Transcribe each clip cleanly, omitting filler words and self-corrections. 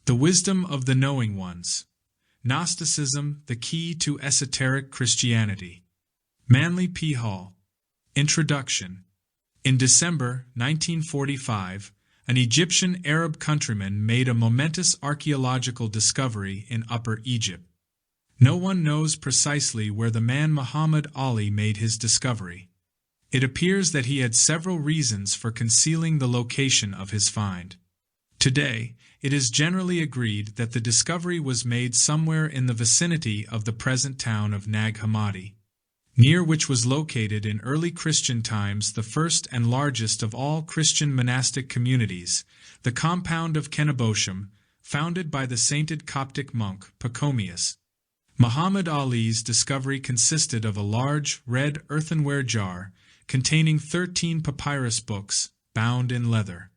The wisdom of the knowing ones. Gnosticism, the key to esoteric Christianity. Manly P. Hall. Introduction. In December 1945, an Egyptian Arab countryman made a momentous archaeological discovery in Upper Egypt. No one knows precisely where the man Muhammad Ali made his discovery. It appears that he had several reasons for concealing the location of his find. Today, it is generally agreed that the discovery was made somewhere in the vicinity of the present town of Nag Hammadi, near which was located in early Christian times the first and largest of all Christian monastic communities, the compound of Kenobosham, founded by the sainted Coptic monk Pachomius. Muhammad Ali's discovery consisted of a large, red earthenware jar containing 13 papyrus books, bound in leather.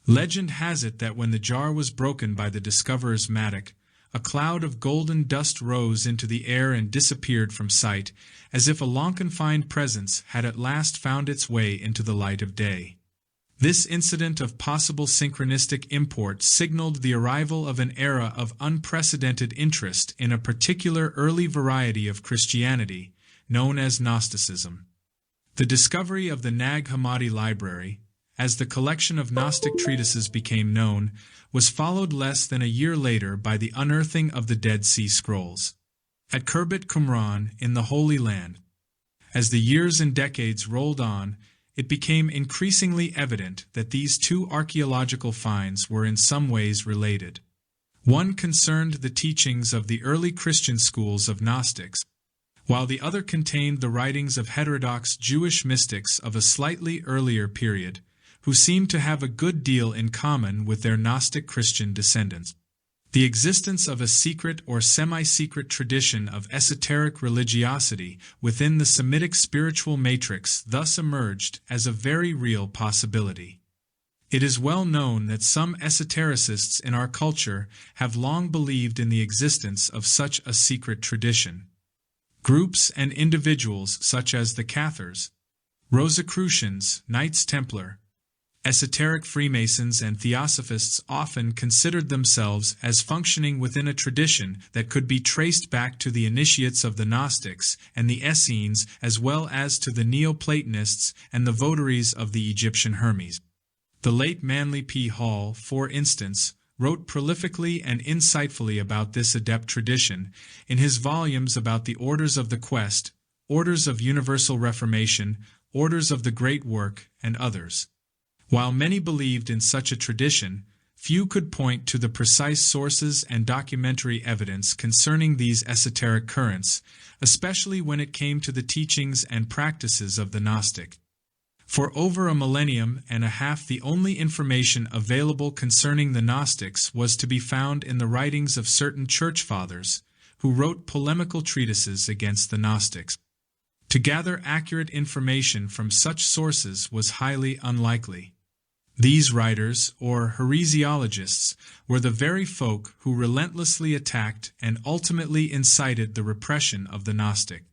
Legend has it that when the jar was broken by the discoverer's mattock, a cloud of golden dust rose into the air and disappeared from sight, as if a long-confined presence had at last found its way into the light of day. This incident of possible synchronistic import signaled the arrival of an era of unprecedented interest in a particular early variety of Christianity, known as Gnosticism. The discovery of the Nag Hammadi Library, as the collection of Gnostic treatises became known, was followed less than a year later by the unearthing of the Dead Sea Scrolls at Khirbet Qumran in the Holy Land. As the years and decades rolled on, it became increasingly evident that these two archaeological finds were in some ways related. One concerned the teachings of the early Christian schools of Gnostics, while the other contained the writings of heterodox Jewish mystics of a slightly earlier period, who seemed to have a good deal in common with their Gnostic Christian descendants. The existence of a secret or semi-secret tradition of esoteric religiosity within the Semitic spiritual matrix thus emerged as a very real possibility. It is well known that some esotericists in our culture have long believed in the existence of such a secret tradition. Groups and individuals such as the Cathars, Rosicrucians, Knights Templar, esoteric Freemasons and Theosophists often considered themselves as functioning within a tradition that could be traced back to the initiates of the Gnostics and the Essenes, as well as to the Neoplatonists and the votaries of the Egyptian Hermes. The late Manly P. Hall, for instance, wrote prolifically and insightfully about this adept tradition in his volumes about the Orders of the Quest, Orders of Universal Reformation, Orders of the Great Work, and others. While many believed in such a tradition, few could point to the precise sources and documentary evidence concerning these esoteric currents, especially when it came to the teachings and practices of the Gnostic. For over a millennium and a half, the only information available concerning the Gnostics was to be found in the writings of certain church fathers, who wrote polemical treatises against the Gnostics. To gather accurate information from such sources was highly unlikely. These writers, or heresiologists, were the very folk who relentlessly attacked and ultimately incited the repression of the Gnostic.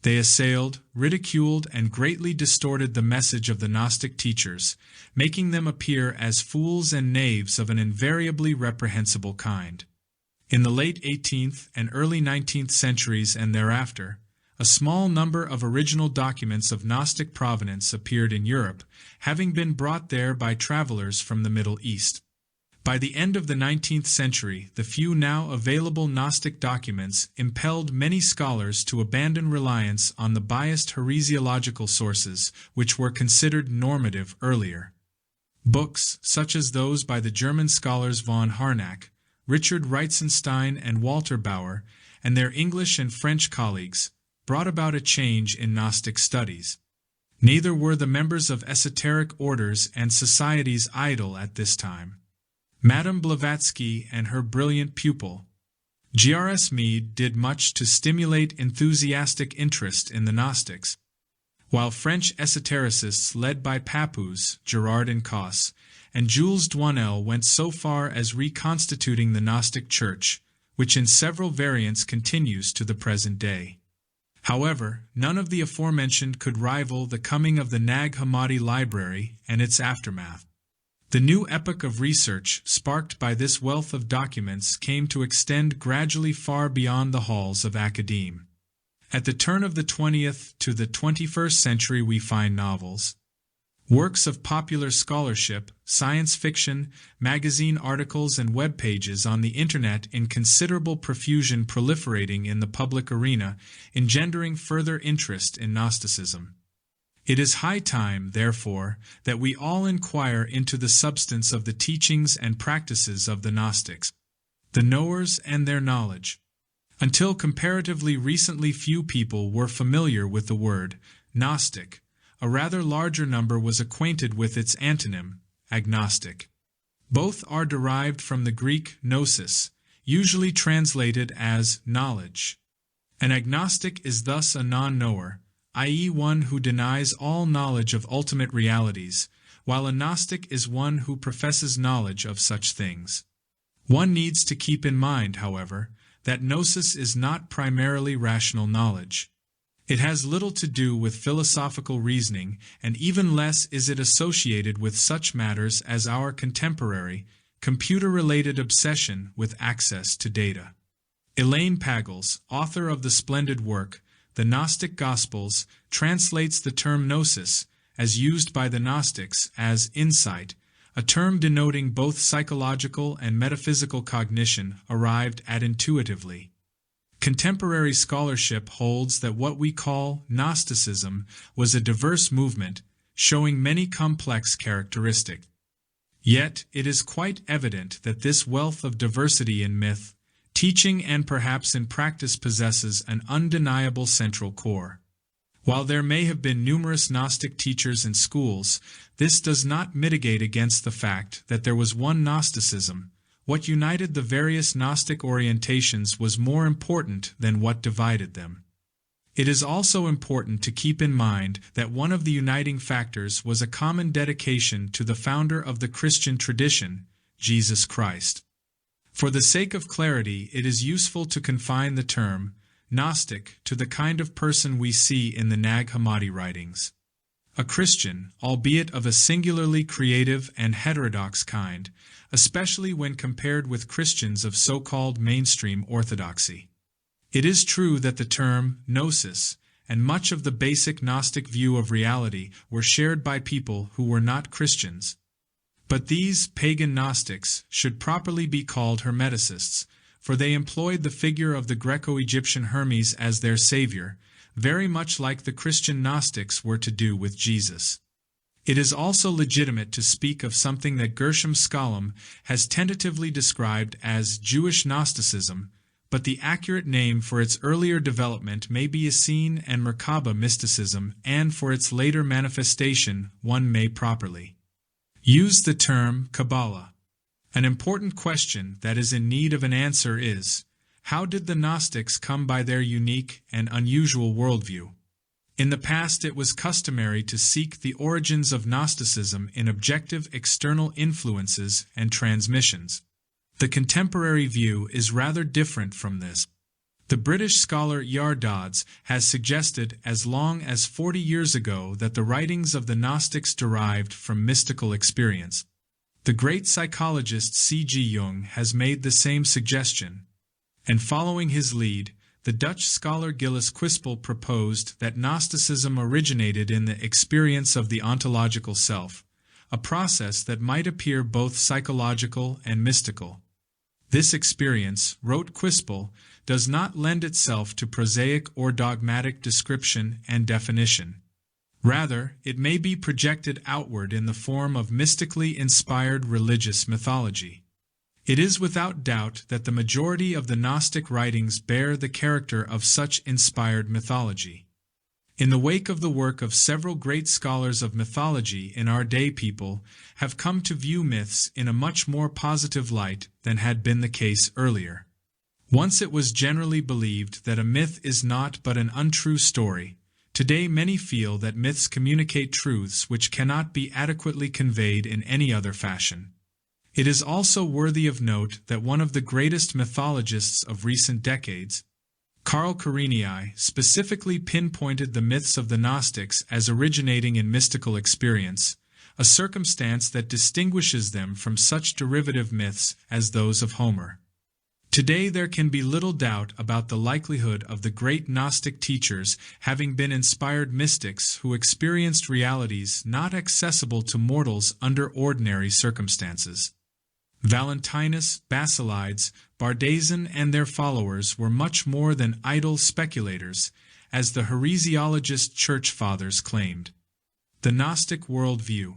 They assailed, ridiculed, and greatly distorted the message of the Gnostic teachers, making them appear as fools and knaves of an invariably reprehensible kind. In the late 18th and early 19th centuries and thereafter, a small number of original documents of Gnostic provenance appeared in Europe, having been brought there by travelers from the Middle East. By the end of the 19th century, the few now available Gnostic documents impelled many scholars to abandon reliance on the biased heresiological sources which were considered normative earlier. Books, such as those by the German scholars von Harnack, Richard Reitzenstein and Walter Bauer, and their English and French colleagues, brought about a change in Gnostic studies. Neither were the members of esoteric orders and societies idle at this time. Madame Blavatsky and her brilliant pupil, G.R.S. Mead, did much to stimulate enthusiastic interest in the Gnostics, while French esotericists led by Papoose, Girard and Cosse, and Jules Douanel went so far as reconstituting the Gnostic Church, which in several variants continues to the present day. However, none of the aforementioned could rival the coming of the Nag Hammadi Library and its aftermath. The new epoch of research sparked by this wealth of documents came to extend gradually far beyond the halls of academe. At the turn of the 20th to the 21st century we find novels, works of popular scholarship, science fiction, magazine articles and web pages on the Internet in considerable profusion proliferating in the public arena, engendering further interest in Gnosticism. It is high time, therefore, that we all inquire into the substance of the teachings and practices of the Gnostics, the knowers and their knowledge. Until comparatively recently few people were familiar with the word Gnostic. A rather larger number was acquainted with its antonym, agnostic. Both are derived from the Greek gnosis, usually translated as knowledge. An agnostic is thus a non-knower, i.e. one who denies all knowledge of ultimate realities, while a Gnostic is one who professes knowledge of such things. One needs to keep in mind, however, that gnosis is not primarily rational knowledge. It has little to do with philosophical reasoning, and even less is it associated with such matters as our contemporary, computer-related obsession with access to data. Elaine Pagels, author of the splendid work, The Gnostic Gospels, translates the term gnosis, as used by the Gnostics, as insight, a term denoting both psychological and metaphysical cognition arrived at intuitively. Contemporary scholarship holds that what we call Gnosticism was a diverse movement, showing many complex characteristics. Yet it is quite evident that this wealth of diversity in myth, teaching and perhaps in practice possesses an undeniable central core. While there may have been numerous Gnostic teachers in schools, this does not mitigate against the fact that there was one Gnosticism. What united the various Gnostic orientations was more important than what divided them. It is also important to keep in mind that one of the uniting factors was a common dedication to the founder of the Christian tradition, Jesus Christ. For the sake of clarity, it is useful to confine the term Gnostic to the kind of person we see in the Nag Hammadi writings. A Christian, albeit of a singularly creative and heterodox kind, especially when compared with Christians of so-called mainstream orthodoxy. It is true that the term gnosis and much of the basic Gnostic view of reality were shared by people who were not Christians. But these pagan Gnostics should properly be called Hermeticists, for they employed the figure of the Greco-Egyptian Hermes as their savior, very much like the Christian Gnostics were to do with Jesus. It is also legitimate to speak of something that Gershom Scholem has tentatively described as Jewish Gnosticism, but the accurate name for its earlier development may be Essene and Merkaba mysticism, and for its later manifestation one may properly use the term Kabbalah. An important question that is in need of an answer is, how did the Gnostics come by their unique and unusual worldview? In the past it was customary to seek the origins of Gnosticism in objective external influences and transmissions. The contemporary view is rather different from this. The British scholar E.R. Dodds has suggested as long as 40 years ago that the writings of the Gnostics derived from mystical experience. The great psychologist C.G. Jung has made the same suggestion, and following his lead, the Dutch scholar Gilles Quispel proposed that Gnosticism originated in the experience of the ontological self, a process that might appear both psychological and mystical. This experience, wrote Quispel, does not lend itself to prosaic or dogmatic description and definition. Rather, it may be projected outward in the form of mystically inspired religious mythology. It is without doubt that the majority of the Gnostic writings bear the character of such inspired mythology. In the wake of the work of several great scholars of mythology in our day, people have come to view myths in a much more positive light than had been the case earlier. Once it was generally believed that a myth is naught but an untrue story. Today many feel that myths communicate truths which cannot be adequately conveyed in any other fashion. It is also worthy of note that one of the greatest mythologists of recent decades, Carl Carinii, specifically pinpointed the myths of the Gnostics as originating in mystical experience, a circumstance that distinguishes them from such derivative myths as those of Homer. Today there can be little doubt about the likelihood of the great Gnostic teachers having been inspired mystics who experienced realities not accessible to mortals under ordinary circumstances. Valentinus, Basilides, Bardaisan and their followers were much more than idle speculators, as the heresiologist church fathers claimed. The Gnostic worldview.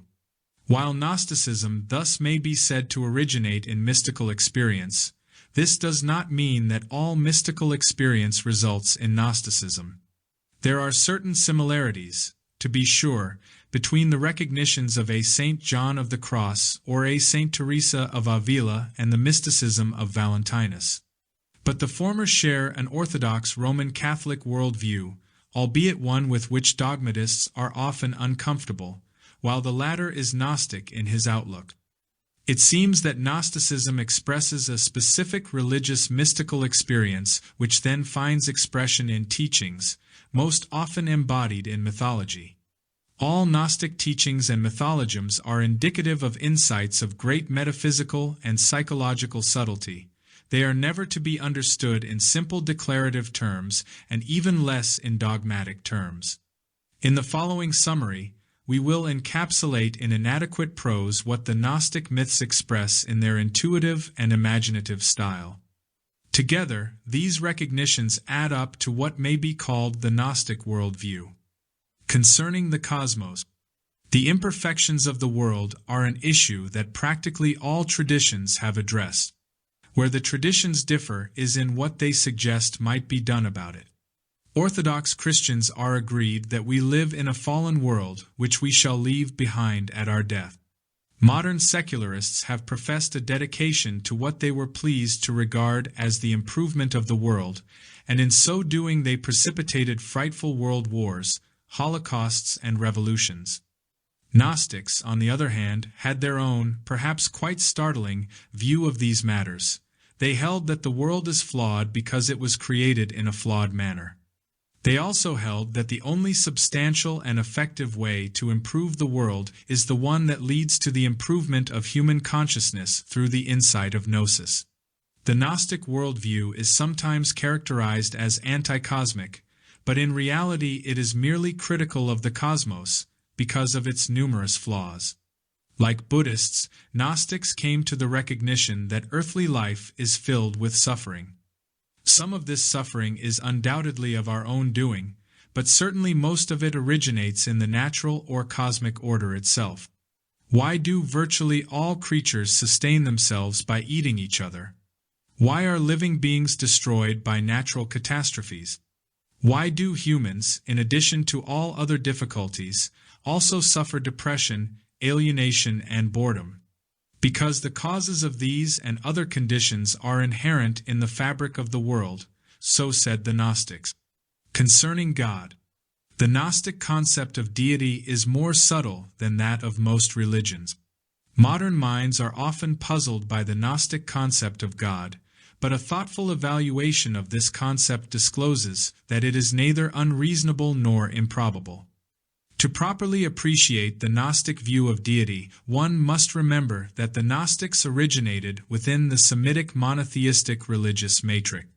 While Gnosticism thus may be said to originate in mystical experience, this does not mean that all mystical experience results in Gnosticism. There are certain similarities, to be sure, between the recognitions of a Saint John of the Cross or a Saint Teresa of Avila and the mysticism of Valentinus. But the former share an orthodox Roman Catholic worldview, albeit one with which dogmatists are often uncomfortable, while the latter is Gnostic in his outlook. It seems that Gnosticism expresses a specific religious mystical experience which then finds expression in teachings, most often embodied in mythology. All Gnostic teachings and mythologisms are indicative of insights of great metaphysical and psychological subtlety. They are never to be understood in simple declarative terms and even less in dogmatic terms. In the following summary, we will encapsulate in inadequate prose what the Gnostic myths express in their intuitive and imaginative style. Together, these recognitions add up to what may be called the Gnostic worldview. Concerning the cosmos, the imperfections of the world are an issue that practically all traditions have addressed. Where the traditions differ is in what they suggest might be done about it. Orthodox Christians are agreed that we live in a fallen world which we shall leave behind at our death. Modern secularists have professed a dedication to what they were pleased to regard as the improvement of the world, and in so doing they precipitated frightful world wars, holocausts and revolutions. Gnostics, on the other hand, had their own, perhaps quite startling, view of these matters. They held that the world is flawed because it was created in a flawed manner. They also held that the only substantial and effective way to improve the world is the one that leads to the improvement of human consciousness through the insight of gnosis. The Gnostic worldview is sometimes characterized as anti-cosmic, but in reality it is merely critical of the cosmos because of its numerous flaws. Like Buddhists, Gnostics came to the recognition that earthly life is filled with suffering. Some of this suffering is undoubtedly of our own doing, but certainly most of it originates in the natural or cosmic order itself. Why do virtually all creatures sustain themselves by eating each other? Why are living beings destroyed by natural catastrophes? Why do humans, in addition to all other difficulties, also suffer depression, alienation, and boredom? Because the causes of these and other conditions are inherent in the fabric of the world, so said the Gnostics. Concerning God, the Gnostic concept of deity is more subtle than that of most religions. Modern minds are often puzzled by the Gnostic concept of God, but a thoughtful evaluation of this concept discloses that it is neither unreasonable nor improbable. To properly appreciate the Gnostic view of deity, one must remember that the Gnostics originated within the Semitic monotheistic religious matrix.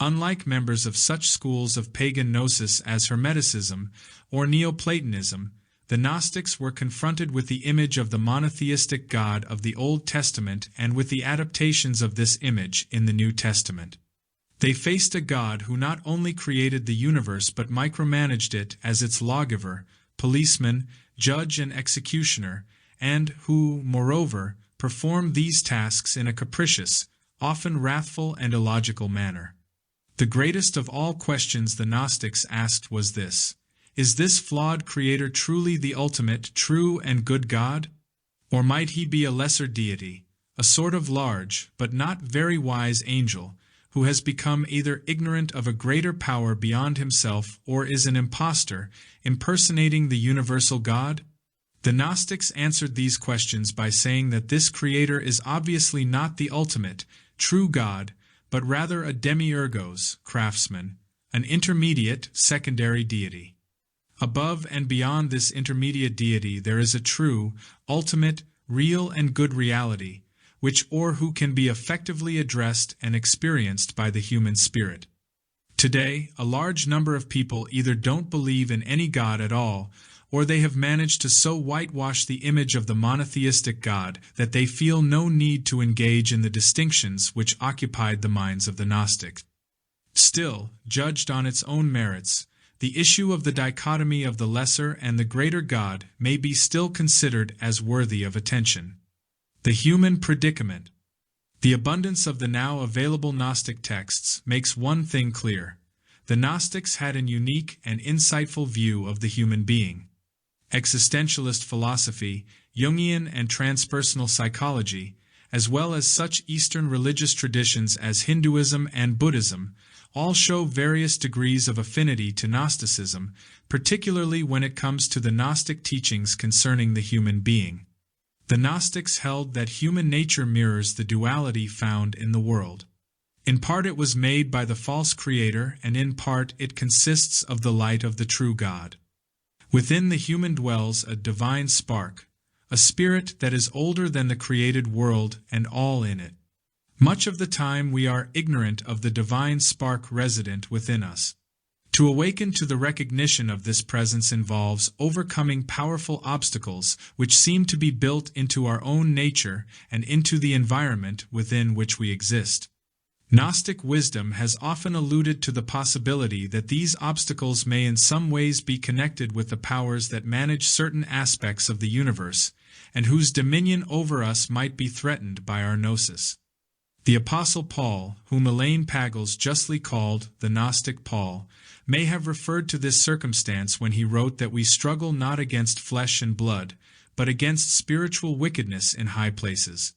Unlike members of such schools of pagan gnosis as Hermeticism or Neoplatonism, the Gnostics were confronted with the image of the monotheistic God of the Old Testament and with the adaptations of this image in the New Testament. They faced a God who not only created the universe but micromanaged it as its lawgiver, policeman, judge, and executioner, and who, moreover, performed these tasks in a capricious, often wrathful and illogical manner. The greatest of all questions the Gnostics asked was this: is this flawed creator truly the ultimate, true, and good God? Or might he be a lesser deity, a sort of large, but not very wise angel, who has become either ignorant of a greater power beyond himself or is an impostor, impersonating the universal God? The Gnostics answered these questions by saying that this creator is obviously not the ultimate, true God, but rather a demiurgos, craftsman, an intermediate, secondary deity. Above and beyond this intermediate deity there is a true, ultimate, real and good reality, which or who can be effectively addressed and experienced by the human spirit. Today, a large number of people either don't believe in any God at all, or they have managed to so whitewash the image of the monotheistic God that they feel no need to engage in the distinctions which occupied the minds of the Gnostics. Still, judged on its own merits, the issue of the dichotomy of the lesser and the greater God may be still considered as worthy of attention. The human predicament. The abundance of the now available Gnostic texts makes one thing clear. The Gnostics had an unique and insightful view of the human being. Existentialist philosophy, Jungian and transpersonal psychology, as well as such Eastern religious traditions as Hinduism and Buddhism, all show various degrees of affinity to Gnosticism, particularly when it comes to the Gnostic teachings concerning the human being. The Gnostics held that human nature mirrors the duality found in the world. In part it was made by the false creator, and in part it consists of the light of the true God. Within the human dwells a divine spark, a spirit that is older than the created world and all in it. Much of the time we are ignorant of the divine spark resident within us. To awaken to the recognition of this presence involves overcoming powerful obstacles which seem to be built into our own nature and into the environment within which we exist. Gnostic wisdom has often alluded to the possibility that these obstacles may in some ways be connected with the powers that manage certain aspects of the universe, and whose dominion over us might be threatened by our gnosis. The Apostle Paul, whom Elaine Pagels justly called the Gnostic Paul, may have referred to this circumstance when he wrote that we struggle not against flesh and blood, but against spiritual wickedness in high places.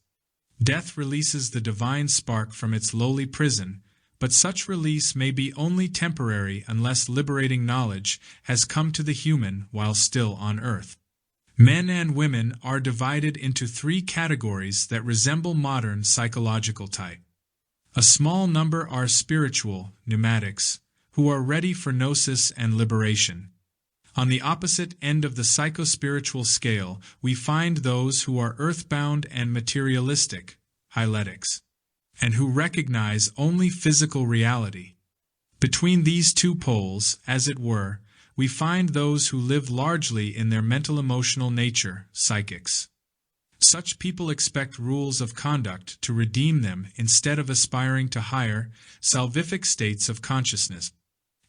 Death releases the divine spark from its lowly prison, but such release may be only temporary unless liberating knowledge has come to the human while still on earth. Men and women are divided into three categories that resemble modern psychological type. A small number are spiritual, pneumatics, who are ready for gnosis and liberation. On the opposite end of the psychospiritual scale, we find those who are earthbound and materialistic, hyletics, and who recognize only physical reality. Between these two poles, as it were, we find those who live largely in their mental-emotional nature, psychics. Such people expect rules of conduct to redeem them instead of aspiring to higher, salvific states of consciousness.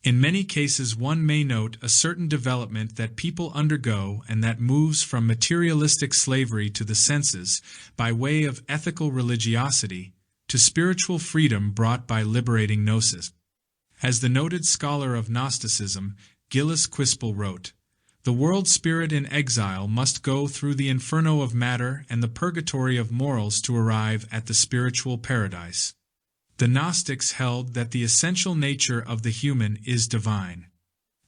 In many cases one may note a certain development that people undergo and that moves from materialistic slavery to the senses by way of ethical religiosity to spiritual freedom brought by liberating gnosis. As the noted scholar of Gnosticism, Gillis Quispel wrote, "The world spirit in exile must go through the inferno of matter and the purgatory of morals to arrive at the spiritual paradise." The Gnostics held that the essential nature of the human is divine.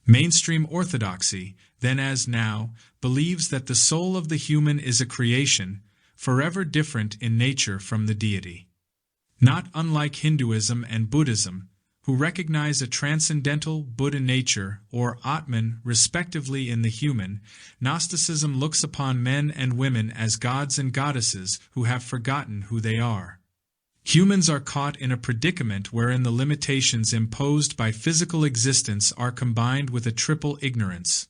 Mainstream orthodoxy, then as now, believes that the soul of the human is a creation, forever different in nature from the deity. Not unlike Hinduism and Buddhism, who recognize a transcendental Buddha nature or Atman respectively in the human, Gnosticism looks upon men and women as gods and goddesses who have forgotten who they are. Humans are caught in a predicament wherein the limitations imposed by physical existence are combined with a triple ignorance: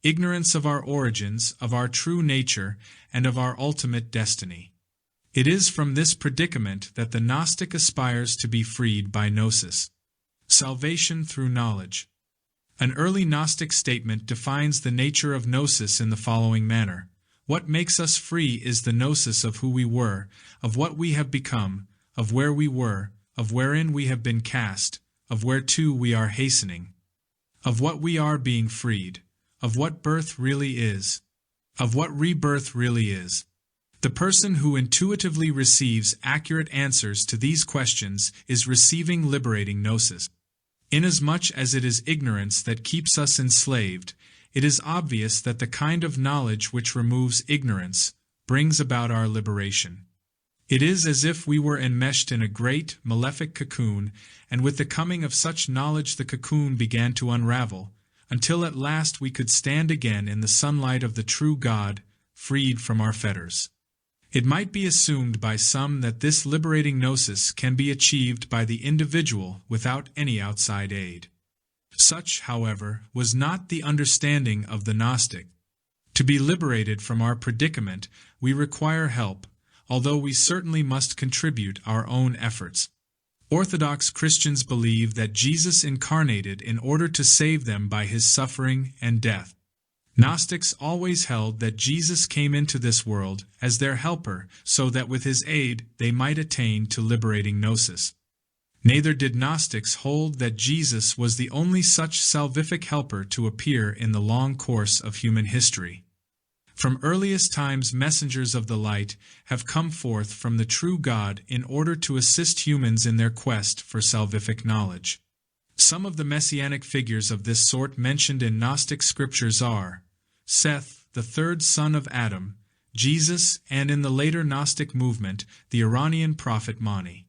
ignorance of our origins, of our true nature, and of our ultimate destiny. It is from this predicament that the Gnostic aspires to be freed by gnosis. Salvation through knowledge. An early Gnostic statement defines the nature of gnosis in the following manner: "What makes us free is the gnosis of who we were, of what we have become, of where we were, of wherein we have been cast, of whereto we are hastening, of what we are being freed, of what birth really is, of what rebirth really is." The person who intuitively receives accurate answers to these questions is receiving liberating gnosis. Inasmuch as it is ignorance that keeps us enslaved, it is obvious that the kind of knowledge which removes ignorance brings about our liberation. It is as if we were enmeshed in a great, malefic cocoon, and with the coming of such knowledge the cocoon began to unravel, until at last we could stand again in the sunlight of the true God, freed from our fetters. It might be assumed by some that this liberating gnosis can be achieved by the individual without any outside aid. Such, however, was not the understanding of the Gnostic. To be liberated from our predicament, we require help, although we certainly must contribute our own efforts. Orthodox Christians believe that Jesus incarnated in order to save them by his suffering and death. Gnostics always held that Jesus came into this world as their helper so that with his aid they might attain to liberating gnosis. Neither did Gnostics hold that Jesus was the only such salvific helper to appear in the long course of human history. From earliest times messengers of the light have come forth from the true God in order to assist humans in their quest for salvific knowledge. Some of the messianic figures of this sort mentioned in Gnostic scriptures are Seth, the third son of Adam, Jesus, and in the later Gnostic movement, the Iranian prophet Mani.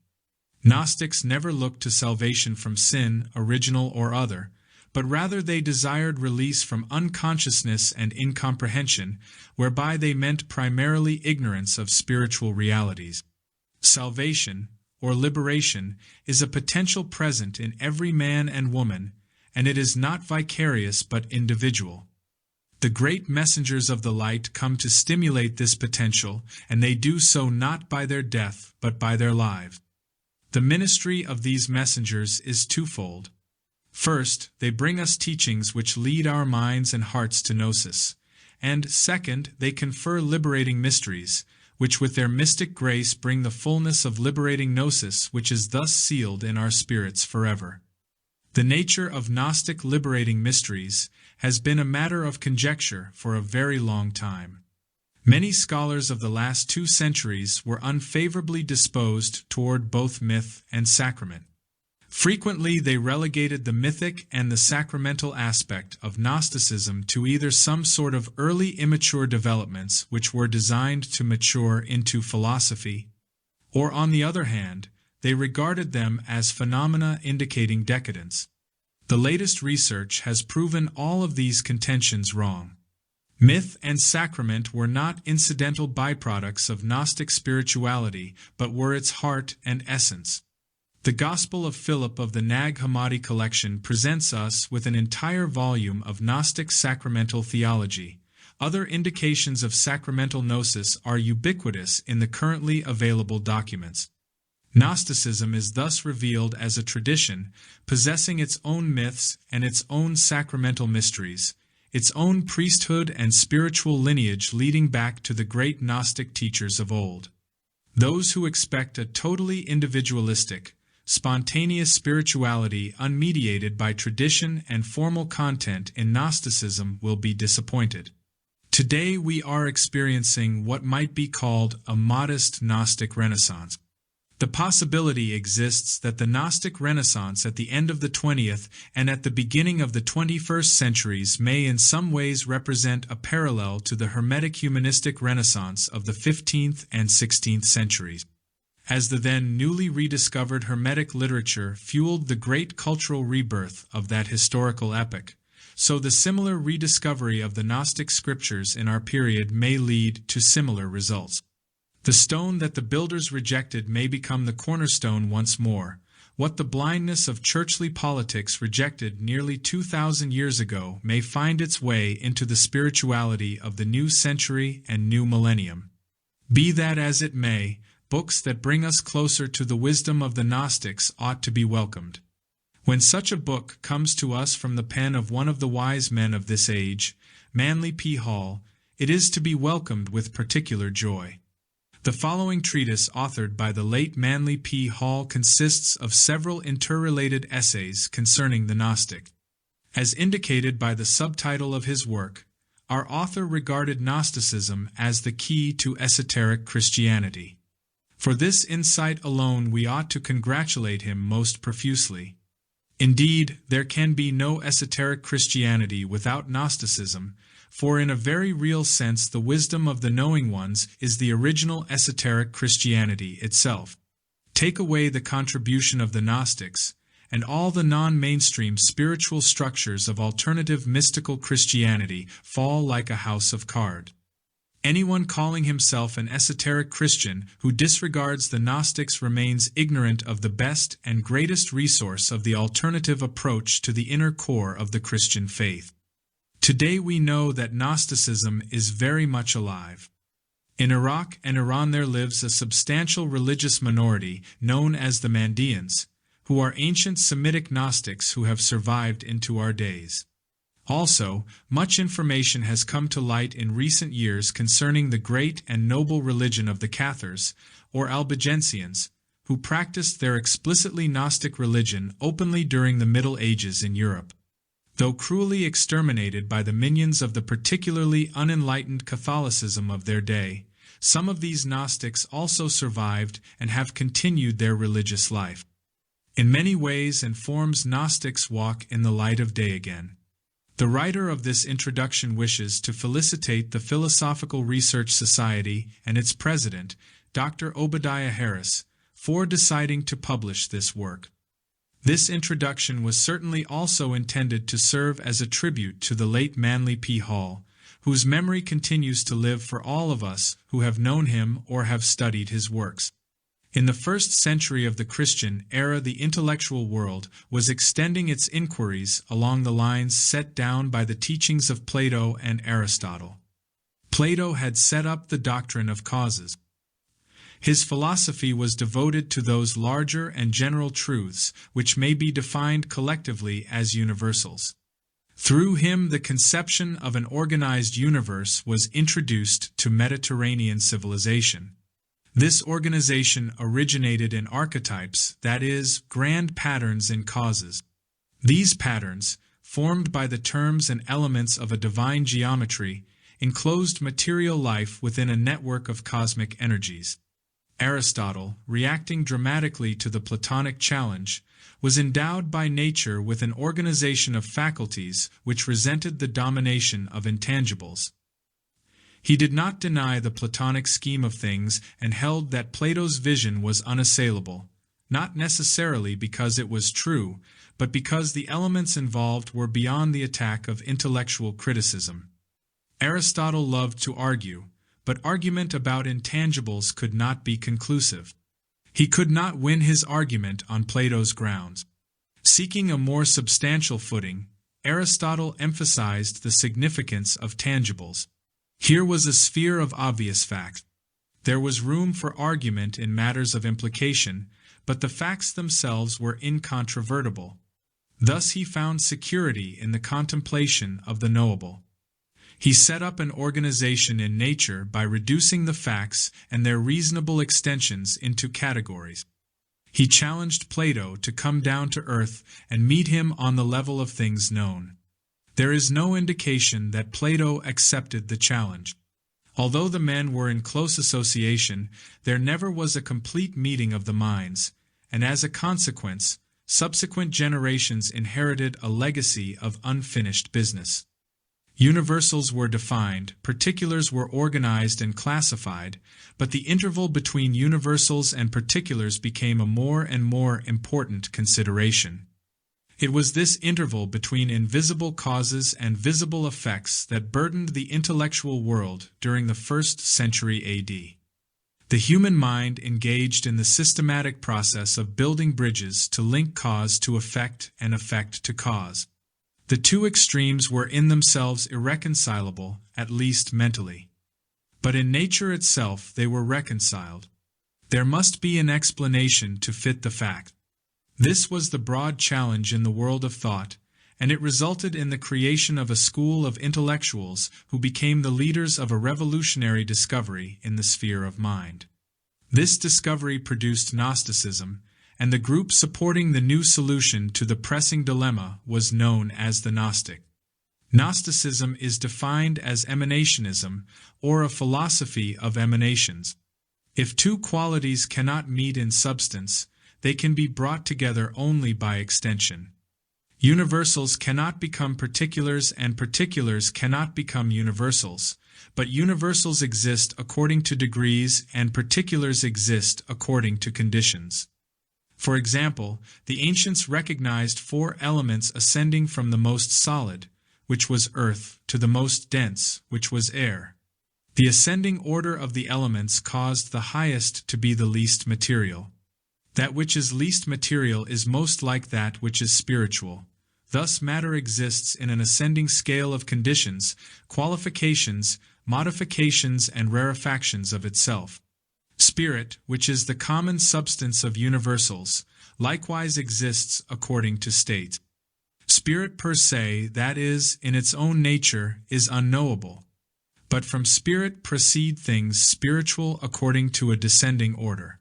Gnostics never looked to salvation from sin, original or other, but rather they desired release from unconsciousness and incomprehension, whereby they meant primarily ignorance of spiritual realities. Salvation, or liberation, is a potential present in every man and woman, and it is not vicarious but individual. The great messengers of the light come to stimulate this potential, and they do so not by their death but by their lives. The ministry of these messengers is twofold. First, they bring us teachings which lead our minds and hearts to gnosis, and second, they confer liberating mysteries, which with their mystic grace bring the fullness of liberating gnosis, which is thus sealed in our spirits forever. The nature of Gnostic liberating mysteries has been a matter of conjecture for a very long time. Many scholars of the last 2 centuries were unfavorably disposed toward both myth and sacrament. Frequently they relegated the mythic and the sacramental aspect of Gnosticism to either some sort of early immature developments which were designed to mature into philosophy, or on the other hand, they regarded them as phenomena indicating decadence. The latest research has proven all of these contentions wrong. Myth and sacrament were not incidental byproducts of Gnostic spirituality, but were its heart and essence. The Gospel of Philip of the Nag Hammadi collection presents us with an entire volume of Gnostic sacramental theology. Other indications of sacramental gnosis are ubiquitous in the currently available documents. Gnosticism is thus revealed as a tradition, possessing its own myths and its own sacramental mysteries, its own priesthood and spiritual lineage leading back to the great Gnostic teachers of old. Those who expect a totally individualistic, spontaneous spirituality unmediated by tradition and formal content in Gnosticism will be disappointed. Today we are experiencing what might be called a modest Gnostic Renaissance. The possibility exists that the Gnostic Renaissance at the end of the 20th and at the beginning of the 21st centuries may in some ways represent a parallel to the Hermetic humanistic Renaissance of the 15th and 16th centuries. As the then newly rediscovered Hermetic literature fueled the great cultural rebirth of that historical epoch, so the similar rediscovery of the Gnostic scriptures in our period may lead to similar results. The stone that the builders rejected may become the cornerstone once more. What the blindness of churchly politics rejected nearly 2,000 years ago may find its way into the spirituality of the new century and new millennium. Be that as it may, books that bring us closer to the wisdom of the Gnostics ought to be welcomed. When such a book comes to us from the pen of one of the wise men of this age, Manly P. Hall, it is to be welcomed with particular joy. The following treatise authored by the late Manly P. Hall consists of several interrelated essays concerning the Gnostic. As indicated by the subtitle of his work, our author regarded Gnosticism as the key to esoteric Christianity. For this insight alone we ought to congratulate him most profusely. Indeed, there can be no esoteric Christianity without Gnosticism, for in a very real sense the wisdom of the knowing ones is the original esoteric Christianity itself. Take away the contribution of the Gnostics, and all the non-mainstream spiritual structures of alternative mystical Christianity fall like a house of cards. Anyone calling himself an esoteric Christian who disregards the Gnostics remains ignorant of the best and greatest resource of the alternative approach to the inner core of the Christian faith. Today we know that Gnosticism is very much alive. In Iraq and Iran there lives a substantial religious minority known as the Mandeans, who are ancient Semitic Gnostics who have survived into our days. Also, much information has come to light in recent years concerning the great and noble religion of the Cathars, or Albigensians, who practiced their explicitly Gnostic religion openly during the Middle Ages in Europe. Though cruelly exterminated by the minions of the particularly unenlightened Catholicism of their day, some of these Gnostics also survived and have continued their religious life. In many ways and forms Gnostics walk in the light of day again. The writer of this introduction wishes to felicitate the Philosophical Research Society and its president, Dr. Obadiah Harris, for deciding to publish this work. This introduction was certainly also intended to serve as a tribute to the late Manly P. Hall, whose memory continues to live for all of us who have known him or have studied his works. In the first century of the Christian era, the intellectual world was extending its inquiries along the lines set down by the teachings of Plato and Aristotle. Plato had set up the doctrine of causes. His philosophy was devoted to those larger and general truths which may be defined collectively as universals. Through him, the conception of an organized universe was introduced to Mediterranean civilization. This organization originated in archetypes, that is, grand patterns in causes. These patterns, formed by the terms and elements of a divine geometry, enclosed material life within a network of cosmic energies. Aristotle, reacting dramatically to the Platonic challenge, was endowed by nature with an organization of faculties which resented the domination of intangibles. He did not deny the Platonic scheme of things and held that Plato's vision was unassailable, not necessarily because it was true, but because the elements involved were beyond the attack of intellectual criticism. Aristotle loved to argue, but argument about intangibles could not be conclusive. He could not win his argument on Plato's grounds. Seeking a more substantial footing, Aristotle emphasized the significance of tangibles. Here was a sphere of obvious facts. There was room for argument in matters of implication, but the facts themselves were incontrovertible. Thus he found security in the contemplation of the knowable. He set up an organization in nature by reducing the facts and their reasonable extensions into categories. He challenged Plato to come down to earth and meet him on the level of things known. There is no indication that Plato accepted the challenge. Although the men were in close association, there never was a complete meeting of the minds, and as a consequence, subsequent generations inherited a legacy of unfinished business. Universals were defined, particulars were organized and classified, but the interval between universals and particulars became a more and more important consideration. It was this interval between invisible causes and visible effects that burdened the intellectual world during the 1st century A.D. The human mind engaged in the systematic process of building bridges to link cause to effect and effect to cause. The two extremes were in themselves irreconcilable, at least mentally. But in nature itself they were reconciled. There must be an explanation to fit the fact. This was the broad challenge in the world of thought, and it resulted in the creation of a school of intellectuals who became the leaders of a revolutionary discovery in the sphere of mind. This discovery produced Gnosticism, and the group supporting the new solution to the pressing dilemma was known as the Gnostic. Gnosticism is defined as emanationism, or a philosophy of emanations. If two qualities cannot meet in substance, they can be brought together only by extension. Universals cannot become particulars and particulars cannot become universals, but universals exist according to degrees and particulars exist according to conditions. For example, the ancients recognized 4 elements ascending from the most solid, which was earth, to the most dense, which was air. The ascending order of the elements caused the highest to be the least material. That which is least material is most like that which is spiritual. Thus matter exists in an ascending scale of conditions, qualifications, modifications, and rarefactions of itself. Spirit, which is the common substance of universals, likewise exists according to state. Spirit per se, that is, in its own nature, is unknowable. But from spirit proceed things spiritual according to a descending order.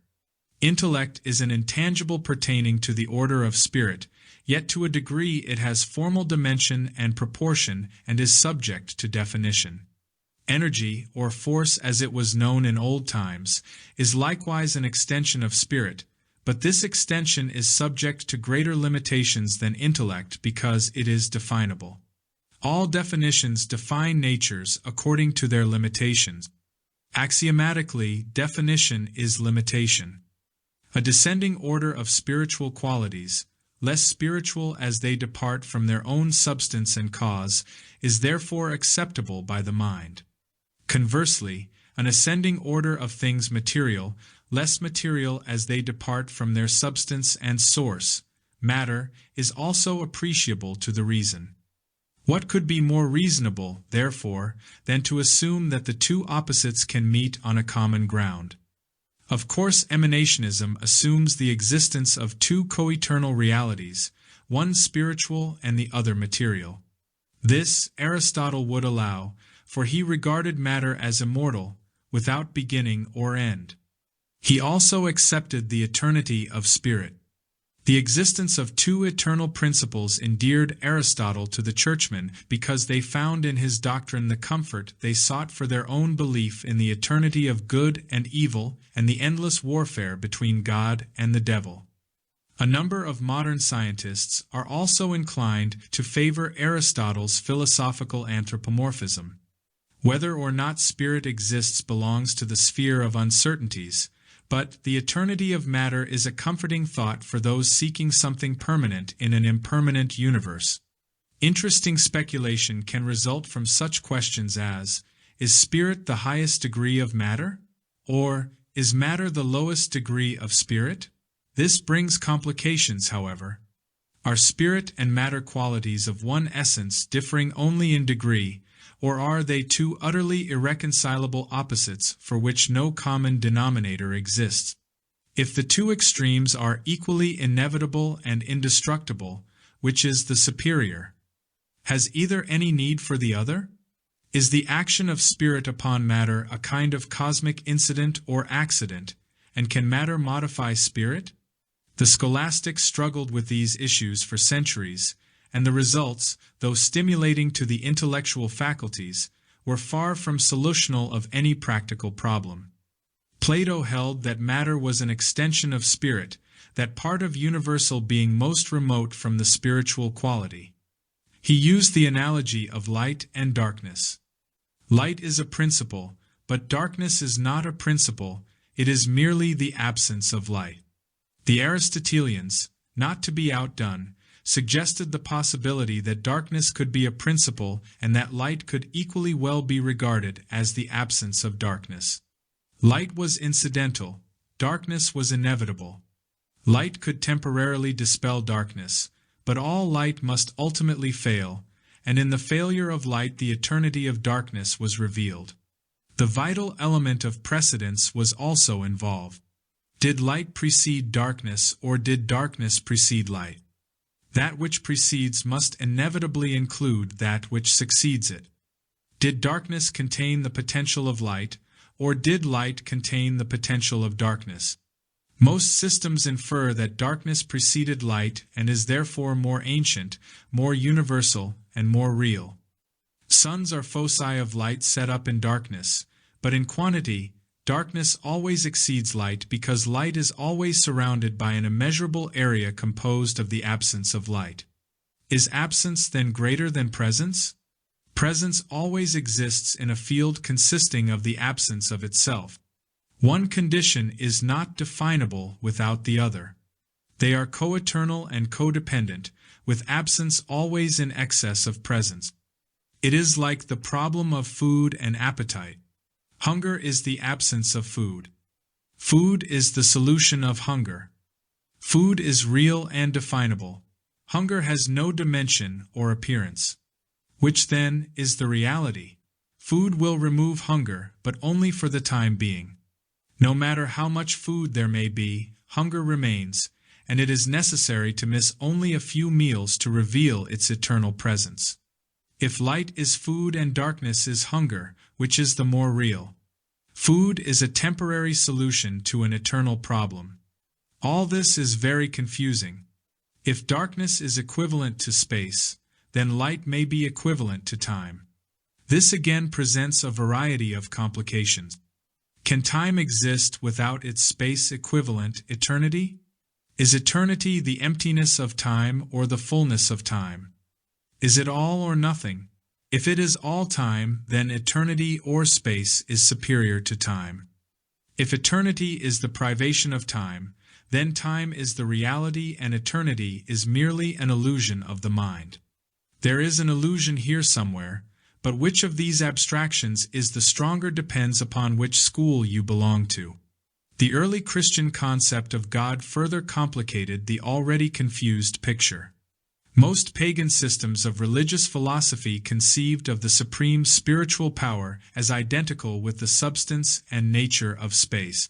Intellect is an intangible pertaining to the order of spirit, yet to a degree it has formal dimension and proportion and is subject to definition. Energy, or force as it was known in old times, is likewise an extension of spirit, but this extension is subject to greater limitations than intellect because it is definable. All definitions define natures according to their limitations. Axiomatically, definition is limitation. A descending order of spiritual qualities, less spiritual as they depart from their own substance and cause, is therefore acceptable by the mind. Conversely, an ascending order of things material, less material as they depart from their substance and source, matter, is also appreciable to the reason. What could be more reasonable, therefore, than to assume that the two opposites can meet on a common ground? Of course, emanationism assumes the existence of two co-eternal realities, one spiritual and the other material. This Aristotle would allow, for he regarded matter as immortal, without beginning or end. He also accepted the eternity of spirit. The existence of two eternal principles endeared Aristotle to the churchmen because they found in his doctrine the comfort they sought for their own belief in the eternity of good and evil and the endless warfare between God and the devil. A number of modern scientists are also inclined to favor Aristotle's philosophical anthropomorphism. Whether or not spirit exists belongs to the sphere of uncertainties, but the eternity of matter is a comforting thought for those seeking something permanent in an impermanent universe. Interesting speculation can result from such questions as, is spirit the highest degree of matter? Or, is matter the lowest degree of spirit? This brings complications, however. Are spirit and matter qualities of one essence differing only in degree, or are they two utterly irreconcilable opposites for which no common denominator exists? If the two extremes are equally inevitable and indestructible, which is the superior? Has either any need for the other? Is the action of spirit upon matter a kind of cosmic incident or accident, and can matter modify spirit? The scholastics struggled with these issues for centuries, and the results, though stimulating to the intellectual faculties, were far from solutional of any practical problem. Plato held that matter was an extension of spirit, that part of universal being most remote from the spiritual quality. He used the analogy of light and darkness. Light is a principle, but darkness is not a principle, it is merely the absence of light. The Aristotelians, not to be outdone, suggested the possibility that darkness could be a principle and that light could equally well be regarded as the absence of darkness. Light was incidental, darkness was inevitable. Light could temporarily dispel darkness, but all light must ultimately fail, and in the failure of light the eternity of darkness was revealed. The vital element of precedence was also involved. Did light precede darkness, or did darkness precede light? That which precedes must inevitably include that which succeeds it. Did darkness contain the potential of light, or did light contain the potential of darkness? Most systems infer that darkness preceded light and is therefore more ancient, more universal, and more real. Suns are foci of light set up in darkness, but in quantity, darkness always exceeds light because light is always surrounded by an immeasurable area composed of the absence of light. Is absence then greater than presence? Presence always exists in a field consisting of the absence of itself. One condition is not definable without the other. They are co-eternal and codependent, with absence always in excess of presence. It is like the problem of food and appetite. Hunger is the absence of food. Food is the solution of hunger. Food is real and definable. Hunger has no dimension or appearance. Which then is the reality? Food will remove hunger, but only for the time being. No matter how much food there may be, hunger remains, and it is necessary to miss only a few meals to reveal its eternal presence. If light is food and darkness is hunger, which is the more real? Food is a temporary solution to an eternal problem. All this is very confusing. If darkness is equivalent to space, then light may be equivalent to time. This again presents a variety of complications. Can time exist without its space equivalent, eternity? Is eternity the emptiness of time or the fullness of time? Is it all or nothing? If it is all time, then eternity or space is superior to time. If eternity is the privation of time, then time is the reality and eternity is merely an illusion of the mind. There is an illusion here somewhere, but which of these abstractions is the stronger depends upon which school you belong to. The early Christian concept of God further complicated the already confused picture. Most pagan systems of religious philosophy conceived of the supreme spiritual power as identical with the substance and nature of space.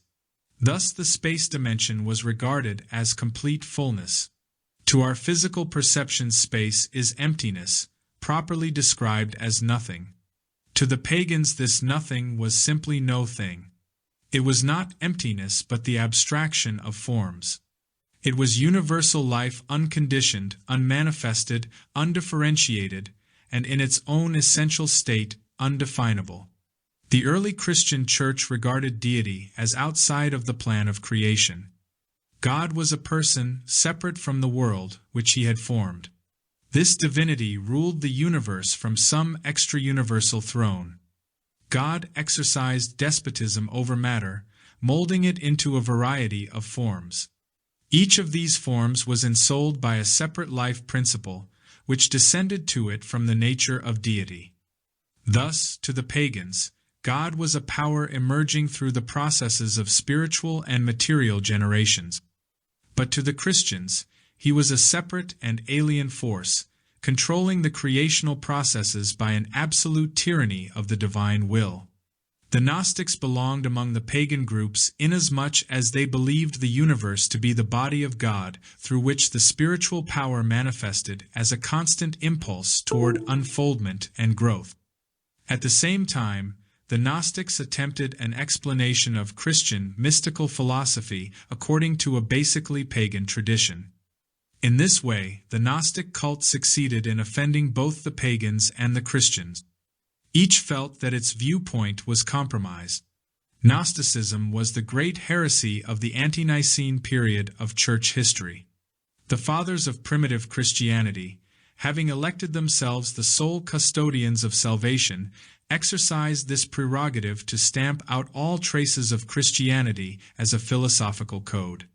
Thus the space dimension was regarded as complete fullness. To our physical perception, space is emptiness, properly described as nothing. To the pagans, this nothing was simply no thing. It was not emptiness but the abstraction of forms. It was universal life, unconditioned, unmanifested, undifferentiated, and in its own essential state, undefinable. The early Christian Church regarded deity as outside of the plan of creation. God was a person separate from the world which he had formed. This divinity ruled the universe from some extra-universal throne. God exercised despotism over matter, molding it into a variety of forms. Each of these forms was ensouled by a separate life principle, which descended to it from the nature of deity. Thus, to the pagans, God was a power emerging through the processes of spiritual and material generations. But to the Christians, he was a separate and alien force, controlling the creational processes by an absolute tyranny of the divine will. The Gnostics belonged among the pagan groups inasmuch as they believed the universe to be the body of God through which the spiritual power manifested as a constant impulse toward unfoldment and growth. At the same time, the Gnostics attempted an explanation of Christian mystical philosophy according to a basically pagan tradition. In this way, the Gnostic cult succeeded in offending both the pagans and the Christians. Each felt that its viewpoint was compromised. Gnosticism was the great heresy of the ante-Nicene period of church history. The fathers of primitive Christianity, having elected themselves the sole custodians of salvation, exercised this prerogative to stamp out all traces of Christianity as a philosophical code.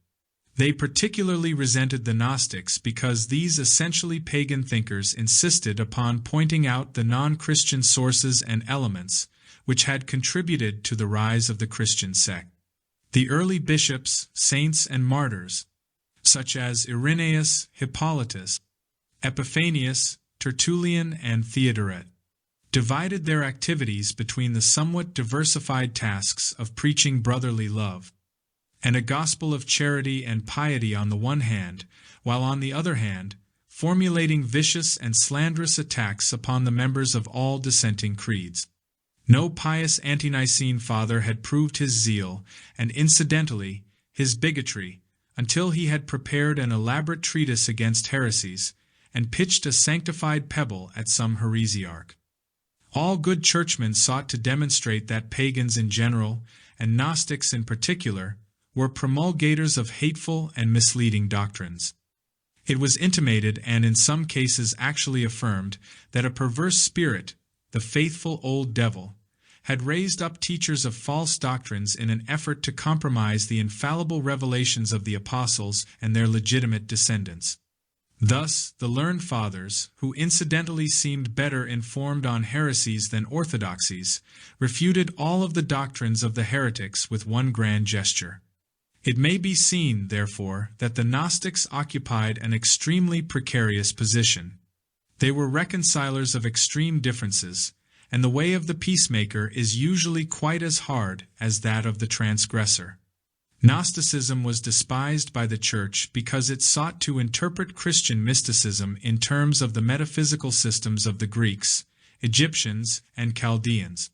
They particularly resented the Gnostics because these essentially pagan thinkers insisted upon pointing out the non-Christian sources and elements which had contributed to the rise of the Christian sect. The early bishops, saints, and martyrs, such as Irenaeus, Hippolytus, Epiphanius, Tertullian, and Theodoret, divided their activities between the somewhat diversified tasks of preaching brotherly love and a gospel of charity and piety on the one hand, while on the other hand, formulating vicious and slanderous attacks upon the members of all dissenting creeds. No pious ante-Nicene father had proved his zeal, and incidentally, his bigotry, until he had prepared an elaborate treatise against heresies, and pitched a sanctified pebble at some heresiarch. All good churchmen sought to demonstrate that pagans in general, and Gnostics in particular, were promulgators of hateful and misleading doctrines. It was intimated and in some cases actually affirmed that a perverse spirit, the faithful old devil, had raised up teachers of false doctrines in an effort to compromise the infallible revelations of the apostles and their legitimate descendants. Thus, the learned fathers, who incidentally seemed better informed on heresies than orthodoxies, refuted all of the doctrines of the heretics with one grand gesture. It may be seen, therefore, that the Gnostics occupied an extremely precarious position. They were reconcilers of extreme differences, and the way of the peacemaker is usually quite as hard as that of the transgressor. Gnosticism was despised by the Church because it sought to interpret Christian mysticism in terms of the metaphysical systems of the Greeks, Egyptians, and Chaldeans.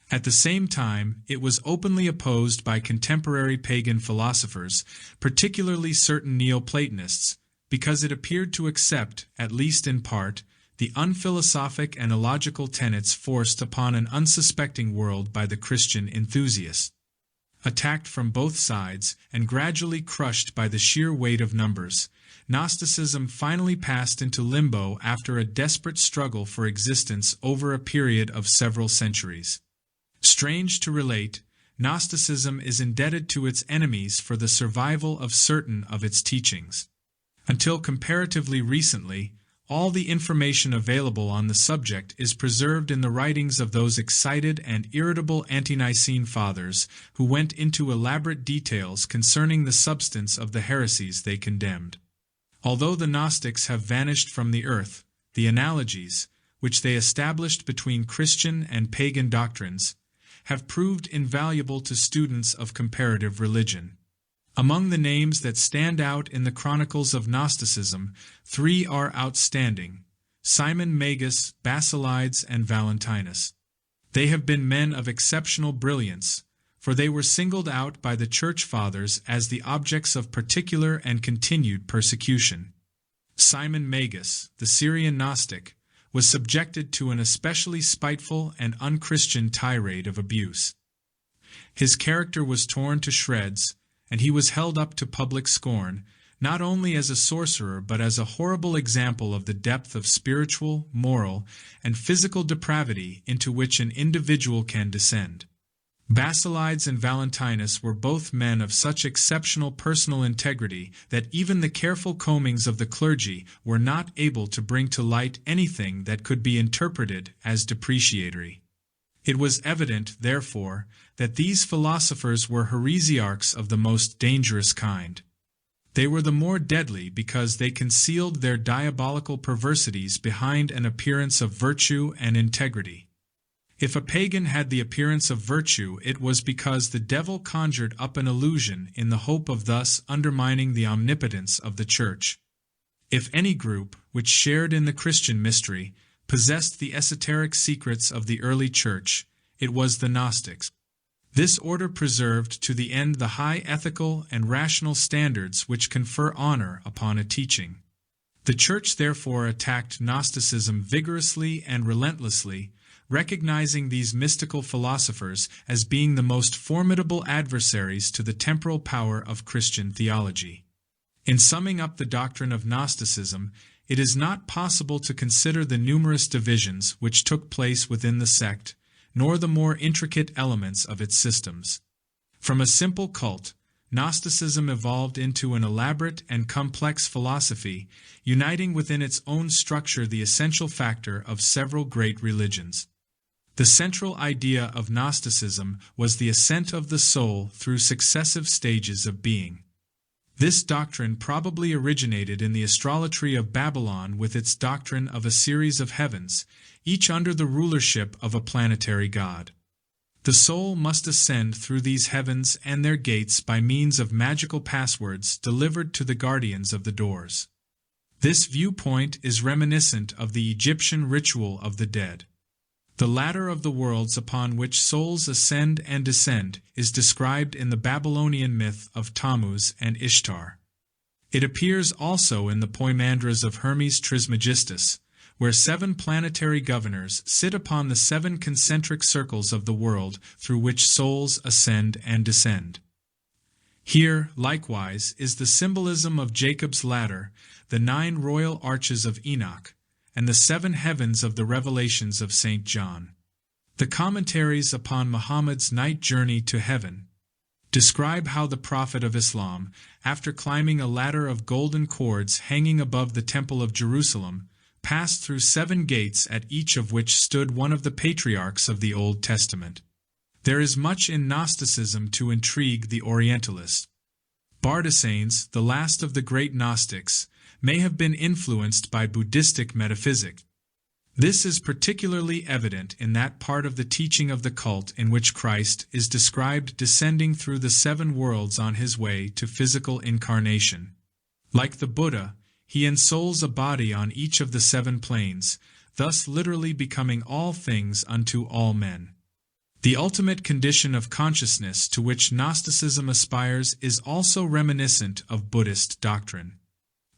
At the same time, it was openly opposed by contemporary pagan philosophers, particularly certain Neoplatonists, because it appeared to accept, at least in part, the unphilosophic and illogical tenets forced upon an unsuspecting world by the Christian enthusiasts. Attacked from both sides and gradually crushed by the sheer weight of numbers, Gnosticism finally passed into limbo after a desperate struggle for existence over a period of several centuries. Strange to relate, Gnosticism is indebted to its enemies for the survival of certain of its teachings. Until comparatively recently, all the information available on the subject is preserved in the writings of those excited and irritable ante-Nicene fathers who went into elaborate details concerning the substance of the heresies they condemned. Although the Gnostics have vanished from the earth, the analogies, which they established between Christian and pagan doctrines, have proved invaluable to students of comparative religion. Among the names that stand out in the chronicles of Gnosticism, 3 are outstanding: Simon Magus, Basilides, and Valentinus. They have been men of exceptional brilliance, for they were singled out by the Church Fathers as the objects of particular and continued persecution. Simon Magus, the Syrian Gnostic, was subjected to an especially spiteful and unchristian tirade of abuse. His character was torn to shreds, and he was held up to public scorn, not only as a sorcerer but as a horrible example of the depth of spiritual, moral, and physical depravity into which an individual can descend. Basilides and Valentinus were both men of such exceptional personal integrity that even the careful combings of the clergy were not able to bring to light anything that could be interpreted as depreciatory. It was evident, therefore, that these philosophers were heresiarchs of the most dangerous kind. They were the more deadly because they concealed their diabolical perversities behind an appearance of virtue and integrity. If a pagan had the appearance of virtue, it was because the devil conjured up an illusion in the hope of thus undermining the omnipotence of the Church. If any group, which shared in the Christian mystery, possessed the esoteric secrets of the early Church, it was the Gnostics. This order preserved to the end the high ethical and rational standards which confer honor upon a teaching. The Church therefore attacked Gnosticism vigorously and relentlessly, recognizing these mystical philosophers as being the most formidable adversaries to the temporal power of Christian theology. In summing up the doctrine of Gnosticism, it is not possible to consider the numerous divisions which took place within the sect, nor the more intricate elements of its systems. From a simple cult, Gnosticism evolved into an elaborate and complex philosophy, uniting within its own structure the essential factor of several great religions. The central idea of Gnosticism was the ascent of the soul through successive stages of being. This doctrine probably originated in the astrology of Babylon with its doctrine of a series of heavens, each under the rulership of a planetary god. The soul must ascend through these heavens and their gates by means of magical passwords delivered to the guardians of the doors. This viewpoint is reminiscent of the Egyptian ritual of the dead. The ladder of the worlds upon which souls ascend and descend is described in the Babylonian myth of Tammuz and Ishtar. It appears also in the Poimandres of Hermes Trismegistus, where 7 planetary governors sit upon the 7 concentric circles of the world through which souls ascend and descend. Here, likewise, is the symbolism of Jacob's ladder, the 9 royal arches of Enoch, and the 7 heavens of the revelations of St. John. The commentaries upon Muhammad's night journey to heaven describe how the Prophet of Islam, after climbing a ladder of golden cords hanging above the Temple of Jerusalem, passed through 7 gates at each of which stood one of the patriarchs of the Old Testament. There is much in Gnosticism to intrigue the Orientalist. Bardesanes, the last of the great Gnostics, may have been influenced by Buddhistic metaphysics. This is particularly evident in that part of the teaching of the cult in which Christ is described descending through the 7 worlds on his way to physical incarnation. Like the Buddha, he ensouls a body on each of the 7 planes, thus literally becoming all things unto all men. The ultimate condition of consciousness to which Gnosticism aspires is also reminiscent of Buddhist doctrine.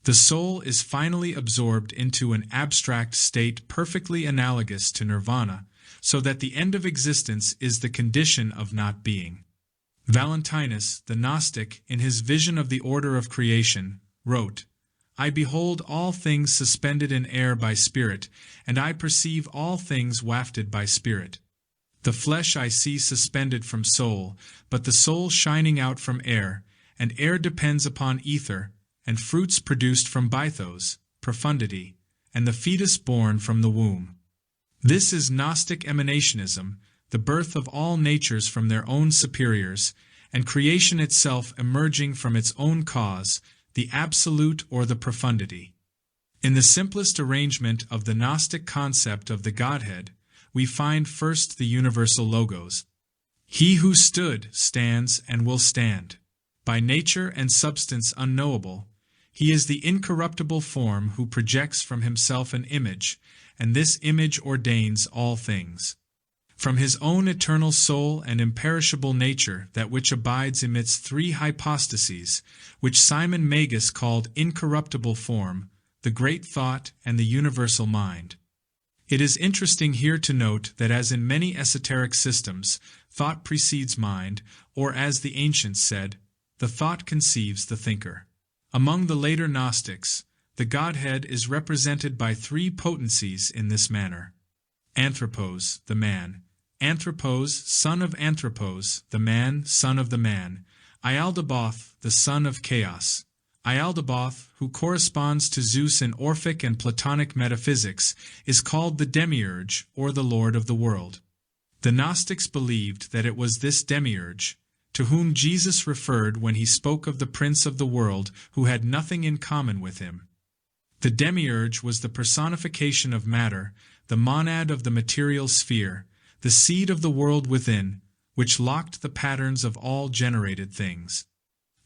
The soul is finally absorbed into an abstract state perfectly analogous to nirvana, so that the end of existence is the condition of not being. Valentinus, the Gnostic, in his vision of the order of creation, wrote, "I behold all things suspended in air by spirit, and I perceive all things wafted by spirit. The flesh I see suspended from soul, but the soul shining out from air, and air depends upon ether, and fruits produced from bythos, profundity, and the fetus born from the womb." This is Gnostic emanationism, the birth of all natures from their own superiors, and creation itself emerging from its own cause, the absolute or the profundity. In the simplest arrangement of the Gnostic concept of the Godhead, we find first the universal logos. He who stood, stands, and will stand. By nature and substance unknowable, he is the incorruptible form who projects from himself an image, and this image ordains all things. From his own eternal soul and imperishable nature, that which abides amidst 3 hypostases, which Simon Magus called incorruptible form, the great thought, and the universal mind. It is interesting here to note that as in many esoteric systems, thought precedes mind, or as the ancients said, the thought conceives the thinker. Among the later Gnostics, the Godhead is represented by 3 potencies in this manner. Anthropos, the man. Anthropos, son of Anthropos, the man, son of the man. Ialdabaoth, the son of Chaos. Ialdabaoth, who corresponds to Zeus in Orphic and Platonic metaphysics, is called the Demiurge, or the Lord of the world. The Gnostics believed that it was this Demiurge, to whom Jesus referred when he spoke of the prince of the world who had nothing in common with him. The Demiurge was the personification of matter, the monad of the material sphere, the seed of the world within, which locked the patterns of all generated things.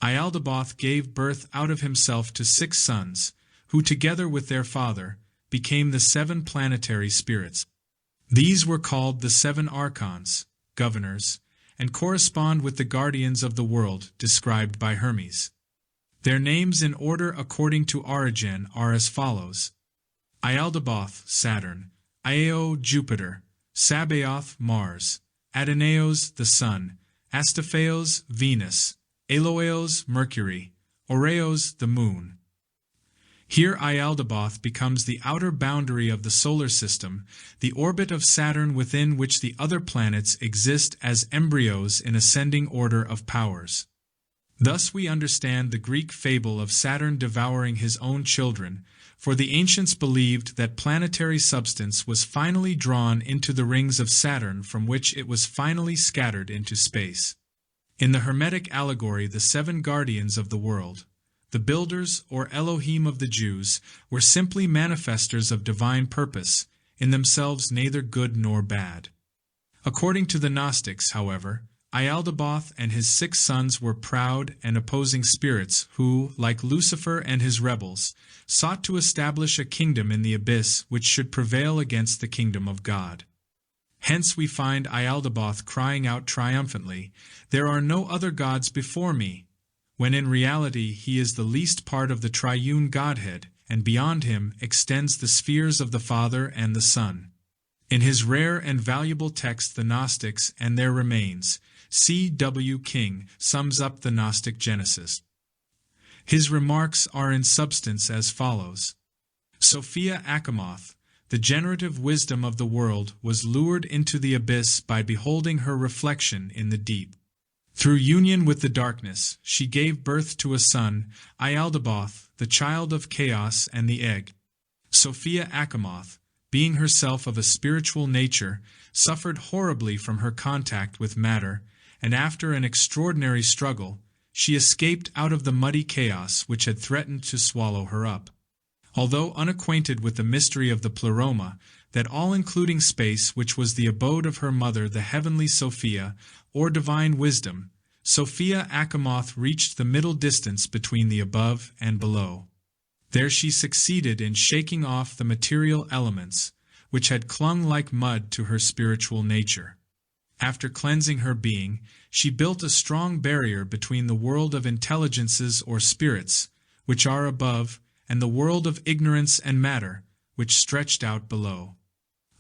Ialdabaoth gave birth out of himself to 6 sons, who together with their father, became the 7 planetary spirits. These were called the 7 archons, governors, and correspond with the guardians of the world described by Hermes. Their names in order according to Origen are as follows: Ialdabaoth, Saturn; Io, Jupiter; Sabaoth, Mars; Adonaios, the Sun; Astaphaos, Venus; Eloeos, Mercury; Oreos, the Moon. Here Ialdabaoth becomes the outer boundary of the solar system, the orbit of Saturn within which the other planets exist as embryos in ascending order of powers. Thus we understand the Greek fable of Saturn devouring his own children, for the ancients believed that planetary substance was finally drawn into the rings of Saturn from which it was finally scattered into space. In the Hermetic allegory, the 7 guardians of the world, the builders or Elohim of the Jews, were simply manifestors of divine purpose, in themselves neither good nor bad. According to the Gnostics, however, Ialdabaoth and his 6 sons were proud and opposing spirits who, like Lucifer and his rebels, sought to establish a kingdom in the abyss which should prevail against the kingdom of God. Hence we find Ialdabaoth crying out triumphantly, "There are no other gods before me," when in reality he is the least part of the triune Godhead, and beyond him extends the spheres of the Father and the Son. In his rare and valuable text The Gnostics and Their Remains, C. W. King sums up the Gnostic Genesis. His remarks are in substance as follows: Sophia Achamoth, the generative wisdom of the world was lured into the abyss by beholding her reflection in the deep. Through union with the darkness, she gave birth to a son, Ialdabaoth, the child of chaos and the egg. Sophia Achamoth, being herself of a spiritual nature, suffered horribly from her contact with matter, and after an extraordinary struggle, she escaped out of the muddy chaos which had threatened to swallow her up. Although unacquainted with the mystery of the pleroma, that all-including space which was the abode of her mother, the heavenly Sophia, or divine wisdom, Sophia Achamoth reached the middle distance between the above and below. There she succeeded in shaking off the material elements, which had clung like mud to her spiritual nature. After cleansing her being, she built a strong barrier between the world of intelligences or spirits, which are above, and the world of ignorance and matter, which stretched out below.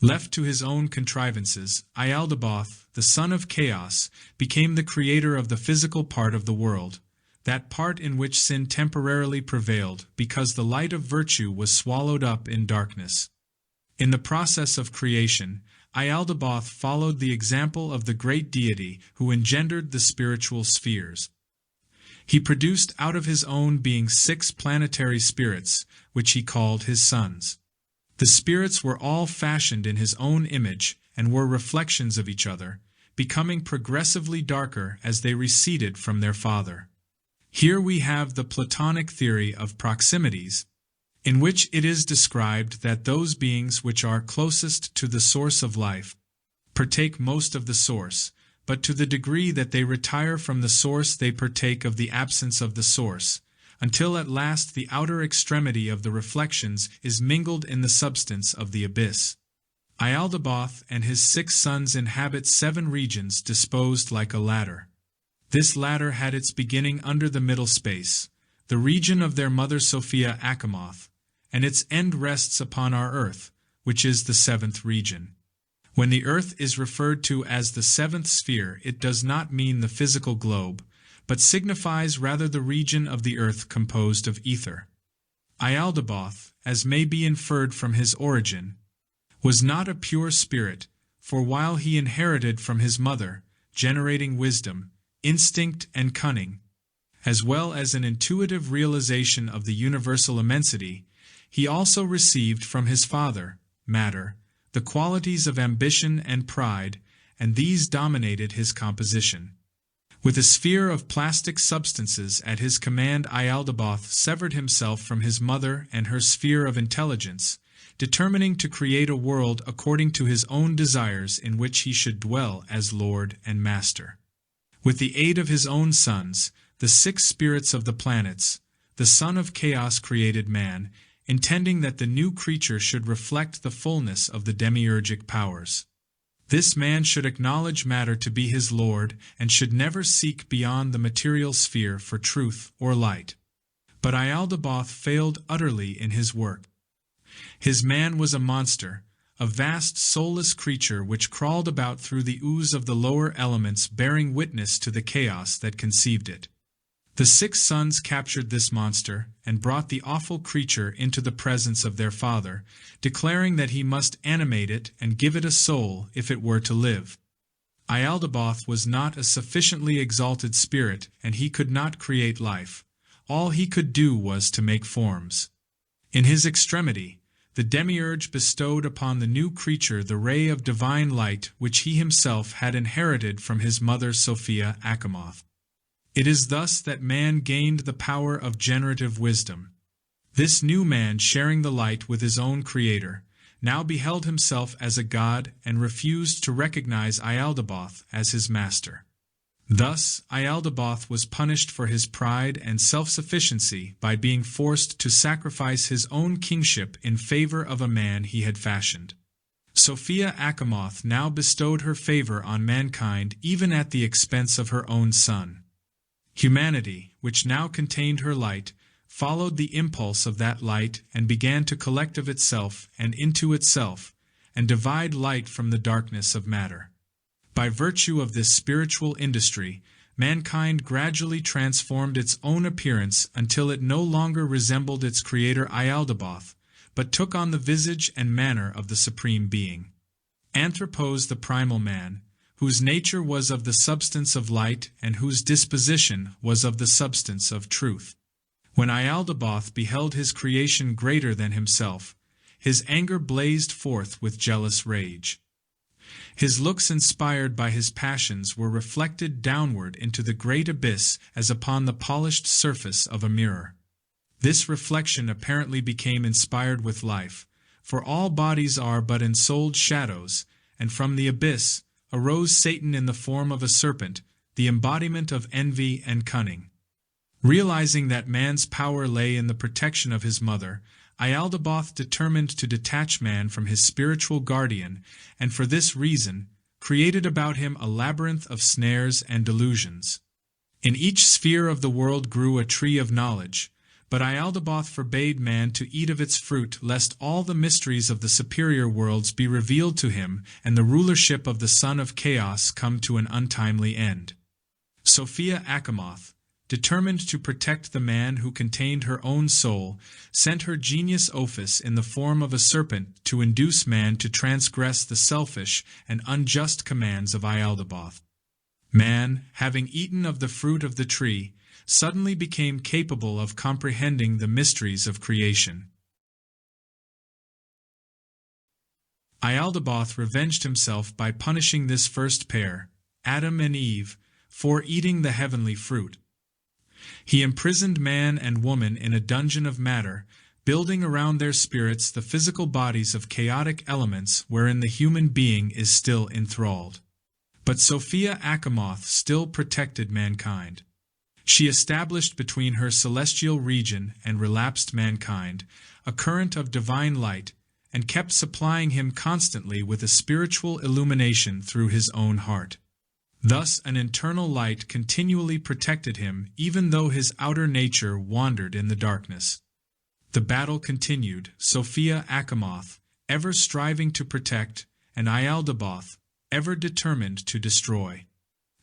Left to his own contrivances, Ialdabaoth, the son of chaos, became the creator of the physical part of the world, that part in which sin temporarily prevailed because the light of virtue was swallowed up in darkness. In the process of creation, Ialdabaoth followed the example of the great deity who engendered the spiritual spheres. He produced out of his own being 6 planetary spirits, which he called his sons. The spirits were all fashioned in his own image and were reflections of each other, becoming progressively darker as they receded from their father. Here we have the Platonic theory of proximities, in which it is described that those beings which are closest to the source of life partake most of the source, but to the degree that they retire from the source they partake of the absence of the source, until at last the outer extremity of the reflections is mingled in the substance of the abyss. Ialdabaoth and his 6 sons inhabit 7 regions disposed like a ladder. This ladder had its beginning under the middle space, the region of their mother Sophia Achamoth, and its end rests upon our earth, which is the 7th region. When the earth is referred to as the 7th sphere, it does not mean the physical globe, but signifies rather the region of the earth composed of ether. Ialdabaoth, as may be inferred from his origin, was not a pure spirit, for while he inherited from his mother, generating wisdom, instinct and cunning, as well as an intuitive realization of the universal immensity, he also received from his father, matter, the qualities of ambition and pride, and these dominated his composition. With a sphere of plastic substances at his command, Ialdabaoth severed himself from his mother and her sphere of intelligence, determining to create a world according to his own desires in which he should dwell as Lord and Master. With the aid of his own sons, the 6 spirits of the planets, the son of chaos created man, intending that the new creature should reflect the fullness of the demiurgic powers. This man should acknowledge matter to be his Lord and should never seek beyond the material sphere for truth or light. But Ialdabaoth failed utterly in his work. His man was a monster, a vast soulless creature which crawled about through the ooze of the lower elements, bearing witness to the chaos that conceived it. The 6 sons captured this monster and brought the awful creature into the presence of their father, declaring that he must animate it and give it a soul if it were to live. Ialdabaoth was not a sufficiently exalted spirit, and he could not create life. All he could do was to make forms. In his extremity, the demiurge bestowed upon the new creature the ray of divine light which he himself had inherited from his mother Sophia Achamoth. It is thus that man gained the power of generative wisdom. This new man, sharing the light with his own creator, now beheld himself as a god and refused to recognize Ialdabaoth as his master. Thus, Ialdabaoth was punished for his pride and self-sufficiency by being forced to sacrifice his own kingship in favor of a man he had fashioned. Sophia Achamoth now bestowed her favor on mankind even at the expense of her own son. Humanity, which now contained her light, followed the impulse of that light and began to collect of itself and into itself, and divide light from the darkness of matter. By virtue of this spiritual industry, mankind gradually transformed its own appearance until it no longer resembled its creator Ialdabaoth, but took on the visage and manner of the Supreme Being. Anthropos, the primal man, whose nature was of the substance of light and whose disposition was of the substance of truth. When Ialdabaoth beheld his creation greater than himself, his anger blazed forth with jealous rage. His looks, inspired by his passions, were reflected downward into the great abyss as upon the polished surface of a mirror. This reflection apparently became inspired with life, for all bodies are but ensouled shadows, and from the abyss arose Satan in the form of a serpent, the embodiment of envy and cunning. Realizing that man's power lay in the protection of his mother, Ialdabaoth determined to detach man from his spiritual guardian, and for this reason created about him a labyrinth of snares and delusions. In each sphere of the world grew a tree of knowledge, but Ialdabaoth forbade man to eat of its fruit, lest all the mysteries of the superior worlds be revealed to him, and the rulership of the son of chaos come to an untimely end. Sophia Achamoth, determined to protect the man who contained her own soul, sent her genius Ophis in the form of a serpent to induce man to transgress the selfish and unjust commands of Ialdabaoth. Man, having eaten of the fruit of the tree, suddenly became capable of comprehending the mysteries of creation. Ialdabaoth revenged himself by punishing this first pair, Adam and Eve, for eating the heavenly fruit. He imprisoned man and woman in a dungeon of matter, building around their spirits the physical bodies of chaotic elements wherein the human being is still enthralled. But Sophia Achamoth still protected mankind. She established between her celestial region and relapsed mankind a current of divine light, and kept supplying him constantly with a spiritual illumination through his own heart. Thus an internal light continually protected him, even though his outer nature wandered in the darkness. The battle continued, Sophia Achamoth ever striving to protect, and Ialdabaoth ever determined to destroy.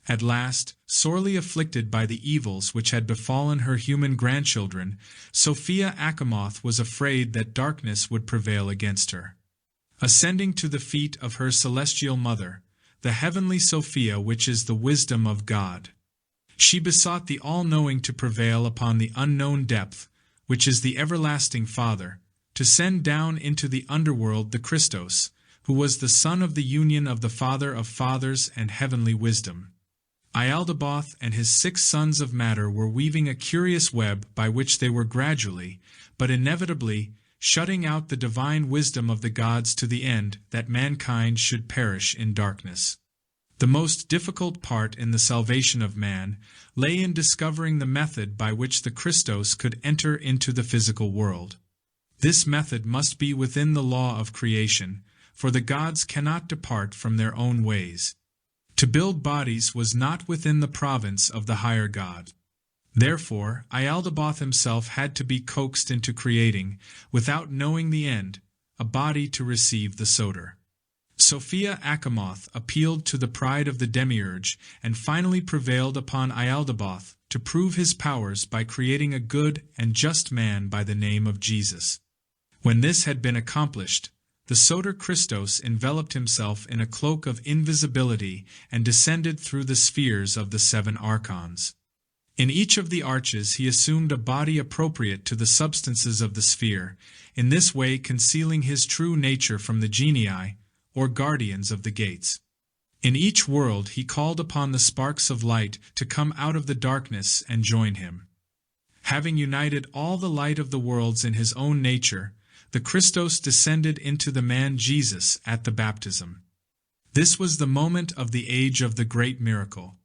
At last, sorely afflicted by the evils which had befallen her human grandchildren, Sophia Achamoth was afraid that darkness would prevail against her. Ascending to the feet of her celestial mother, the heavenly Sophia, which is the wisdom of God, she besought the all-knowing to prevail upon the unknown depth, which is the everlasting Father, to send down into the underworld the Christos, who was the son of the union of the Father of fathers and heavenly wisdom. Ialdabaoth and his 6 sons of matter were weaving a curious web by which they were gradually, but inevitably, shutting out the divine wisdom of the gods to the end that mankind should perish in darkness. The most difficult part in the salvation of man lay in discovering the method by which the Christos could enter into the physical world. This method must be within the law of creation, for the gods cannot depart from their own ways. To build bodies was not within the province of the higher God. Therefore, Ialdabaoth himself had to be coaxed into creating, without knowing the end, a body to receive the Soter. Sophia Achamoth appealed to the pride of the demiurge and finally prevailed upon Ialdabaoth to prove his powers by creating a good and just man by the name of Jesus. When this had been accomplished, the Soter Christos enveloped himself in a cloak of invisibility and descended through the spheres of the 7 archons. In each of the arches he assumed a body appropriate to the substances of the sphere, in this way concealing his true nature from the genii, or guardians of the gates. In each world he called upon the sparks of light to come out of the darkness and join him. Having united all the light of the worlds in his own nature, the Christos descended into the man Jesus at the baptism. This was the moment of the age of the great miracle.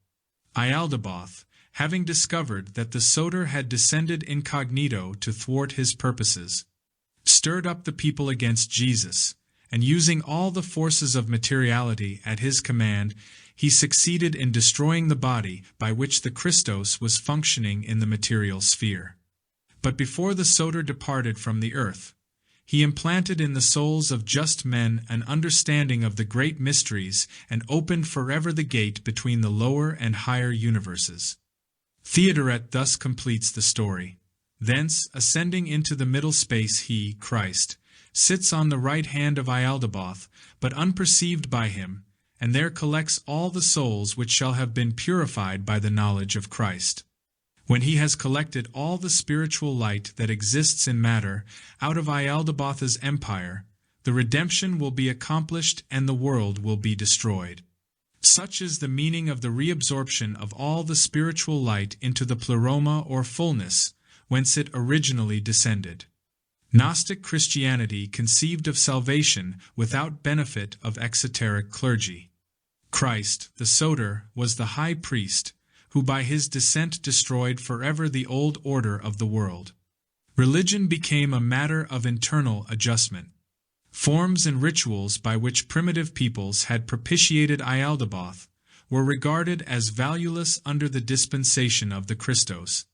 Ialdabaoth, having discovered that the Soter had descended incognito to thwart his purposes, stirred up the people against Jesus, and using all the forces of materiality at his command, he succeeded in destroying the body by which the Christos was functioning in the material sphere. But before the Soter departed from the earth, he implanted in the souls of just men an understanding of the great mysteries and opened forever the gate between the lower and higher universes. Theodoret thus completes the story. Thence, ascending into the middle space he, Christ, sits on the right hand of Ialdabaoth, but unperceived by him, and there collects all the souls which shall have been purified by the knowledge of Christ. When he has collected all the spiritual light that exists in matter out of Ialdabaoth's empire, the redemption will be accomplished and the world will be destroyed. Such is the meaning of the reabsorption of all the spiritual light into the pleroma or fullness, whence it originally descended. Gnostic Christianity conceived of salvation without benefit of exoteric clergy. Christ, the Soter, was the high priest, who by his descent destroyed forever the old order of the world. Religion became a matter of internal adjustment. Forms and rituals by which primitive peoples had propitiated Ialdabaoth were regarded as valueless under the dispensation of the Christos.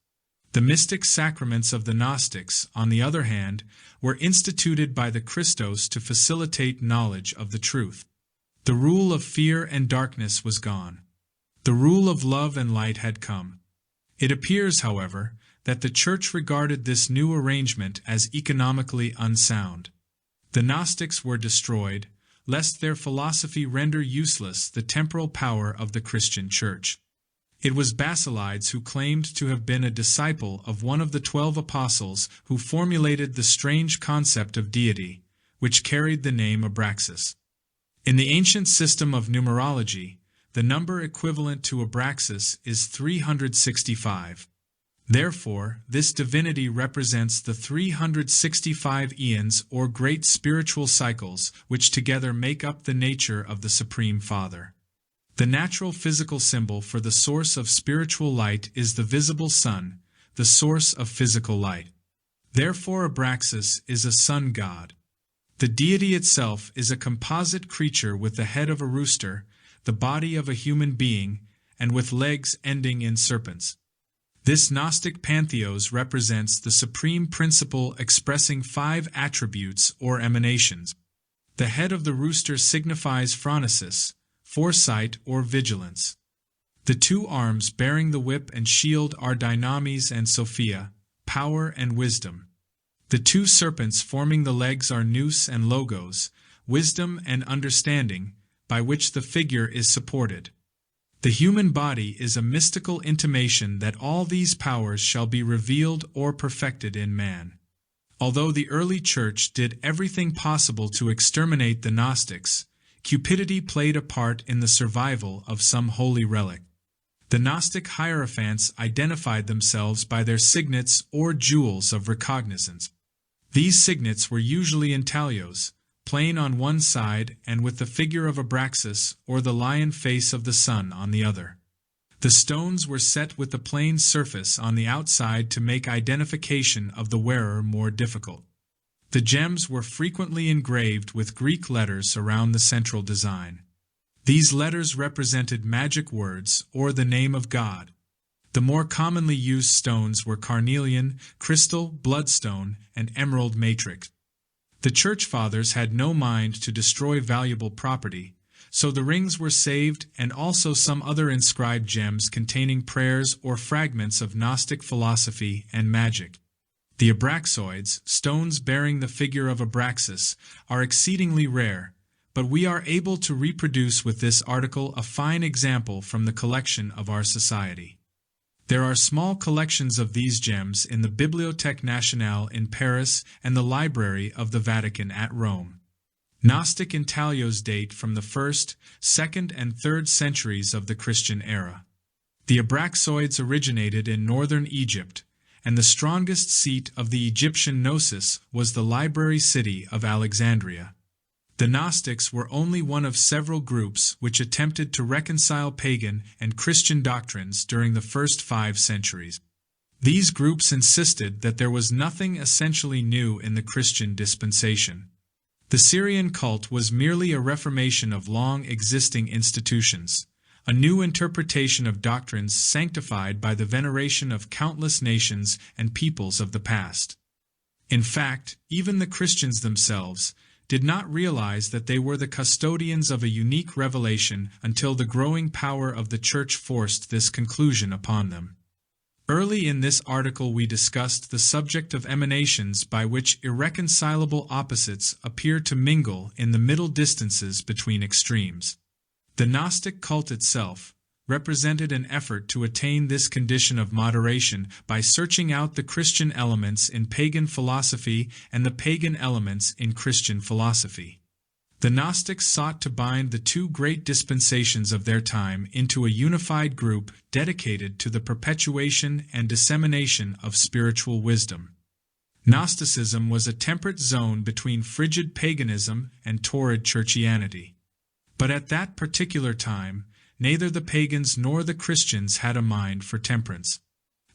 The mystic sacraments of the Gnostics, on the other hand, were instituted by the Christos to facilitate knowledge of the truth. The rule of fear and darkness was gone. The rule of love and light had come. It appears, however, that the Church regarded this new arrangement as economically unsound. The Gnostics were destroyed, lest their philosophy render useless the temporal power of the Christian Church. It was Basilides who claimed to have been a disciple of one of the 12 apostles who formulated the strange concept of deity, which carried the name Abraxas. In the ancient system of numerology, the number equivalent to Abraxas is 365. Therefore, this divinity represents the 365 eons or great spiritual cycles which together make up the nature of the Supreme Father. The natural physical symbol for the source of spiritual light is the visible sun, the source of physical light. Therefore, Abraxas is a sun god. The deity itself is a composite creature with the head of a rooster, the body of a human being, and with legs ending in serpents. This Gnostic pantheos represents the supreme principle expressing 5 attributes or emanations. The head of the rooster signifies phronesis, foresight or vigilance. The 2 arms bearing the whip and shield are dynamis and sophia, power and wisdom. The 2 serpents forming the legs are nous and logos, wisdom and understanding, by which the figure is supported. The human body is a mystical intimation that all these powers shall be revealed or perfected in man. Although the early Church did everything possible to exterminate the Gnostics, cupidity played a part in the survival of some holy relic. The Gnostic hierophants identified themselves by their signets or jewels of recognizance. These signets were usually intaglios, plain on one side and with the figure of Abraxas or the lion face of the sun on the other. The stones were set with the plain surface on the outside to make identification of the wearer more difficult. The gems were frequently engraved with Greek letters around the central design. These letters represented magic words or the name of God. The more commonly used stones were carnelian, crystal, bloodstone, and emerald matrix. The Church Fathers had no mind to destroy valuable property, so the rings were saved and also some other inscribed gems containing prayers or fragments of Gnostic philosophy and magic. The Abraxoids, stones bearing the figure of Abraxas, are exceedingly rare, but we are able to reproduce with this article a fine example from the collection of our society. There are small collections of these gems in the Bibliothèque Nationale in Paris and the Library of the Vatican at Rome. Gnostic intaglios date from the 1st, 2nd, and 3rd centuries of the Christian era. The Abraxoids originated in northern Egypt, and the strongest seat of the Egyptian gnosis was the library city of Alexandria. The Gnostics were only one of several groups which attempted to reconcile pagan and Christian doctrines during the first 5 centuries. These groups insisted that there was nothing essentially new in the Christian dispensation. The Syrian cult was merely a reformation of long-existing institutions, a new interpretation of doctrines sanctified by the veneration of countless nations and peoples of the past. In fact, even the Christians themselves did not realize that they were the custodians of a unique revelation until the growing power of the Church forced this conclusion upon them. Early in this article we discussed the subject of emanations by which irreconcilable opposites appear to mingle in the middle distances between extremes. The Gnostic cult itself represented an effort to attain this condition of moderation by searching out the Christian elements in pagan philosophy and the pagan elements in Christian philosophy. The Gnostics sought to bind the two great dispensations of their time into a unified group dedicated to the perpetuation and dissemination of spiritual wisdom. Gnosticism was a temperate zone between frigid paganism and torrid churchianity. But at that particular time, neither the pagans nor the Christians had a mind for temperance.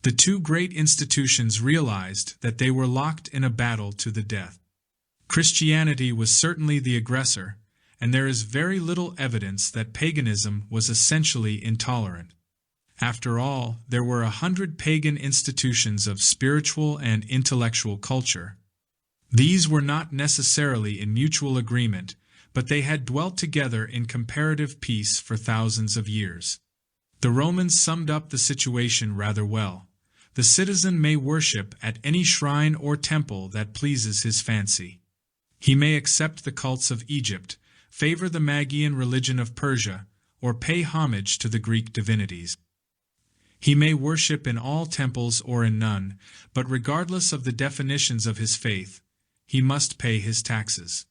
The two great institutions realized that they were locked in a battle to the death. Christianity was certainly the aggressor, and there is very little evidence that paganism was essentially intolerant. After all, there were 100 pagan institutions of spiritual and intellectual culture. These were not necessarily in mutual agreement, but they had dwelt together in comparative peace for thousands of years. The Romans summed up the situation rather well. The citizen may worship at any shrine or temple that pleases his fancy. He may accept the cults of Egypt, favor the Magian religion of Persia, or pay homage to the Greek divinities. He may worship in all temples or in none, but regardless of the definitions of his faith, he must pay his taxes.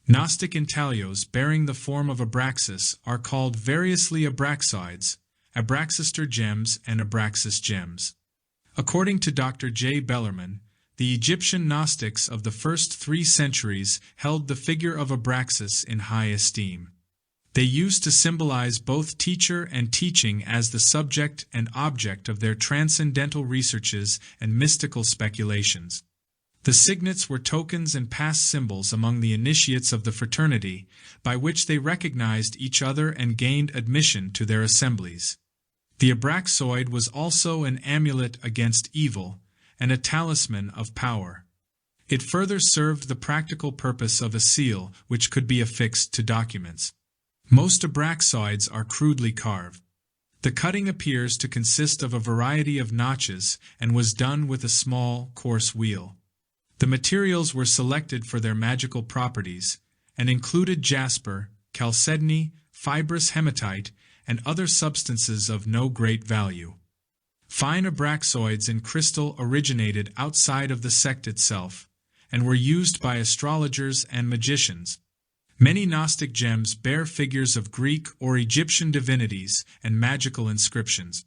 Gnostic intaglios bearing the form of abraxas are called variously abraxides, abraxister gems and abraxas gems. According to Dr. J. Bellarmine, the Egyptian Gnostics of the first 3 centuries held the figure of Abraxas in high esteem. They used to symbolize both teacher and teaching as the subject and object of their transcendental researches and mystical speculations. The signets were tokens and past symbols among the initiates of the fraternity, by which they recognized each other and gained admission to their assemblies. The Abraxoid was also an amulet against evil, and a talisman of power. It further served the practical purpose of a seal which could be affixed to documents. Most abraxoids are crudely carved. The cutting appears to consist of a variety of notches and was done with a small, coarse wheel. The materials were selected for their magical properties, and included jasper, chalcedony, fibrous hematite, and other substances of no great value. Fine abraxoids in crystal originated outside of the sect itself, and were used by astrologers and magicians. Many Gnostic gems bear figures of Greek or Egyptian divinities and magical inscriptions.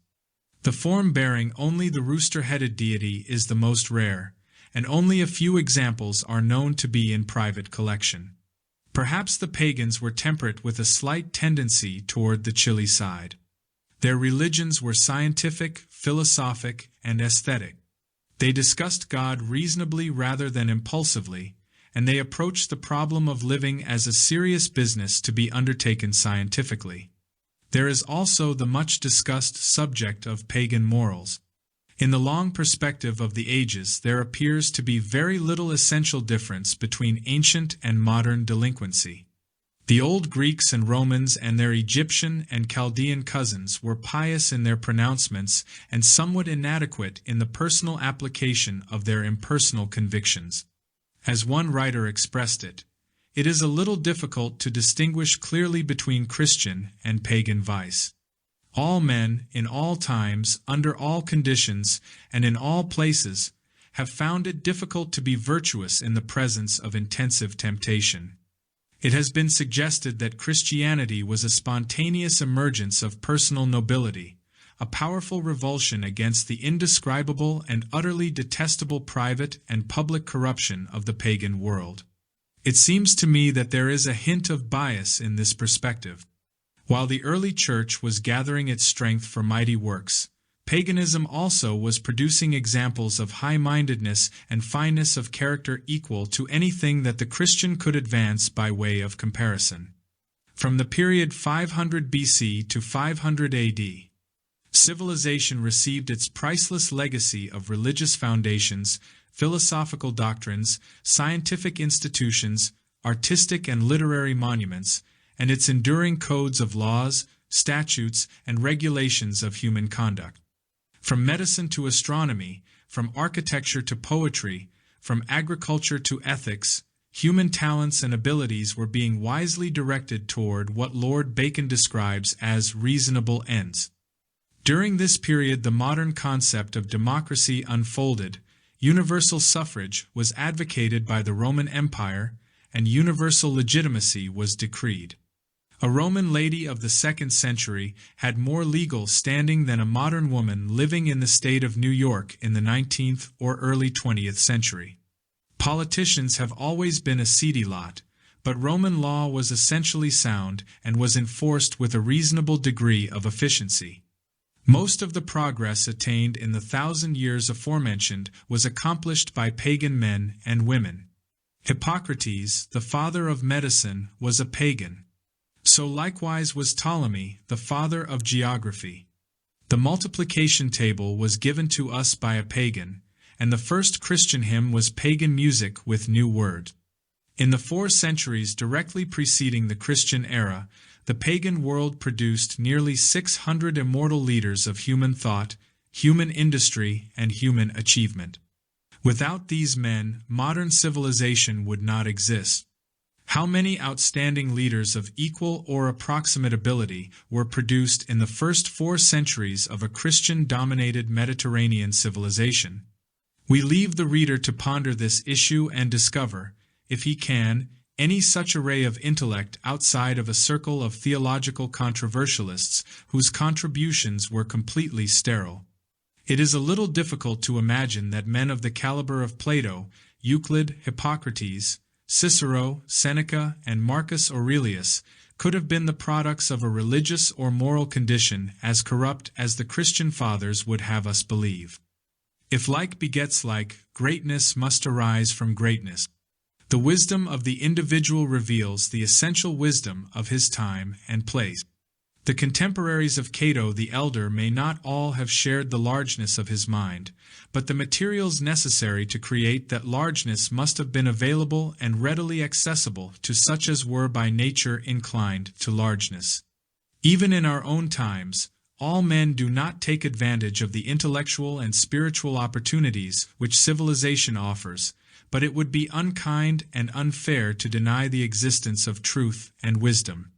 The form bearing only the rooster-headed deity is the most rare, and only a few examples are known to be in private collection. Perhaps the pagans were temperate with a slight tendency toward the chilly side. Their religions were scientific, philosophic, and aesthetic. They discussed God reasonably rather than impulsively, and they approached the problem of living as a serious business to be undertaken scientifically. There is also the much-discussed subject of pagan morals. In the long perspective of the ages, there appears to be very little essential difference between ancient and modern delinquency. The old Greeks and Romans and their Egyptian and Chaldean cousins were pious in their pronouncements and somewhat inadequate in the personal application of their impersonal convictions. As one writer expressed it, it is a little difficult to distinguish clearly between Christian and pagan vice. All men, in all times, under all conditions, and in all places, have found it difficult to be virtuous in the presence of intensive temptation. It has been suggested that Christianity was a spontaneous emergence of personal nobility, a powerful revulsion against the indescribable and utterly detestable private and public corruption of the pagan world. It seems to me that there is a hint of bias in this perspective. While the early church was gathering its strength for mighty works, paganism also was producing examples of high-mindedness and fineness of character equal to anything that the Christian could advance by way of comparison. From the period 500 BC to 500 AD, civilization received its priceless legacy of religious foundations, philosophical doctrines, scientific institutions, artistic and literary monuments, and its enduring codes of laws, statutes, and regulations of human conduct. From medicine to astronomy, from architecture to poetry, from agriculture to ethics, human talents and abilities were being wisely directed toward what Lord Bacon describes as reasonable ends. During this period, the modern concept of democracy unfolded. Universal suffrage was advocated by the Roman Empire, and universal legitimacy was decreed. A Roman lady of the 2nd century had more legal standing than a modern woman living in the state of New York in the 19th or early 20th century. Politicians have always been a seedy lot, but Roman law was essentially sound and was enforced with a reasonable degree of efficiency. Most of the progress attained in the 1,000 years aforementioned was accomplished by pagan men and women. Hippocrates, the father of medicine, was a pagan. So likewise was Ptolemy, the father of geography. The multiplication table was given to us by a pagan, and the first Christian hymn was pagan music with new words. In the 4 centuries directly preceding the Christian era, the pagan world produced nearly 600 immortal leaders of human thought, human industry, and human achievement. Without these men, modern civilization would not exist. How many outstanding leaders of equal or approximate ability were produced in the first 4 centuries of a Christian-dominated Mediterranean civilization? We leave the reader to ponder this issue and discover, if he can, any such array of intellect outside of a circle of theological controversialists whose contributions were completely sterile. It is a little difficult to imagine that men of the caliber of Plato, Euclid, Hippocrates, Cicero, Seneca, and Marcus Aurelius could have been the products of a religious or moral condition as corrupt as the Christian fathers would have us believe. If like begets like, greatness must arise from greatness. The wisdom of the individual reveals the essential wisdom of his time and place. The contemporaries of Cato the Elder may not all have shared the largeness of his mind, but the materials necessary to create that largeness must have been available and readily accessible to such as were by nature inclined to largeness. Even in our own times, all men do not take advantage of the intellectual and spiritual opportunities which civilization offers, but it would be unkind and unfair to deny the existence of truth and wisdom.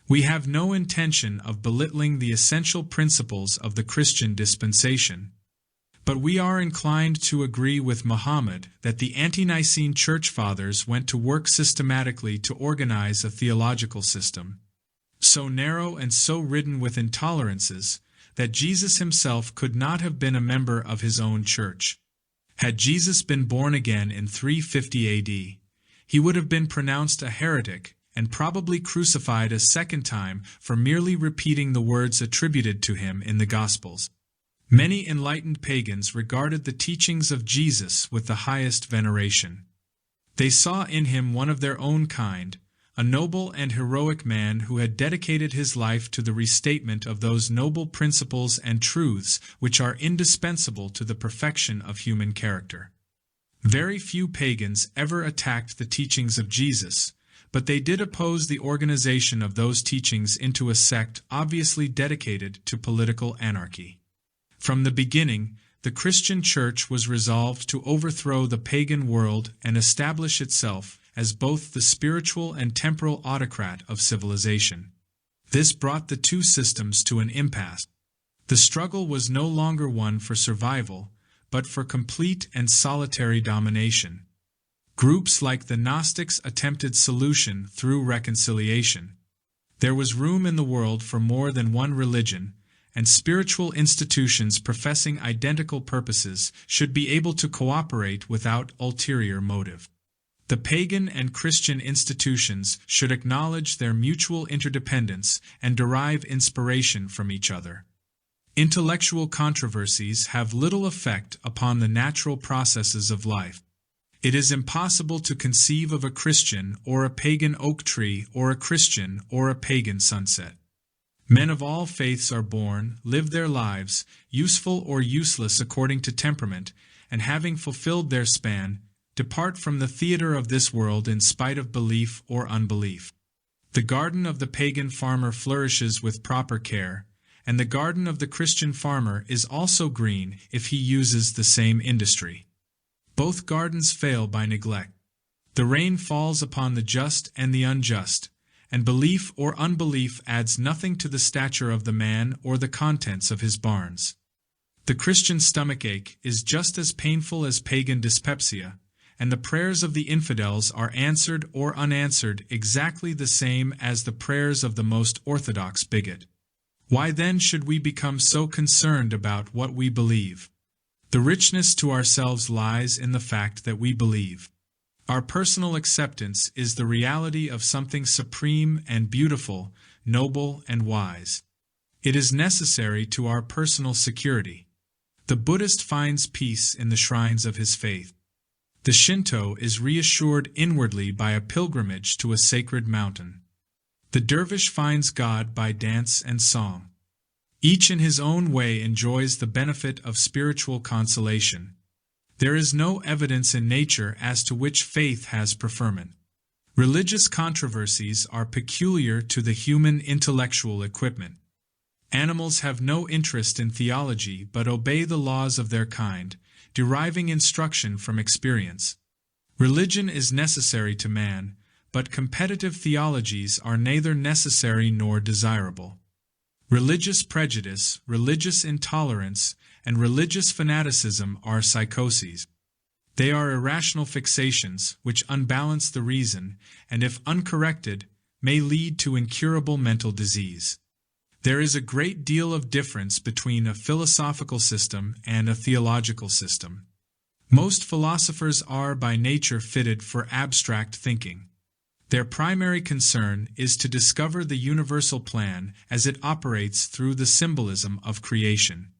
We have no intention of belittling the essential principles of the Christian dispensation. But we are inclined to agree with Muhammad that the ante-Nicene Church Fathers went to work systematically to organize a theological system, so narrow and so ridden with intolerances that Jesus himself could not have been a member of his own church. Had Jesus been born again in 350 AD, he would have been pronounced a heretic and probably crucified a second time for merely repeating the words attributed to him in the Gospels. Many enlightened pagans regarded the teachings of Jesus with the highest veneration. They saw in him one of their own kind, a noble and heroic man who had dedicated his life to the restatement of those noble principles and truths which are indispensable to the perfection of human character. Very few pagans ever attacked the teachings of Jesus, but they did oppose the organization of those teachings into a sect obviously dedicated to political anarchy. From the beginning, the Christian Church was resolved to overthrow the pagan world and establish itself as both the spiritual and temporal autocrat of civilization. This brought the two systems to an impasse. The struggle was no longer one for survival, but for complete and solitary domination. Groups like the Gnostics attempted solution through reconciliation. There was room in the world for more than one religion, and spiritual institutions professing identical purposes should be able to cooperate without ulterior motive. The pagan and Christian institutions should acknowledge their mutual interdependence and derive inspiration from each other. Intellectual controversies have little effect upon the natural processes of life. It is impossible to conceive of a Christian or a pagan oak tree or a Christian or a pagan sunset. Men of all faiths are born, live their lives, useful or useless according to temperament, and having fulfilled their span, depart from the theater of this world in spite of belief or unbelief. The garden of the pagan farmer flourishes with proper care, and the garden of the Christian farmer is also green if he uses the same industry. Both gardens fail by neglect. The rain falls upon the just and the unjust, and belief or unbelief adds nothing to the stature of the man or the contents of his barns. The Christian stomachache is just as painful as pagan dyspepsia, and the prayers of the infidels are answered or unanswered exactly the same as the prayers of the most orthodox bigot. Why then should we become so concerned about what we believe? The richness to ourselves lies in the fact that we believe. Our personal acceptance is the reality of something supreme and beautiful, noble and wise. It is necessary to our personal security. The Buddhist finds peace in the shrines of his faith. The Shinto is reassured inwardly by a pilgrimage to a sacred mountain. The dervish finds God by dance and song. Each in his own way enjoys the benefit of spiritual consolation. There is no evidence in nature as to which faith has preferment. Religious controversies are peculiar to the human intellectual equipment. Animals have no interest in theology but obey the laws of their kind, deriving instruction from experience. Religion is necessary to man, but competitive theologies are neither necessary nor desirable. Religious prejudice, religious intolerance, and religious fanaticism are psychoses. They are irrational fixations which unbalance the reason, and if uncorrected, may lead to incurable mental disease. There is a great deal of difference between a philosophical system and a theological system. Most philosophers are by nature fitted for abstract thinking. Their primary concern is to discover the universal plan as it operates through the symbolism of creation.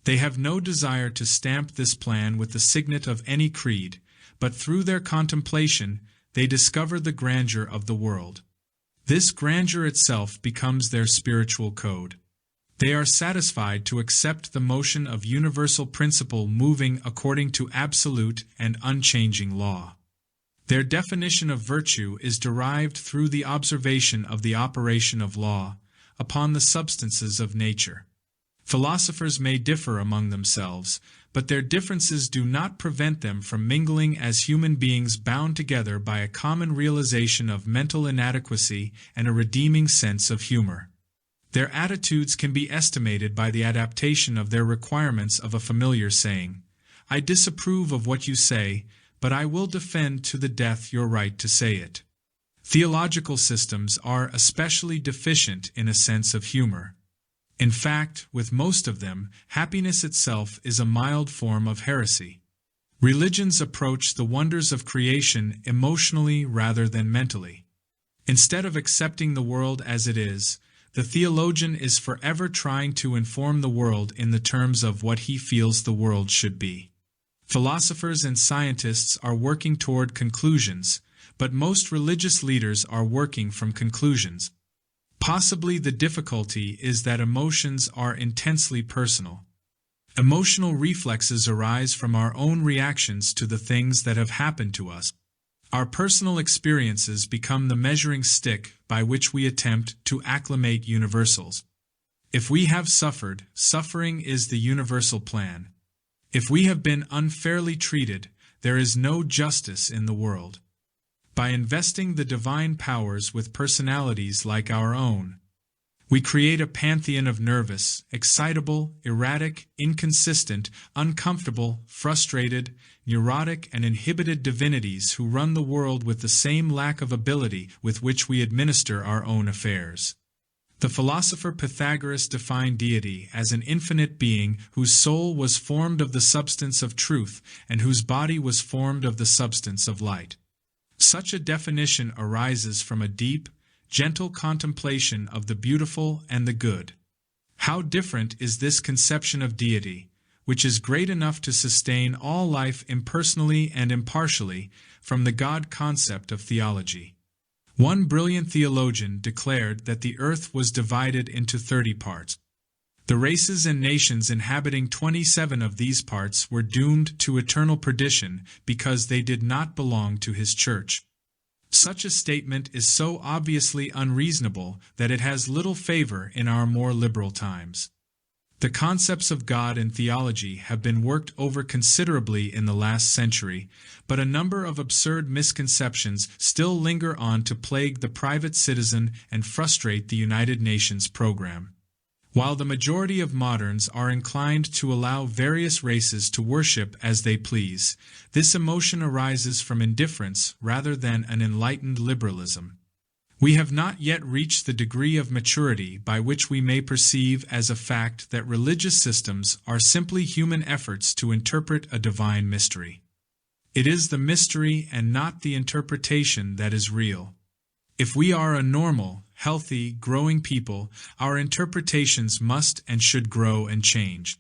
They have no desire to stamp this plan with the signet of any creed, but through their contemplation they discover the grandeur of the world. This grandeur itself becomes their spiritual code. They are satisfied to accept the motion of universal principle moving according to absolute and unchanging law. Their definition of virtue is derived through the observation of the operation of law upon the substances of nature. Philosophers may differ among themselves, but their differences do not prevent them from mingling as human beings bound together by a common realization of mental inadequacy and a redeeming sense of humor. Their attitudes can be estimated by the adaptation of their requirements of a familiar saying, "I disapprove of what you say, but I will defend to the death your right to say it." Theological systems are especially deficient in a sense of humor. In fact, with most of them, happiness itself is a mild form of heresy. Religions approach the wonders of creation emotionally rather than mentally. Instead of accepting the world as it is, the theologian is forever trying to inform the world in the terms of what he feels the world should be. Philosophers and scientists are working toward conclusions, but most religious leaders are working from conclusions. Possibly the difficulty is that emotions are intensely personal. Emotional reflexes arise from our own reactions to the things that have happened to us. Our personal experiences become the measuring stick by which we attempt to acclimate universals. If we have suffered, suffering is the universal plan. If we have been unfairly treated, there is no justice in the world. By investing the divine powers with personalities like our own, we create a pantheon of nervous, excitable, erratic, inconsistent, uncomfortable, frustrated, neurotic, and inhibited divinities who run the world with the same lack of ability with which we administer our own affairs. The philosopher Pythagoras defined deity as an infinite being whose soul was formed of the substance of truth and whose body was formed of the substance of light. Such a definition arises from a deep, gentle contemplation of the beautiful and the good. How different is this conception of deity, which is great enough to sustain all life impersonally and impartially, from the God concept of theology. One brilliant theologian declared that the earth was divided into 30 parts. The races and nations inhabiting 27 of these parts were doomed to eternal perdition because they did not belong to his church. Such a statement is so obviously unreasonable that it has little favor in our more liberal times. The concepts of God in theology have been worked over considerably in the last century, but a number of absurd misconceptions still linger on to plague the private citizen and frustrate the United Nations program. While the majority of moderns are inclined to allow various races to worship as they please, this emotion arises from indifference rather than an enlightened liberalism. We have not yet reached the degree of maturity by which we may perceive as a fact that religious systems are simply human efforts to interpret a divine mystery. It is the mystery and not the interpretation that is real. If we are a normal, healthy, growing people, our interpretations must and should grow and change.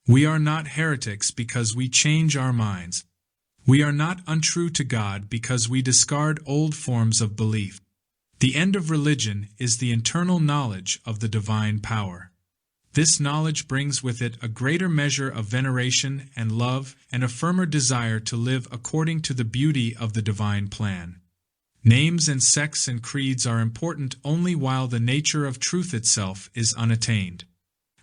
We are not heretics because we change our minds. We are not untrue to God because we discard old forms of belief. The end of religion is the internal knowledge of the divine power. This knowledge brings with it a greater measure of veneration and love and a firmer desire to live according to the beauty of the divine plan. Names and sects and creeds are important only while the nature of truth itself is unattained.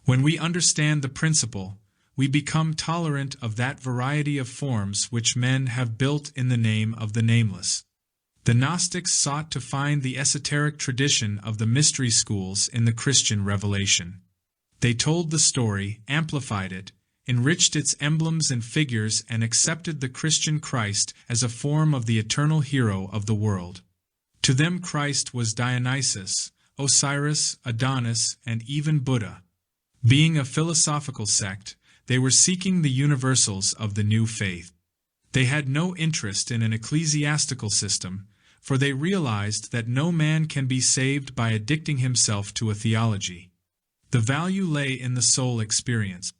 When we understand the principle, we become tolerant of that variety of forms which men have built in the name of the nameless. The Gnostics sought to find the esoteric tradition of the mystery schools in the Christian revelation. They told the story, amplified it, enriched its emblems and figures, and accepted the Christian Christ as a form of the eternal hero of the world. To them Christ was Dionysus, Osiris, Adonis, and even Buddha. Being a philosophical sect, they were seeking the universals of the new faith. They had no interest in an ecclesiastical system, for they realized that no man can be saved by addicting himself to a theology. The value lay in the soul experience.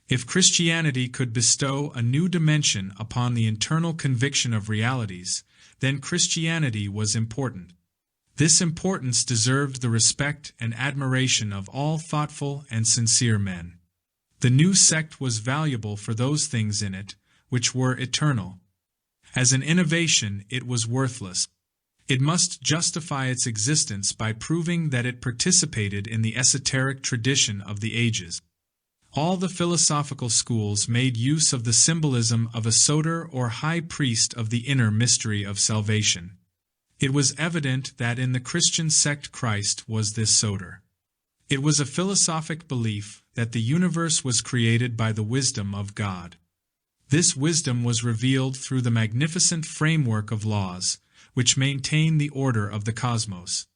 If Christianity could bestow a new dimension upon the internal conviction of realities, then Christianity was important. This importance deserved the respect and admiration of all thoughtful and sincere men. The new sect was valuable for those things in it which were eternal. As an innovation, it was worthless. It must justify its existence by proving that it participated in the esoteric tradition of the ages. All the philosophical schools made use of the symbolism of a soter or high priest of the inner mystery of salvation. It was evident that in the Christian sect Christ was this soter. It was a philosophic belief that the universe was created by the wisdom of God. This wisdom was revealed through the magnificent framework of laws, which maintain the order of the cosmos.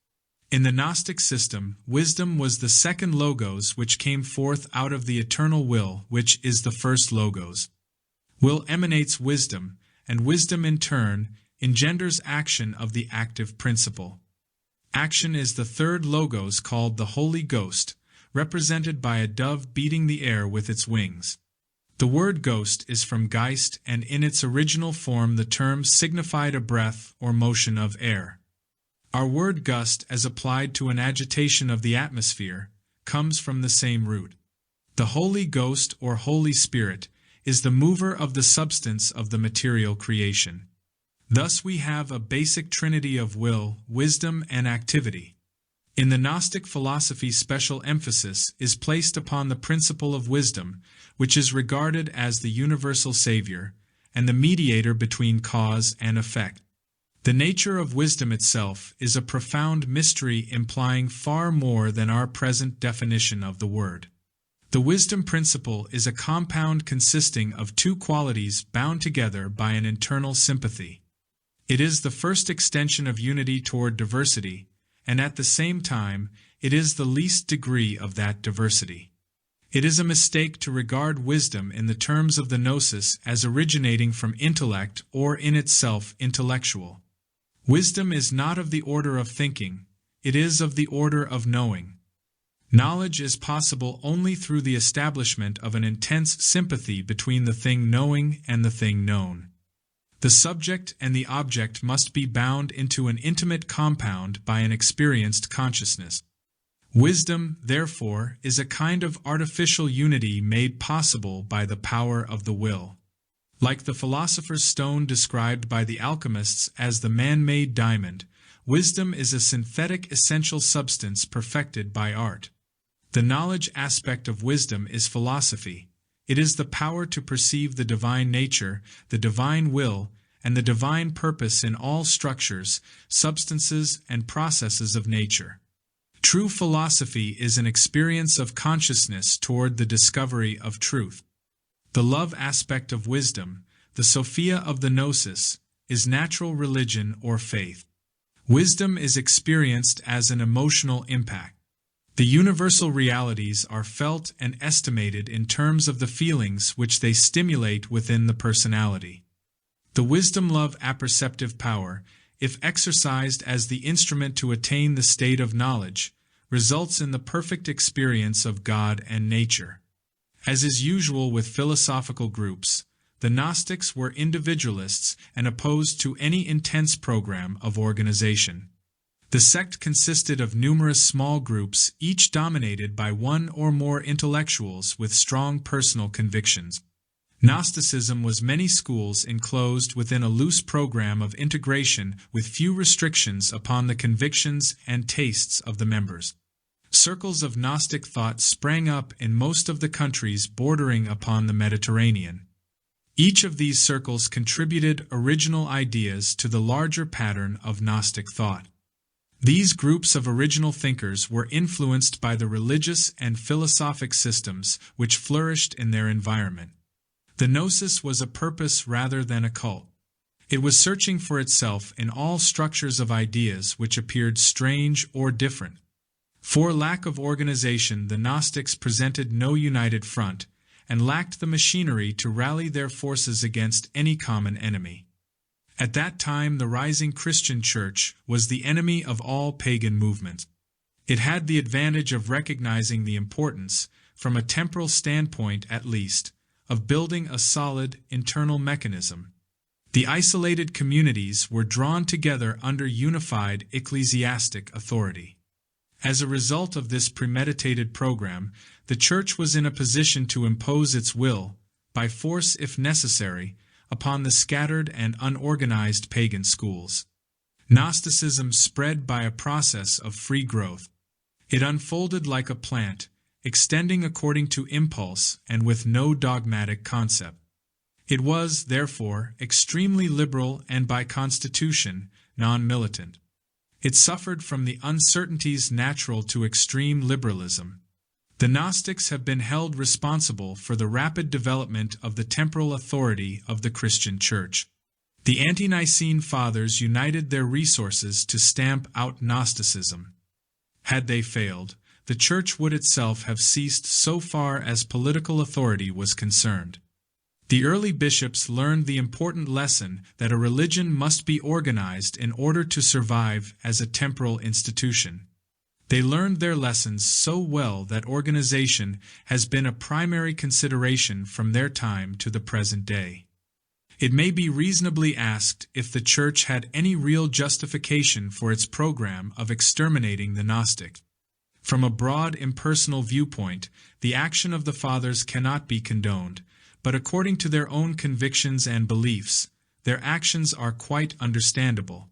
In the Gnostic system, wisdom was the second logos which came forth out of the eternal will, which is the first logos. Will emanates wisdom, and wisdom in turn engenders action of the active principle. Action is the third logos called the Holy Ghost, represented by a dove beating the air with its wings. The word ghost is from Geist, and in its original form the term signified a breath or motion of air. Our word gust, as applied to an agitation of the atmosphere, comes from the same root. The Holy Ghost or Holy Spirit is the mover of the substance of the material creation. Thus we have a basic trinity of will, wisdom, and activity. In the Gnostic philosophy, special emphasis is placed upon the principle of wisdom, which is regarded as the universal savior, and the mediator between cause and effect. The nature of wisdom itself is a profound mystery implying far more than our present definition of the word. The wisdom principle is a compound consisting of two qualities bound together by an internal sympathy. It is the first extension of unity toward diversity, and at the same time, it is the least degree of that diversity. It is a mistake to regard wisdom in the terms of the gnosis as originating from intellect or in itself intellectual. Wisdom is not of the order of thinking, it is of the order of knowing. Knowledge is possible only through the establishment of an intense sympathy between the thing knowing and the thing known. The subject and the object must be bound into an intimate compound by an experienced consciousness. Wisdom, therefore, is a kind of artificial unity made possible by the power of the will. Like the philosopher's stone described by the alchemists as the man-made diamond, wisdom is a synthetic essential substance perfected by art. The knowledge aspect of wisdom is philosophy. It is the power to perceive the divine nature, the divine will, and the divine purpose in all structures, substances, and processes of nature. True philosophy is an experience of consciousness toward the discovery of truth. The love aspect of wisdom, the Sophia of the Gnosis, is natural religion or faith. Wisdom is experienced as an emotional impact. The universal realities are felt and estimated in terms of the feelings which they stimulate within the personality. The wisdom-love apperceptive power, if exercised as the instrument to attain the state of knowledge, results in the perfect experience of God and nature. As is usual with philosophical groups, the Gnostics were individualists and opposed to any intense program of organization. The sect consisted of numerous small groups, each dominated by one or more intellectuals with strong personal convictions. Gnosticism was many schools enclosed within a loose program of integration with few restrictions upon the convictions and tastes of the members. Circles of Gnostic thought sprang up in most of the countries bordering upon the Mediterranean. Each of these circles contributed original ideas to the larger pattern of Gnostic thought. These groups of original thinkers were influenced by the religious and philosophic systems which flourished in their environment. The gnosis was a purpose rather than a cult. It was searching for itself in all structures of ideas which appeared strange or different. For lack of organization, the Gnostics presented no united front, and lacked the machinery to rally their forces against any common enemy. At that time, the rising Christian church was the enemy of all pagan movements. It had the advantage of recognizing the importance, from a temporal standpoint at least, of building a solid internal mechanism. The isolated communities were drawn together under unified ecclesiastic authority. As a result of this premeditated program, the Church was in a position to impose its will, by force if necessary, upon the scattered and unorganized pagan schools. Gnosticism spread by a process of free growth. It unfolded like a plant, extending according to impulse and with no dogmatic concept. It was, therefore, extremely liberal and by constitution, non-militant. It suffered from the uncertainties natural to extreme liberalism. The Gnostics have been held responsible for the rapid development of the temporal authority of the Christian Church. The ante-Nicene Fathers united their resources to stamp out Gnosticism. Had they failed, the Church would itself have ceased so far as political authority was concerned. The early bishops learned the important lesson that a religion must be organized in order to survive as a temporal institution. They learned their lessons so well that organization has been a primary consideration from their time to the present day. It may be reasonably asked if the Church had any real justification for its program of exterminating the Gnostic. From a broad impersonal viewpoint, the action of the Fathers cannot be condoned, but according to their own convictions and beliefs, their actions are quite understandable.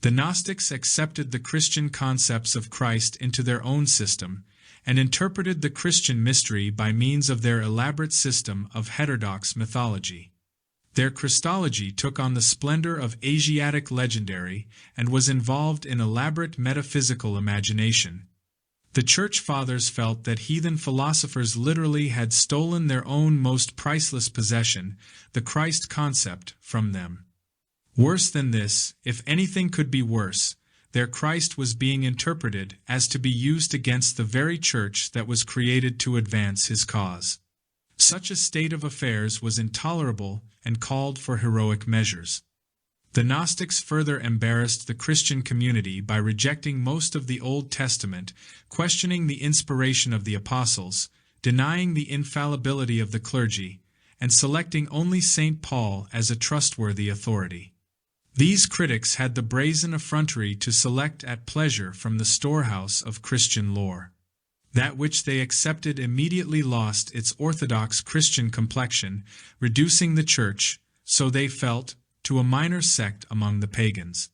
The Gnostics accepted the Christian concepts of Christ into their own system, and interpreted the Christian mystery by means of their elaborate system of heterodox mythology. Their Christology took on the splendor of Asiatic legendary and was involved in elaborate metaphysical imagination. The Church Fathers felt that heathen philosophers literally had stolen their own most priceless possession, the Christ concept, from them. Worse than this, if anything could be worse, their Christ was being interpreted as to be used against the very Church that was created to advance his cause. Such a state of affairs was intolerable and called for heroic measures. The Gnostics further embarrassed the Christian community by rejecting most of the Old Testament, questioning the inspiration of the apostles, denying the infallibility of the clergy, and selecting only St. Paul as a trustworthy authority. These critics had the brazen effrontery to select at pleasure from the storehouse of Christian lore. That which they accepted immediately lost its orthodox Christian complexion, reducing the Church, so they felt, to a minor sect among the pagans.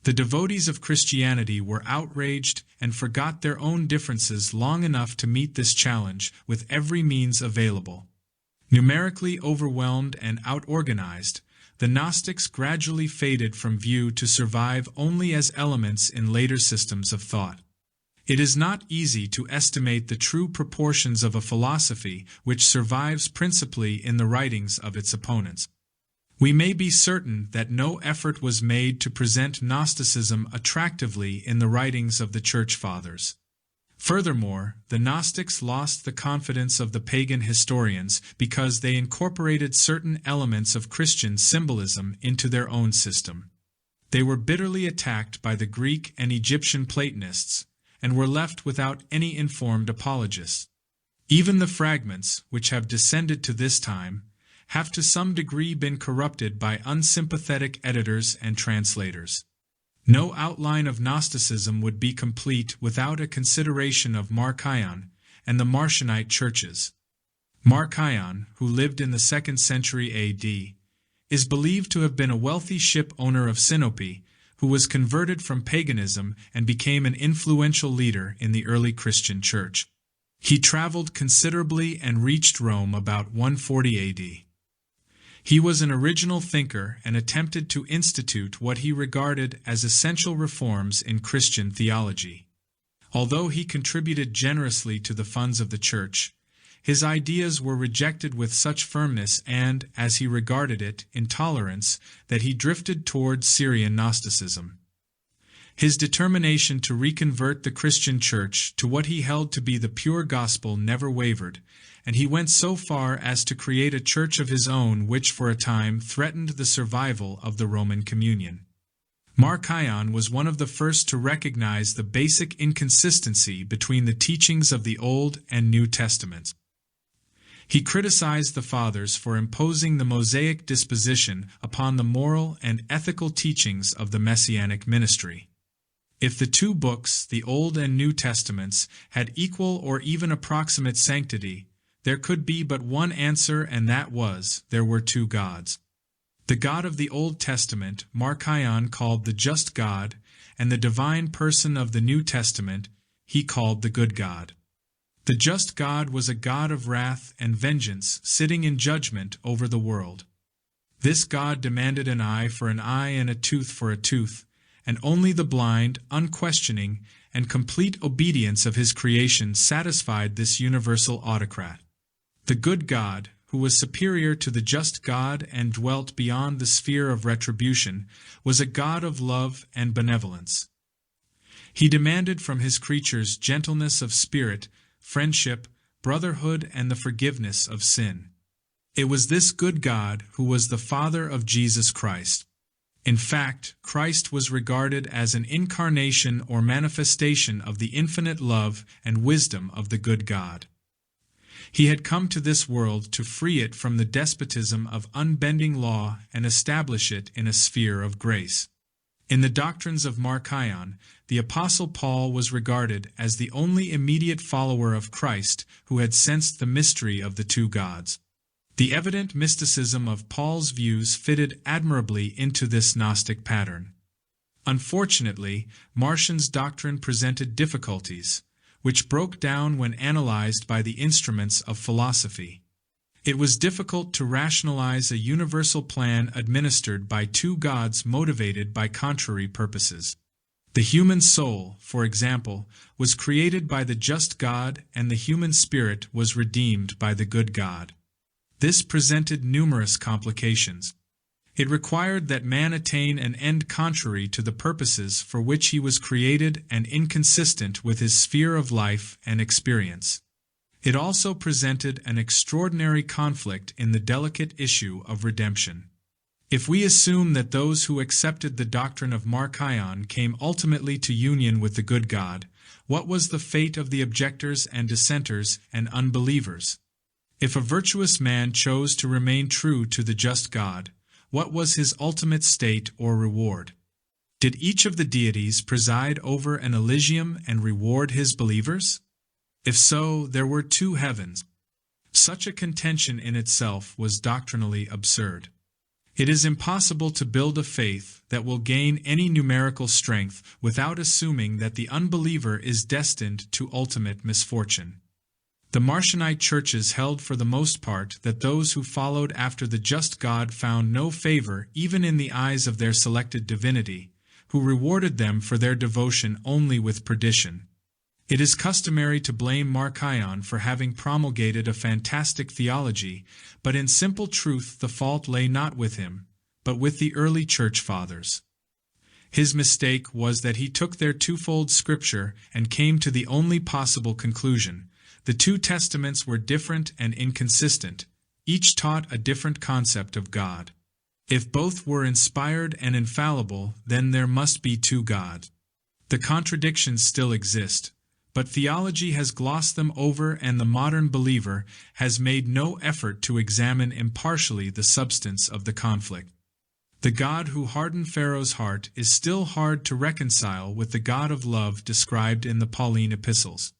The devotees of Christianity were outraged and forgot their own differences long enough to meet this challenge with every means available. Numerically overwhelmed and out-organized, the Gnostics gradually faded from view to survive only as elements in later systems of thought. It is not easy to estimate the true proportions of a philosophy which survives principally in the writings of its opponents. We may be certain that no effort was made to present Gnosticism attractively in the writings of the Church Fathers. Furthermore, the Gnostics lost the confidence of the pagan historians because they incorporated certain elements of Christian symbolism into their own system. They were bitterly attacked by the Greek and Egyptian Platonists, and were left without any informed apologists. Even the fragments, which have descended to this time, have to some degree been corrupted by unsympathetic editors and translators. No outline of Gnosticism would be complete without a consideration of Marcion and the Marcionite churches. Marcion, who lived in the 2nd century A.D., is believed to have been a wealthy ship owner of Sinope, who was converted from paganism and became an influential leader in the early Christian church. He traveled considerably and reached Rome about 140 AD. He was an original thinker and attempted to institute what he regarded as essential reforms in Christian theology. Although he contributed generously to the funds of the church, his ideas were rejected with such firmness and, as he regarded it, intolerance, that he drifted toward Syrian Gnosticism. His determination to reconvert the Christian church to what he held to be the pure gospel never wavered, and he went so far as to create a church of his own which for a time threatened the survival of the Roman communion. Marcion was one of the first to recognize the basic inconsistency between the teachings of the Old and New Testaments. He criticized the Fathers for imposing the Mosaic disposition upon the moral and ethical teachings of the Messianic ministry. If the two books, the Old and New Testaments, had equal or even approximate sanctity, there could be but one answer, and that was, there were two gods. The God of the Old Testament Marcion called the just God, and the divine person of the New Testament he called the good God. The just God was a God of wrath and vengeance, sitting in judgment over the world. This God demanded an eye for an eye and a tooth for a tooth, and only the blind, unquestioning, and complete obedience of his creation satisfied this universal autocrat. The good God, who was superior to the just God and dwelt beyond the sphere of retribution, was a God of love and benevolence. He demanded from his creatures gentleness of spirit, friendship, brotherhood, and the forgiveness of sin. It was this good God who was the Father of Jesus Christ. In fact, Christ was regarded as an incarnation or manifestation of the infinite love and wisdom of the good God. He had come to this world to free it from the despotism of unbending law and establish it in a sphere of grace. In the doctrines of Marcion, the Apostle Paul was regarded as the only immediate follower of Christ who had sensed the mystery of the two gods. The evident mysticism of Paul's views fitted admirably into this Gnostic pattern. Unfortunately, Marcion's doctrine presented difficulties, which broke down when analyzed by the instruments of philosophy. It was difficult to rationalize a universal plan administered by two gods motivated by contrary purposes. The human soul, for example, was created by the just God, and the human spirit was redeemed by the good God. This presented numerous complications. It required that man attain an end contrary to the purposes for which he was created and inconsistent with his sphere of life and experience. It also presented an extraordinary conflict in the delicate issue of redemption. If we assume that those who accepted the doctrine of Marcion came ultimately to union with the good God, what was the fate of the objectors and dissenters and unbelievers? If a virtuous man chose to remain true to the just God, what was his ultimate state or reward? Did each of the deities preside over an Elysium and reward his believers? If so, there were two heavens. Such a contention in itself was doctrinally absurd. It is impossible to build a faith that will gain any numerical strength without assuming that the unbeliever is destined to ultimate misfortune. The Marcionite churches held for the most part that those who followed after the just God found no favor even in the eyes of their selected divinity, who rewarded them for their devotion only with perdition. It is customary to blame Marcion for having promulgated a fantastic theology, but in simple truth the fault lay not with him, but with the early church fathers. His mistake was that he took their twofold scripture and came to the only possible conclusion. The two testaments were different and inconsistent, each taught a different concept of God. If both were inspired and infallible, then there must be two gods. The contradictions still exist, but theology has glossed them over, and the modern believer has made no effort to examine impartially the substance of the conflict. The God who hardened Pharaoh's heart is still hard to reconcile with the God of love described in the Pauline epistles.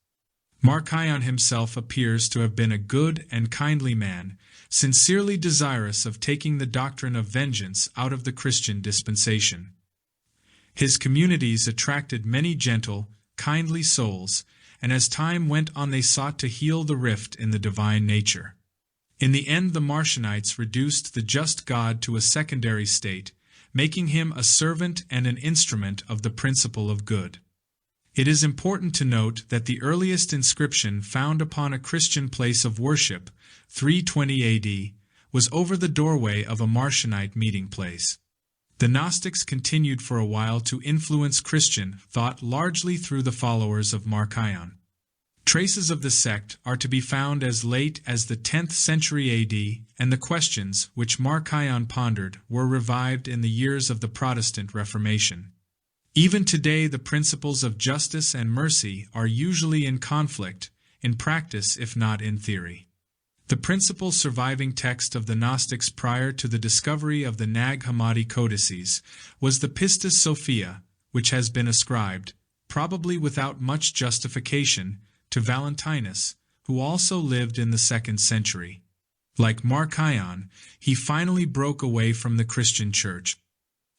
Marcion himself appears to have been a good and kindly man, sincerely desirous of taking the doctrine of vengeance out of the Christian dispensation. His communities attracted many gentle, kindly souls, and as time went on they sought to heal the rift in the divine nature. In the end the Marcionites reduced the just God to a secondary state, making him a servant and an instrument of the principle of good. It is important to note that the earliest inscription found upon a Christian place of worship, 320 AD, was over the doorway of a Marcionite meeting place. The Gnostics continued for a while to influence Christian thought largely through the followers of Marcion. Traces of the sect are to be found as late as the 10th century AD, and the questions which Marcion pondered were revived in the years of the Protestant Reformation. Even today the principles of justice and mercy are usually in conflict, in practice if not in theory. The principal surviving text of the Gnostics prior to the discovery of the Nag Hammadi codices was the Pistis Sophia, which has been ascribed, probably without much justification, to Valentinus, who also lived in the 2nd century. Like Marcion, he finally broke away from the Christian Church.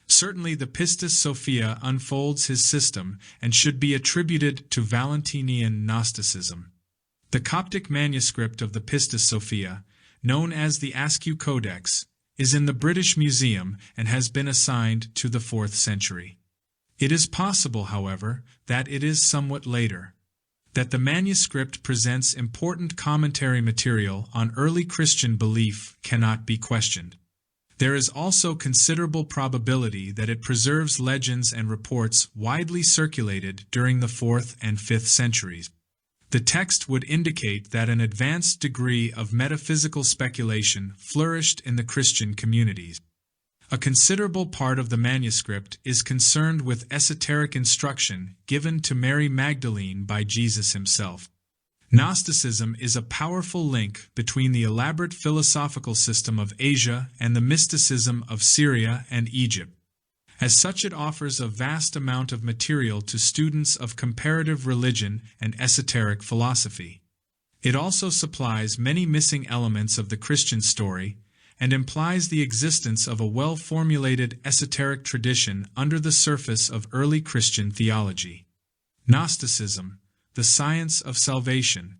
Certainly the Pistis Sophia unfolds his system and should be attributed to Valentinian Gnosticism. The Coptic manuscript of the Pistis Sophia, known as the Askew Codex, is in the British Museum and has been assigned to the 4th century. It is possible, however, that it is somewhat later. That the manuscript presents important commentary material on early Christian belief cannot be questioned. There is also considerable probability that it preserves legends and reports widely circulated during the 4th and 5th centuries. The text would indicate that an advanced degree of metaphysical speculation flourished in the Christian communities. A considerable part of the manuscript is concerned with esoteric instruction given to Mary Magdalene by Jesus himself. Gnosticism is a powerful link between the elaborate philosophical system of Asia and the mysticism of Syria and Egypt. As such, it offers a vast amount of material to students of comparative religion and esoteric philosophy. It also supplies many missing elements of the Christian story and implies the existence of a well-formulated esoteric tradition under the surface of early Christian theology. Gnosticism, the science of salvation.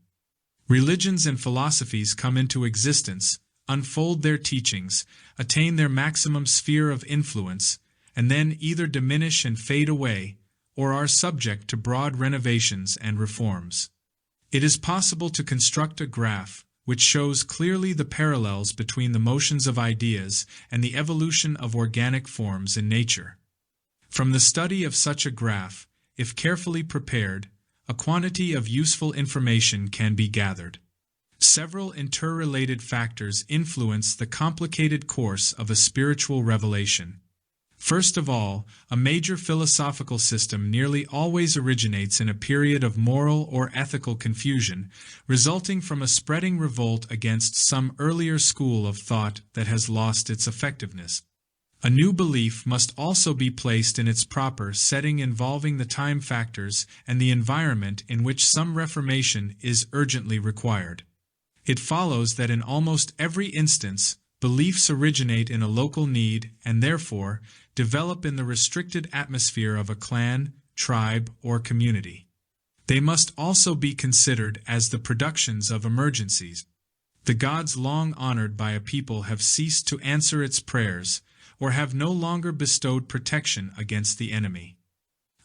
Religions and philosophies come into existence, unfold their teachings, attain their maximum sphere of influence, and then either diminish and fade away, or are subject to broad renovations and reforms. It is possible to construct a graph which shows clearly the parallels between the motions of ideas and the evolution of organic forms in nature. From the study of such a graph, if carefully prepared, a quantity of useful information can be gathered. Several interrelated factors influence the complicated course of a spiritual revelation. First of all, a major philosophical system nearly always originates in a period of moral or ethical confusion, resulting from a spreading revolt against some earlier school of thought that has lost its effectiveness. A new belief must also be placed in its proper setting involving the time factors and the environment in which some reformation is urgently required. It follows that in almost every instance, beliefs originate in a local need and therefore develop in the restricted atmosphere of a clan, tribe, or community. They must also be considered as the productions of emergencies. The gods long honored by a people have ceased to answer its prayers, or have no longer bestowed protection against the enemy.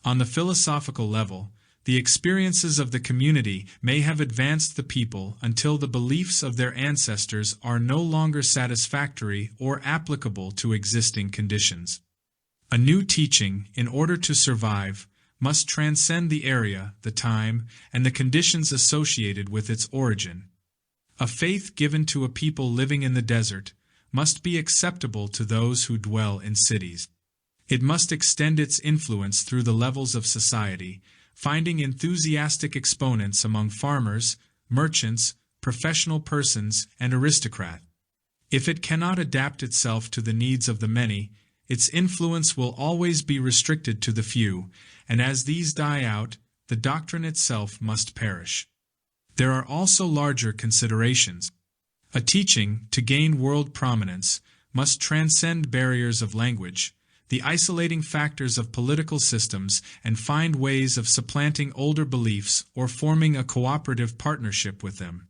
On the philosophical level, the experiences of the community may have advanced the people until the beliefs of their ancestors are no longer satisfactory or applicable to existing conditions. A new teaching, in order to survive, must transcend the area, the time, and the conditions associated with its origin. A faith given to a people living in the desert must be acceptable to those who dwell in cities. It must extend its influence through the levels of society, finding enthusiastic exponents among farmers, merchants, professional persons, and aristocrats. If it cannot adapt itself to the needs of the many, its influence will always be restricted to the few, and as these die out, the doctrine itself must perish. There are also larger considerations. A teaching, to gain world prominence, must transcend barriers of language, the isolating factors of political systems, and find ways of supplanting older beliefs or forming a cooperative partnership with them.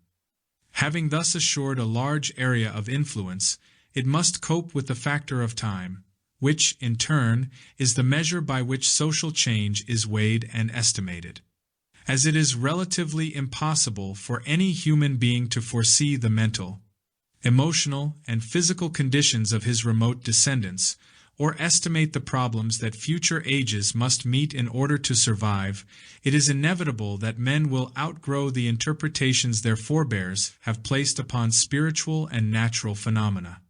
Having thus assured a large area of influence, it must cope with the factor of time, which, in turn, is the measure by which social change is weighed and estimated. As it is relatively impossible for any human being to foresee the mental, emotional, and physical conditions of his remote descendants, or estimate the problems that future ages must meet in order to survive, it is inevitable that men will outgrow the interpretations their forebears have placed upon spiritual and natural phenomena.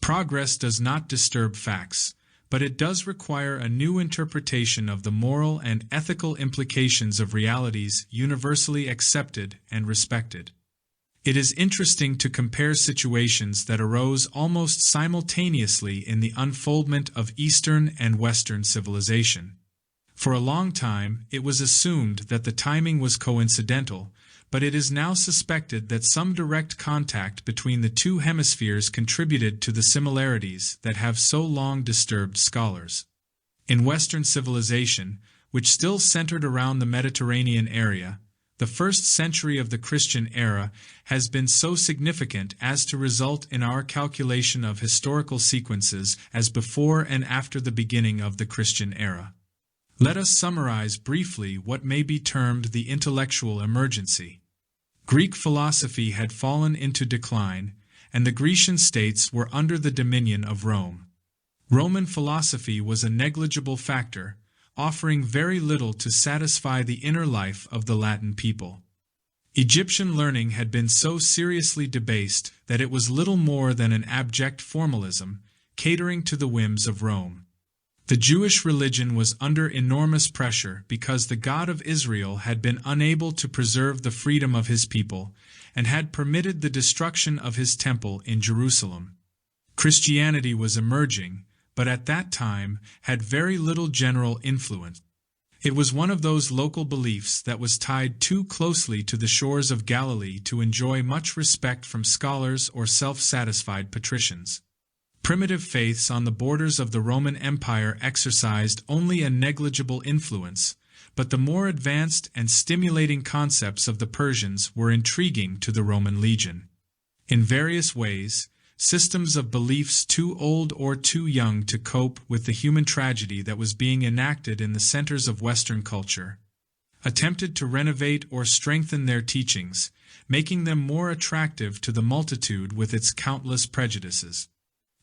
Progress does not disturb facts, but it does require a new interpretation of the moral and ethical implications of realities universally accepted and respected. It is interesting to compare situations that arose almost simultaneously in the unfoldment of Eastern and Western civilization. For a long time, it was assumed that the timing was coincidental, but it is now suspected that some direct contact between the two hemispheres contributed to the similarities that have so long disturbed scholars. In Western civilization, which still centered around the Mediterranean area, the first century of the Christian era has been so significant as to result in our calculation of historical sequences as before and after the beginning of the Christian era. Let us summarize briefly what may be termed the intellectual emergency. Greek philosophy had fallen into decline, and the Grecian states were under the dominion of Rome. Roman philosophy was a negligible factor, offering very little to satisfy the inner life of the Latin people. Egyptian learning had been so seriously debased that it was little more than an abject formalism, catering to the whims of Rome. The Jewish religion was under enormous pressure because the God of Israel had been unable to preserve the freedom of his people, and had permitted the destruction of his temple in Jerusalem. Christianity was emerging, but at that time had very little general influence. It was one of those local beliefs that was tied too closely to the shores of Galilee to enjoy much respect from scholars or self-satisfied patricians. Primitive faiths on the borders of the Roman Empire exercised only a negligible influence, but the more advanced and stimulating concepts of the Persians were intriguing to the Roman legion. In various ways, systems of beliefs too old or too young to cope with the human tragedy that was being enacted in the centers of Western culture, attempted to renovate or strengthen their teachings, making them more attractive to the multitude with its countless prejudices.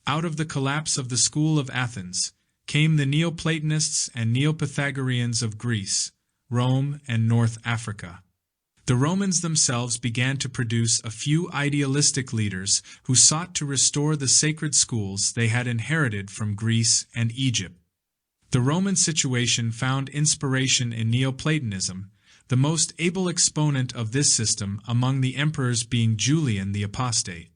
Out of the collapse of the school of Athens came the Neoplatonists and Neopythagoreans of Greece, Rome, and North Africa. The Romans themselves began to produce a few idealistic leaders who sought to restore the sacred schools they had inherited from Greece and Egypt. The Roman situation found inspiration in Neoplatonism, the most able exponent of this system among the emperors being Julian the Apostate.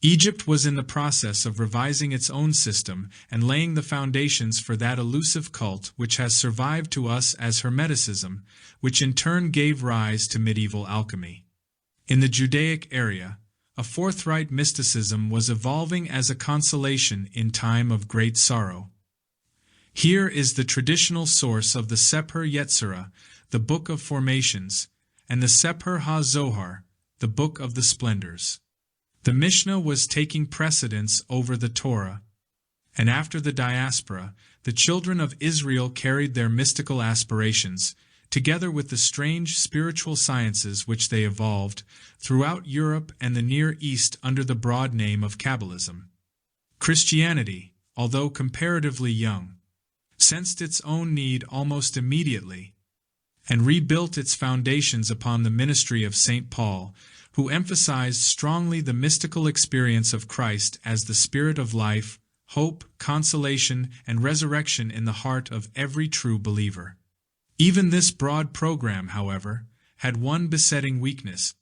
Egypt was in the process of revising its own system and laying the foundations for that elusive cult which has survived to us as Hermeticism, which in turn gave rise to medieval alchemy. In the Judaic area, a forthright mysticism was evolving as a consolation in time of great sorrow. Here is the traditional source of the Sefer Yetzirah, the Book of Formations, and the Sefer HaZohar, the Book of the Splendors. The Mishnah was taking precedence over the Torah, and after the diaspora, the children of Israel carried their mystical aspirations, together with the strange spiritual sciences which they evolved, throughout Europe and the Near East under the broad name of Kabbalism. Christianity, although comparatively young, sensed its own need almost immediately, and rebuilt its foundations upon the ministry of St. Paul, who emphasized strongly the mystical experience of Christ as the Spirit of life, hope, consolation, and resurrection in the heart of every true believer. Even this broad program, however, had one besetting weakness.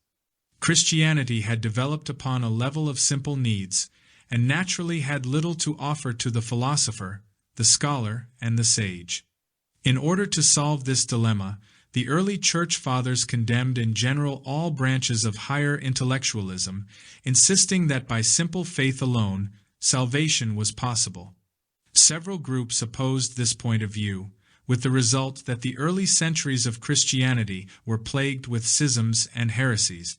Christianity had developed upon a level of simple needs, and naturally had little to offer to the philosopher, the scholar, and the sage. In order to solve this dilemma, the early Church Fathers condemned in general all branches of higher intellectualism, insisting that by simple faith alone, salvation was possible. Several groups opposed this point of view, with the result that the early centuries of Christianity were plagued with schisms and heresies.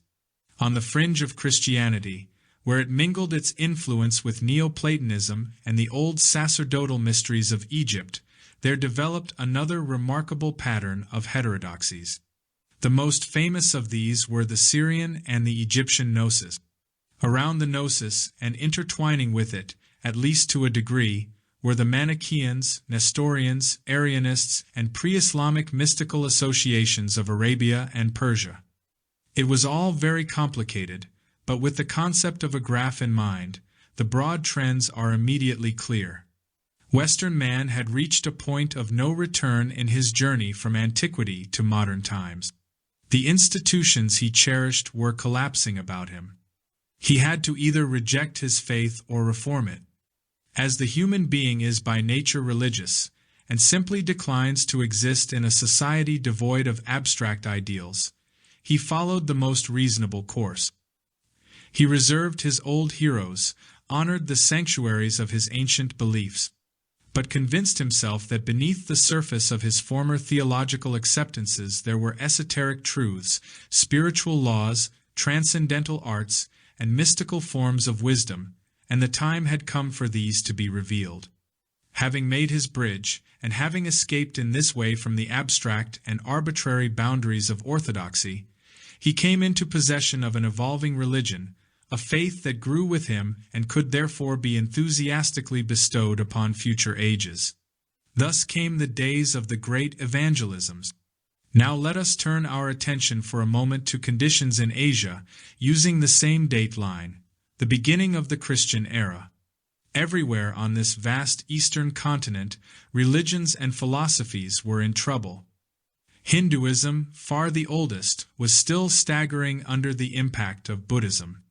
On the fringe of Christianity, where it mingled its influence with Neoplatonism and the old sacerdotal mysteries of Egypt, there developed another remarkable pattern of heterodoxies. The most famous of these were the Syrian and the Egyptian gnosis. Around the gnosis, and intertwining with it, at least to a degree, were the Manichaeans, Nestorians, Arianists, and pre-Islamic mystical associations of Arabia and Persia. It was all very complicated, but with the concept of a graph in mind, the broad trends are immediately clear. Western man had reached a point of no return in his journey from antiquity to modern times. The institutions he cherished were collapsing about him. He had to either reject his faith or reform it. As the human being is by nature religious, and simply declines to exist in a society devoid of abstract ideals, he followed the most reasonable course. He reserved his old heroes, honored the sanctuaries of his ancient beliefs, but convinced himself that beneath the surface of his former theological acceptances there were esoteric truths, spiritual laws, transcendental arts, and mystical forms of wisdom, and the time had come for these to be revealed. Having made his bridge, and having escaped in this way from the abstract and arbitrary boundaries of orthodoxy, he came into possession of an evolving religion, a faith that grew with him and could therefore be enthusiastically bestowed upon future ages. Thus came the days of the great evangelisms. Now let us turn our attention for a moment to conditions in Asia, using the same date line, the beginning of the Christian era. Everywhere on this vast eastern continent, religions and philosophies were in trouble. Hinduism, far the oldest, was still staggering under the impact of Buddhism.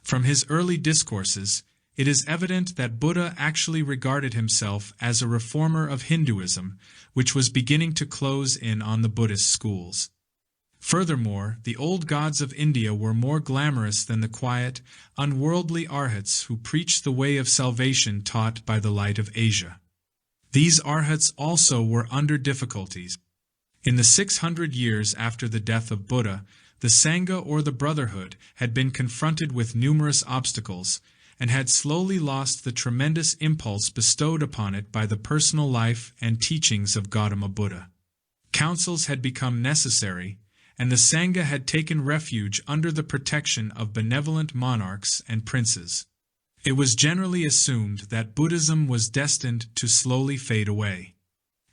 From his early discourses, it is evident that Buddha actually regarded himself as a reformer of Hinduism, which was beginning to close in on the Buddhist schools. Furthermore, the old gods of India were more glamorous than the quiet, unworldly arhats who preached the way of salvation taught by the light of Asia. These arhats also were under difficulties. In the 600 years after the death of Buddha, the Sangha or the Brotherhood had been confronted with numerous obstacles, and had slowly lost the tremendous impulse bestowed upon it by the personal life and teachings of Gautama Buddha. Councils had become necessary, and the Sangha had taken refuge under the protection of benevolent monarchs and princes. It was generally assumed that Buddhism was destined to slowly fade away.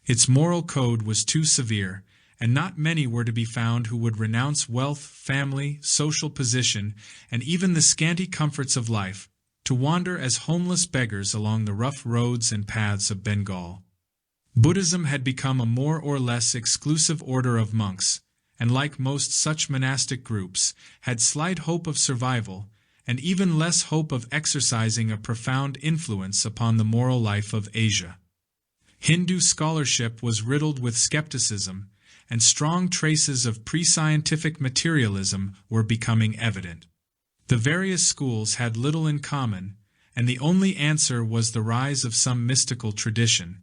Its moral code was too severe, and not many were to be found who would renounce wealth, family, social position, and even the scanty comforts of life, to wander as homeless beggars along the rough roads and paths of Bengal. Buddhism had become a more or less exclusive order of monks, and like most such monastic groups, had slight hope of survival, and even less hope of exercising a profound influence upon the moral life of Asia. Hindu scholarship was riddled with skepticism, and strong traces of pre-scientific materialism were becoming evident. The various schools had little in common, and the only answer was the rise of some mystical tradition.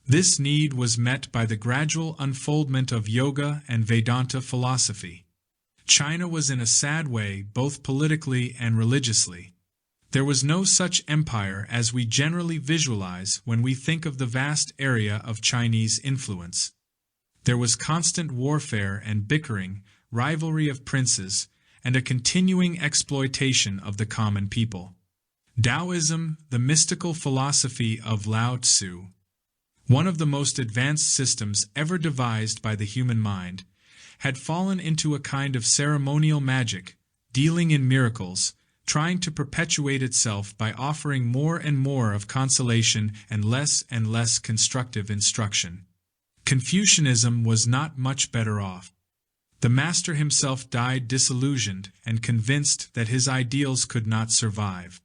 This need was met by the gradual unfoldment of yoga and Vedanta philosophy. China was in a sad way both politically and religiously. There was no such empire as we generally visualize when we think of the vast area of Chinese influence. There was constant warfare and bickering, rivalry of princes, and a continuing exploitation of the common people. Taoism, the mystical philosophy of Lao Tzu, one of the most advanced systems ever devised by the human mind, had fallen into a kind of ceremonial magic, dealing in miracles, trying to perpetuate itself by offering more and more of consolation and less constructive instruction. Confucianism was not much better off. The master himself died disillusioned and convinced that his ideals could not survive.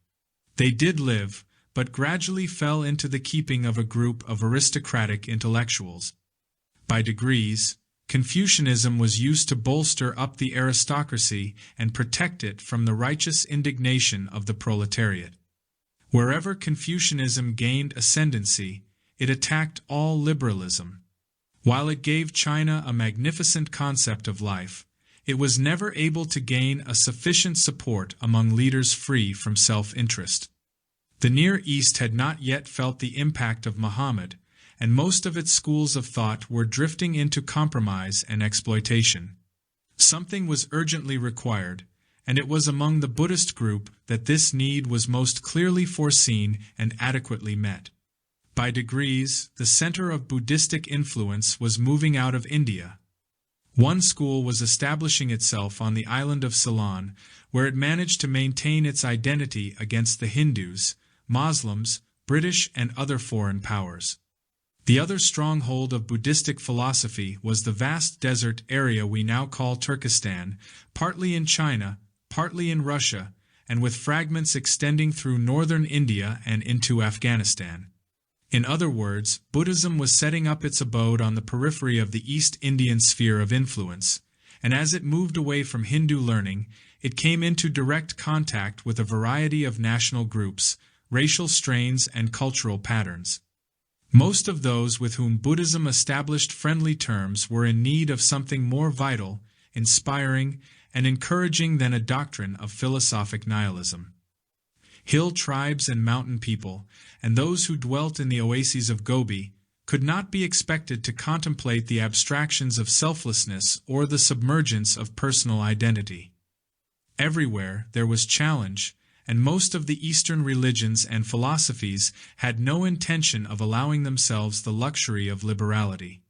They did live, but gradually fell into the keeping of a group of aristocratic intellectuals. By degrees, Confucianism was used to bolster up the aristocracy and protect it from the righteous indignation of the proletariat. Wherever Confucianism gained ascendancy, it attacked all liberalism. While it gave China a magnificent concept of life, it was never able to gain a sufficient support among leaders free from self-interest. The Near East had not yet felt the impact of Muhammad, and most of its schools of thought were drifting into compromise and exploitation. Something was urgently required, and it was among the Buddhist group that this need was most clearly foreseen and adequately met. By degrees, the center of Buddhistic influence was moving out of India. One school was establishing itself on the island of Ceylon, where it managed to maintain its identity against the Hindus, Muslims, British, and other foreign powers. The other stronghold of Buddhistic philosophy was the vast desert area we now call Turkestan, partly in China, partly in Russia, and with fragments extending through northern India and into Afghanistan. In other words, Buddhism was setting up its abode on the periphery of the East Indian sphere of influence, and as it moved away from Hindu learning, it came into direct contact with a variety of national groups, racial strains, and cultural patterns. Most of those with whom Buddhism established friendly terms were in need of something more vital, inspiring, and encouraging than a doctrine of philosophic nihilism. Hill tribes and mountain people, and those who dwelt in the oases of Gobi, could not be expected to contemplate the abstractions of selflessness or the submergence of personal identity. Everywhere there was challenge, and most of the Eastern religions and philosophies had no intention of allowing themselves the luxury of liberality.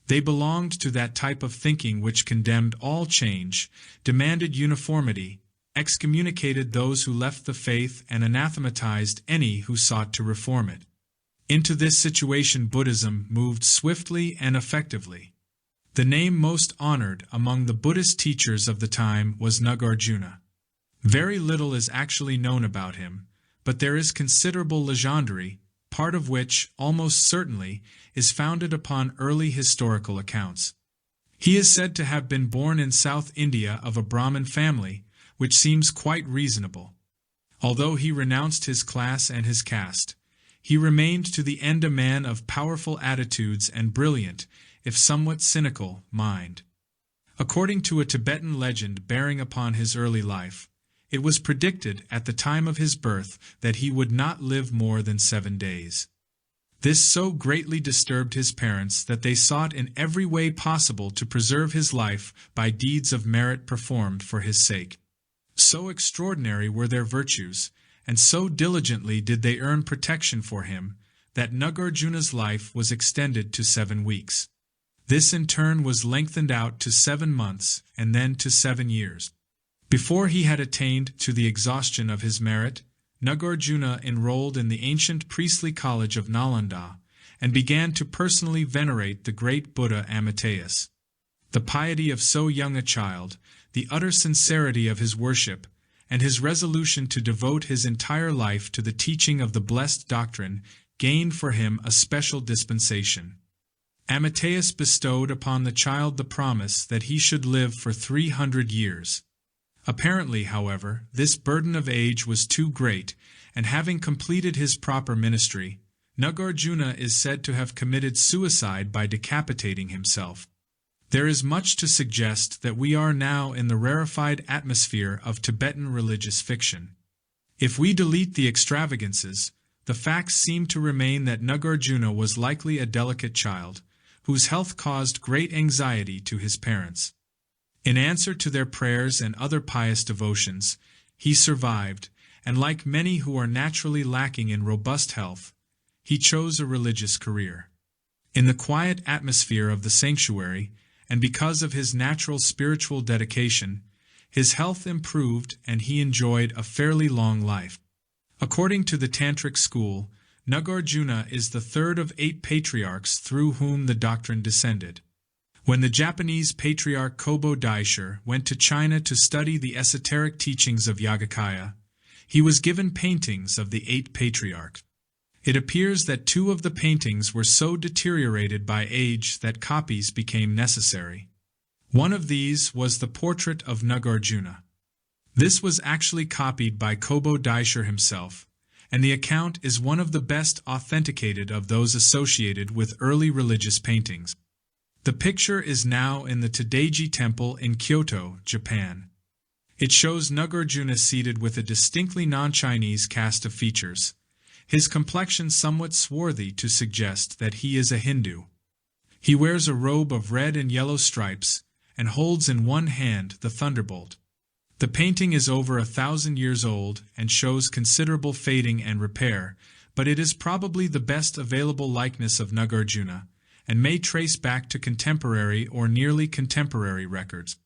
They belonged to that type of thinking which condemned all change, demanded uniformity, excommunicated those who left the faith, and anathematized any who sought to reform it. Into this situation Buddhism moved swiftly and effectively. The name most honored among the Buddhist teachers of the time was Nagarjuna. Very little is actually known about him, but there is considerable legendary, part of which, almost certainly, is founded upon early historical accounts. He is said to have been born in South India of a Brahmin family, which seems quite reasonable. Although he renounced his class and his caste, he remained to the end a man of powerful attitudes and brilliant, if somewhat cynical, mind. According to a Tibetan legend bearing upon his early life, it was predicted at the time of his birth that he would not live more than 7 days. This so greatly disturbed his parents that they sought in every way possible to preserve his life by deeds of merit performed for his sake. So extraordinary were their virtues, and so diligently did they earn protection for him, that Nagarjuna's life was extended to 7 weeks. This in turn was lengthened out to 7 months, and then to 7 years. Before he had attained to the exhaustion of his merit, Nagarjuna enrolled in the ancient priestly college of Nalanda, and began to personally venerate the great Buddha Amitayus. The piety of so young a child, the utter sincerity of his worship, and his resolution to devote his entire life to the teaching of the blessed doctrine gained for him a special dispensation. Amateus bestowed upon the child the promise that he should live for 300 years. Apparently, however, this burden of age was too great, and having completed his proper ministry, Nagarjuna is said to have committed suicide by decapitating himself. There is much to suggest that we are now in the rarefied atmosphere of Tibetan religious fiction. If we delete the extravagances, the facts seem to remain that Nagarjuna was likely a delicate child, whose health caused great anxiety to his parents. In answer to their prayers and other pious devotions, he survived, and like many who are naturally lacking in robust health, he chose a religious career. In the quiet atmosphere of the sanctuary, and because of his natural spiritual dedication, his health improved and he enjoyed a fairly long life. According to the Tantric school, Nagarjuna is the third of 8 patriarchs through whom the doctrine descended. When the Japanese patriarch Kobo Daisher went to China to study the esoteric teachings of Yogacara, he was given paintings of the 8 patriarchs. It appears that 2 of the paintings were so deteriorated by age that copies became necessary. One of these was the portrait of Nagarjuna. This was actually copied by Kobo Daisher himself, and the account is one of the best authenticated of those associated with early religious paintings. The picture is now in the Todaiji Temple in Kyoto, Japan. It shows Nagarjuna seated with a distinctly non-Chinese cast of features, his complexion somewhat swarthy to suggest that he is a Hindu. He wears a robe of red and yellow stripes, and holds in one hand the thunderbolt. The painting is over 1,000 years old and shows considerable fading and repair, but it is probably the best available likeness of Nagarjuna, and may trace back to contemporary or nearly contemporary records.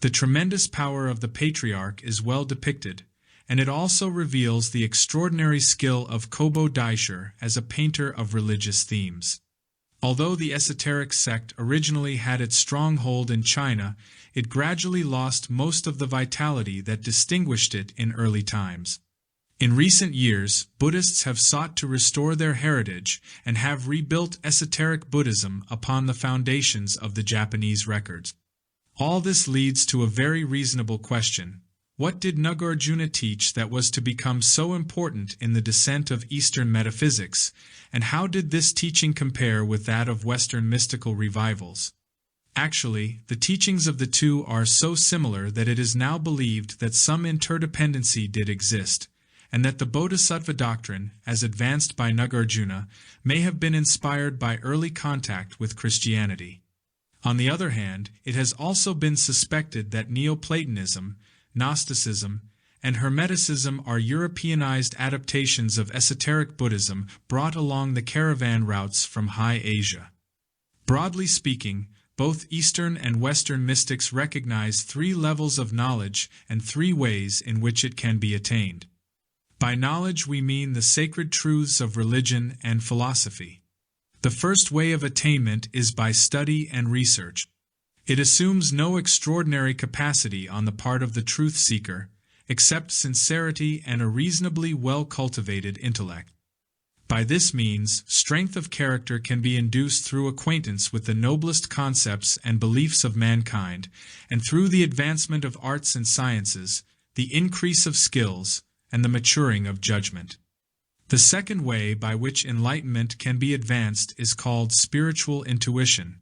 The tremendous power of the patriarch is well depicted, and it also reveals the extraordinary skill of Kobo Daisher as a painter of religious themes. Although the esoteric sect originally had its stronghold in China, it gradually lost most of the vitality that distinguished it in early times. In recent years, Buddhists have sought to restore their heritage and have rebuilt esoteric Buddhism upon the foundations of the Japanese records. All this leads to a very reasonable question. What did Nagarjuna teach that was to become so important in the descent of Eastern metaphysics, and how did this teaching compare with that of Western mystical revivals? Actually, the teachings of the two are so similar that it is now believed that some interdependency did exist, and that the Bodhisattva doctrine, as advanced by Nagarjuna, may have been inspired by early contact with Christianity. On the other hand, it has also been suspected that Neoplatonism, Gnosticism, and Hermeticism are Europeanized adaptations of esoteric Buddhism brought along the caravan routes from High Asia. Broadly speaking, both Eastern and Western mystics recognize 3 levels of knowledge and 3 ways in which it can be attained. By knowledge we mean the sacred truths of religion and philosophy. The first way of attainment is by study and research. It assumes no extraordinary capacity on the part of the truth seeker, except sincerity and a reasonably well-cultivated intellect. By this means, strength of character can be induced through acquaintance with the noblest concepts and beliefs of mankind, and through the advancement of arts and sciences, the increase of skills, and the maturing of judgment. The second way by which enlightenment can be advanced is called spiritual intuition.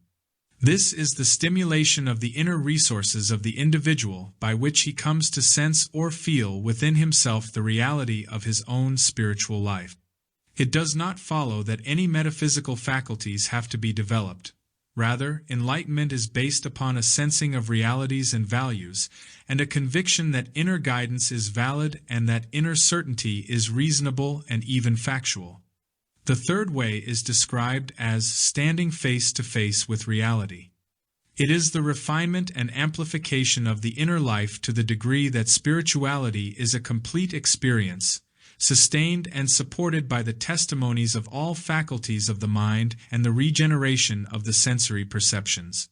This is the stimulation of the inner resources of the individual by which he comes to sense or feel within himself the reality of his own spiritual life. It does not follow that any metaphysical faculties have to be developed. Rather, enlightenment is based upon a sensing of realities and values, and a conviction that inner guidance is valid and that inner certainty is reasonable and even factual. The third way is described as standing face to face with reality. It is the refinement and amplification of the inner life to the degree that spirituality is a complete experience, sustained and supported by the testimonies of all faculties of the mind and the regeneration of the sensory perceptions.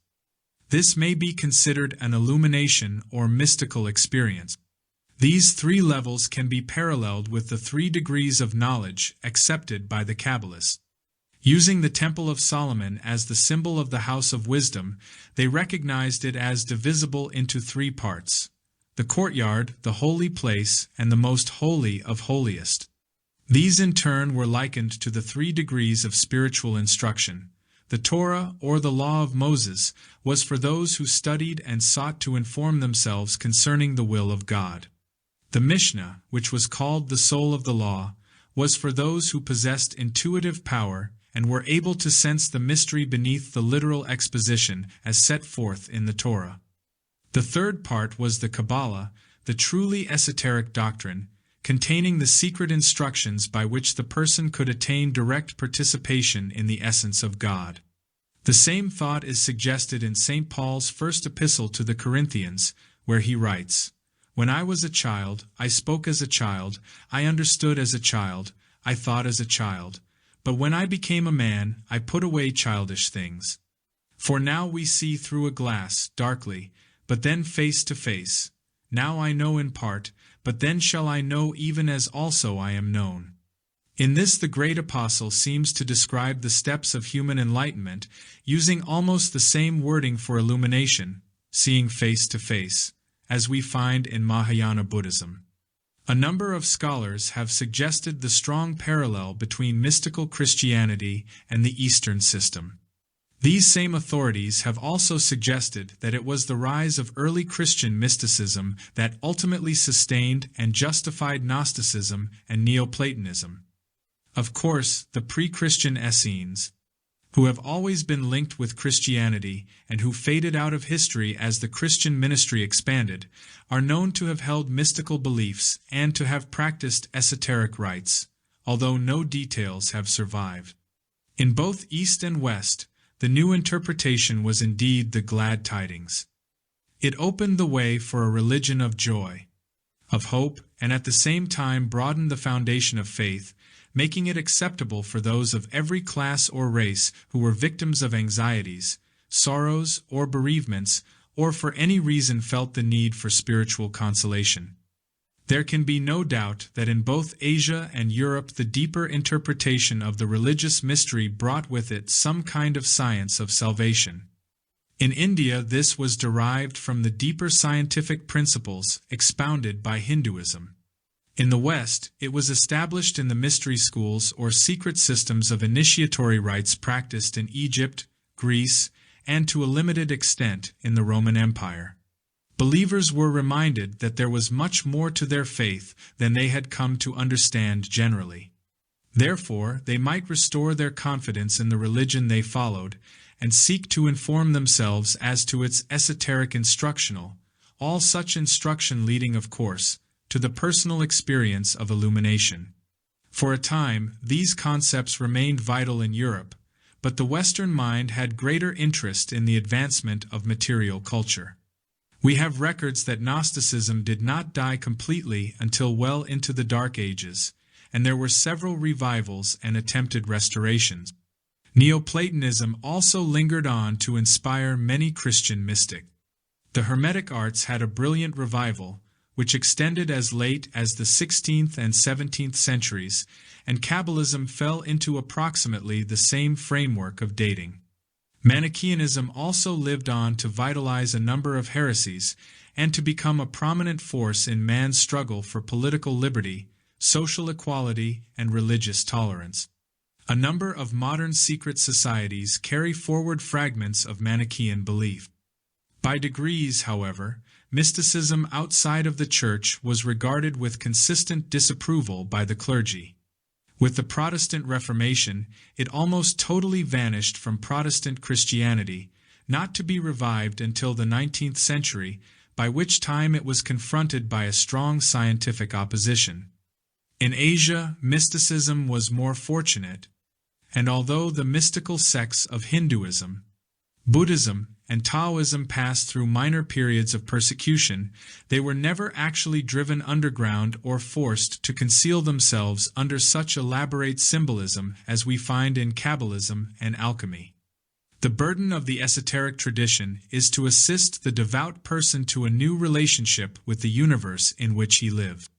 This may be considered an illumination or mystical experience. These three levels can be paralleled with the 3 degrees of knowledge accepted by the Kabbalists. Using the Temple of Solomon as the symbol of the House of Wisdom, they recognized it as divisible into 3 parts: the courtyard, the holy place, and the most holy of holiest. These in turn were likened to the 3 degrees of spiritual instruction. The Torah, or the Law of Moses, was for those who studied and sought to inform themselves concerning the will of God. The Mishnah, which was called the soul of the law, was for those who possessed intuitive power and were able to sense the mystery beneath the literal exposition as set forth in the Torah. The third part was the Kabbalah, the truly esoteric doctrine, containing the secret instructions by which the person could attain direct participation in the essence of God. The same thought is suggested in St. Paul's first epistle to the Corinthians, where he writes, "When I was a child, I spoke as a child, I understood as a child, I thought as a child. But when I became a man, I put away childish things. For now we see through a glass, darkly, but then face to face. Now I know in part, but then shall I know even as also I am known." In this the great apostle seems to describe the steps of human enlightenment, using almost the same wording for illumination, seeing face to face, as we find in Mahayana Buddhism. A number of scholars have suggested the strong parallel between mystical Christianity and the Eastern system. These same authorities have also suggested that it was the rise of early Christian mysticism that ultimately sustained and justified Gnosticism and Neoplatonism. Of course, the pre-Christian Essenes, who have always been linked with Christianity and who faded out of history as the Christian ministry expanded, are known to have held mystical beliefs and to have practiced esoteric rites, although no details have survived. In both East and West, the new interpretation was indeed the glad tidings. It opened the way for a religion of joy, of hope, and at the same time broadened the foundation of faith, making it acceptable for those of every class or race who were victims of anxieties, sorrows, or bereavements, or for any reason felt the need for spiritual consolation. There can be no doubt that in both Asia and Europe the deeper interpretation of the religious mystery brought with it some kind of science of salvation. In India this was derived from the deeper scientific principles expounded by Hinduism. In the West, it was established in the mystery schools or secret systems of initiatory rites practiced in Egypt, Greece, and to a limited extent in the Roman Empire. Believers were reminded that there was much more to their faith than they had come to understand generally. Therefore, they might restore their confidence in the religion they followed and seek to inform themselves as to its esoteric instructional, all such instruction leading, of course, to the personal experience of illumination. For a time, these concepts remained vital in Europe, but the Western mind had greater interest in the advancement of material culture. We have records that Gnosticism did not die completely until well into the Dark Ages, and there were several revivals and attempted restorations. Neoplatonism also lingered on to inspire many Christian mystics. The Hermetic arts had a brilliant revival, which extended as late as the 16th and 17th centuries, and Kabbalism fell into approximately the same framework of dating. Manichaeanism also lived on to vitalize a number of heresies and to become a prominent force in man's struggle for political liberty, social equality, and religious tolerance. A number of modern secret societies carry forward fragments of Manichaean belief. By degrees, however, mysticism outside of the Church was regarded with consistent disapproval by the clergy. With the Protestant Reformation, it almost totally vanished from Protestant Christianity, not to be revived until the 19th century, by which time it was confronted by a strong scientific opposition. In Asia, mysticism was more fortunate, and although the mystical sects of Hinduism, Buddhism, and Taoism passed through minor periods of persecution, they were never actually driven underground or forced to conceal themselves under such elaborate symbolism as we find in Kabbalism and alchemy. The burden of the esoteric tradition is to assist the devout person to a new relationship with the universe in which he lives.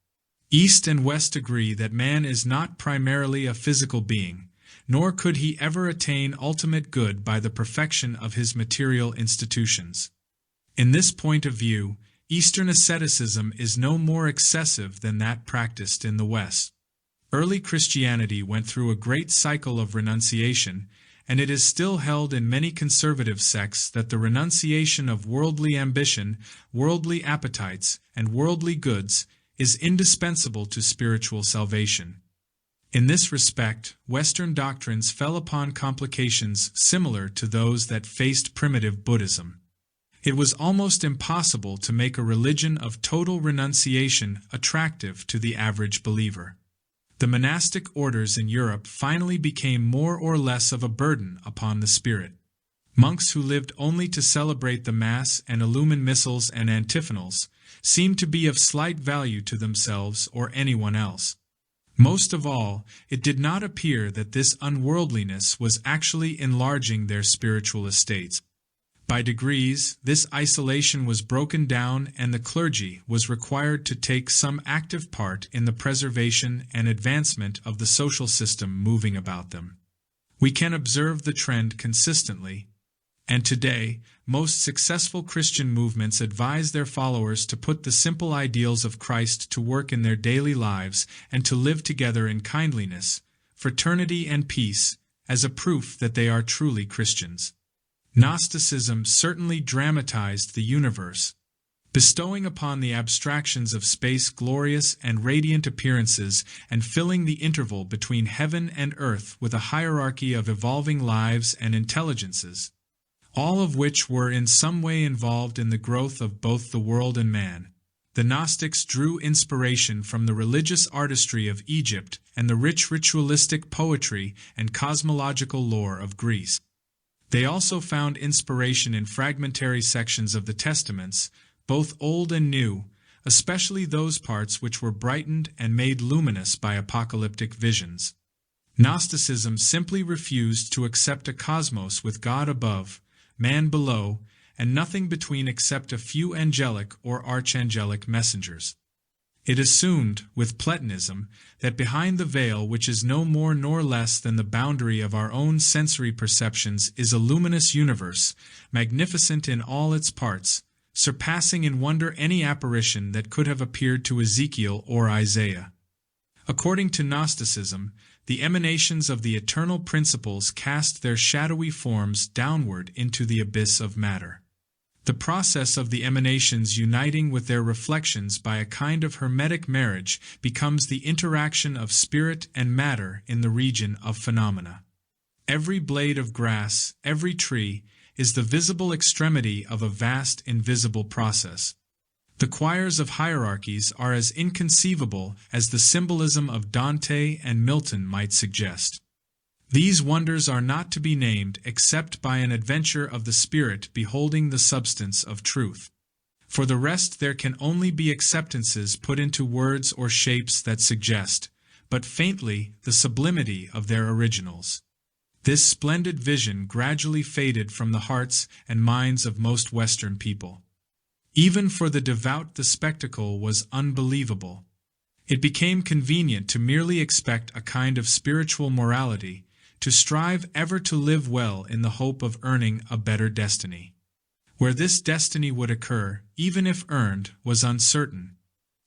East and West agree that man is not primarily a physical being, nor could he ever attain ultimate good by the perfection of his material institutions. In this point of view, Eastern asceticism is no more excessive than that practiced in the West. Early Christianity went through a great cycle of renunciation, and it is still held in many conservative sects that the renunciation of worldly ambition, worldly appetites, and worldly goods is indispensable to spiritual salvation. In this respect, Western doctrines fell upon complications similar to those that faced primitive Buddhism. It was almost impossible to make a religion of total renunciation attractive to the average believer. The monastic orders in Europe finally became more or less of a burden upon the spirit. Monks who lived only to celebrate the Mass and illumine missals and antiphonals seemed to be of slight value to themselves or anyone else. Most of all, it did not appear that this unworldliness was actually enlarging their spiritual estates. By degrees, this isolation was broken down and the clergy was required to take some active part in the preservation and advancement of the social system moving about them. We can observe the trend consistently, and today, most successful Christian movements advise their followers to put the simple ideals of Christ to work in their daily lives and to live together in kindliness, fraternity and peace, as a proof that they are truly Christians. Gnosticism certainly dramatized the universe, bestowing upon the abstractions of space glorious and radiant appearances and filling the interval between heaven and earth with a hierarchy of evolving lives and intelligences, all of which were in some way involved in the growth of both the world and man. The Gnostics drew inspiration from the religious artistry of Egypt and the rich ritualistic poetry and cosmological lore of Greece. They also found inspiration in fragmentary sections of the Testaments, both Old and New, especially those parts which were brightened and made luminous by apocalyptic visions. Gnosticism simply refused to accept a cosmos with God above, man below, and nothing between except a few angelic or archangelic messengers. It assumed, with Platonism, that behind the veil which is no more nor less than the boundary of our own sensory perceptions is a luminous universe, magnificent in all its parts, surpassing in wonder any apparition that could have appeared to Ezekiel or Isaiah. According to Gnosticism, the emanations of the eternal principles cast their shadowy forms downward into the abyss of matter. The process of the emanations uniting with their reflections by a kind of hermetic marriage becomes the interaction of spirit and matter in the region of phenomena. Every blade of grass, every tree, is the visible extremity of a vast invisible process. The choirs of hierarchies are as inconceivable as the symbolism of Dante and Milton might suggest. These wonders are not to be named except by an adventure of the spirit beholding the substance of truth. For the rest there can only be acceptances put into words or shapes that suggest, but faintly, the sublimity of their originals. This splendid vision gradually faded from the hearts and minds of most Western people. Even for the devout the spectacle was unbelievable. It became convenient to merely expect a kind of spiritual morality, to strive ever to live well in the hope of earning a better destiny. Where this destiny would occur, even if earned, was uncertain.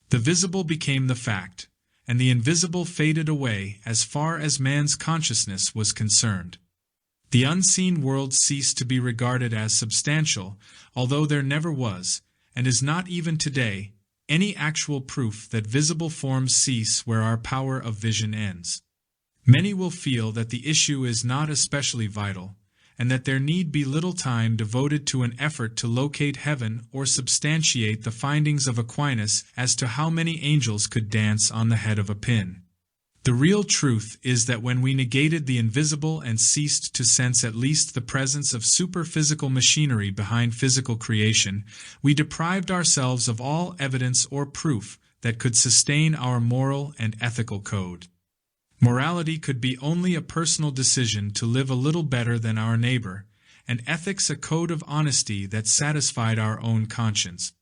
The visible became the fact, and the invisible faded away as far as man's consciousness was concerned. The unseen world ceased to be regarded as substantial, although there never was, and is not even today, any actual proof that visible forms cease where our power of vision ends. Many will feel that the issue is not especially vital, and that there need be little time devoted to an effort to locate heaven or substantiate the findings of Aquinas as to how many angels could dance on the head of a pin. The real truth is that when we negated the invisible and ceased to sense at least the presence of superphysical machinery behind physical creation, we deprived ourselves of all evidence or proof that could sustain our moral and ethical code. Morality could be only a personal decision to live a little better than our neighbor, and ethics a code of honesty that satisfied our own conscience.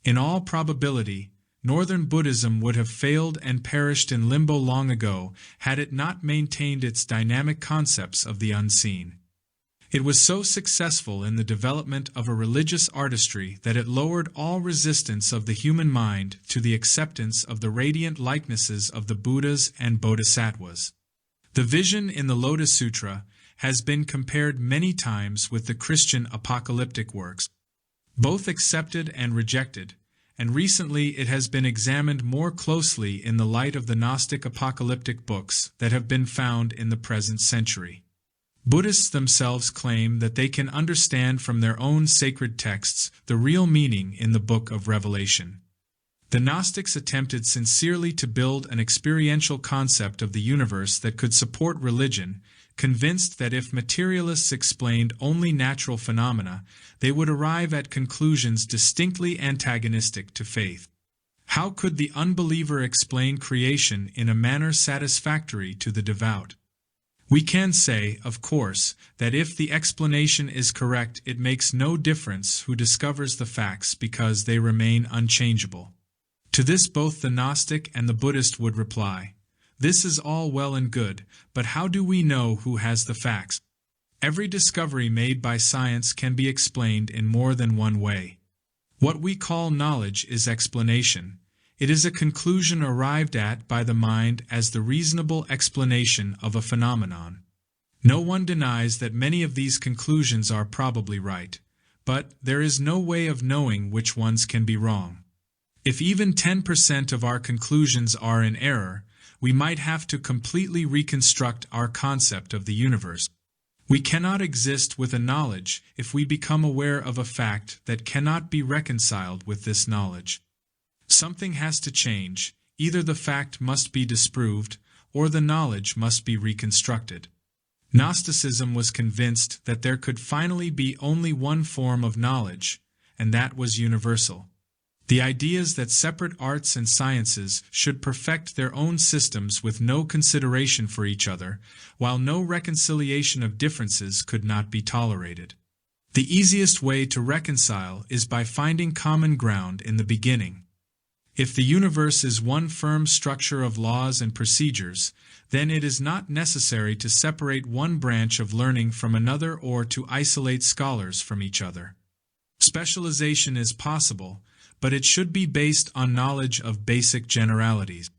In all probability, Northern Buddhism would have failed and perished in limbo long ago had it not maintained its dynamic concepts of the unseen. It was so successful in the development of a religious artistry that it lowered all resistance of the human mind to the acceptance of the radiant likenesses of the Buddhas and Bodhisattvas. The vision in the Lotus Sutra has been compared many times with the Christian apocalyptic works, both accepted and rejected, and recently it has been examined more closely in the light of the Gnostic apocalyptic books that have been found in the present century. Buddhists themselves claim that they can understand from their own sacred texts the real meaning in the Book of Revelation. The Gnostics attempted sincerely to build an experiential concept of the universe that could support religion, convinced that if materialists explained only natural phenomena, they would arrive at conclusions distinctly antagonistic to faith. How could the unbeliever explain creation in a manner satisfactory to the devout? We can say, of course, that if the explanation is correct, it makes no difference who discovers the facts because they remain unchangeable. To this both the Gnostic and the Buddhist would reply, "This is all well and good, but how do we know who has the facts?" Every discovery made by science can be explained in more than one way. What we call knowledge is explanation. It is a conclusion arrived at by the mind as the reasonable explanation of a phenomenon. No one denies that many of these conclusions are probably right, but there is no way of knowing which ones can be wrong. If even 10% of our conclusions are in error, we might have to completely reconstruct our concept of the universe. We cannot exist with a knowledge if we become aware of a fact that cannot be reconciled with this knowledge. Something has to change, either the fact must be disproved, or the knowledge must be reconstructed. Gnosticism was convinced that there could finally be only one form of knowledge, and that was universal. The ideas that separate arts and sciences should perfect their own systems with no consideration for each other, while no reconciliation of differences could not be tolerated. The easiest way to reconcile is by finding common ground in the beginning. If the universe is one firm structure of laws and procedures, then it is not necessary to separate one branch of learning from another or to isolate scholars from each other. Specialization is possible, but it should be based on knowledge of basic generalities.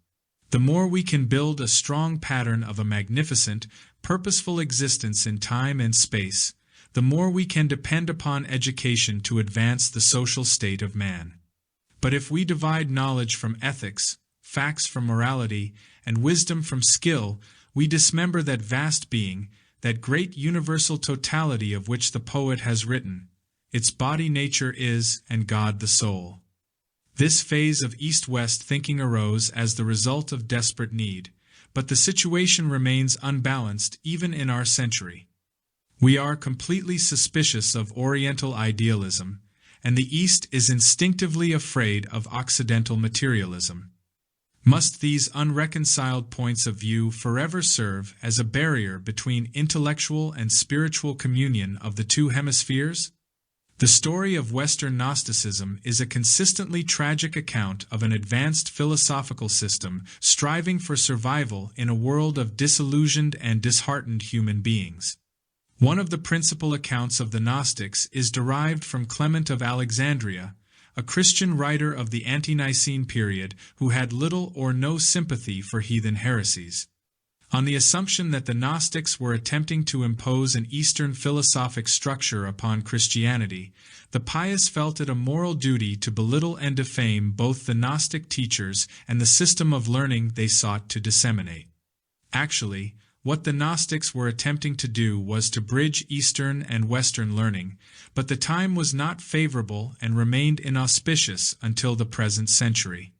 The more we can build a strong pattern of a magnificent, purposeful existence in time and space, the more we can depend upon education to advance the social state of man. But if we divide knowledge from ethics, facts from morality, and wisdom from skill, we dismember that vast being, that great universal totality of which the poet has written, "Its body nature is, and God the soul." This phase of East-West thinking arose as the result of desperate need, but the situation remains unbalanced even in our century. We are completely suspicious of Oriental idealism, and the East is instinctively afraid of Occidental materialism. Must these unreconciled points of view forever serve as a barrier between intellectual and spiritual communion of the two hemispheres? The story of Western Gnosticism is a consistently tragic account of an advanced philosophical system striving for survival in a world of disillusioned and disheartened human beings. One of the principal accounts of the Gnostics is derived from Clement of Alexandria, a Christian writer of the ante-Nicene period who had little or no sympathy for heathen heresies. On the assumption that the Gnostics were attempting to impose an Eastern philosophic structure upon Christianity, the pious felt it a moral duty to belittle and defame both the Gnostic teachers and the system of learning they sought to disseminate. Actually, what the Gnostics were attempting to do was to bridge Eastern and Western learning, but the time was not favorable and remained inauspicious until the present century.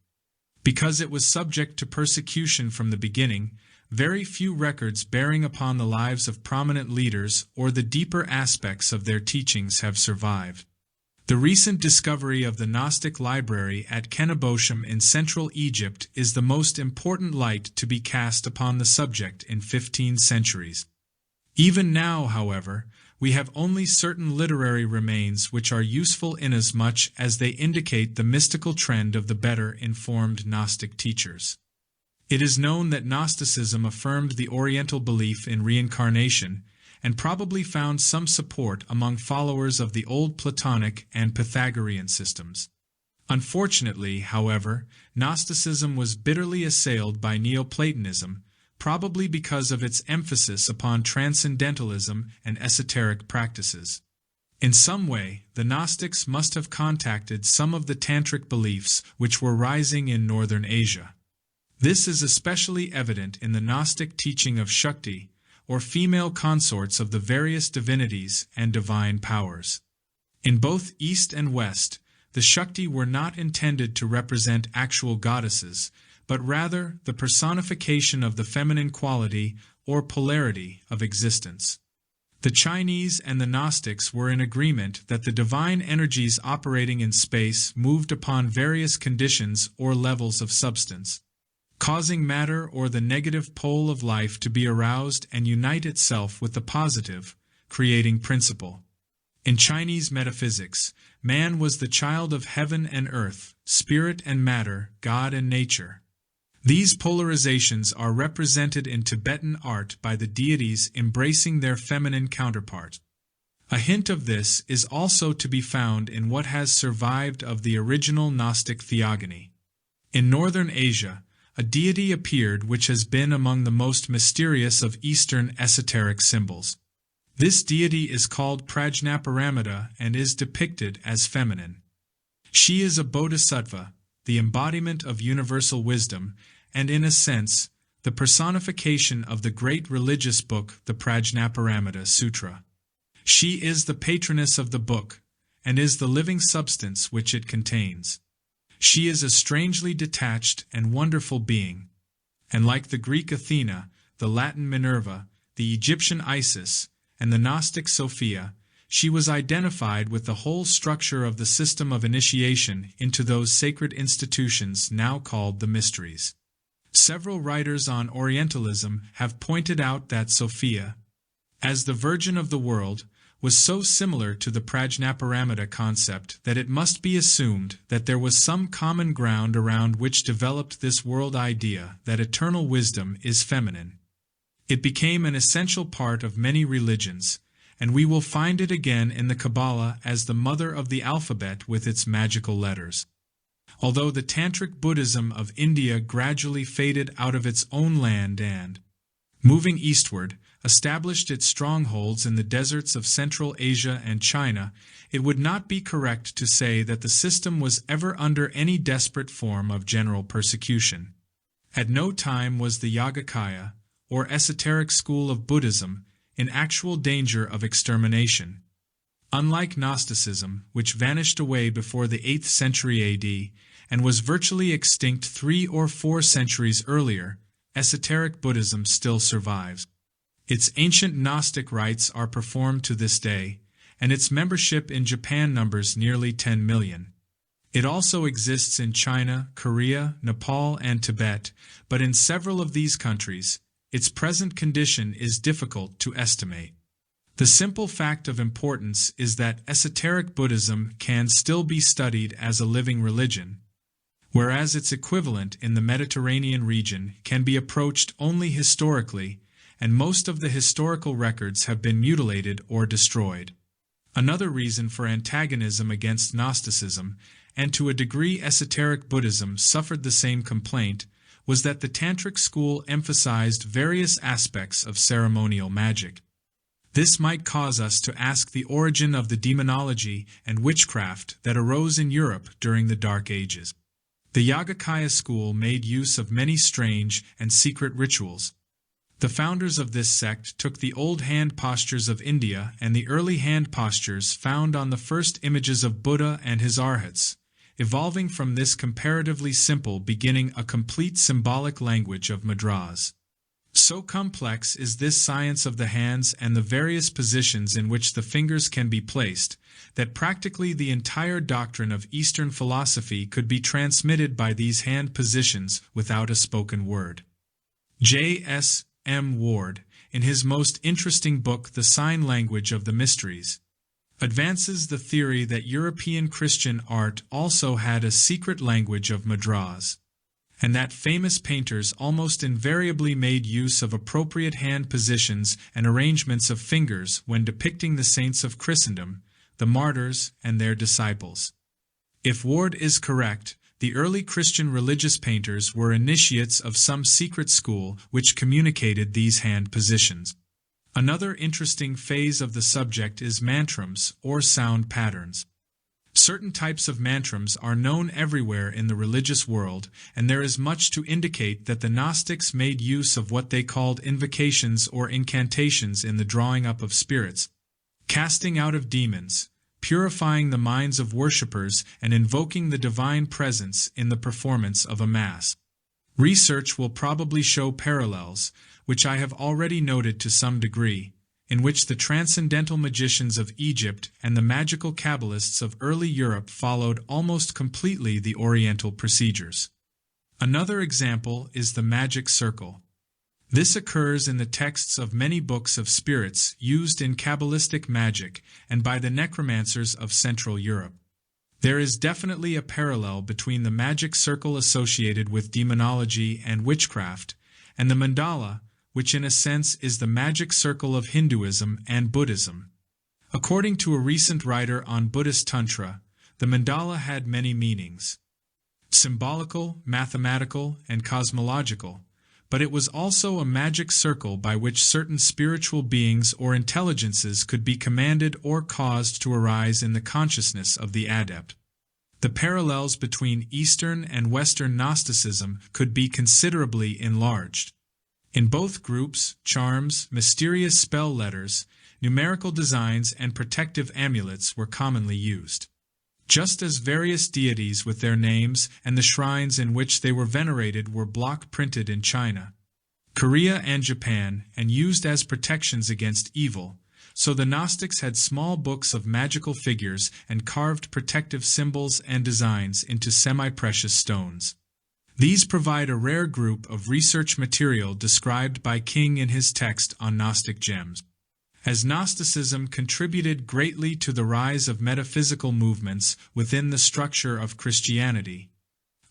Because it was subject to persecution from the beginning, very few records bearing upon the lives of prominent leaders or the deeper aspects of their teachings have survived. The recent discovery of the Gnostic library at Kenobosham in central Egypt is the most important light to be cast upon the subject in 15 centuries. Even now, however, we have only certain literary remains which are useful inasmuch as they indicate the mystical trend of the better-informed Gnostic teachers. It is known that Gnosticism affirmed the Oriental belief in reincarnation and probably found some support among followers of the old Platonic and Pythagorean systems. Unfortunately, however, Gnosticism was bitterly assailed by Neoplatonism, probably because of its emphasis upon transcendentalism and esoteric practices. In some way, the Gnostics must have contacted some of the tantric beliefs which were rising in northern Asia. This is especially evident in the Gnostic teaching of Shakti, or female consorts of the various divinities and divine powers. In both East and West, the Shakti were not intended to represent actual goddesses, but rather the personification of the feminine quality or polarity of existence. The Chinese and the Gnostics were in agreement that the divine energies operating in space moved upon various conditions or levels of substance, causing matter or the negative pole of life to be aroused and unite itself with the positive, creating principle. In Chinese metaphysics, man was the child of heaven and earth, spirit and matter, God and nature. These polarizations are represented in Tibetan art by the deities embracing their feminine counterpart. A hint of this is also to be found in what has survived of the original Gnostic theogony. In northern Asia, a deity appeared which has been among the most mysterious of Eastern esoteric symbols. This deity is called Prajnaparamita and is depicted as feminine. She is a bodhisattva, the embodiment of universal wisdom, and in a sense, the personification of the great religious book, the Prajnaparamita Sutra. She is the patroness of the book, and is the living substance which it contains. She is a strangely detached and wonderful being, and like the Greek Athena, the Latin Minerva, the Egyptian Isis, and the Gnostic Sophia, she was identified with the whole structure of the system of initiation into those sacred institutions now called the mysteries. Several writers on Orientalism have pointed out that Sophia, as the Virgin of the world, was so similar to the Prajnaparamita concept that it must be assumed that there was some common ground around which developed this world idea that eternal wisdom is feminine. It became an essential part of many religions, and we will find it again in the Kabbalah as the mother of the alphabet with its magical letters. Although the Tantric Buddhism of India gradually faded out of its own land and, moving eastward, established its strongholds in the deserts of Central Asia and China, it would not be correct to say that the system was ever under any desperate form of general persecution. At no time was the Yogacara, or esoteric school of Buddhism, in actual danger of extermination. Unlike Gnosticism, which vanished away before the 8th century AD and was virtually extinct 3 or 4 centuries earlier, esoteric Buddhism still survives. Its ancient Gnostic rites are performed to this day, and its membership in Japan numbers nearly 10 million. It also exists in China, Korea, Nepal, and Tibet, but in several of these countries, its present condition is difficult to estimate. The simple fact of importance is that esoteric Buddhism can still be studied as a living religion, whereas its equivalent in the Mediterranean region can be approached only historically, and most of the historical records have been mutilated or destroyed. Another reason for antagonism against Gnosticism, and to a degree esoteric Buddhism suffered the same complaint, was that the Tantric school emphasized various aspects of ceremonial magic. This might cause us to ask the origin of the demonology and witchcraft that arose in Europe during the Dark Ages. The Yogacara school made use of many strange and secret rituals. The founders of this sect took the old hand postures of India and the early hand postures found on the first images of Buddha and his arhats, evolving from this comparatively simple beginning a complete symbolic language of mudras. So complex is this science of the hands and the various positions in which the fingers can be placed, that practically the entire doctrine of Eastern philosophy could be transmitted by these hand positions without a spoken word. J.S. M. Ward, in his most interesting book The Sign Language of the Mysteries, advances the theory that European Christian art also had a secret language of Madras, and that famous painters almost invariably made use of appropriate hand positions and arrangements of fingers when depicting the saints of Christendom, the martyrs, and their disciples. If Ward is correct, the early Christian religious painters were initiates of some secret school which communicated these hand positions. Another interesting phase of the subject is mantrams, or sound patterns. Certain types of mantrams are known everywhere in the religious world, and there is much to indicate that the Gnostics made use of what they called invocations or incantations in the drawing up of spirits, casting out of demons, purifying the minds of worshippers, and invoking the divine presence in the performance of a Mass. Research will probably show parallels, which I have already noted to some degree, in which the transcendental magicians of Egypt and the magical Kabbalists of early Europe followed almost completely the Oriental procedures. Another example is the magic circle. This occurs in the texts of many books of spirits used in Kabbalistic magic and by the necromancers of Central Europe. There is definitely a parallel between the magic circle associated with demonology and witchcraft, and the mandala, which in a sense is the magic circle of Hinduism and Buddhism. According to a recent writer on Buddhist Tantra, the mandala had many meanings: symbolical, mathematical, and cosmological, but it was also a magic circle by which certain spiritual beings or intelligences could be commanded or caused to arise in the consciousness of the adept. The parallels between Eastern and Western Gnosticism could be considerably enlarged. In both groups, charms, mysterious spell letters, numerical designs, and protective amulets were commonly used. Just as various deities with their names and the shrines in which they were venerated were block printed in China, Korea, and Japan, and used as protections against evil, so the Gnostics had small books of magical figures and carved protective symbols and designs into semi-precious stones. These provide a rare group of research material described by King in his text on Gnostic gems. As Gnosticism contributed greatly to the rise of metaphysical movements within the structure of Christianity,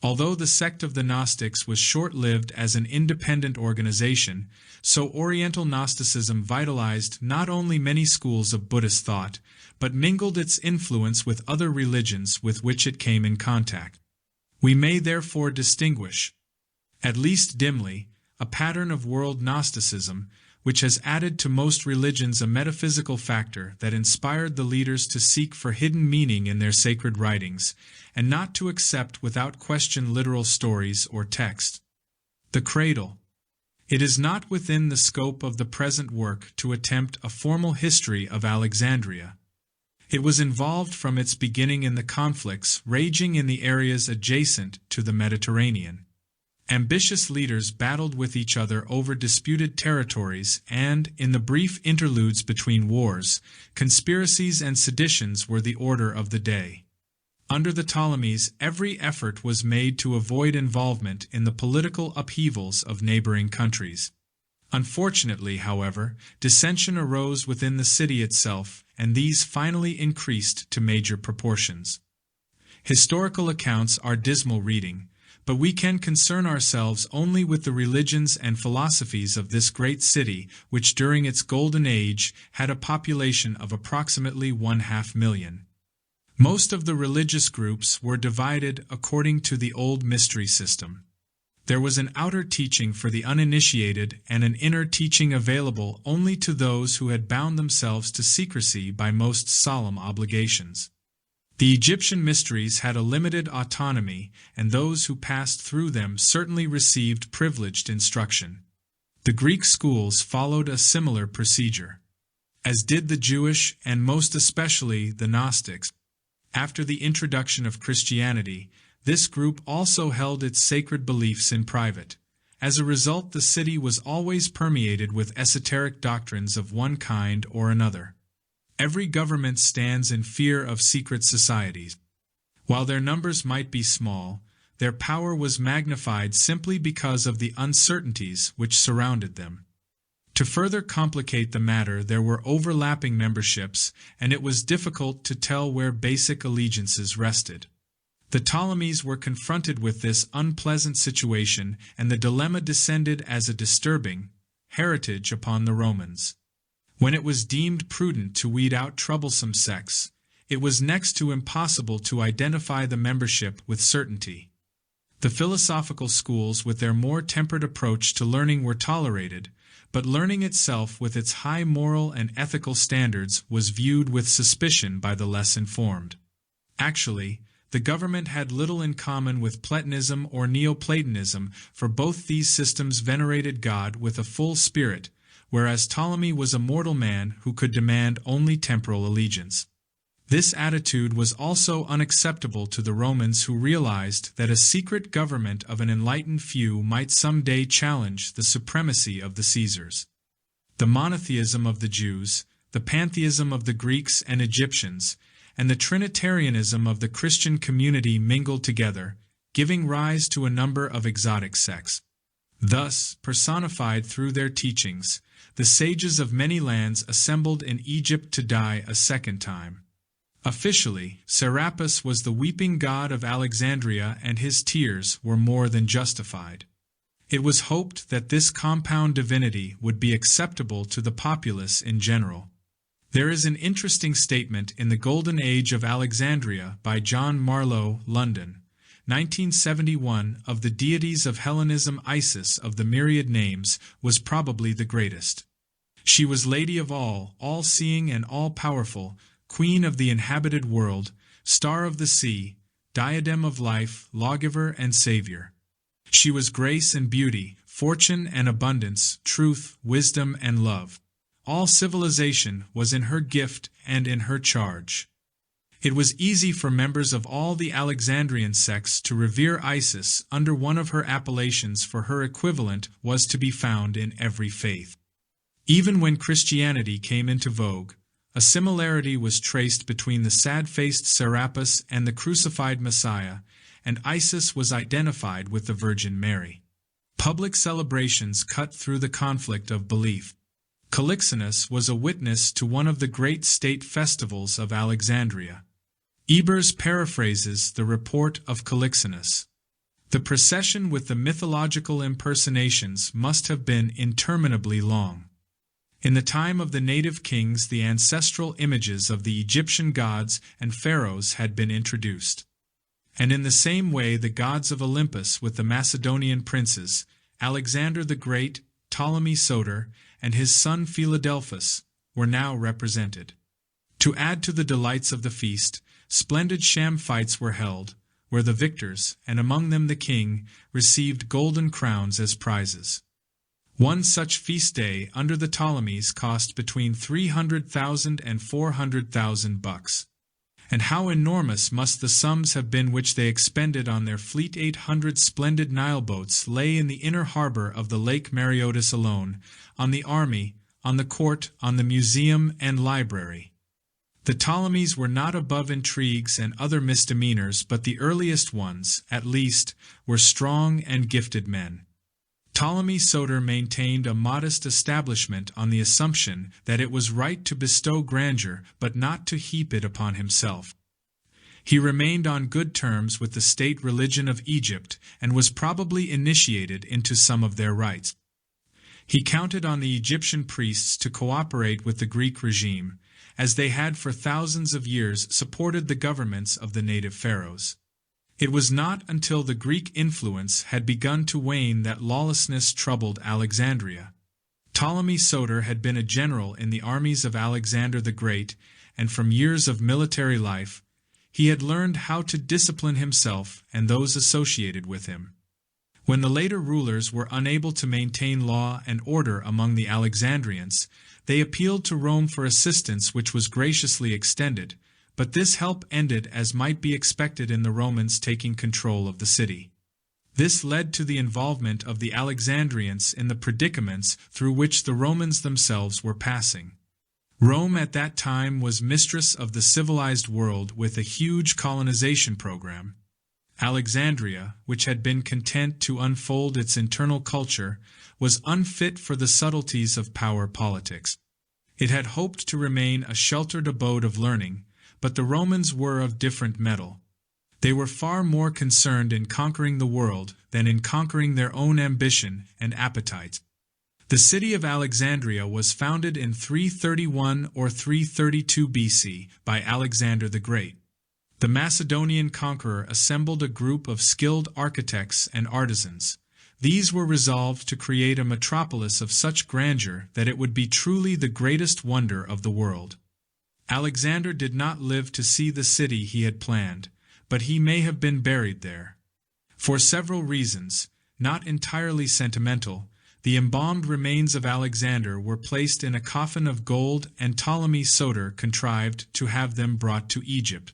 although the sect of the Gnostics was short-lived as an independent organization, so Oriental Gnosticism vitalized not only many schools of Buddhist thought, but mingled its influence with other religions with which it came in contact. We may therefore distinguish, at least dimly, a pattern of world Gnosticism, which has added to most religions a metaphysical factor that inspired the leaders to seek for hidden meaning in their sacred writings, and not to accept without question literal stories or text. The cradle. It is not within the scope of the present work to attempt a formal history of Alexandria. It was involved from its beginning in the conflicts raging in the areas adjacent to the Mediterranean. Ambitious leaders battled with each other over disputed territories, and, in the brief interludes between wars, conspiracies and seditions were the order of the day. Under the Ptolemies, every effort was made to avoid involvement in the political upheavals of neighboring countries. Unfortunately, however, dissension arose within the city itself, and these finally increased to major proportions. Historical accounts are dismal reading, but we can concern ourselves only with the religions and philosophies of this great city, which during its golden age had a population of approximately 500,000. Most of the religious groups were divided according to the old mystery system. There was an outer teaching for the uninitiated and an inner teaching available only to those who had bound themselves to secrecy by most solemn obligations. The Egyptian mysteries had a limited autonomy, and those who passed through them certainly received privileged instruction. The Greek schools followed a similar procedure, as did the Jewish and most especially the Gnostics. After the introduction of Christianity, this group also held its sacred beliefs in private. As a result, the city was always permeated with esoteric doctrines of one kind or another. Every government stands in fear of secret societies. While their numbers might be small, their power was magnified simply because of the uncertainties which surrounded them. To further complicate the matter, there were overlapping memberships, and it was difficult to tell where basic allegiances rested. The Ptolemies were confronted with this unpleasant situation, and the dilemma descended as a disturbing heritage upon the Romans. When it was deemed prudent to weed out troublesome sects, it was next to impossible to identify the membership with certainty. The philosophical schools with their more tempered approach to learning were tolerated, but learning itself with its high moral and ethical standards was viewed with suspicion by the less informed. Actually, the government had little in common with Platonism or Neoplatonism, for both these systems venerated God with a full spirit, whereas Ptolemy was a mortal man who could demand only temporal allegiance. This attitude was also unacceptable to the Romans, who realized that a secret government of an enlightened few might someday challenge the supremacy of the Caesars. The monotheism of the Jews, the pantheism of the Greeks and Egyptians, and the Trinitarianism of the Christian community mingled together, giving rise to a number of exotic sects. Thus, personified through their teachings, the sages of many lands assembled in Egypt to die a second time. Officially, Serapis was the weeping god of Alexandria, and his tears were more than justified. It was hoped that this compound divinity would be acceptable to the populace in general. There is an interesting statement in The Golden Age of Alexandria by John Marlowe, London, 1971, of the deities of Hellenism. Isis, of the myriad names, was probably the greatest. She was Lady of all, all-seeing and all-powerful, Queen of the inhabited world, Star of the sea, Diadem of life, Lawgiver and Savior. She was grace and beauty, fortune and abundance, truth, wisdom and love. All civilization was in her gift and in her charge. It was easy for members of all the Alexandrian sects to revere Isis under one of her appellations, for her equivalent was to be found in every faith. Even when Christianity came into vogue, a similarity was traced between the sad-faced Serapis and the crucified Messiah, and Isis was identified with the Virgin Mary. Public celebrations cut through the conflict of belief. Calixenus was a witness to one of the great state festivals of Alexandria. Ebers paraphrases the report of Calixenus. The procession with the mythological impersonations must have been interminably long. In the time of the native kings, the ancestral images of the Egyptian gods and pharaohs had been introduced. And in the same way the gods of Olympus with the Macedonian princes, Alexander the Great, Ptolemy Soter, and his son Philadelphus, were now represented. To add to the delights of the feast, splendid sham fights were held, where the victors, and among them the king, received golden crowns as prizes. One such feast day under the Ptolemies cost between 300,000 and 400,000 bucks. And how enormous must the sums have been which they expended on their fleet! 800 splendid Nile boats lay in the inner harbor of the Lake Mareotis alone, on the army, on the court, on the museum and library. The Ptolemies were not above intrigues and other misdemeanors, but the earliest ones, at least, were strong and gifted men. Ptolemy Soter maintained a modest establishment on the assumption that it was right to bestow grandeur but not to heap it upon himself. He remained on good terms with the state religion of Egypt and was probably initiated into some of their rites. He counted on the Egyptian priests to cooperate with the Greek regime, as they had for thousands of years supported the governments of the native pharaohs. It was not until the Greek influence had begun to wane that lawlessness troubled Alexandria. Ptolemy Soter had been a general in the armies of Alexander the Great, and from years of military life, he had learned how to discipline himself and those associated with him. When the later rulers were unable to maintain law and order among the Alexandrians, they appealed to Rome for assistance, which was graciously extended, but this help ended as might be expected in the Romans taking control of the city. This led to the involvement of the Alexandrians in the predicaments through which the Romans themselves were passing. Rome at that time was mistress of the civilized world with a huge colonization program. Alexandria, which had been content to unfold its internal culture, was unfit for the subtleties of power politics. It had hoped to remain a sheltered abode of learning, but the Romans were of different metal. They were far more concerned in conquering the world than in conquering their own ambition and appetites. The city of Alexandria was founded in 331 or 332 BC by Alexander the Great. The Macedonian conqueror assembled a group of skilled architects and artisans. These were resolved to create a metropolis of such grandeur that it would be truly the greatest wonder of the world. Alexander did not live to see the city he had planned, but he may have been buried there. For several reasons, not entirely sentimental, the embalmed remains of Alexander were placed in a coffin of gold, and Ptolemy Soter contrived to have them brought to Egypt.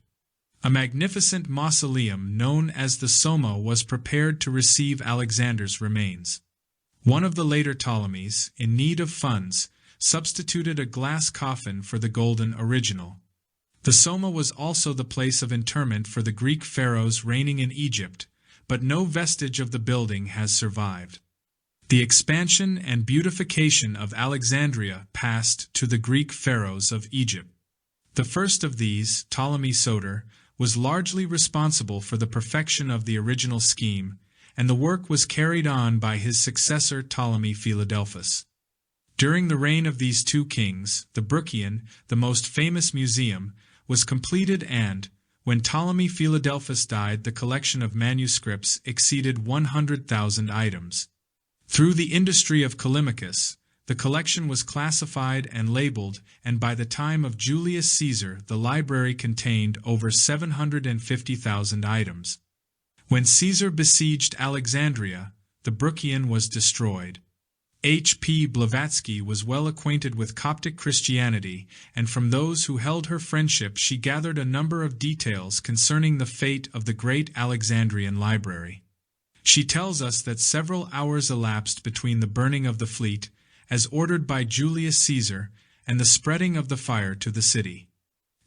A magnificent mausoleum known as the Soma was prepared to receive Alexander's remains. One of the later Ptolemies, in need of funds, substituted a glass coffin for the golden original. The Soma was also the place of interment for the Greek pharaohs reigning in Egypt, but no vestige of the building has survived. The expansion and beautification of Alexandria passed to the Greek pharaohs of Egypt. The first of these, Ptolemy Soter, was largely responsible for the perfection of the original scheme, and the work was carried on by his successor Ptolemy Philadelphus. During the reign of these two kings, the Bruchion, the most famous museum, was completed and, when Ptolemy Philadelphus died, the collection of manuscripts exceeded 100,000 items. Through the industry of Callimachus, the collection was classified and labeled, and by the time of Julius Caesar the library contained over 750,000 items. When Caesar besieged Alexandria, the Bruchion was destroyed. H. P. Blavatsky was well acquainted with Coptic Christianity, and from those who held her friendship she gathered a number of details concerning the fate of the great Alexandrian library. She tells us that several hours elapsed between the burning of the fleet, as ordered by Julius Caesar, and the spreading of the fire to the city.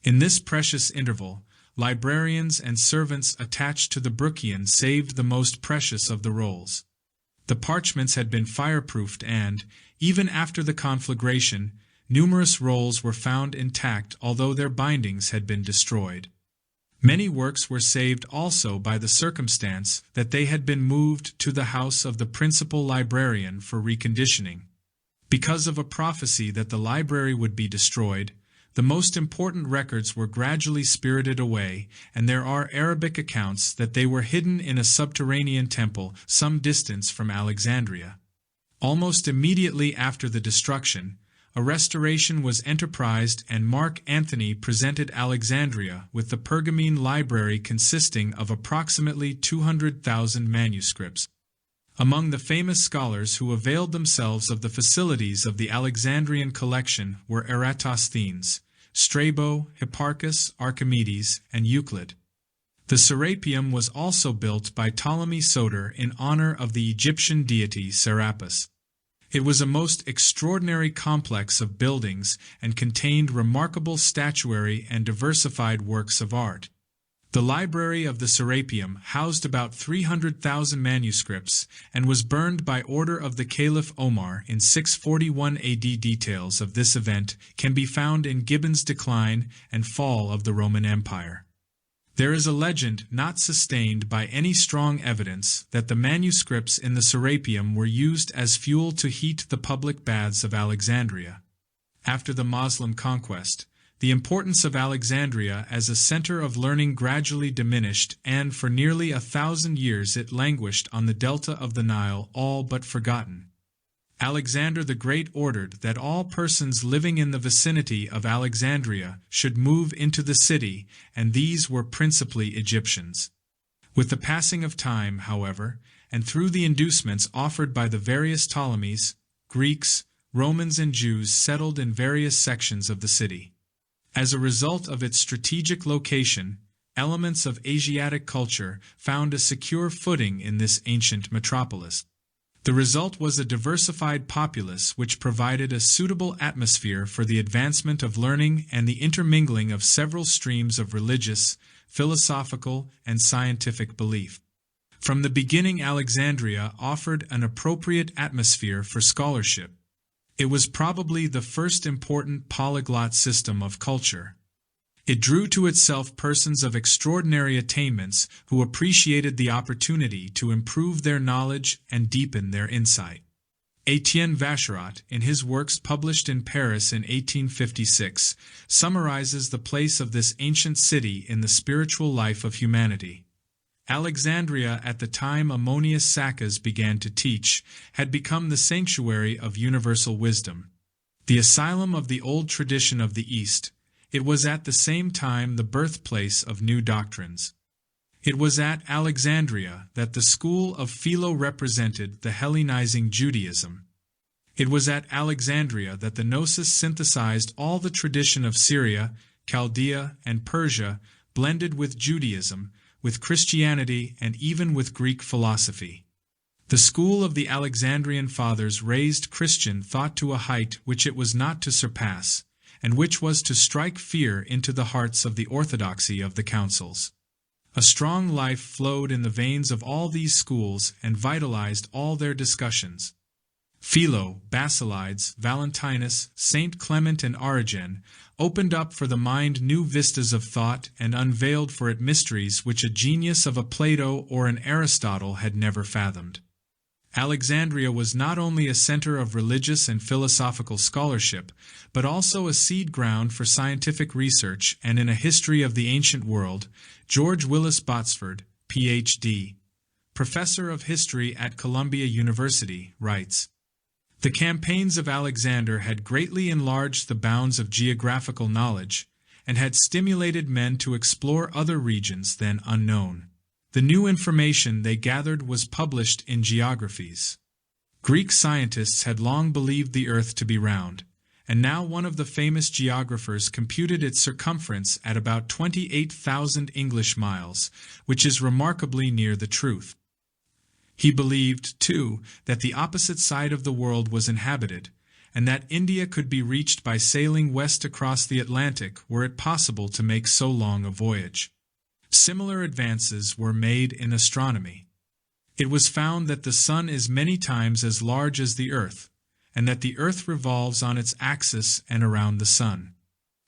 In this precious interval, librarians and servants attached to the Bruchion saved the most precious of the rolls. The parchments had been fireproofed and, even after the conflagration, numerous rolls were found intact although their bindings had been destroyed. Many works were saved also by the circumstance that they had been moved to the house of the principal librarian for reconditioning. Because of a prophecy that the library would be destroyed, the most important records were gradually spirited away, and there are Arabic accounts that they were hidden in a subterranean temple some distance from Alexandria. Almost immediately after the destruction, a restoration was enterprised, and Mark Antony presented Alexandria with the Pergamene library consisting of approximately 200,000 manuscripts. Among the famous scholars who availed themselves of the facilities of the Alexandrian collection were Eratosthenes, Strabo, Hipparchus, Archimedes, and Euclid. The Serapeum was also built by Ptolemy Soter in honor of the Egyptian deity Serapis. It was a most extraordinary complex of buildings and contained remarkable statuary and diversified works of art. The library of the Serapeum housed about 300,000 manuscripts and was burned by order of the Caliph Omar in 641 AD. Details of this event can be found in Gibbon's Decline and Fall of the Roman Empire. There is a legend not sustained by any strong evidence that the manuscripts in the Serapeum were used as fuel to heat the public baths of Alexandria. After the Moslem conquest, the importance of Alexandria as a center of learning gradually diminished, and for nearly 1,000 years it languished on the delta of the Nile, all but forgotten. Alexander the Great ordered that all persons living in the vicinity of Alexandria should move into the city, and these were principally Egyptians. With the passing of time, however, and through the inducements offered by the various Ptolemies, Greeks, Romans, and Jews settled in various sections of the city. As a result of its strategic location, elements of Asiatic culture found a secure footing in this ancient metropolis. The result was a diversified populace which provided a suitable atmosphere for the advancement of learning and the intermingling of several streams of religious, philosophical, and scientific belief. From the beginning, Alexandria offered an appropriate atmosphere for scholarship. It was probably the first important polyglot system of culture. It drew to itself persons of extraordinary attainments who appreciated the opportunity to improve their knowledge and deepen their insight. Étienne Vacherat, in his works published in Paris in 1856, summarizes the place of this ancient city in the spiritual life of humanity. Alexandria, at the time Ammonius Saccas began to teach, had become the sanctuary of universal wisdom, the asylum of the old tradition of the East. It was at the same time the birthplace of new doctrines. It was at Alexandria that the school of Philo represented the Hellenizing Judaism. It was at Alexandria that the gnosis synthesized all the tradition of Syria, Chaldea, and Persia, blended with Judaism, with Christianity, and even with Greek philosophy. The school of the Alexandrian fathers raised Christian thought to a height which it was not to surpass, and which was to strike fear into the hearts of the orthodoxy of the councils. A strong life flowed in the veins of all these schools and vitalized all their discussions. Philo, Basilides, Valentinus, Saint Clement, and Origen opened up for the mind new vistas of thought and unveiled for it mysteries which a genius of a Plato or an Aristotle had never fathomed. Alexandria was not only a center of religious and philosophical scholarship, but also a seed ground for scientific research, and in A History of the Ancient World, George Willis Botsford, Ph.D., professor of history at Columbia University, writes, "The campaigns of Alexander had greatly enlarged the bounds of geographical knowledge, and had stimulated men to explore other regions then unknown. The new information they gathered was published in geographies. Greek scientists had long believed the earth to be round, and now one of the famous geographers computed its circumference at about 28,000 English miles, which is remarkably near the truth. He believed, too, that the opposite side of the world was inhabited, and that India could be reached by sailing west across the Atlantic were it possible to make so long a voyage. Similar advances were made in astronomy. It was found that the sun is many times as large as the earth, and that the earth revolves on its axis and around the sun.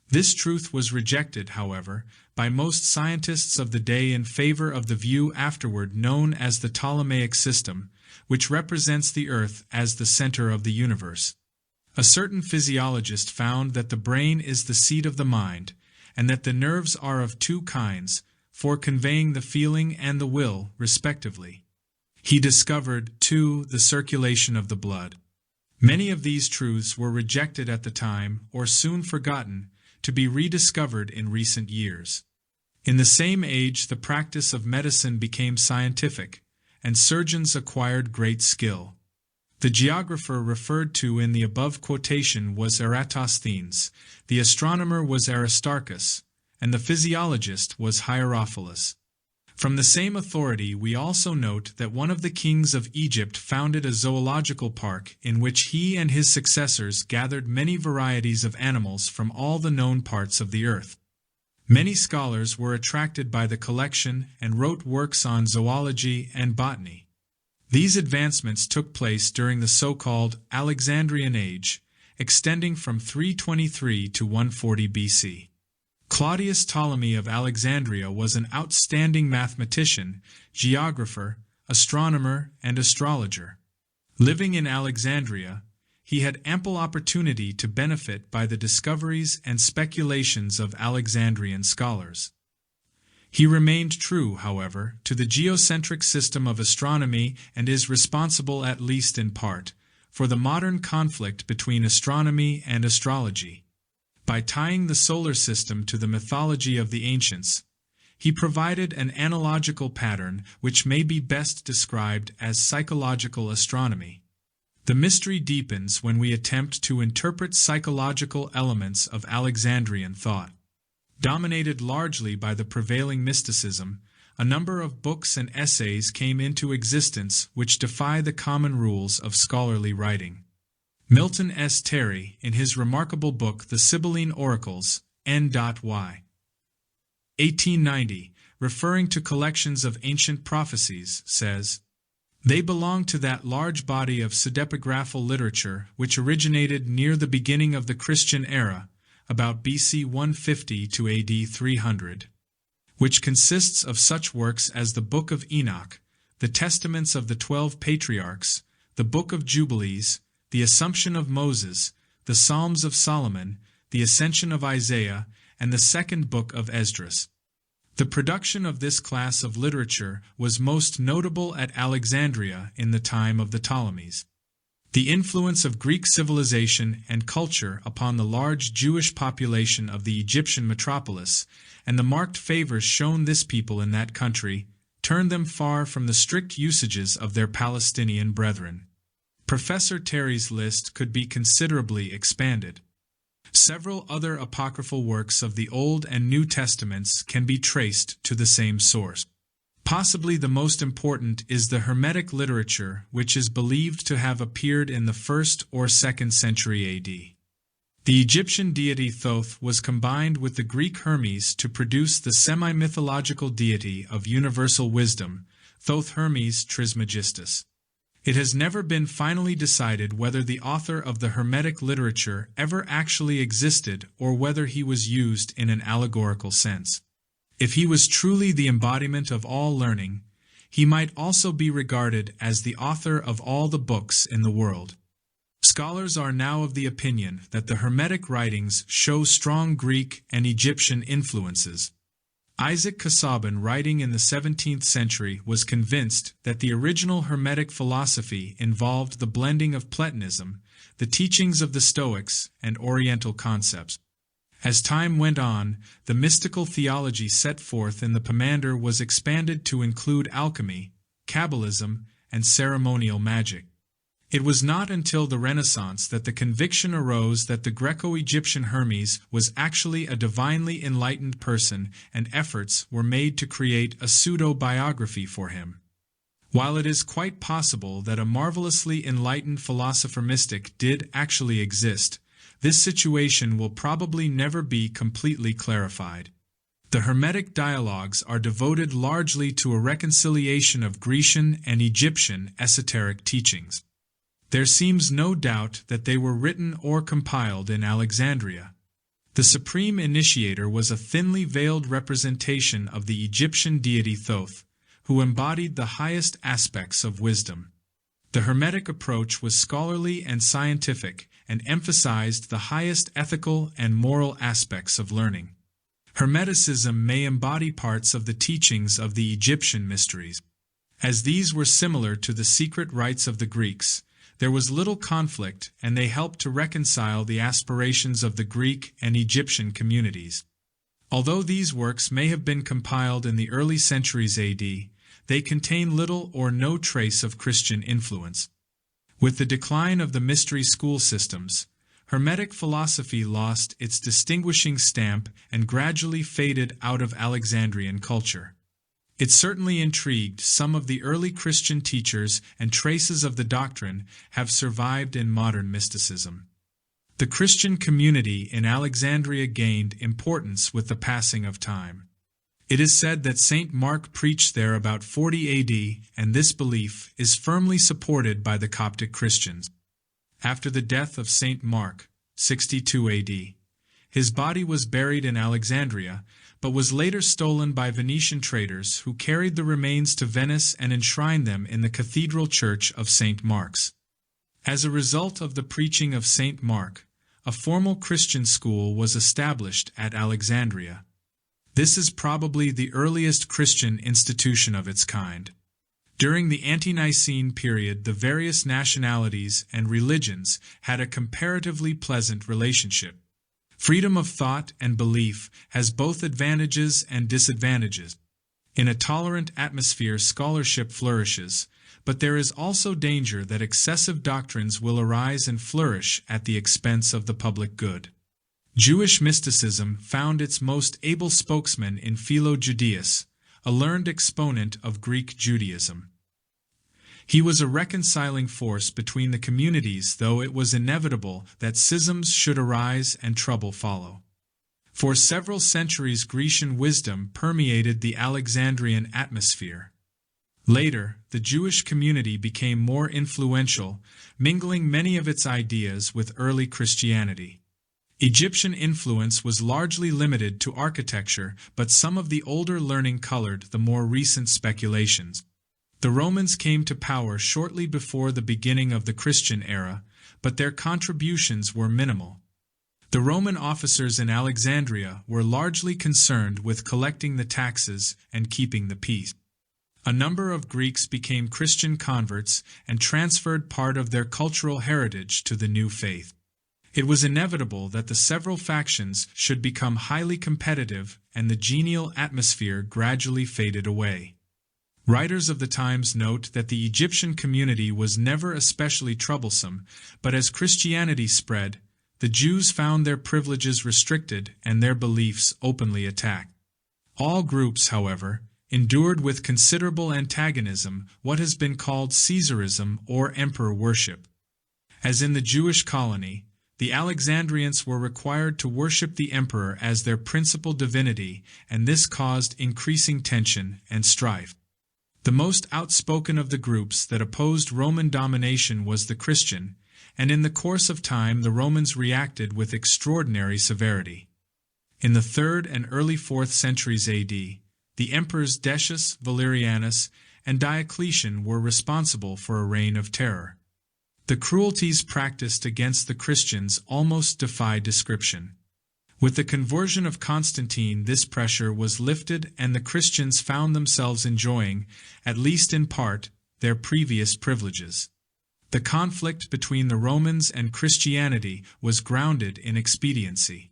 This truth was rejected, however, by most scientists of the day in favor of the view afterward known as the Ptolemaic system, which represents the earth as the center of the universe. A certain physiologist found that the brain is the seat of the mind, and that the nerves are of two kinds, for conveying the feeling and the will, respectively. He discovered, too, the circulation of the blood. Many of these truths were rejected at the time, or soon forgotten, to be rediscovered in recent years. In the same age, the practice of medicine became scientific, and surgeons acquired great skill. The geographer referred to in the above quotation was Eratosthenes, the astronomer was Aristarchus, and the physiologist was Hierophilus. From the same authority we also note that one of the kings of Egypt founded a zoological park in which he and his successors gathered many varieties of animals from all the known parts of the earth. Many scholars were attracted by the collection and wrote works on zoology and botany. These advancements took place during the so-called Alexandrian Age, extending from 323 to 140 BC. Claudius Ptolemy of Alexandria was an outstanding mathematician, geographer, astronomer, and astrologer. Living in Alexandria, he had ample opportunity to benefit by the discoveries and speculations of Alexandrian scholars. He remained true, however, to the geocentric system of astronomy and is responsible, at least in part, for the modern conflict between astronomy and astrology. By tying the solar system to the mythology of the ancients, he provided an analogical pattern which may be best described as psychological astronomy. The mystery deepens when we attempt to interpret psychological elements of Alexandrian thought. Dominated largely by the prevailing mysticism, a number of books and essays came into existence which defy the common rules of scholarly writing. Milton S. Terry, in his remarkable book The Sibylline Oracles, N.Y. 1890, referring to collections of ancient prophecies, says, "They belong to that large body of pseudepigraphal literature which originated near the beginning of the Christian era, about BC 150 to AD 300, which consists of such works as the Book of Enoch, the Testaments of the 12 Patriarchs, the Book of Jubilees, the Assumption of Moses, the Psalms of Solomon, the Ascension of Isaiah, and the second book of Esdras." The production of this class of literature was most notable at Alexandria in the time of the Ptolemies. The influence of Greek civilization and culture upon the large Jewish population of the Egyptian metropolis, and the marked favors shown this people in that country, turned them far from the strict usages of their Palestinian brethren. Professor Terry's list could be considerably expanded. Several other apocryphal works of the Old and New Testaments can be traced to the same source. Possibly the most important is the Hermetic literature, which is believed to have appeared in the 1st or 2nd century AD. The Egyptian deity Thoth was combined with the Greek Hermes to produce the semi-mythological deity of universal wisdom, Thoth Hermes Trismegistus. It has never been finally decided whether the author of the Hermetic literature ever actually existed or whether he was used in an allegorical sense. If he was truly the embodiment of all learning, he might also be regarded as the author of all the books in the world. Scholars are now of the opinion that the Hermetic writings show strong Greek and Egyptian influences. Isaac Casaubon, writing in the 17th century, was convinced that the original Hermetic philosophy involved the blending of Platonism, the teachings of the Stoics, and Oriental concepts. As time went on, the mystical theology set forth in the Pomander was expanded to include alchemy, Kabbalism, and ceremonial magic. It was not until the Renaissance that the conviction arose that the Greco-Egyptian Hermes was actually a divinely enlightened person, and efforts were made to create a pseudo-biography for him. While it is quite possible that a marvelously enlightened philosopher-mystic did actually exist, this situation will probably never be completely clarified. The Hermetic dialogues are devoted largely to a reconciliation of Grecian and Egyptian esoteric teachings. There seems no doubt that they were written or compiled in Alexandria. The supreme initiator was a thinly veiled representation of the Egyptian deity Thoth, who embodied the highest aspects of wisdom. The Hermetic approach was scholarly and scientific, and emphasized the highest ethical and moral aspects of learning. Hermeticism may embody parts of the teachings of the Egyptian mysteries. As these were similar to the secret rites of the Greeks, there was little conflict, and they helped to reconcile the aspirations of the Greek and Egyptian communities. Although these works may have been compiled in the early centuries AD, they contain little or no trace of Christian influence. With the decline of the mystery school systems, Hermetic philosophy lost its distinguishing stamp and gradually faded out of Alexandrian culture. It certainly intrigued some of the early Christian teachers, and traces of the doctrine have survived in modern mysticism. The Christian community in Alexandria gained importance with the passing of time. It is said that St. Mark preached there about 40 AD, and this belief is firmly supported by the Coptic Christians. After the death of St. Mark, 62 AD, his body was buried in Alexandria, but was later stolen by Venetian traders who carried the remains to Venice and enshrined them in the Cathedral Church of St. Mark's. As a result of the preaching of St. Mark, a formal Christian school was established at Alexandria. This is probably the earliest Christian institution of its kind. During the Ante-Nicene period, the various nationalities and religions had a comparatively pleasant relationship. Freedom of thought and belief has both advantages and disadvantages. In a tolerant atmosphere, scholarship flourishes, but there is also danger that excessive doctrines will arise and flourish at the expense of the public good. Jewish mysticism found its most able spokesman in Philo Judaeus, a learned exponent of Greek Judaism. He was a reconciling force between the communities, though it was inevitable that schisms should arise and trouble follow. For several centuries, Grecian wisdom permeated the Alexandrian atmosphere. Later, the Jewish community became more influential, mingling many of its ideas with early Christianity. Egyptian influence was largely limited to architecture, but some of the older learning colored the more recent speculations. The Romans came to power shortly before the beginning of the Christian era, but their contributions were minimal. The Roman officers in Alexandria were largely concerned with collecting the taxes and keeping the peace. A number of Greeks became Christian converts and transferred part of their cultural heritage to the new faith. It was inevitable that the several factions should become highly competitive, and the genial atmosphere gradually faded away. Writers of the times note that the Egyptian community was never especially troublesome, but as Christianity spread, the Jews found their privileges restricted and their beliefs openly attacked. All groups, however, endured with considerable antagonism what has been called Caesarism or emperor worship. As in the Jewish colony, the Alexandrians were required to worship the emperor as their principal divinity, and this caused increasing tension and strife. The most outspoken of the groups that opposed Roman domination was the Christian, and in the course of time the Romans reacted with extraordinary severity. In the 3rd and early 4th centuries AD, the emperors Decius, Valerianus, and Diocletian were responsible for a reign of terror. The cruelties practiced against the Christians almost defy description. With the conversion of Constantine, this pressure was lifted and the Christians found themselves enjoying, at least in part, their previous privileges. The conflict between the Romans and Christianity was grounded in expediency.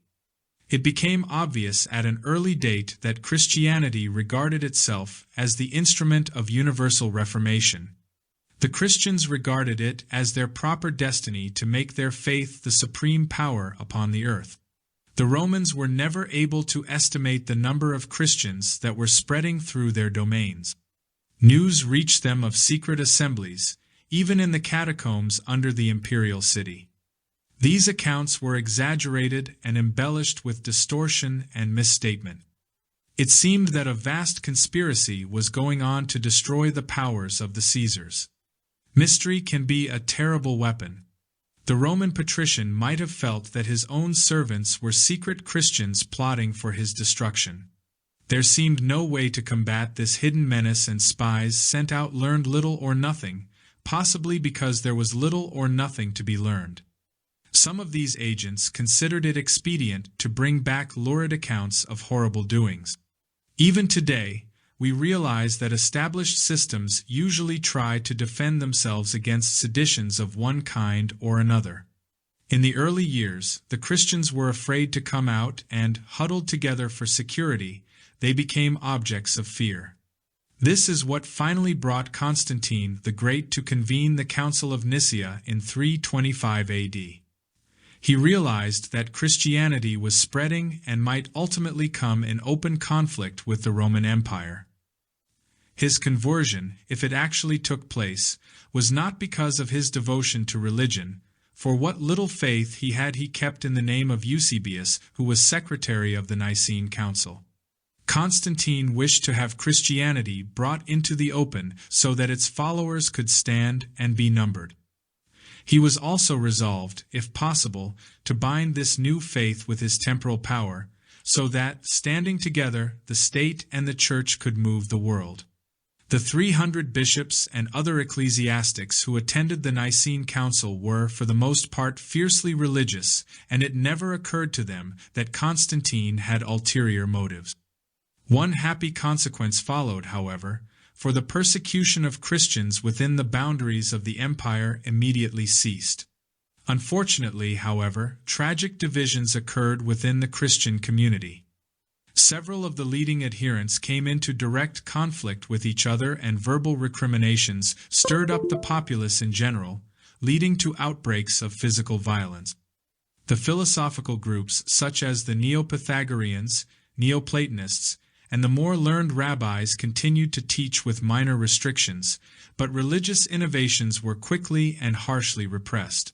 It became obvious at an early date that Christianity regarded itself as the instrument of universal reformation. The Christians regarded it as their proper destiny to make their faith the supreme power upon the earth. The Romans were never able to estimate the number of Christians that were spreading through their domains. News reached them of secret assemblies, even in the catacombs under the imperial city. These accounts were exaggerated and embellished with distortion and misstatement. It seemed that a vast conspiracy was going on to destroy the powers of the Caesars. Mystery can be a terrible weapon. The Roman patrician might have felt that his own servants were secret Christians plotting for his destruction. There seemed no way to combat this hidden menace, and spies sent out learned little or nothing, possibly because there was little or nothing to be learned. Some of these agents considered it expedient to bring back lurid accounts of horrible doings. Even today, we realize that established systems usually try to defend themselves against seditions of one kind or another. In the early years, the Christians were afraid to come out and, huddled together for security, they became objects of fear. This is what finally brought Constantine the Great to convene the Council of Nicaea in 325 AD. He realized that Christianity was spreading and might ultimately come in open conflict with the Roman Empire. His conversion, if it actually took place, was not because of his devotion to religion, for what little faith he kept in the name of Eusebius, who was secretary of the Nicene Council. Constantine wished to have Christianity brought into the open so that its followers could stand and be numbered. He was also resolved, if possible, to bind this new faith with his temporal power, so that, standing together, the state and the church could move the world. The 300 bishops and other ecclesiastics who attended the Nicene Council were, for the most part, fiercely religious, and it never occurred to them that Constantine had ulterior motives. One happy consequence followed, however, for the persecution of Christians within the boundaries of the empire immediately ceased. Unfortunately, however, tragic divisions occurred within the Christian community. Several of the leading adherents came into direct conflict with each other, and verbal recriminations stirred up the populace in general, leading to outbreaks of physical violence. The philosophical groups such as the Neo-Pythagoreans, Neoplatonists, and the more learned rabbis continued to teach with minor restrictions, but religious innovations were quickly and harshly repressed.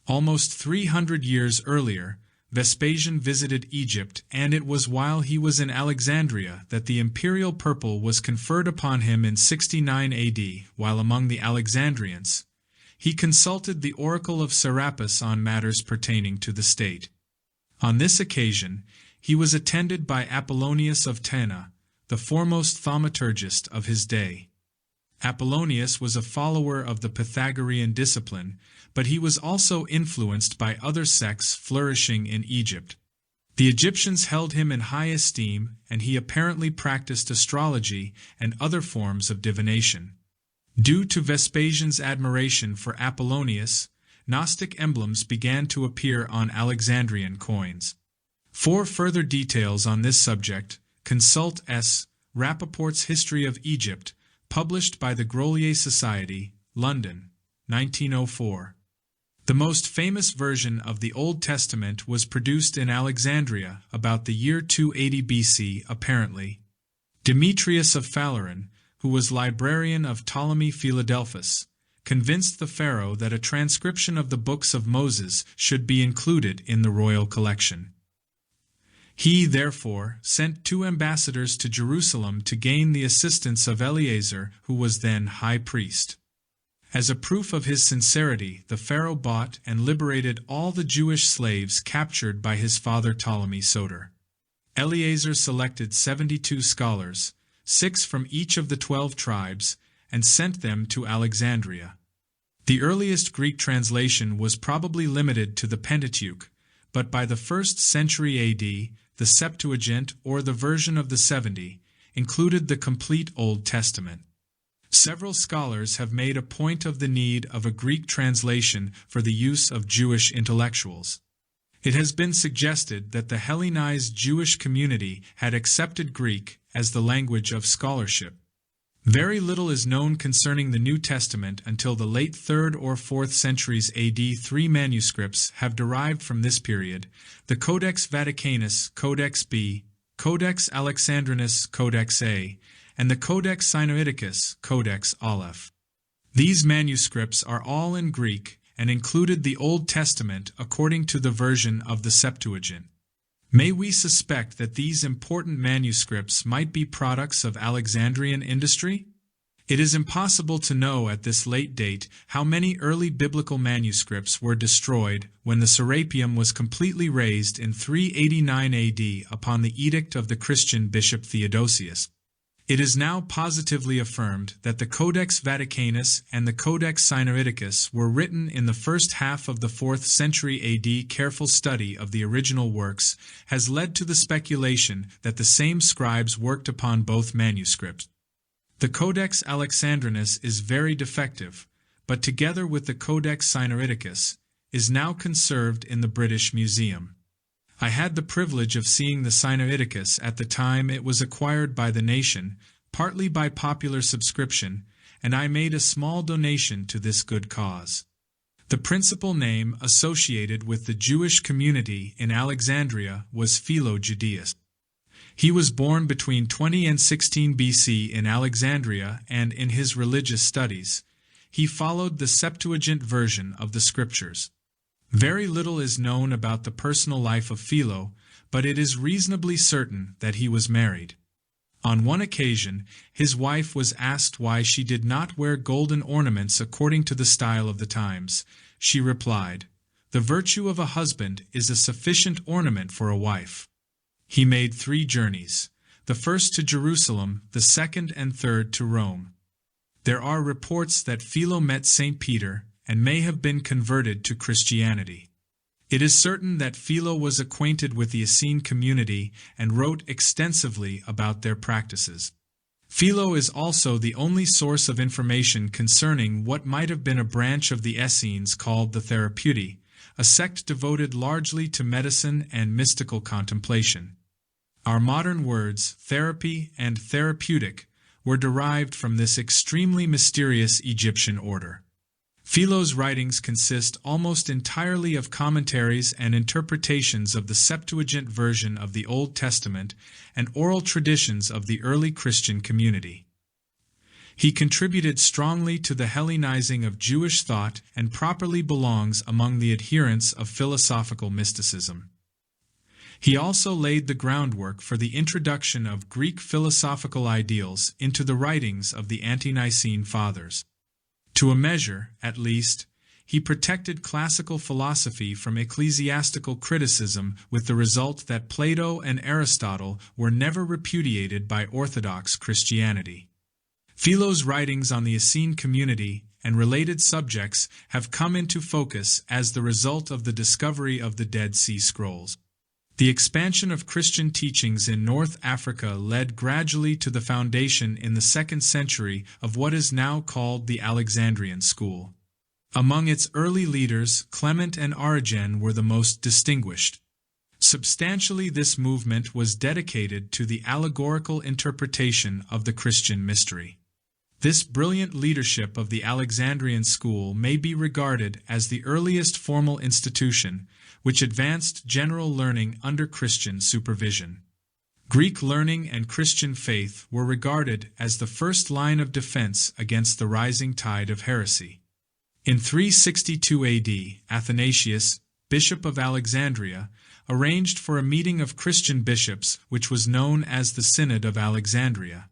Almost 300 years earlier, Vespasian visited Egypt, and it was while he was in Alexandria that the imperial purple was conferred upon him in 69 AD. While among the Alexandrians, he consulted the oracle of Serapis on matters pertaining to the state. On this occasion, he was attended by Apollonius of Tyana, the foremost thaumaturgist of his day. Apollonius was a follower of the Pythagorean discipline, but he was also influenced by other sects flourishing in Egypt. The Egyptians held him in high esteem, and he apparently practiced astrology and other forms of divination. Due to Vespasian's admiration for Apollonius, Gnostic emblems began to appear on Alexandrian coins. For further details on this subject, consult S. Rappaport's History of Egypt, published by the Grolier Society, London, 1904. The most famous version of the Old Testament was produced in Alexandria about the year 280 BC, apparently. Demetrius of Phaleron, who was librarian of Ptolemy Philadelphus, convinced the pharaoh that a transcription of the books of Moses should be included in the royal collection. He, therefore, sent 2 ambassadors to Jerusalem to gain the assistance of Eleazar, who was then high priest. As a proof of his sincerity, the pharaoh bought and liberated all the Jewish slaves captured by his father Ptolemy Soter. Eleazar selected 72 scholars, 6 from each of the 12 tribes, and sent them to Alexandria. The earliest Greek translation was probably limited to the Pentateuch, but by the 1st century AD, the Septuagint, or the version of the 70, included the complete Old Testament. Several scholars have made a point of the need of a Greek translation for the use of Jewish intellectuals. It has been suggested that the Hellenized Jewish community had accepted Greek as the language of scholarship. Very little is known concerning the New Testament until the late 3rd or 4th centuries AD. 3 manuscripts have derived from this period: the Codex Vaticanus, Codex B, Codex Alexandrinus, Codex A, and the Codex Sinaiticus, Codex Aleph. These manuscripts are all in Greek and included the Old Testament according to the version of the Septuagint. May we suspect that these important manuscripts might be products of Alexandrian industry? It is impossible to know at this late date how many early biblical manuscripts were destroyed when the Serapeum was completely razed in 389 AD upon the edict of the Christian bishop Theodosius. It is now positively affirmed that the Codex Vaticanus and the Codex Sinaiticus were written in the first half of the 4th century AD. Careful study of the original works has led to the speculation that the same scribes worked upon both manuscripts. The Codex Alexandrinus is very defective, but together with the Codex Sinaiticus, is now conserved in the British Museum. I had the privilege of seeing the Sinaiticus at the time it was acquired by the nation, partly by popular subscription, and I made a small donation to this good cause. The principal name associated with the Jewish community in Alexandria was Philo Judaeus. He was born between 20 and 16 BC in Alexandria, and in his religious studies, he followed the Septuagint version of the Scriptures. Very little is known about the personal life of Philo, but it is reasonably certain that he was married. On one occasion, his wife was asked why she did not wear golden ornaments according to the style of the times. She replied, "The virtue of a husband is a sufficient ornament for a wife." He made 3 journeys, the first to Jerusalem, the second and third to Rome. There are reports that Philo met St. Peter, and may have been converted to Christianity. It is certain that Philo was acquainted with the Essene community and wrote extensively about their practices. Philo is also the only source of information concerning what might have been a branch of the Essenes called the Therapeuti, a sect devoted largely to medicine and mystical contemplation. Our modern words, therapy and therapeutic, were derived from this extremely mysterious Egyptian order. Philo's writings consist almost entirely of commentaries and interpretations of the Septuagint version of the Old Testament and oral traditions of the early Christian community. He contributed strongly to the Hellenizing of Jewish thought and properly belongs among the adherents of philosophical mysticism. He also laid the groundwork for the introduction of Greek philosophical ideals into the writings of the ante-Nicene Fathers. To a measure, at least, he protected classical philosophy from ecclesiastical criticism, with the result that Plato and Aristotle were never repudiated by Orthodox Christianity. Philo's writings on the Essene community and related subjects have come into focus as the result of the discovery of the Dead Sea Scrolls. The expansion of Christian teachings in North Africa led gradually to the foundation in the 2nd century of what is now called the Alexandrian school. Among its early leaders, Clement and Origen were the most distinguished. Substantially, this movement was dedicated to the allegorical interpretation of the Christian mystery. This brilliant leadership of the Alexandrian school may be regarded as the earliest formal institution which advanced general learning under Christian supervision. Greek learning and Christian faith were regarded as the first line of defense against the rising tide of heresy. In 362 AD, Athanasius, Bishop of Alexandria, arranged for a meeting of Christian bishops which was known as the Synod of Alexandria.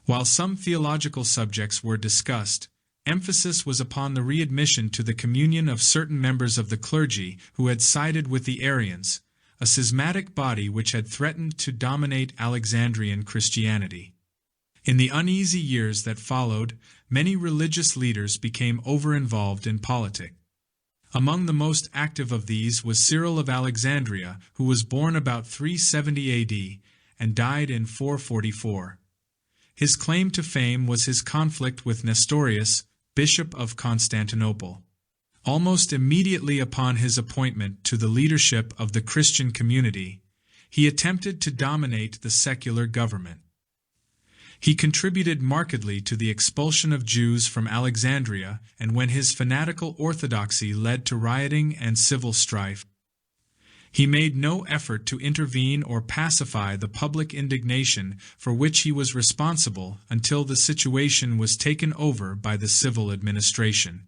While some theological subjects were discussed, emphasis was upon the readmission to the communion of certain members of the clergy who had sided with the Arians, a schismatic body which had threatened to dominate Alexandrian Christianity. In the uneasy years that followed, many religious leaders became over-involved in politics. Among the most active of these was Cyril of Alexandria, who was born about 370 AD and died in 444. His claim to fame was his conflict with Nestorius, Bishop of Constantinople. Almost immediately upon his appointment to the leadership of the Christian community, he attempted to dominate the secular government. He contributed markedly to the expulsion of Jews from Alexandria, and when his fanatical orthodoxy led to rioting and civil strife, he made no effort to intervene or pacify the public indignation for which he was responsible until the situation was taken over by the civil administration.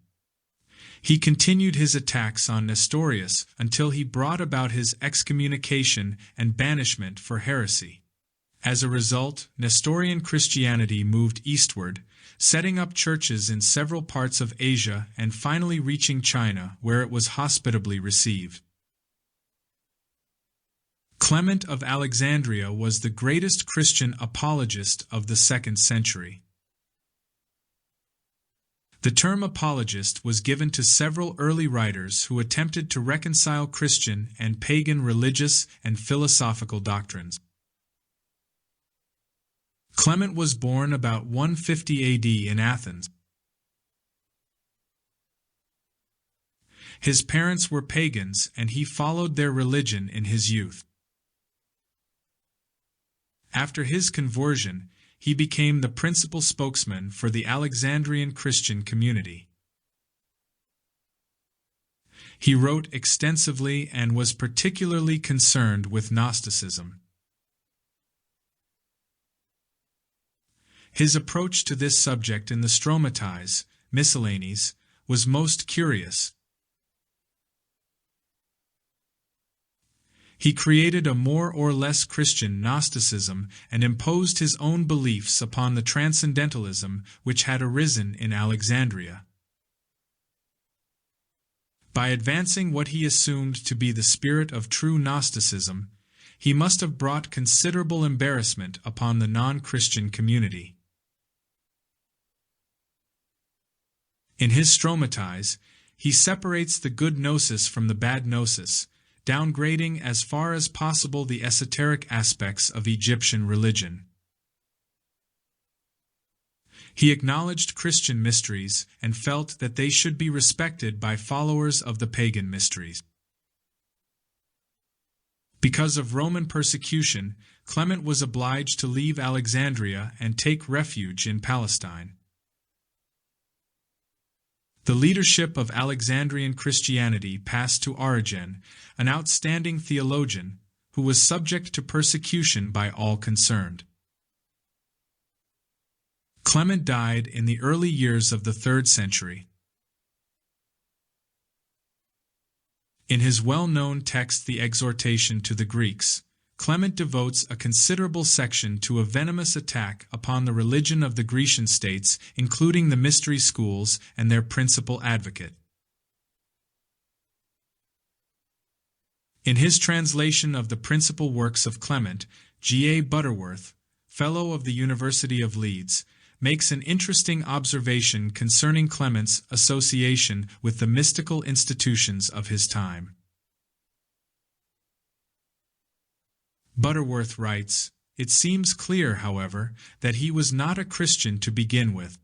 He continued his attacks on Nestorius until he brought about his excommunication and banishment for heresy. As a result, Nestorian Christianity moved eastward, setting up churches in several parts of Asia and finally reaching China, where it was hospitably received. Clement of Alexandria was the greatest Christian apologist of the 2nd century. The term apologist was given to several early writers who attempted to reconcile Christian and pagan religious and philosophical doctrines. Clement was born about 150 AD in Athens. His parents were pagans, and he followed their religion in his youth. After his conversion, he became the principal spokesman for the Alexandrian Christian community. He wrote extensively and was particularly concerned with Gnosticism. His approach to this subject in the Stromatiz, Miscellanies, was most curious. He created a more or less Christian Gnosticism and imposed his own beliefs upon the transcendentalism which had arisen in Alexandria. By advancing what he assumed to be the spirit of true Gnosticism, he must have brought considerable embarrassment upon the non-Christian community. In his Stromatiz, he separates the good gnosis from the bad gnosis, downgrading as far as possible the esoteric aspects of Egyptian religion. He acknowledged Christian mysteries and felt that they should be respected by followers of the pagan mysteries. Because of Roman persecution, Clement was obliged to leave Alexandria and take refuge in Palestine. The leadership of Alexandrian Christianity passed to Origen, an outstanding theologian, who was subject to persecution by all concerned. Clement died in the early years of the 3rd century. In his well-known text The Exhortation to the Greeks, Clement devotes a considerable section to a venomous attack upon the religion of the Grecian states, including the mystery schools and their principal advocate. In his translation of the principal works of Clement, G. A. Butterworth, Fellow of the University of Leeds, makes an interesting observation concerning Clement's association with the mystical institutions of his time. Butterworth writes, "It seems clear, however, that he was not a Christian to begin with.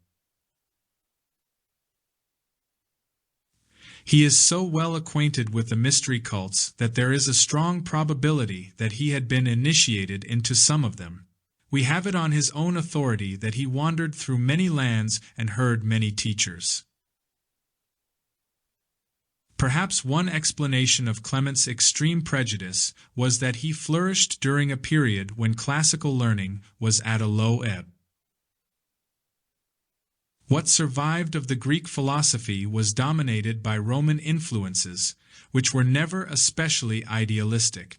He is so well acquainted with the mystery cults that there is a strong probability that he had been initiated into some of them. We have it on his own authority that he wandered through many lands and heard many teachers." Perhaps one explanation of Clement's extreme prejudice was that he flourished during a period when classical learning was at a low ebb. What survived of the Greek philosophy was dominated by Roman influences, which were never especially idealistic.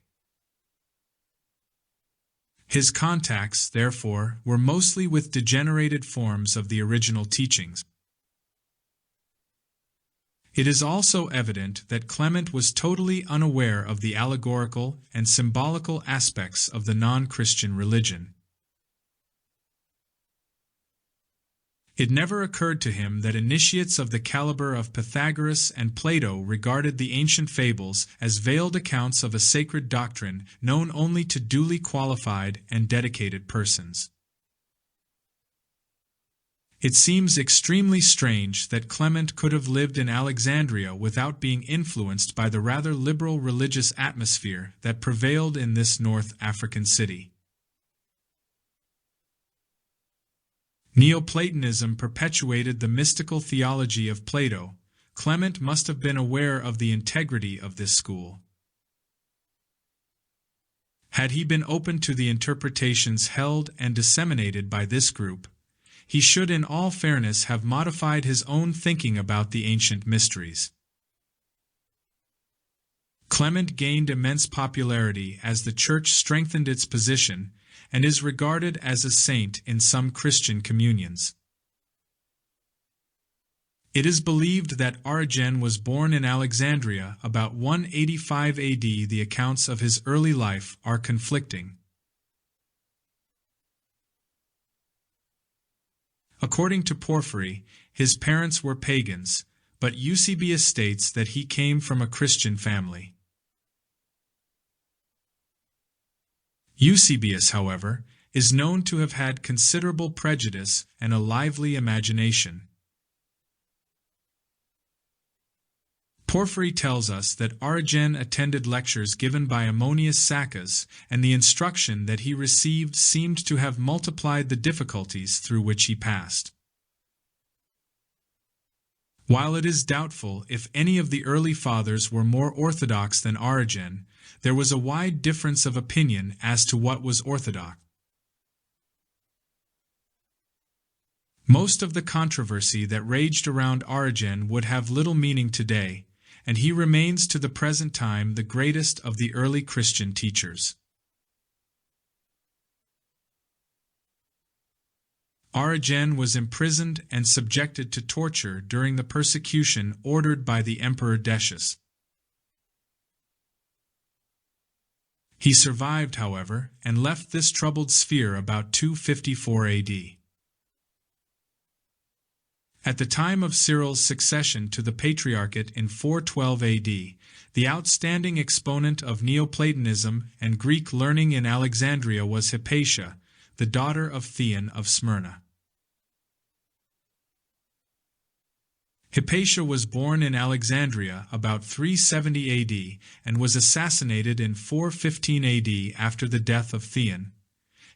His contacts, therefore, were mostly with degenerated forms of the original teachings. It is also evident that Clement was totally unaware of the allegorical and symbolical aspects of the non-Christian religion. It never occurred to him that initiates of the caliber of Pythagoras and Plato regarded the ancient fables as veiled accounts of a sacred doctrine known only to duly qualified and dedicated persons. It seems extremely strange that Clement could have lived in Alexandria without being influenced by the rather liberal religious atmosphere that prevailed in this North African city. Neoplatonism perpetuated the mystical theology of Plato. Clement must have been aware of the integrity of this school. Had he been open to the interpretations held and disseminated by this group, he should in all fairness have modified his own thinking about the ancient mysteries. Clement gained immense popularity as the Church strengthened its position, and is regarded as a saint in some Christian communions. It is believed that Origen was born in Alexandria about 185 AD. The accounts of his early life are conflicting. According to Porphyry, his parents were pagans, but Eusebius states that he came from a Christian family. Eusebius, however, is known to have had considerable prejudice and a lively imagination. Porphyry tells us that Origen attended lectures given by Ammonius Saccas, and the instruction that he received seemed to have multiplied the difficulties through which he passed. While it is doubtful if any of the early fathers were more orthodox than Origen, there was a wide difference of opinion as to what was orthodox. Most of the controversy that raged around Origen would have little meaning today, and he remains to the present time the greatest of the early Christian teachers. Origen was imprisoned and subjected to torture during the persecution ordered by the Emperor Decius. He survived, however, and left this troubled sphere about 254 AD. At the time of Cyril's succession to the Patriarchate in 412 AD, the outstanding exponent of Neoplatonism and Greek learning in Alexandria was Hypatia, the daughter of Theon of Smyrna. Hypatia was born in Alexandria about 370 AD and was assassinated in 415 AD after the death of Theon.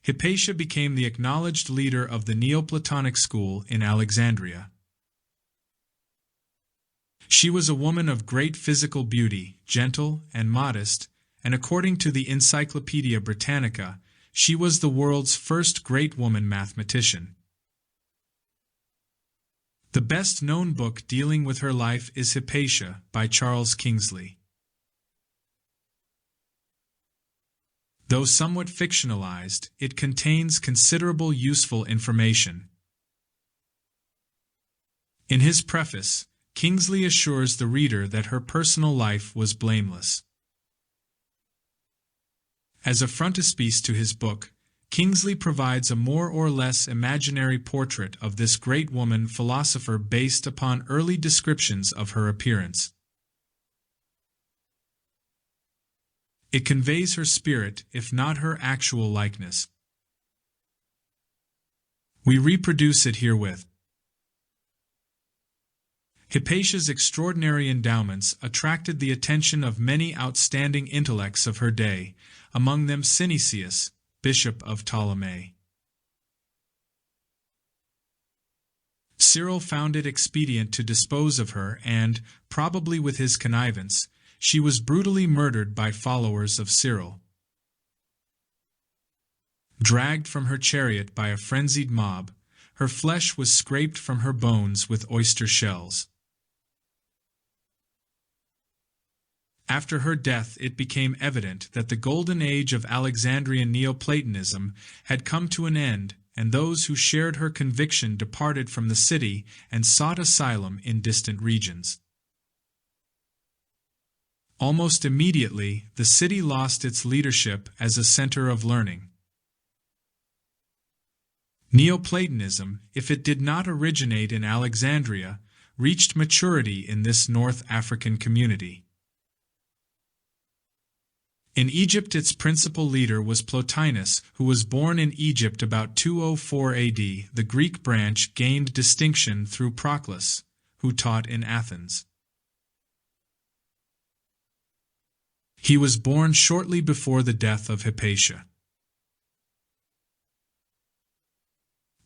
Hypatia became the acknowledged leader of the Neoplatonic school in Alexandria. She was a woman of great physical beauty, gentle and modest, and according to the Encyclopaedia Britannica, she was the world's first great woman mathematician. The best-known book dealing with her life is Hypatia by Charles Kingsley. Though somewhat fictionalized, it contains considerable useful information. In his preface, Kingsley assures the reader that her personal life was blameless. As a frontispiece to his book, Kingsley provides a more or less imaginary portrait of this great woman philosopher based upon early descriptions of her appearance. It conveys her spirit, if not her actual likeness. We reproduce it herewith. Hypatia's extraordinary endowments attracted the attention of many outstanding intellects of her day, among them Synesius, Bishop of Ptolemy. Cyril found it expedient to dispose of her and, probably with his connivance, she was brutally murdered by followers of Cyril. Dragged from her chariot by a frenzied mob, her flesh was scraped from her bones with oyster shells. After her death it became evident that the golden age of Alexandrian Neoplatonism had come to an end, and those who shared her conviction departed from the city and sought asylum in distant regions. Almost immediately, the city lost its leadership as a center of learning. Neoplatonism, if it did not originate in Alexandria, reached maturity in this North African community. In Egypt its principal leader was Plotinus, who was born in Egypt about 204 AD. The Greek branch gained distinction through Proclus, who taught in Athens. He was born shortly before the death of Hypatia.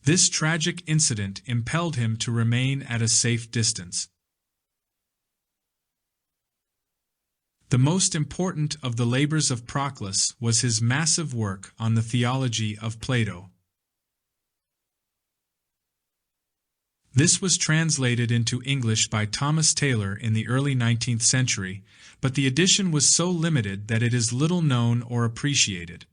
This tragic incident impelled him to remain at a safe distance. The most important of the labors of Proclus was his massive work on the theology of Plato. This was translated into English by Thomas Taylor in the early 19th century, but the edition was so limited that it is little known or appreciated.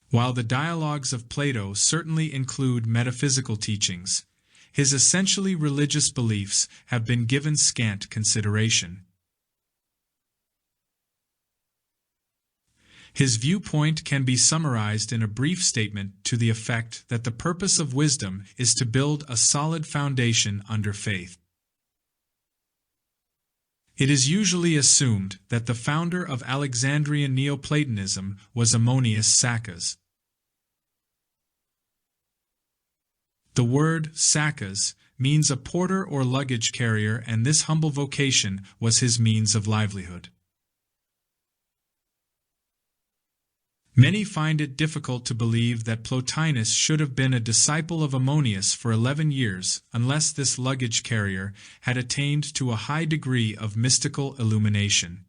While the dialogues of Plato certainly include metaphysical teachings, his essentially religious beliefs have been given scant consideration. His viewpoint can be summarized in a brief statement to the effect that the purpose of wisdom is to build a solid foundation under faith. It is usually assumed that the founder of Alexandrian Neoplatonism was Ammonius Saccas. The word Saccas means a porter or luggage carrier, and this humble vocation was his means of livelihood. Many find it difficult to believe that Plotinus should have been a disciple of Ammonius for 11 years unless this luggage carrier had attained to a high degree of mystical illumination.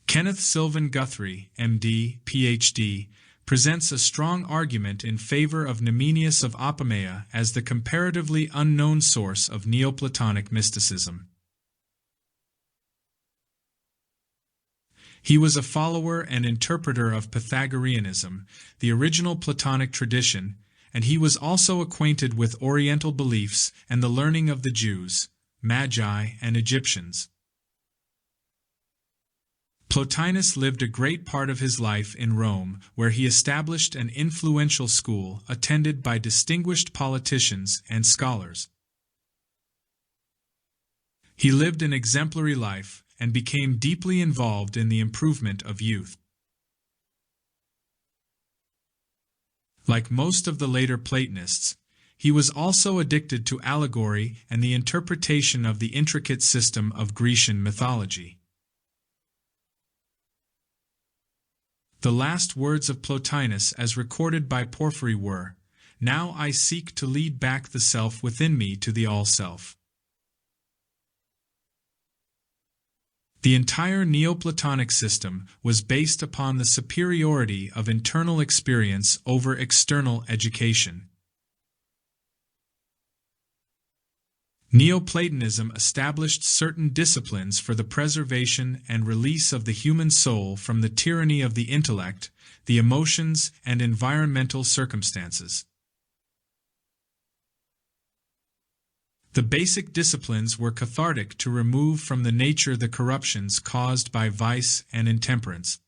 Kenneth Sylvan Guthrie, M.D., Ph.D., presents a strong argument in favor of Numenius of Apamea as the comparatively unknown source of Neoplatonic mysticism. He was a follower and interpreter of Pythagoreanism, the original Platonic tradition, and he was also acquainted with Oriental beliefs and the learning of the Jews, Magi, and Egyptians. Plotinus lived a great part of his life in Rome, where he established an influential school attended by distinguished politicians and scholars. He lived an exemplary life and became deeply involved in the improvement of youth. Like most of the later Platonists, he was also addicted to allegory and the interpretation of the intricate system of Grecian mythology. The last words of Plotinus as recorded by Porphyry were, "Now I seek to lead back the self within me to the all-self." The entire Neoplatonic system was based upon the superiority of internal experience over external education. Neoplatonism established certain disciplines for the preservation and release of the human soul from the tyranny of the intellect, the emotions, and environmental circumstances. The basic disciplines were cathartic to remove from the nature the corruptions caused by vice and intemperance.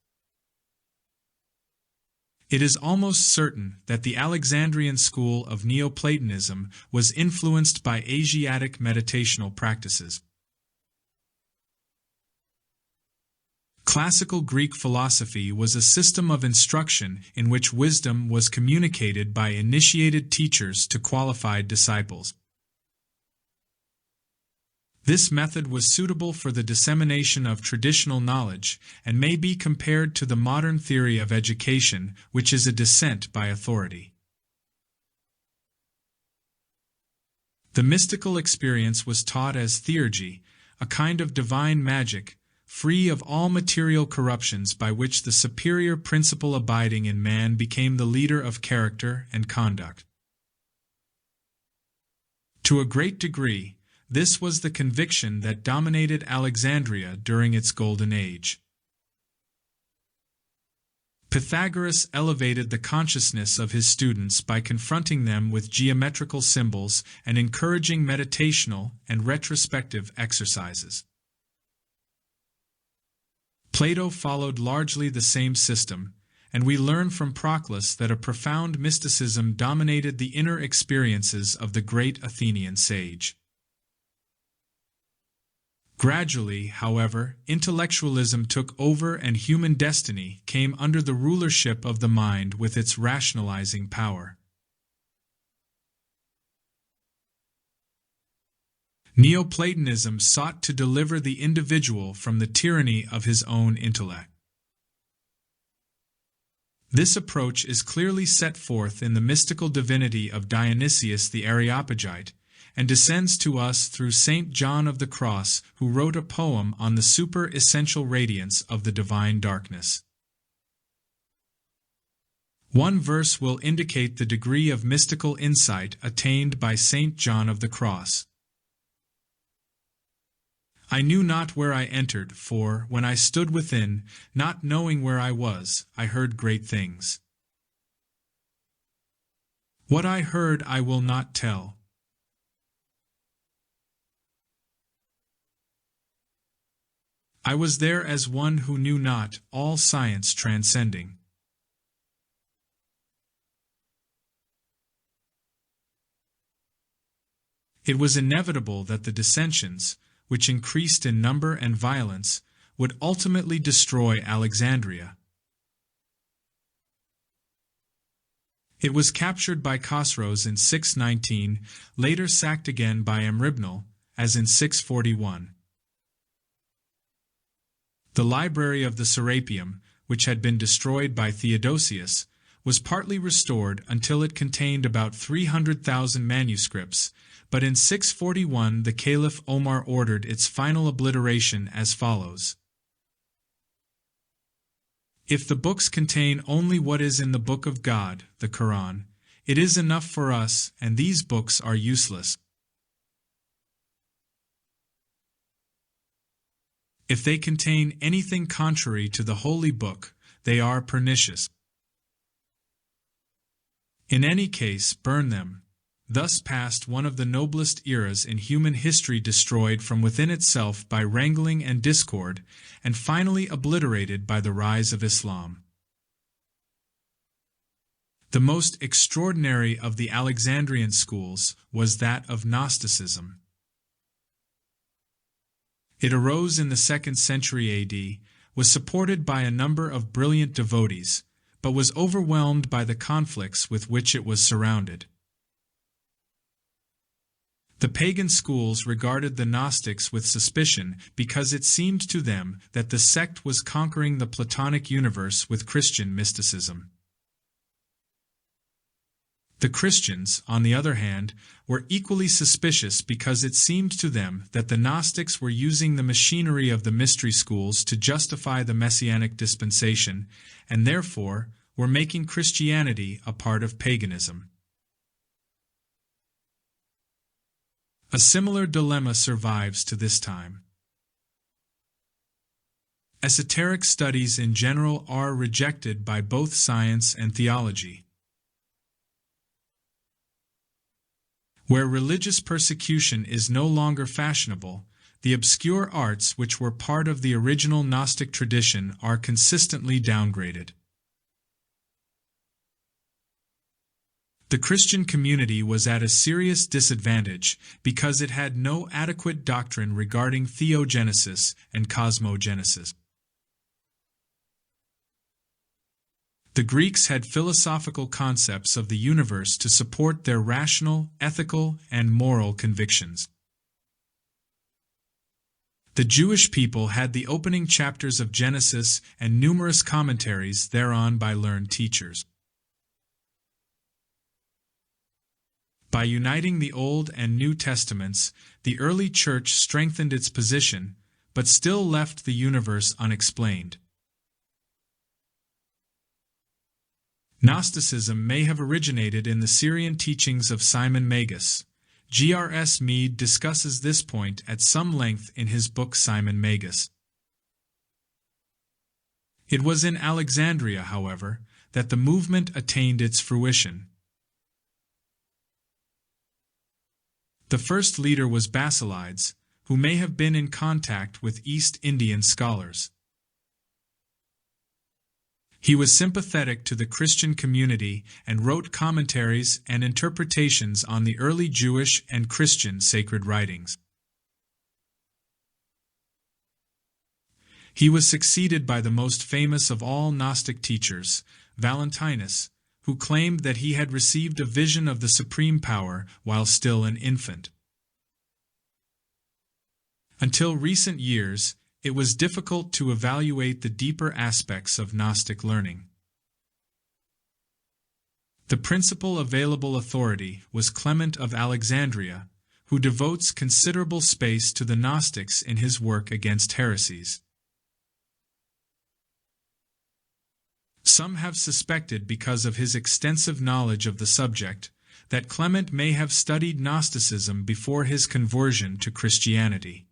It is almost certain that the Alexandrian school of Neoplatonism was influenced by Asiatic meditational practices. Classical Greek philosophy was a system of instruction in which wisdom was communicated by initiated teachers to qualified disciples. This method was suitable for the dissemination of traditional knowledge and may be compared to the modern theory of education, which is a descent by authority. The mystical experience was taught as theurgy, a kind of divine magic, free of all material corruptions by which the superior principle abiding in man became the leader of character and conduct. To a great degree, this was the conviction that dominated Alexandria during its golden age. Pythagoras elevated the consciousness of his students by confronting them with geometrical symbols and encouraging meditational and retrospective exercises. Plato followed largely the same system, and we learn from Proclus that a profound mysticism dominated the inner experiences of the great Athenian sage. Gradually, however, intellectualism took over and human destiny came under the rulership of the mind with its rationalizing power. Neoplatonism sought to deliver the individual from the tyranny of his own intellect. This approach is clearly set forth in the mystical divinity of Dionysius the Areopagite, and descends to us through Saint John of the Cross, who wrote a poem on the super-essential radiance of the divine darkness. One verse will indicate the degree of mystical insight attained by Saint John of the Cross. I knew not where I entered, for, when I stood within, not knowing where I was, I heard great things. What I heard I will not tell. I was there as one who knew not, all science transcending. It was inevitable that the dissensions, which increased in number and violence, would ultimately destroy Alexandria. It was captured by Khosrows in 619, later sacked again by Amribnal, as in 641. The library of the Serapeum, which had been destroyed by Theodosius, was partly restored until it contained about 300,000 manuscripts, but in 641 the Caliph Omar ordered its final obliteration as follows. If the books contain only what is in the Book of God, the Quran, it is enough for us, and these books are useless. If they contain anything contrary to the Holy Book, they are pernicious. In any case, burn them. Thus passed one of the noblest eras in human history, destroyed from within itself by wrangling and discord, and finally obliterated by the rise of Islam. The most extraordinary of the Alexandrian schools was that of Gnosticism. It arose in the 2nd century AD, was supported by a number of brilliant devotees, but was overwhelmed by the conflicts with which it was surrounded. The pagan schools regarded the Gnostics with suspicion because it seemed to them that the sect was conquering the Platonic universe with Christian mysticism. The Christians, on the other hand, were equally suspicious because it seemed to them that the Gnostics were using the machinery of the mystery schools to justify the Messianic dispensation, and therefore were making Christianity a part of paganism. A similar dilemma survives to this time. Esoteric studies in general are rejected by both science and theology. Where religious persecution is no longer fashionable, the obscure arts which were part of the original Gnostic tradition are consistently downgraded. The Christian community was at a serious disadvantage because it had no adequate doctrine regarding theogenesis and cosmogenesis. The Greeks had philosophical concepts of the universe to support their rational, ethical, and moral convictions. The Jewish people had the opening chapters of Genesis and numerous commentaries thereon by learned teachers. By uniting the Old and New Testaments, the early Church strengthened its position, but still left the universe unexplained. Gnosticism may have originated in the Syrian teachings of Simon Magus. G.R.S. Mead discusses this point at some length in his book Simon Magus. It was in Alexandria, however, that the movement attained its fruition. The first leader was Basilides, who may have been in contact with East Indian scholars. He was sympathetic to the Christian community and wrote commentaries and interpretations on the early Jewish and Christian sacred writings. He was succeeded by the most famous of all Gnostic teachers, Valentinus, who claimed that he had received a vision of the supreme power while still an infant. Until recent years, it was difficult to evaluate the deeper aspects of Gnostic learning. The principal available authority was Clement of Alexandria, who devotes considerable space to the Gnostics in his work against heresies. Some have suspected, because of his extensive knowledge of the subject, that Clement may have studied Gnosticism before his conversion to Christianity.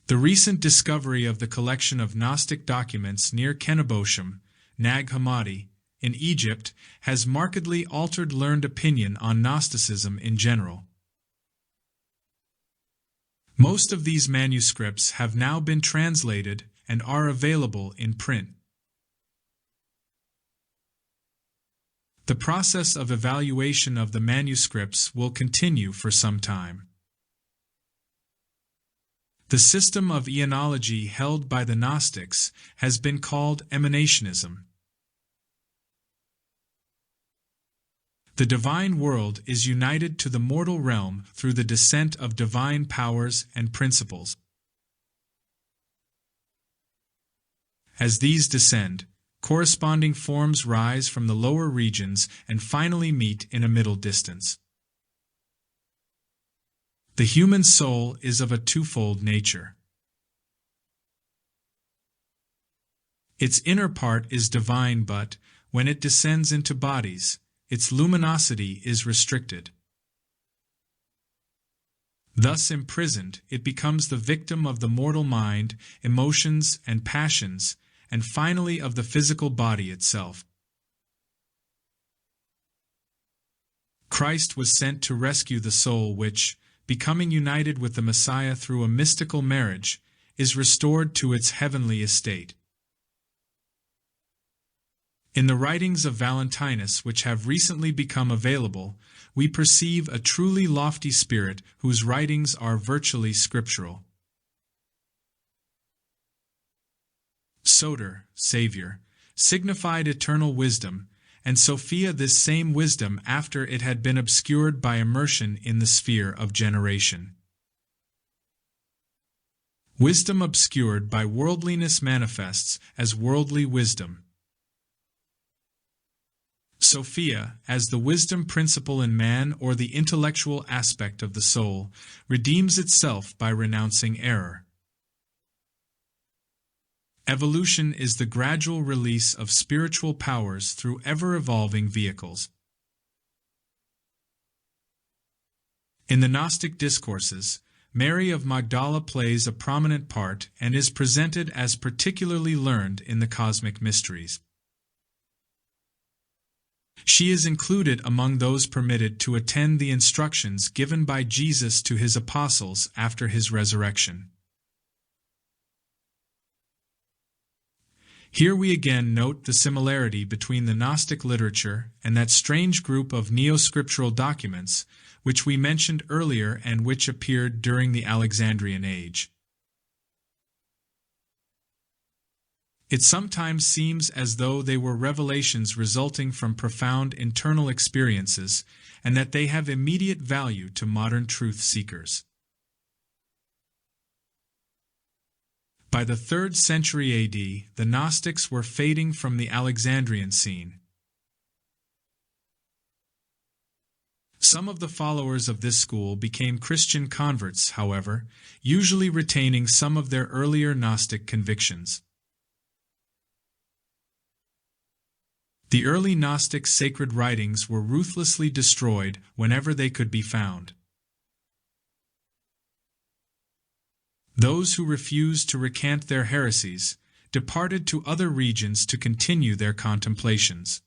The recent discovery of the collection of Gnostic documents near Kenobosham, Nag Hammadi, in Egypt has markedly altered learned opinion on Gnosticism in general. Most of these manuscripts have now been translated and are available in print. The process of evaluation of the manuscripts will continue for some time. The system of eonology held by the Gnostics has been called emanationism. The divine world is united to the mortal realm through the descent of divine powers and principles. As these descend, corresponding forms rise from the lower regions and finally meet in a middle distance. The human soul is of a twofold nature. Its inner part is divine, but, when it descends into bodies, its luminosity is restricted. Thus imprisoned, it becomes the victim of the mortal mind, emotions, and passions, and finally of the physical body itself. Christ was sent to rescue the soul which, becoming united with the Messiah through a mystical marriage, is restored to its heavenly estate. In the writings of Valentinus, which have recently become available, we perceive a truly lofty spirit whose writings are virtually scriptural. Soter, Savior, signified eternal wisdom, and Sophia this same wisdom after it had been obscured by immersion in the sphere of generation. Wisdom obscured by worldliness manifests as worldly wisdom. Sophia, as the wisdom principle in man or the intellectual aspect of the soul, redeems itself by renouncing error. Evolution is the gradual release of spiritual powers through ever-evolving vehicles. In the Gnostic discourses, Mary of Magdala plays a prominent part and is presented as particularly learned in the cosmic mysteries. She is included among those permitted to attend the instructions given by Jesus to his apostles after his resurrection. Here we again note the similarity between the Gnostic literature and that strange group of neo-scriptural documents which we mentioned earlier and which appeared during the Alexandrian age. It sometimes seems as though they were revelations resulting from profound internal experiences, and that they have immediate value to modern truth seekers. By the 3rd century AD, the Gnostics were fading from the Alexandrian scene. Some of the followers of this school became Christian converts, however, usually retaining some of their earlier Gnostic convictions. The early Gnostic sacred writings were ruthlessly destroyed whenever they could be found. Those who refused to recant their heresies departed to other regions to continue their contemplations.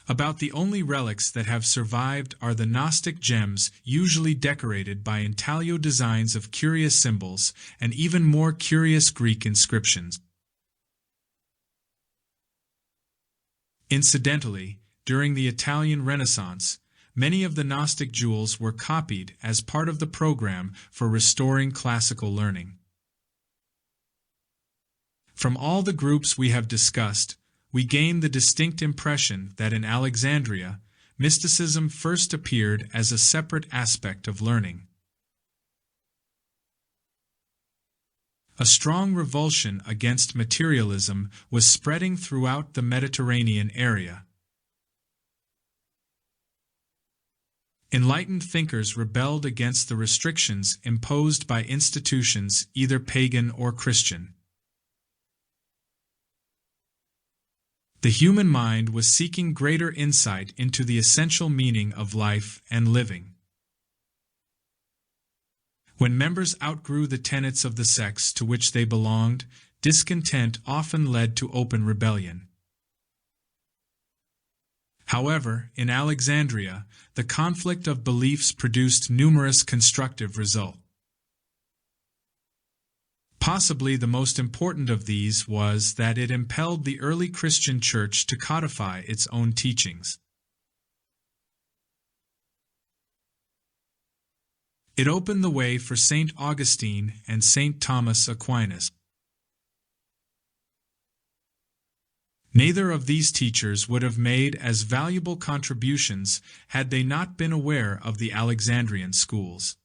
About the only relics that have survived are the Gnostic gems, usually decorated by intaglio designs of curious symbols and even more curious Greek inscriptions. Incidentally, during the Italian Renaissance, many of the Gnostic jewels were copied as part of the program for restoring classical learning. From all the groups we have discussed, we gain the distinct impression that in Alexandria, mysticism first appeared as a separate aspect of learning. A strong revulsion against materialism was spreading throughout the Mediterranean area. Enlightened thinkers rebelled against the restrictions imposed by institutions either pagan or Christian. The human mind was seeking greater insight into the essential meaning of life and living. When members outgrew the tenets of the sects to which they belonged, discontent often led to open rebellion. However, in Alexandria, the conflict of beliefs produced numerous constructive results. Possibly the most important of these was that it impelled the early Christian Church to codify its own teachings. It opened the way for St. Augustine and St. Thomas Aquinas. Neither of these teachers would have made as valuable contributions had they not been aware of the Alexandrian schools.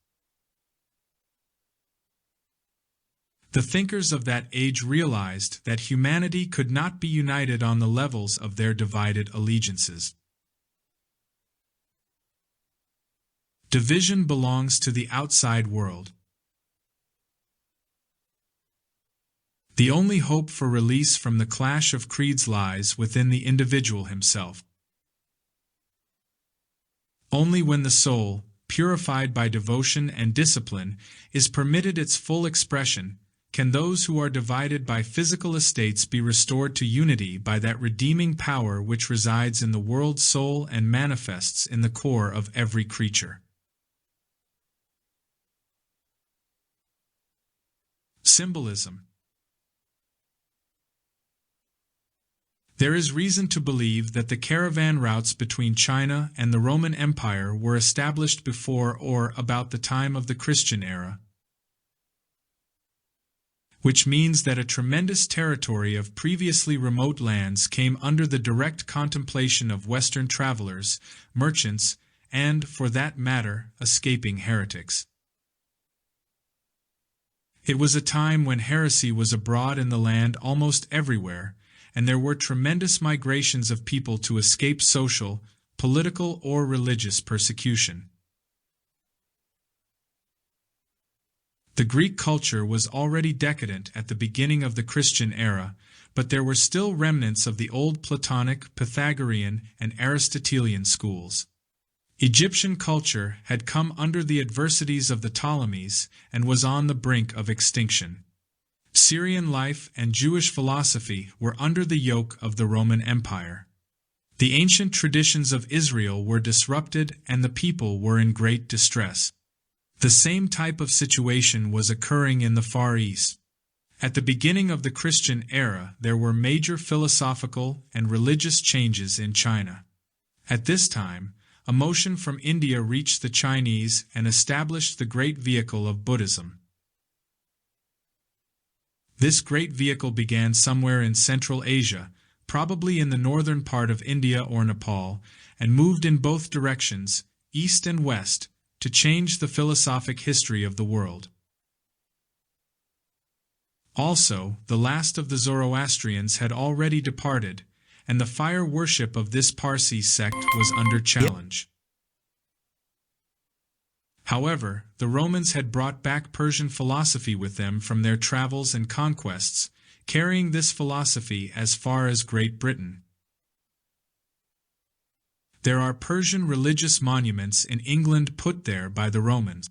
The thinkers of that age realized that humanity could not be united on the levels of their divided allegiances. Division belongs to the outside world. The only hope for release from the clash of creeds lies within the individual himself. Only when the soul, purified by devotion and discipline, is permitted its full expression, can those who are divided by physical estates be restored to unity by that redeeming power which resides in the world soul and manifests in the core of every creature. Symbolism. There is reason to believe that the caravan routes between China and the Roman Empire were established before or about the time of the Christian era, which means that a tremendous territory of previously remote lands came under the direct contemplation of Western travelers, merchants, and, for that matter, escaping heretics. It was a time when heresy was abroad in the land almost everywhere, and there were tremendous migrations of people to escape social, political, or religious persecution. The Greek culture was already decadent at the beginning of the Christian era, but there were still remnants of the old Platonic, Pythagorean, and Aristotelian schools. Egyptian culture had come under the adversities of the Ptolemies and was on the brink of extinction. Syrian life and Jewish philosophy were under the yoke of the Roman Empire. The ancient traditions of Israel were disrupted and the people were in great distress. The same type of situation was occurring in the Far East. At the beginning of the Christian era, there were major philosophical and religious changes in China. At this time, a motion from India reached the Chinese and established the great vehicle of Buddhism. This great vehicle began somewhere in Central Asia, probably in the northern part of India or Nepal, and moved in both directions, east and west, to change the philosophic history of the world. Also, the last of the Zoroastrians had already departed, and the fire worship of this Parsi sect was under challenge. However, the Romans had brought back Persian philosophy with them from their travels and conquests, carrying this philosophy as far as Great Britain. There are Persian religious monuments in England put there by the Romans.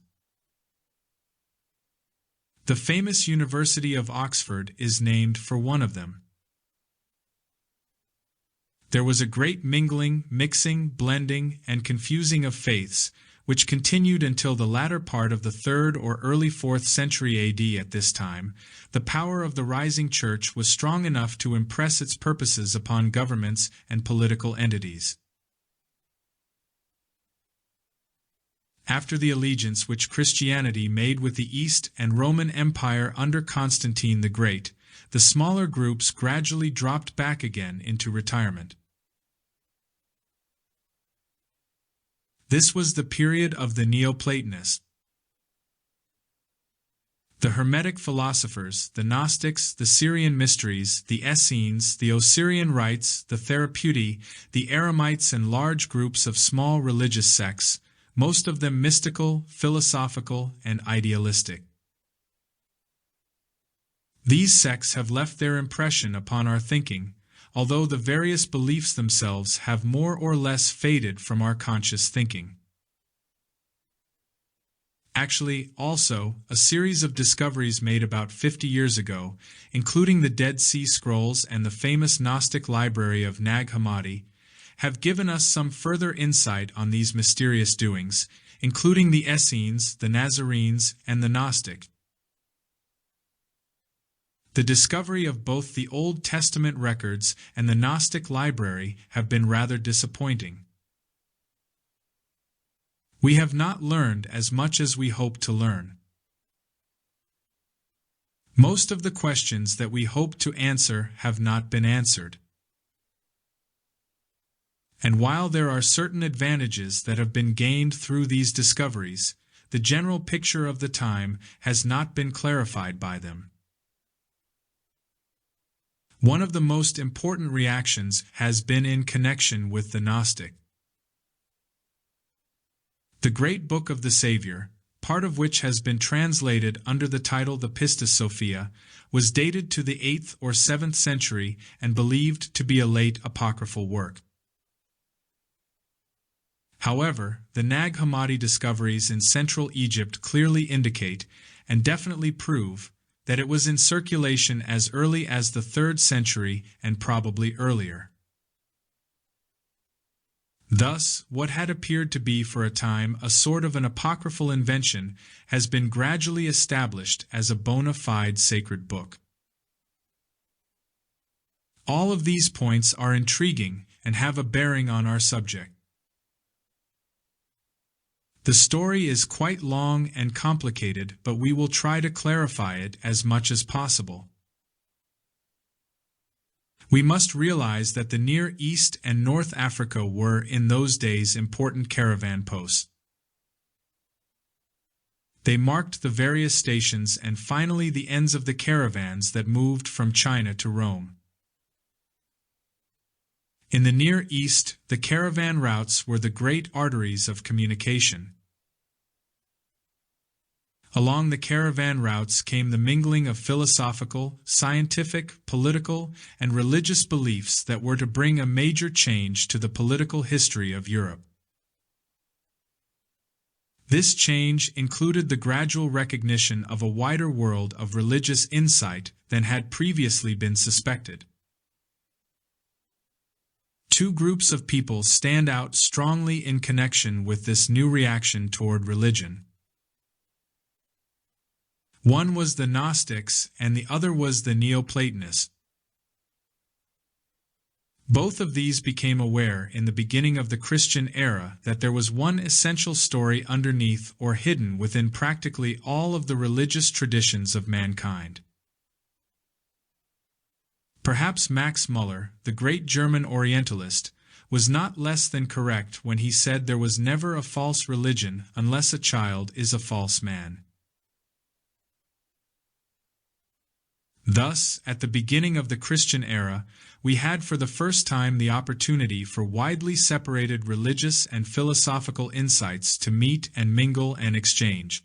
The famous University of Oxford is named for one of them. There was a great mixing, blending, and confusing of faiths, which continued until the latter part of the 3rd or early 4th century AD. At this time, the power of the rising church was strong enough to impress its purposes upon governments and political entities. After the allegiance which Christianity made with the East and Roman Empire under Constantine the Great, the smaller groups gradually dropped back again into retirement. This was the period of the Neoplatonists. The Hermetic philosophers, the Gnostics, the Syrian mysteries, the Essenes, the Osirian rites, the Therapeuti, the Eremites, and large groups of small religious sects, most of them mystical, philosophical, and idealistic. These sects have left their impression upon our thinking, although the various beliefs themselves have more or less faded from our conscious thinking. Actually, also, a series of discoveries made about 50 years ago, including the Dead Sea Scrolls and the famous Gnostic library of Nag Hammadi, have given us some further insight on these mysterious doings, including the Essenes, the Nazarenes, and the Gnostic. The discovery of both the Old Testament records and the Gnostic library have been rather disappointing. We have not learned as much as we hoped to learn. Most of the questions that we hoped to answer have not been answered. And while there are certain advantages that have been gained through these discoveries, the general picture of the time has not been clarified by them. One of the most important reactions has been in connection with the Gnostic. The Great Book of the Savior, part of which has been translated under the title the Pistis Sophia, was dated to the 8th or 7th century and believed to be a late apocryphal work. However, the Nag Hammadi discoveries in Central Egypt clearly indicate, and definitely prove, that it was in circulation as early as the 3rd century and probably earlier. Thus, what had appeared to be for a time a sort of an apocryphal invention has been gradually established as a bona fide sacred book. All of these points are intriguing and have a bearing on our subject. The story is quite long and complicated, but we will try to clarify it as much as possible. We must realize that the Near East and North Africa were in those days important caravan posts. They marked the various stations and finally the ends of the caravans that moved from China to Rome. In the Near East, the caravan routes were the great arteries of communication. Along the caravan routes came the mingling of philosophical, scientific, political, and religious beliefs that were to bring a major change to the political history of Europe. This change included the gradual recognition of a wider world of religious insight than had previously been suspected. Two groups of people stand out strongly in connection with this new reaction toward religion. One was the Gnostics and the other was the Neoplatonists. Both of these became aware in the beginning of the Christian era that there was one essential story underneath or hidden within practically all of the religious traditions of mankind. Perhaps Max Muller, the great German Orientalist, was not less than correct when he said there was never a false religion unless a child is a false man. Thus, at the beginning of the Christian era, we had for the first time the opportunity for widely separated religious and philosophical insights to meet and mingle and exchange.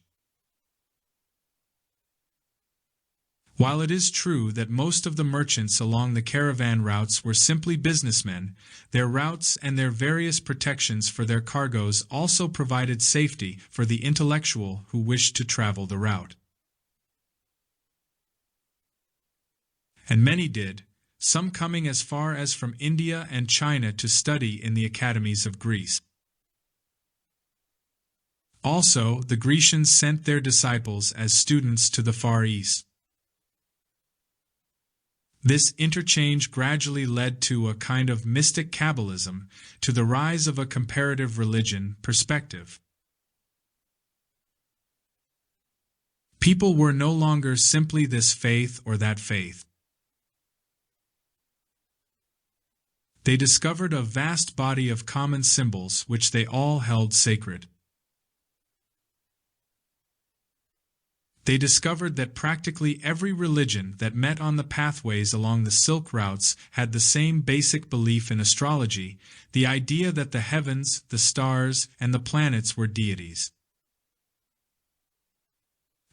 While it is true that most of the merchants along the caravan routes were simply businessmen, their routes and their various protections for their cargoes also provided safety for the intellectual who wished to travel the route. And many did, some coming as far as from India and China to study in the academies of Greece. Also, the Grecians sent their disciples as students to the Far East. This interchange gradually led to a kind of mystic Kabbalism, to the rise of a comparative religion perspective. People were no longer simply this faith or that faith. They discovered a vast body of common symbols which they all held sacred. They discovered that practically every religion that met on the pathways along the Silk routes had the same basic belief in astrology, the idea that the heavens, the stars, and the planets were deities.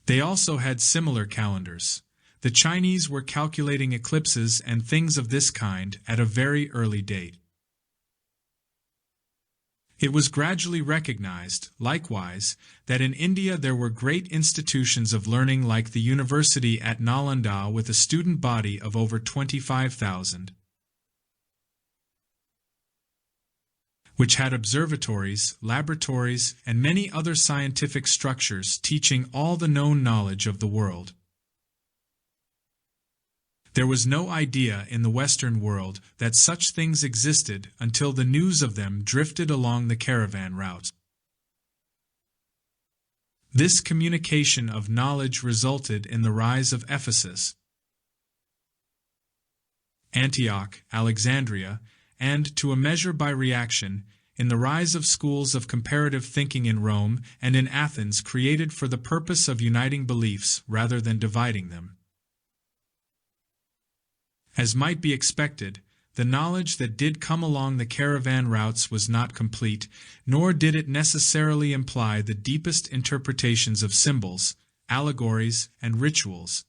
They also had similar calendars. The Chinese were calculating eclipses and things of this kind at a very early date. It was gradually recognized, likewise, that in India there were great institutions of learning like the university at Nalanda with a student body of over 25,000, which had observatories, laboratories, and many other scientific structures teaching all the known knowledge of the world. There was no idea in the Western world that such things existed until the news of them drifted along the caravan routes. This communication of knowledge resulted in the rise of Ephesus, Antioch, Alexandria, and, to a measure by reaction, in the rise of schools of comparative thinking in Rome and in Athens created for the purpose of uniting beliefs rather than dividing them. As might be expected, the knowledge that did come along the caravan routes was not complete, nor did it necessarily imply the deepest interpretations of symbols, allegories, and rituals.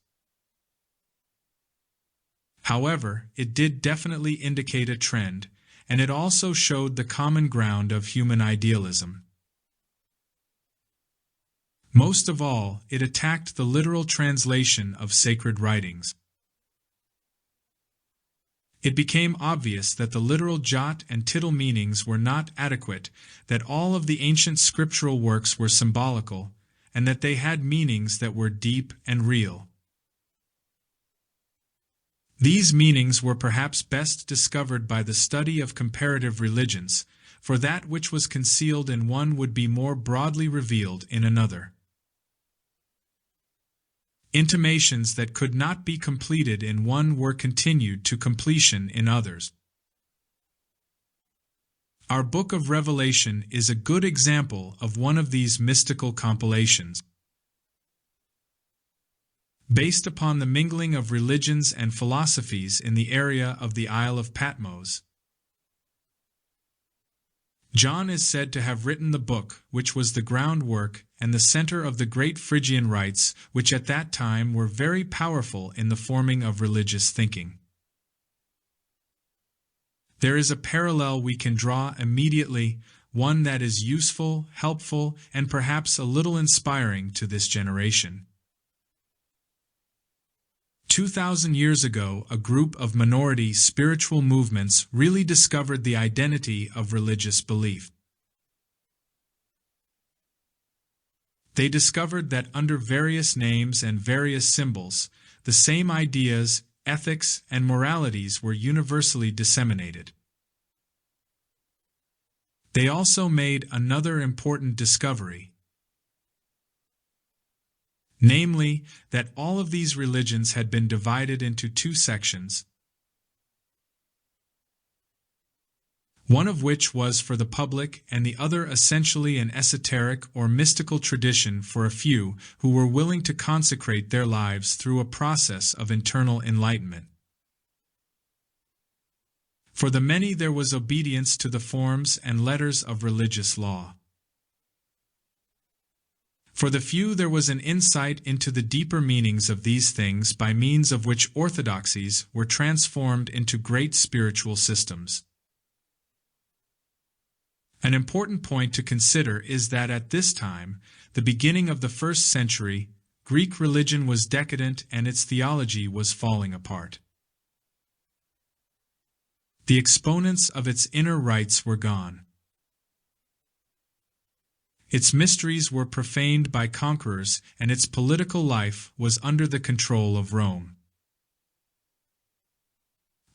However, it did definitely indicate a trend, and it also showed the common ground of human idealism. Most of all, it attacked the literal translation of sacred writings. It became obvious that the literal jot and tittle meanings were not adequate, that all of the ancient scriptural works were symbolical, and that they had meanings that were deep and real. These meanings were perhaps best discovered by the study of comparative religions, for that which was concealed in one would be more broadly revealed in another. Intimations that could not be completed in one were continued to completion in others. Our Book of Revelation is a good example of one of these mystical compilations. Based upon the mingling of religions and philosophies in the area of the Isle of Patmos, John is said to have written the book, which was the groundwork and the center of the great Phrygian rites, which at that time were very powerful in the forming of religious thinking. There is a parallel we can draw immediately. one that is useful, helpful, and perhaps a little inspiring to this generation. 2,000 years ago, a group of minority spiritual movements really discovered the identity of religious belief. They discovered that under various names and various symbols, the same ideas, ethics, and moralities were universally disseminated. They also made another important discovery, namely, that all of these religions had been divided into two sections, one of which was for the public and the other essentially an esoteric or mystical tradition for a few who were willing to consecrate their lives through a process of internal enlightenment. For the many there was obedience to the forms and letters of religious law. For the few there was an insight into the deeper meanings of these things by means of which orthodoxies were transformed into great spiritual systems. An important point to consider is that at this time, the beginning of the 1st century, Greek religion was decadent and its theology was falling apart. The exponents of its inner rites were gone. Its mysteries were profaned by conquerors, and its political life was under the control of Rome.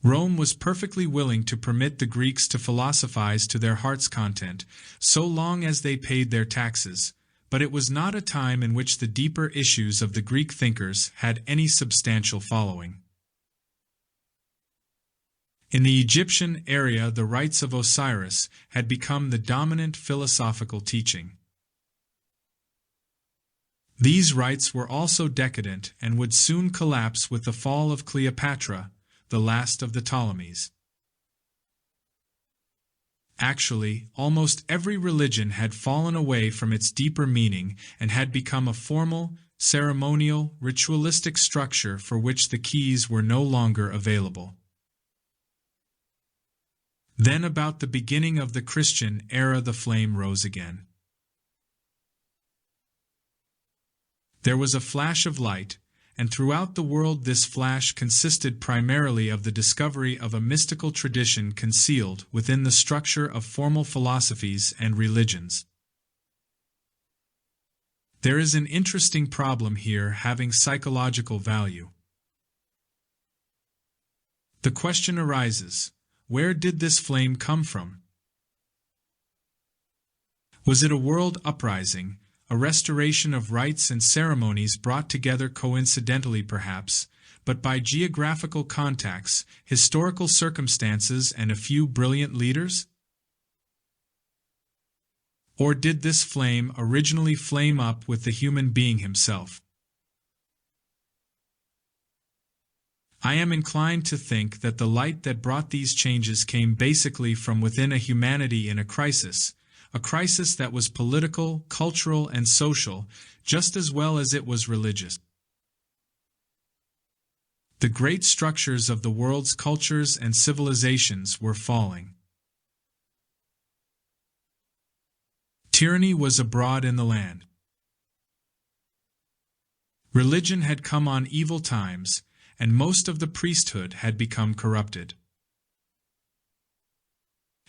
Rome was perfectly willing to permit the Greeks to philosophize to their heart's content, so long as they paid their taxes, but it was not a time in which the deeper issues of the Greek thinkers had any substantial following. In the Egyptian area, the rites of Osiris had become the dominant philosophical teaching. These rites were also decadent and would soon collapse with the fall of Cleopatra, the last of the Ptolemies. Actually, almost every religion had fallen away from its deeper meaning and had become a formal, ceremonial, ritualistic structure for which the keys were no longer available. Then about the beginning of the Christian era the flame rose again. There was a flash of light, and throughout the world this flash consisted primarily of the discovery of a mystical tradition concealed within the structure of formal philosophies and religions. There is an interesting problem here having psychological value. The question arises, where did this flame come from? Was it a world uprising, a restoration of rites and ceremonies brought together coincidentally perhaps, but by geographical contacts, historical circumstances, and a few brilliant leaders? Or did this flame originally flame up with the human being himself? I am inclined to think that the light that brought these changes came basically from within a humanity in a crisis that was political, cultural, and social, just as well as it was religious. The great structures of the world's cultures and civilizations were falling. Tyranny was abroad in the land. Religion had come on evil times, and most of the priesthood had become corrupted.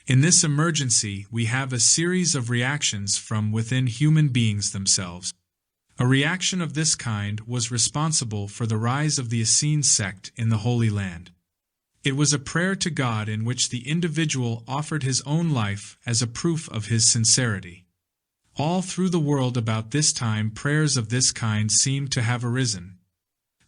In this emergency, we have a series of reactions from within human beings themselves. A reaction of this kind was responsible for the rise of the Essene sect in the Holy Land. It was a prayer to God in which the individual offered his own life as a proof of his sincerity. All through the world about this time, prayers of this kind seemed to have arisen.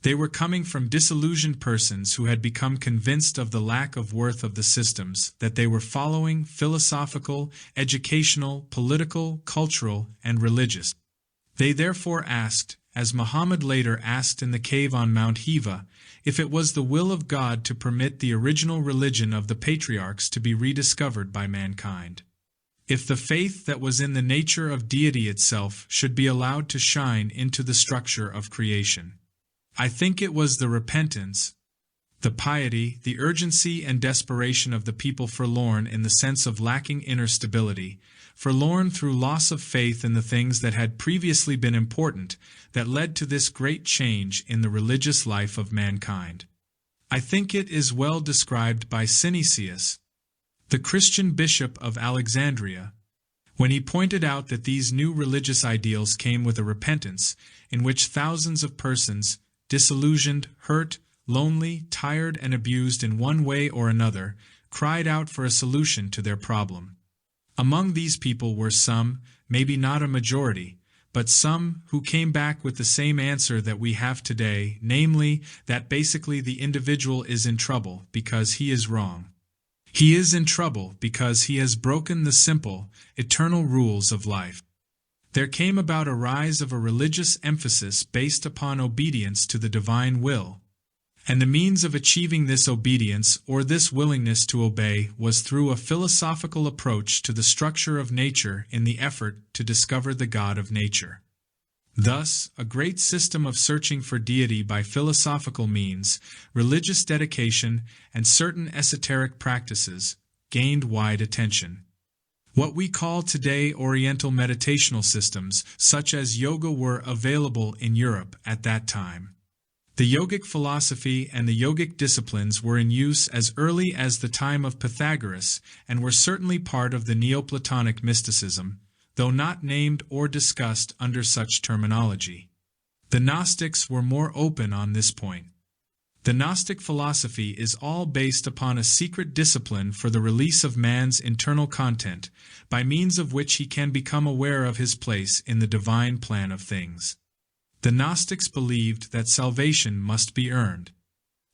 They were coming from disillusioned persons who had become convinced of the lack of worth of the systems that they were following, philosophical, educational, political, cultural, and religious. They therefore asked, as Muhammad later asked in the cave on Mount Hiva, if it was the will of God to permit the original religion of the patriarchs to be rediscovered by mankind. If the faith that was in the nature of deity itself should be allowed to shine into the structure of creation. I think it was the repentance, the piety, the urgency and desperation of the people forlorn in the sense of lacking inner stability, forlorn through loss of faith in the things that had previously been important, that led to this great change in the religious life of mankind. I think it is well described by Synesius, the Christian bishop of Alexandria, when he pointed out that these new religious ideals came with a repentance in which thousands of persons, disillusioned, hurt, lonely, tired, and abused in one way or another, cried out for a solution to their problem. Among these people were some, maybe not a majority, but some who came back with the same answer that we have today, namely, that basically the individual is in trouble because he is wrong. He is in trouble because he has broken the simple, eternal rules of life. There came about a rise of a religious emphasis based upon obedience to the divine will, and the means of achieving this obedience or this willingness to obey was through a philosophical approach to the structure of nature in the effort to discover the God of nature. Thus, a great system of searching for deity by philosophical means, religious dedication, and certain esoteric practices gained wide attention. What we call today Oriental meditational systems, such as yoga, were available in Europe at that time. The yogic philosophy and the yogic disciplines were in use as early as the time of Pythagoras and were certainly part of the Neoplatonic mysticism, though not named or discussed under such terminology. The Gnostics were more open on this point. The Gnostic philosophy is all based upon a secret discipline for the release of man's internal content, by means of which he can become aware of his place in the divine plan of things. The Gnostics believed that salvation must be earned.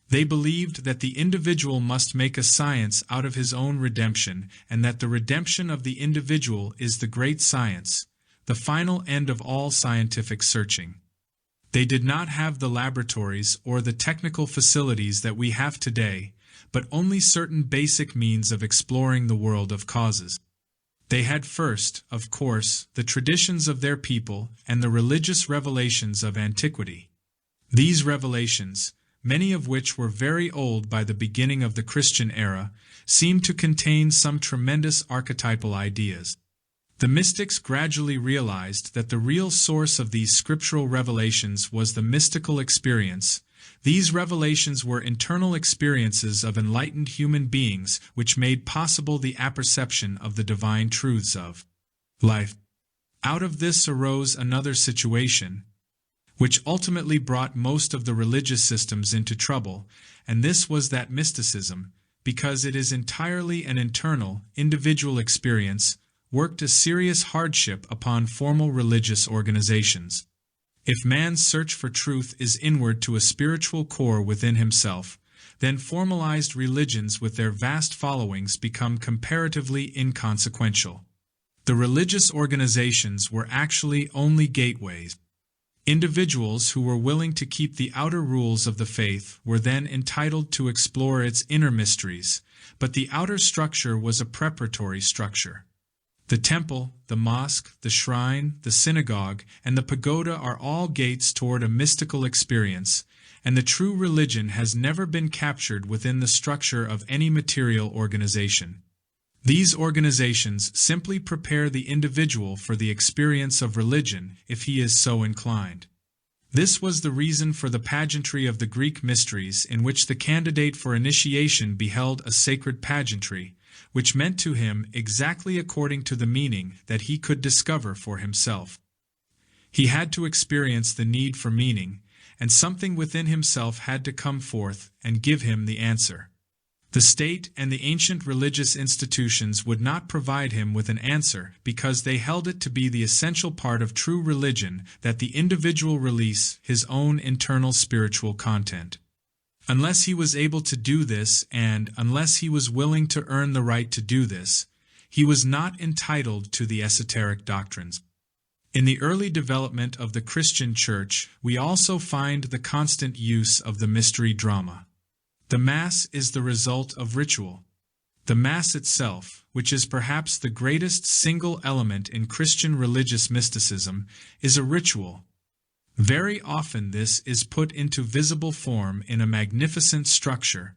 They believed that the individual must make a science out of his own redemption, and that the redemption of the individual is the great science, the final end of all scientific searching. They did not have the laboratories or the technical facilities that we have today, but only certain basic means of exploring the world of causes. They had first, of course, the traditions of their people and the religious revelations of antiquity. These revelations, many of which were very old by the beginning of the Christian era, seemed to contain some tremendous archetypal ideas. The mystics gradually realized that the real source of these scriptural revelations was the mystical experience. These revelations were internal experiences of enlightened human beings which made possible the apperception of the divine truths of life. Out of this arose another situation, which ultimately brought most of the religious systems into trouble, and this was that mysticism, because it is entirely an internal, individual experience, worked a serious hardship upon formal religious organizations. If man's search for truth is inward to a spiritual core within himself, then formalized religions with their vast followings become comparatively inconsequential. The religious organizations were actually only gateways. Individuals who were willing to keep the outer rules of the faith were then entitled to explore its inner mysteries, but the outer structure was a preparatory structure. The temple, the mosque, the shrine, the synagogue, and the pagoda are all gates toward a mystical experience, and the true religion has never been captured within the structure of any material organization. These organizations simply prepare the individual for the experience of religion if he is so inclined. This was the reason for the pageantry of the Greek mysteries, in which the candidate for initiation beheld a sacred pageantry, which meant to him exactly according to the meaning that he could discover for himself. He had to experience the need for meaning, and something within himself had to come forth and give him the answer. The state and the ancient religious institutions would not provide him with an answer because they held it to be the essential part of true religion that the individual release his own internal spiritual content. Unless he was able to do this, and unless he was willing to earn the right to do this, he was not entitled to the esoteric doctrines. In the early development of the Christian Church, we also find the constant use of the mystery drama. The Mass is the result of ritual. The Mass itself, which is perhaps the greatest single element in Christian religious mysticism, is a ritual. Very often this is put into visible form in a magnificent structure,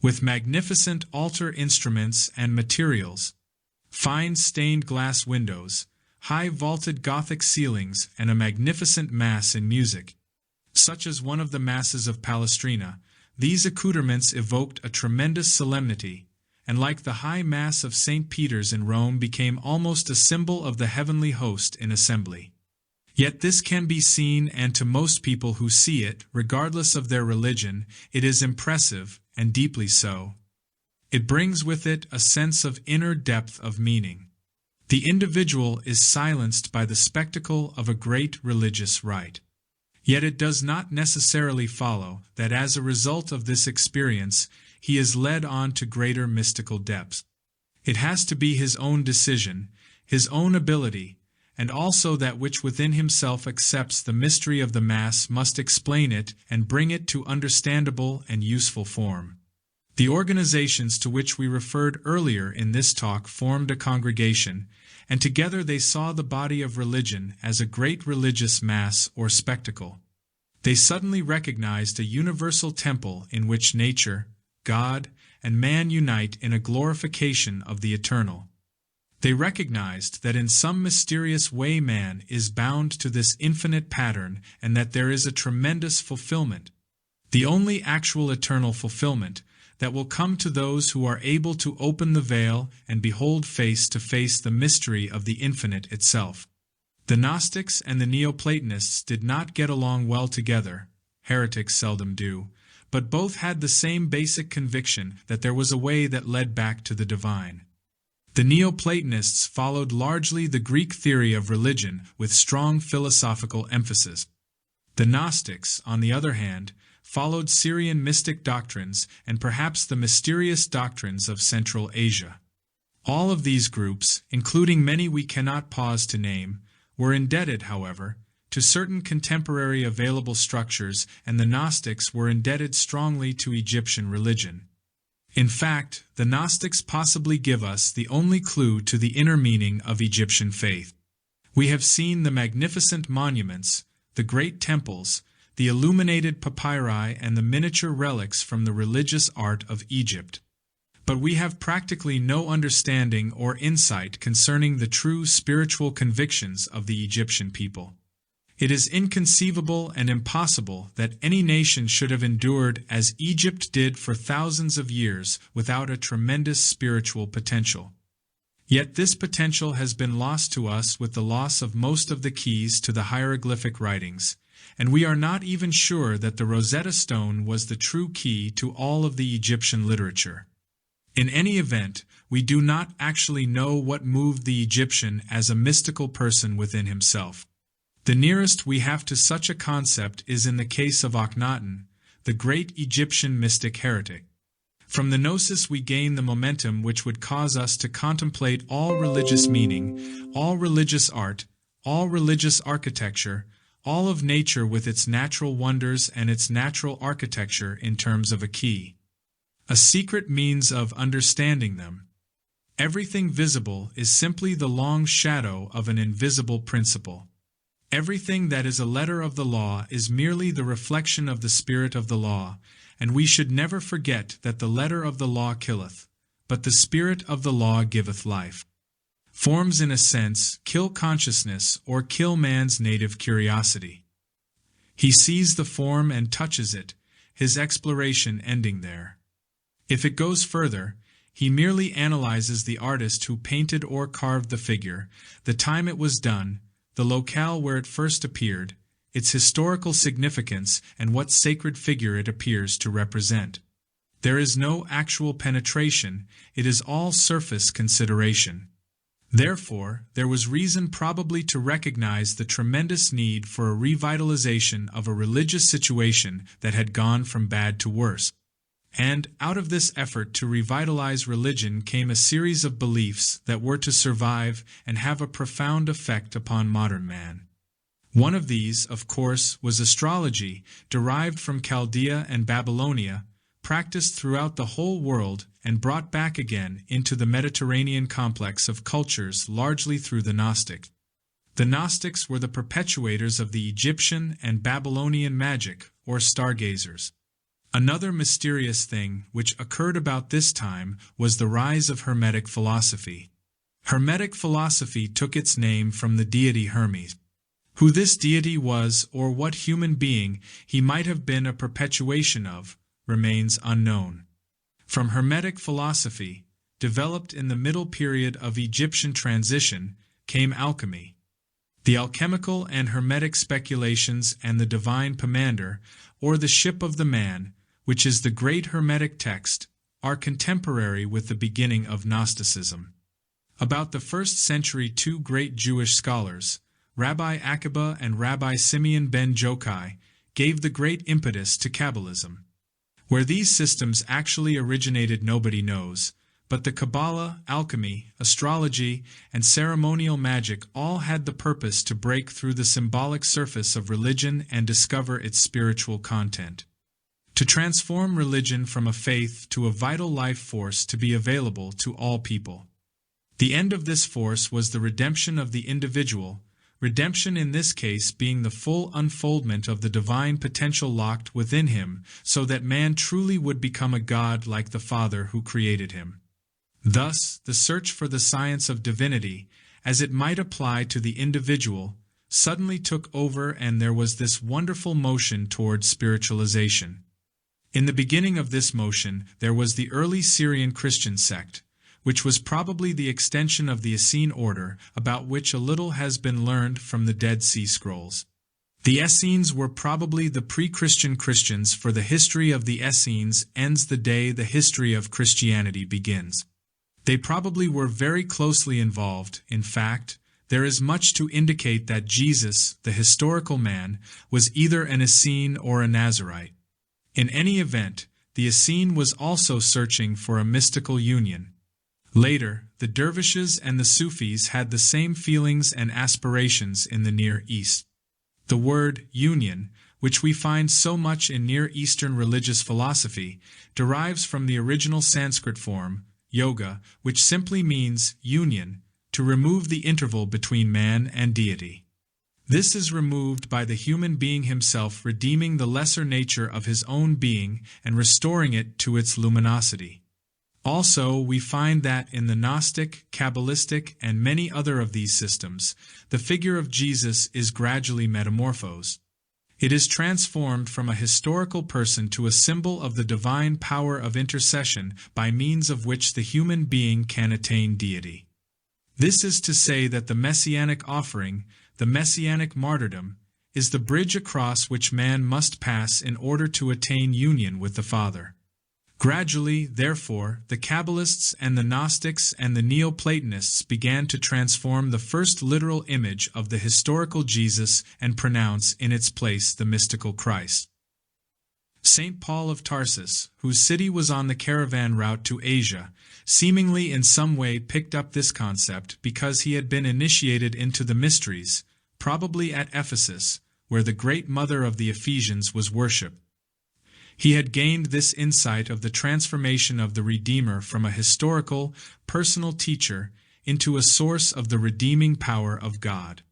with magnificent altar instruments and materials. Fine stained glass windows, high vaulted Gothic ceilings, and a magnificent mass in music, such as one of the masses of Palestrina, these accoutrements evoked a tremendous solemnity, and like the high mass of St. Peter's in Rome became almost a symbol of the heavenly host in assembly. Yet this can be seen, and to most people who see it, regardless of their religion, it is impressive, and deeply so. It brings with it a sense of inner depth of meaning. The individual is silenced by the spectacle of a great religious rite. Yet it does not necessarily follow that as a result of this experience, he is led on to greater mystical depths. It has to be his own decision, his own ability, and also that which within himself accepts the mystery of the Mass must explain it and bring it to understandable and useful form. The organizations to which we referred earlier in this talk formed a congregation, and together they saw the body of religion as a great religious mass or spectacle. They suddenly recognized a universal temple in which nature, God, and man unite in a glorification of the eternal. They recognized that in some mysterious way man is bound to this infinite pattern and that there is a tremendous fulfillment, the only actual eternal fulfillment, that will come to those who are able to open the veil and behold face to face the mystery of the infinite itself. The Gnostics and the Neoplatonists did not get along well together, heretics seldom do, but both had the same basic conviction that there was a way that led back to the divine. The Neoplatonists followed largely the Greek theory of religion with strong philosophical emphasis. The Gnostics, on the other hand, followed Syrian mystic doctrines and perhaps the mysterious doctrines of Central Asia. All of these groups, including many we cannot pause to name, were indebted, however, to certain contemporary available structures, and the Gnostics were indebted strongly to Egyptian religion. In fact, the Gnostics possibly give us the only clue to the inner meaning of Egyptian faith. We have seen the magnificent monuments, the great temples, the illuminated papyri, and the miniature relics from the religious art of Egypt. But we have practically no understanding or insight concerning the true spiritual convictions of the Egyptian people. It is inconceivable and impossible that any nation should have endured as Egypt did for thousands of years without a tremendous spiritual potential. Yet this potential has been lost to us with the loss of most of the keys to the hieroglyphic writings, and we are not even sure that the Rosetta Stone was the true key to all of the Egyptian literature. In any event, we do not actually know what moved the Egyptian as a mystical person within himself. The nearest we have to such a concept is in the case of Akhenaten, the great Egyptian mystic heretic. From the gnosis we gain the momentum which would cause us to contemplate all religious meaning, all religious art, all religious architecture, all of nature with its natural wonders and its natural architecture in terms of a key, a secret means of understanding them. Everything visible is simply the long shadow of an invisible principle. Everything that is a letter of the law is merely the reflection of the spirit of the law, and we should never forget that the letter of the law killeth, but the spirit of the law giveth life. Forms, in a sense, kill consciousness or kill man's native curiosity. He sees the form and touches it, his exploration ending there. If it goes further, he merely analyzes the artist who painted or carved the figure, the time it was done, the locale where it first appeared, its historical significance, and what sacred figure it appears to represent. There is no actual penetration, it is all surface consideration. Therefore, there was reason probably to recognize the tremendous need for a revitalization of a religious situation that had gone from bad to worse. And out of this effort to revitalize religion came a series of beliefs that were to survive and have a profound effect upon modern man. One of these, of course, was astrology, derived from Chaldea and Babylonia, practiced throughout the whole world and brought back again into the Mediterranean complex of cultures largely through the Gnostics. The Gnostics were the perpetuators of the Egyptian and Babylonian magic, or stargazers. Another mysterious thing which occurred about this time was the rise of Hermetic philosophy. Hermetic philosophy took its name from the deity Hermes. Who this deity was or what human being he might have been a perpetuation of remains unknown. From Hermetic philosophy, developed in the middle period of Egyptian transition, came alchemy. The alchemical and Hermetic speculations and the divine pomander, or the ship of the man, which is the great Hermetic text, are contemporary with the beginning of Gnosticism. About the 1st century, two great Jewish scholars, Rabbi Akiba and Rabbi Simeon ben Jokai, gave the great impetus to Kabbalism. Where these systems actually originated nobody knows, but the Kabbalah, alchemy, astrology, and ceremonial magic all had the purpose to break through the symbolic surface of religion and discover its spiritual content. To transform religion from a faith to a vital life force to be available to all people. The end of this force was the redemption of the individual, redemption in this case being the full unfoldment of the divine potential locked within him, so that man truly would become a god like the Father who created him. Thus, the search for the science of divinity, as it might apply to the individual, suddenly took over, and there was this wonderful motion toward spiritualization. In the beginning of this motion, there was the early Syrian Christian sect, which was probably the extension of the Essene order, about which a little has been learned from the Dead Sea Scrolls. The Essenes were probably the pre-Christian Christians, for the history of the Essenes ends the day the history of Christianity begins. They probably were very closely involved. In fact, there is much to indicate that Jesus, the historical man, was either an Essene or a Nazarite. In any event, the Essene was also searching for a mystical union. Later, the dervishes and the Sufis had the same feelings and aspirations in the Near East. The word union, which we find so much in Near Eastern religious philosophy, derives from the original Sanskrit form, yoga, which simply means union, to remove the interval between man and deity. This is removed by the human being himself redeeming the lesser nature of his own being and restoring it to its luminosity. Also, we find that in the Gnostic, Kabbalistic, and many other of these systems, the figure of Jesus is gradually metamorphosed. It is transformed from a historical person to a symbol of the divine power of intercession by means of which the human being can attain deity. This is to say that the messianic offering, the messianic martyrdom, is the bridge across which man must pass in order to attain union with the Father. Gradually, therefore, the Kabbalists and the Gnostics and the Neoplatonists began to transform the first literal image of the historical Jesus and pronounce in its place the mystical Christ. St. Paul of Tarsus, whose city was on the caravan route to Asia, seemingly in some way picked up this concept because he had been initiated into the mysteries, probably at Ephesus, where the great mother of the Ephesians was worshipped. He had gained this insight of the transformation of the Redeemer from a historical, personal teacher into a source of the redeeming power of God.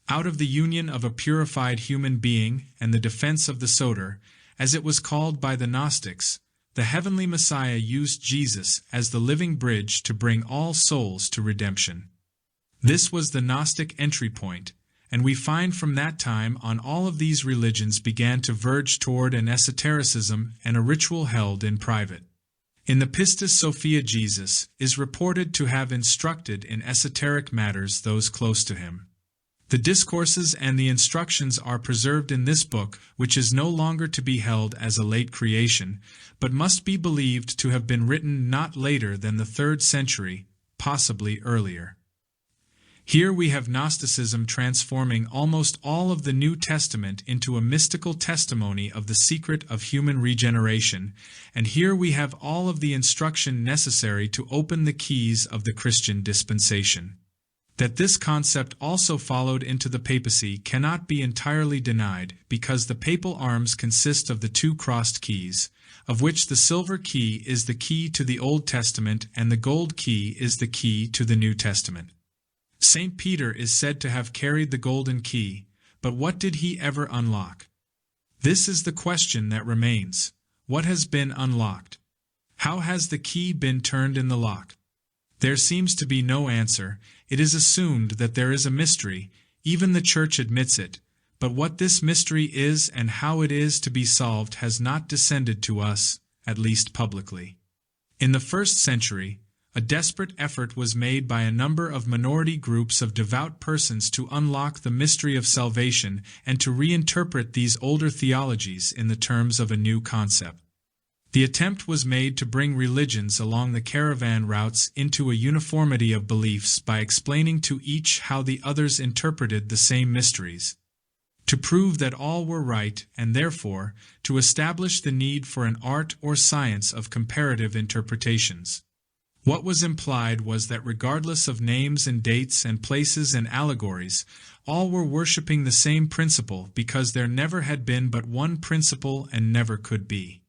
Out of the union of a purified human being and the defense of the Soter, as it was called by the Gnostics, the heavenly Messiah used Jesus as the living bridge to bring all souls to redemption. This was the Gnostic entry point, and we find from that time on all of these religions began to verge toward an esotericism and a ritual held in private. In the Pistis Sophia, Jesus is reported to have instructed in esoteric matters those close to him. The discourses and the instructions are preserved in this book, which is no longer to be held as a late creation, but must be believed to have been written not later than the 3rd century, possibly earlier. Here we have Gnosticism transforming almost all of the New Testament into a mystical testimony of the secret of human regeneration, and here we have all of the instruction necessary to open the keys of the Christian dispensation. That this concept also followed into the papacy cannot be entirely denied, because the papal arms consist of the 2 crossed keys, of which the silver key is the key to the Old Testament and the gold key is the key to the New Testament. St. Peter is said to have carried the golden key, but what did he ever unlock? This is the question that remains. What has been unlocked? How has the key been turned in the lock? There seems to be no answer. It is assumed that there is a mystery, even the Church admits it, but what this mystery is and how it is to be solved has not descended to us, at least publicly. In the 1st century, a desperate effort was made by a number of minority groups of devout persons to unlock the mystery of salvation and to reinterpret these older theologies in the terms of a new concept. The attempt was made to bring religions along the caravan routes into a uniformity of beliefs by explaining to each how the others interpreted the same mysteries. To prove that all were right and therefore to establish the need for an art or science of comparative interpretations. What was implied was that regardless of names and dates and places and allegories, all were worshipping the same principle because there never had been but one principle and never could be.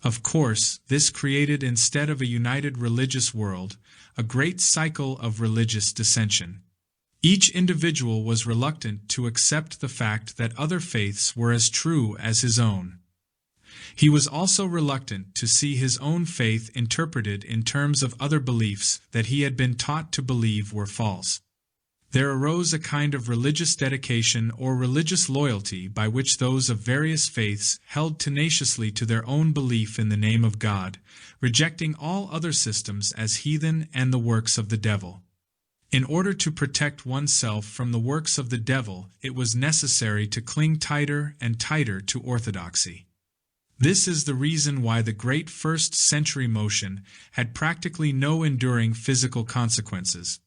Of course, this created, instead of a united religious world, a great cycle of religious dissension. Each individual was reluctant to accept the fact that other faiths were as true as his own. He was also reluctant to see his own faith interpreted in terms of other beliefs that he had been taught to believe were false. There arose a kind of religious dedication or religious loyalty by which those of various faiths held tenaciously to their own belief in the name of God, rejecting all other systems as heathen and the works of the devil. In order to protect oneself from the works of the devil, it was necessary to cling tighter and tighter to orthodoxy. This is the reason why the great 1st century motion had practically no enduring physical consequences.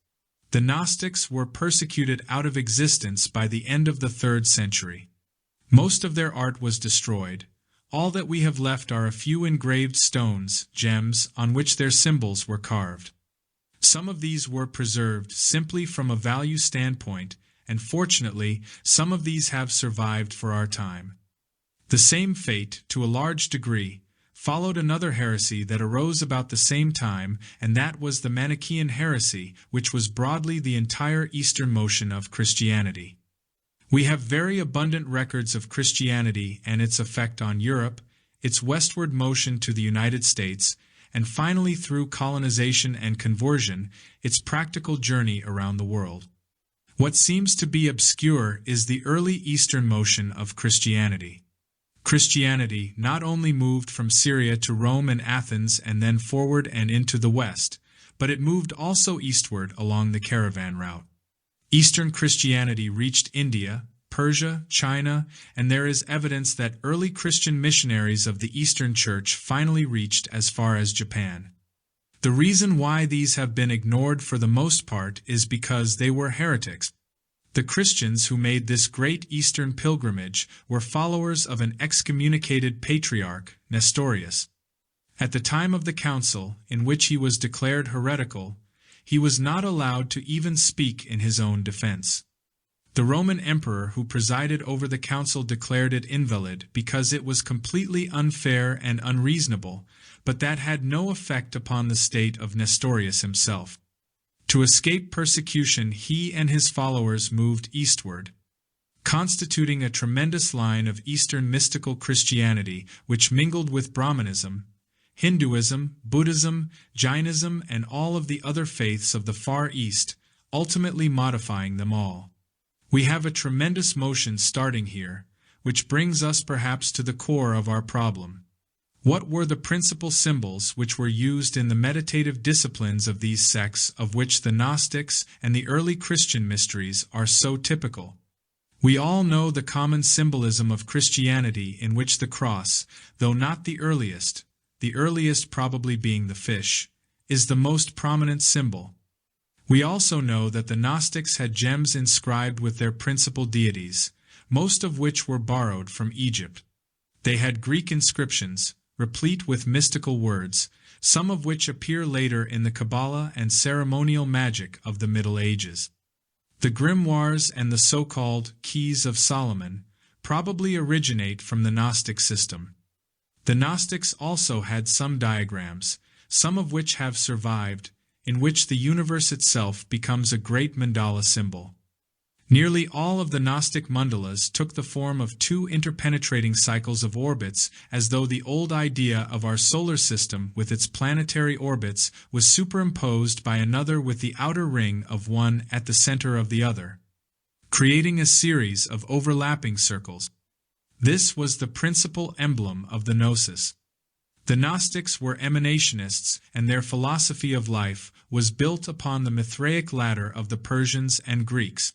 The Gnostics were persecuted out of existence by the end of the 3rd century. Most of their art was destroyed. All that we have left are a few engraved stones, gems, on which their symbols were carved. Some of these were preserved simply from a value standpoint, and fortunately, some of these have survived for our time. The same fate, to a large degree, followed another heresy that arose about the same time, and that was the Manichaean heresy, which was broadly the entire Eastern motion of Christianity. We have very abundant records of Christianity and its effect on Europe, its westward motion to the United States, and finally through colonization and conversion, its practical journey around the world. What seems to be obscure is the early Eastern motion of Christianity. Christianity not only moved from Syria to Rome and Athens and then forward and into the West, but it moved also eastward along the caravan route. Eastern Christianity reached India, Persia, China, and there is evidence that early Christian missionaries of the Eastern Church finally reached as far as Japan. The reason why these have been ignored for the most part is because they were heretics. The Christians who made this great Eastern pilgrimage were followers of an excommunicated patriarch, Nestorius. At the time of the council, in which he was declared heretical, he was not allowed to even speak in his own defense. The Roman emperor who presided over the council declared it invalid because it was completely unfair and unreasonable, but that had no effect upon the state of Nestorius himself. To escape persecution, he and his followers moved eastward, constituting a tremendous line of Eastern mystical Christianity which mingled with Brahmanism, Hinduism, Buddhism, Jainism, and all of the other faiths of the Far East, ultimately modifying them all. We have a tremendous motion starting here, which brings us perhaps to the core of our problem. What were the principal symbols which were used in the meditative disciplines of these sects of which the Gnostics and the early Christian mysteries are so typical? We all know the common symbolism of Christianity in which the cross, though not the earliest probably being the fish, is the most prominent symbol. We also know that the Gnostics had gems inscribed with their principal deities, most of which were borrowed from Egypt. They had Greek inscriptions, replete with mystical words, some of which appear later in the Kabbalah and ceremonial magic of the Middle Ages. The grimoires and the so-called Keys of Solomon probably originate from the Gnostic system. The Gnostics also had some diagrams, some of which have survived, in which the universe itself becomes a great mandala symbol. Nearly all of the Gnostic mandalas took the form of two interpenetrating cycles of orbits, as though the old idea of our solar system with its planetary orbits was superimposed by another with the outer ring of one at the center of the other, creating a series of overlapping circles. This was the principal emblem of the gnosis. The Gnostics were emanationists, and their philosophy of life was built upon the Mithraic ladder of the Persians and Greeks,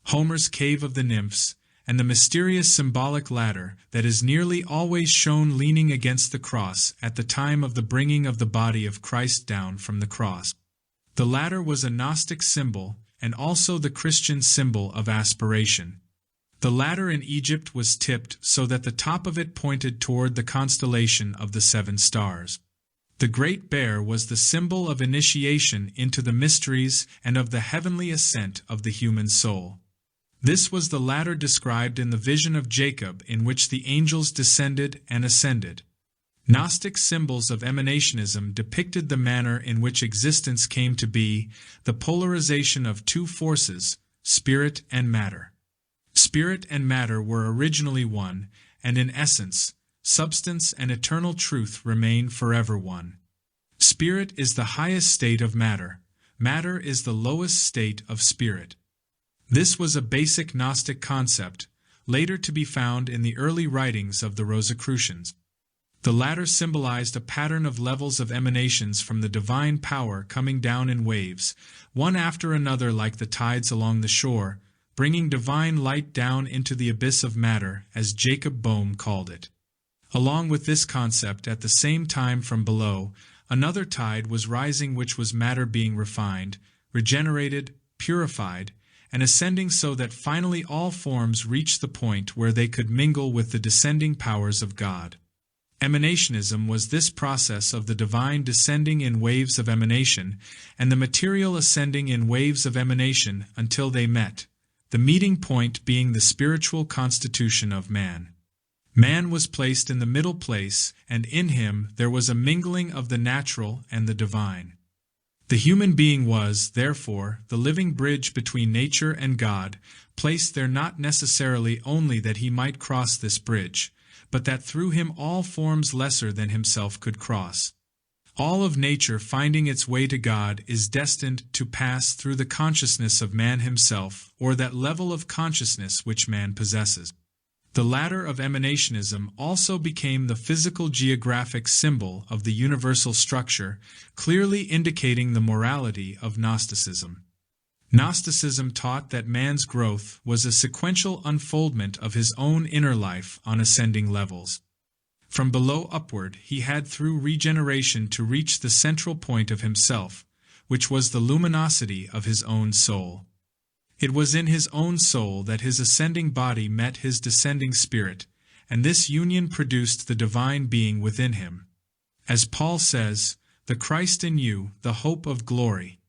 Homer's Cave of the Nymphs, and the mysterious symbolic ladder that is nearly always shown leaning against the cross at the time of the bringing of the body of Christ down from the cross. The ladder was a Gnostic symbol, and also the Christian symbol of aspiration. The ladder in Egypt was tipped so that the top of it pointed toward the constellation of the 7 stars. The Great Bear was the symbol of initiation into the mysteries and of the heavenly ascent of the human soul. This was the ladder described in the vision of Jacob, in which the angels descended and ascended. Gnostic symbols of emanationism depicted the manner in which existence came to be, the polarization of two forces, spirit and matter. Spirit and matter were originally one, and in essence, substance and eternal truth remain forever one. Spirit is the highest state of matter. Matter is the lowest state of spirit. This was a basic Gnostic concept, later to be found in the early writings of the Rosicrucians. The latter symbolized a pattern of levels of emanations from the divine power coming down in waves, one after another like the tides along the shore, bringing divine light down into the abyss of matter, as Jacob Boehme called it. Along with this concept, at the same time from below, another tide was rising, which was matter being refined, regenerated, purified, and ascending so that finally all forms reached the point where they could mingle with the descending powers of God. Emanationism was this process of the divine descending in waves of emanation, and the material ascending in waves of emanation until they met, the meeting point being the spiritual constitution of man. Man was placed in the middle place, and in him there was a mingling of the natural and the divine. The human being was, therefore, the living bridge between nature and God, placed there not necessarily only that he might cross this bridge, but that through him all forms lesser than himself could cross. All of nature finding its way to God is destined to pass through the consciousness of man himself, or that level of consciousness which man possesses. The ladder of emanationism also became the physical geographic symbol of the universal structure, clearly indicating the morality of Gnosticism. Gnosticism taught that man's growth was a sequential unfoldment of his own inner life on ascending levels. From below upward, he had through regeneration to reach the central point of himself, which was the luminosity of his own soul. It was in his own soul that his ascending body met his descending spirit, and this union produced the divine being within him. As Paul says, "The Christ in you, the hope of glory."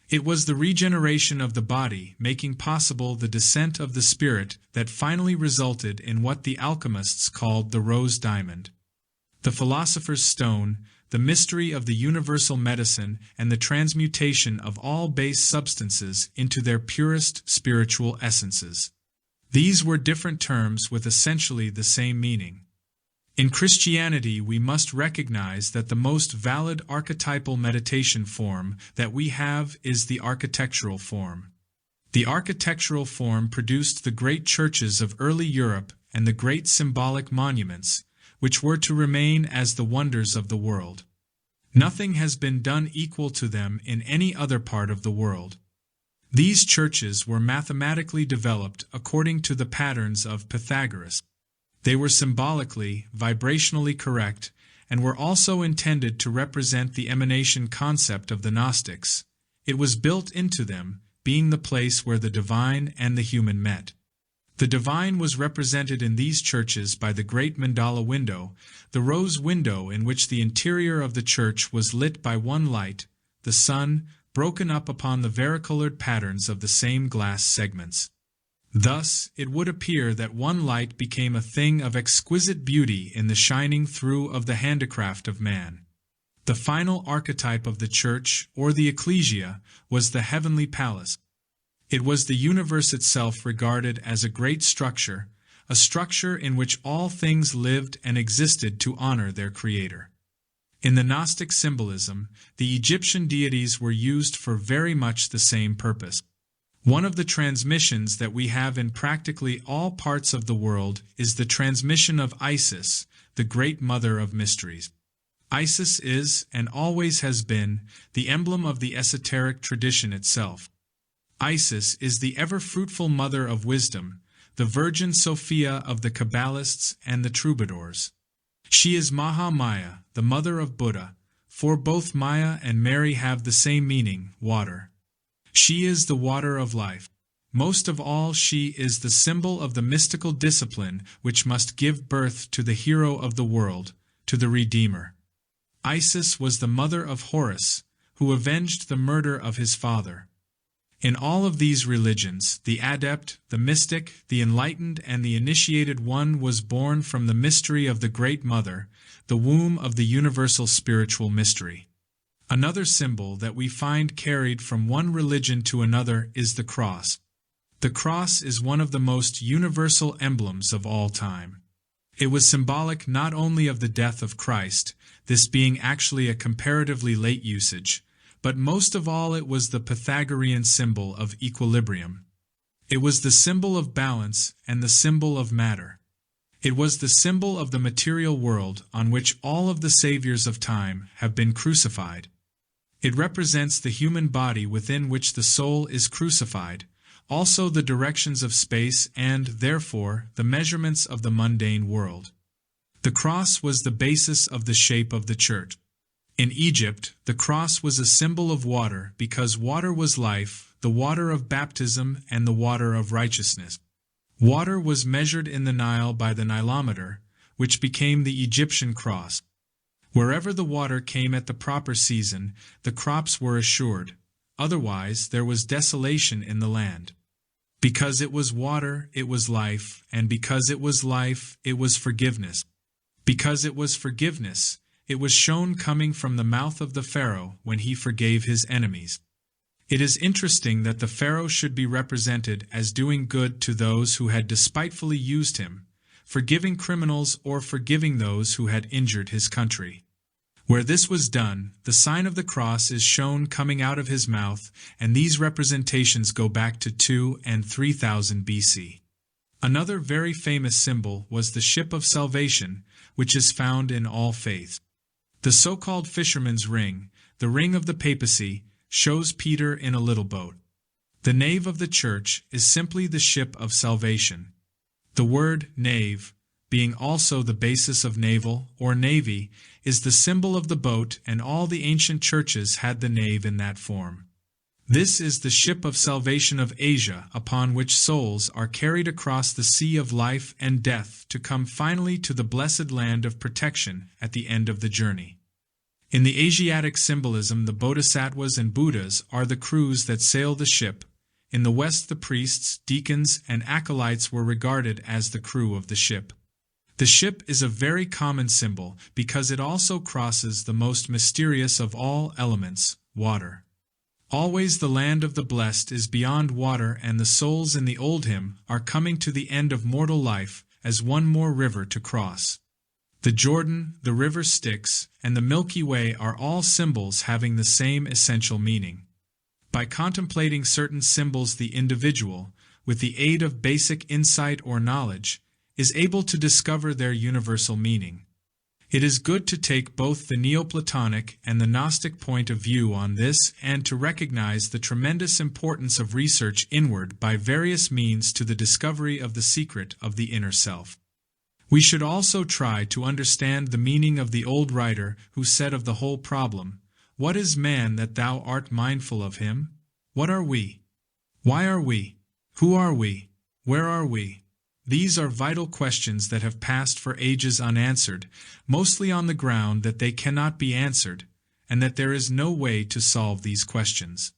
It was the regeneration of the body, making possible the descent of the spirit, that finally resulted in what the alchemists called the rose diamond. The philosopher's stone, the mystery of the universal medicine, and the transmutation of all base substances into their purest spiritual essences. These were different terms with essentially the same meaning. In Christianity, we must recognize that the most valid archetypal meditation form that we have is the architectural form. The architectural form produced the great churches of early Europe and the great symbolic monuments, which were to remain as the wonders of the world. Nothing has been done equal to them in any other part of the world. These churches were mathematically developed according to the patterns of Pythagoras. They were symbolically, vibrationally correct, and were also intended to represent the emanation concept of the Gnostics. It was built into them, being the place where the divine and the human met. The divine was represented in these churches by the great mandala window, the rose window in which the interior of the church was lit by one light, the sun, broken up upon the varicolored patterns of the same glass segments. Thus, it would appear that one light became a thing of exquisite beauty in the shining through of the handicraft of man. The final archetype of the church, or the ecclesia, was the heavenly palace. It was the universe itself regarded as a great structure, a structure in which all things lived and existed to honor their creator. In the Gnostic symbolism, the Egyptian deities were used for very much the same purpose. One of the transmissions that we have in practically all parts of the world is the transmission of Isis, the Great Mother of Mysteries. Isis is, and always has been, the emblem of the esoteric tradition itself. Isis is the ever-fruitful mother of wisdom, the Virgin Sophia of the Kabbalists and the troubadours. She is Maha Maya, the mother of Buddha, for both Maya and Mary have the same meaning, water. She is the water of life. Most of all, she is the symbol of the mystical discipline which must give birth to the hero of the world, to the Redeemer. Isis was the mother of Horus, who avenged the murder of his father. In all of these religions, the adept, the mystic, the enlightened, and the initiated one was born from the mystery of the Great Mother, the womb of the universal spiritual mystery. Another symbol that we find carried from one religion to another is the cross. The cross is one of the most universal emblems of all time. It was symbolic not only of the death of Christ, this being actually a comparatively late usage, but most of all it was the Pythagorean symbol of equilibrium. It was the symbol of balance and the symbol of matter. It was the symbol of the material world on which all of the saviors of time have been crucified. It represents the human body within which the soul is crucified, also the directions of space and, therefore, the measurements of the mundane world. The cross was the basis of the shape of the church. In Egypt, the cross was a symbol of water because water was life, the water of baptism and the water of righteousness. Water was measured in the Nile by the Nilometer, which became the Egyptian cross. Wherever the water came at the proper season, the crops were assured. Otherwise, there was desolation in the land. Because it was water, it was life, and because it was life, it was forgiveness. Because it was forgiveness, it was shown coming from the mouth of the Pharaoh when he forgave his enemies. It is interesting that the Pharaoh should be represented as doing good to those who had despitefully used him, forgiving criminals or forgiving those who had injured his country. Where this was done, the sign of the cross is shown coming out of his mouth, and these representations go back to 2 and 3000 BC. Another very famous symbol was the ship of salvation, which is found in all faiths. The so-called fisherman's ring, the ring of the papacy, shows Peter in a little boat. The nave of the church is simply the ship of salvation. The word nave, being also the basis of naval or navy, is the symbol of the boat, and all the ancient churches had the nave in that form. This is the ship of salvation of Asia, upon which souls are carried across the sea of life and death to come finally to the blessed land of protection at the end of the journey. In the Asiatic symbolism, the bodhisattvas and Buddhas are the crews that sail the ship. In the West, the priests, deacons, and acolytes were regarded as the crew of the ship. The ship is a very common symbol because it also crosses the most mysterious of all elements, water. Always the land of the blessed is beyond water, and the souls in the old hymn are coming to the end of mortal life as one more river to cross. The Jordan, the river Styx, and the Milky Way are all symbols having the same essential meaning. By contemplating certain symbols, the individual, with the aid of basic insight or knowledge, is able to discover their universal meaning. It is good to take both the Neoplatonic and the Gnostic point of view on this and to recognize the tremendous importance of research inward by various means to the discovery of the secret of the inner self. We should also try to understand the meaning of the old writer who said of the whole problem, "What is man that thou art mindful of him? What are we? Why are we? Who are we? Where are we?" These are vital questions that have passed for ages unanswered, mostly on the ground that they cannot be answered, and that there is no way to solve these questions.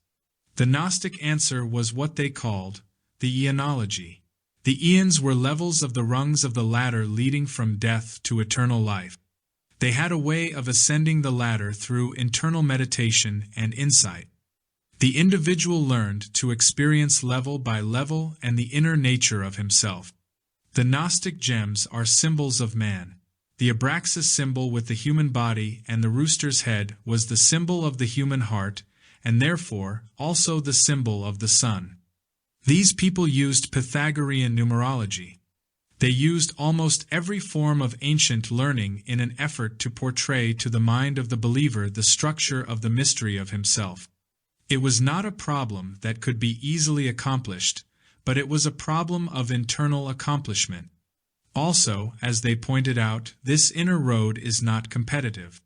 The Gnostic answer was what they called the eonology. The eons were levels of the rungs of the ladder leading from death to eternal life. They had a way of ascending the ladder through internal meditation and insight. The individual learned to experience level by level and the inner nature of himself. The Gnostic gems are symbols of man. The Abraxas symbol with the human body and the rooster's head was the symbol of the human heart, and therefore also the symbol of the sun. These people used Pythagorean numerology. They used almost every form of ancient learning in an effort to portray to the mind of the believer the structure of the mystery of himself. It was not a problem that could be easily accomplished, but it was a problem of internal accomplishment. Also, as they pointed out, this inner road is not competitive.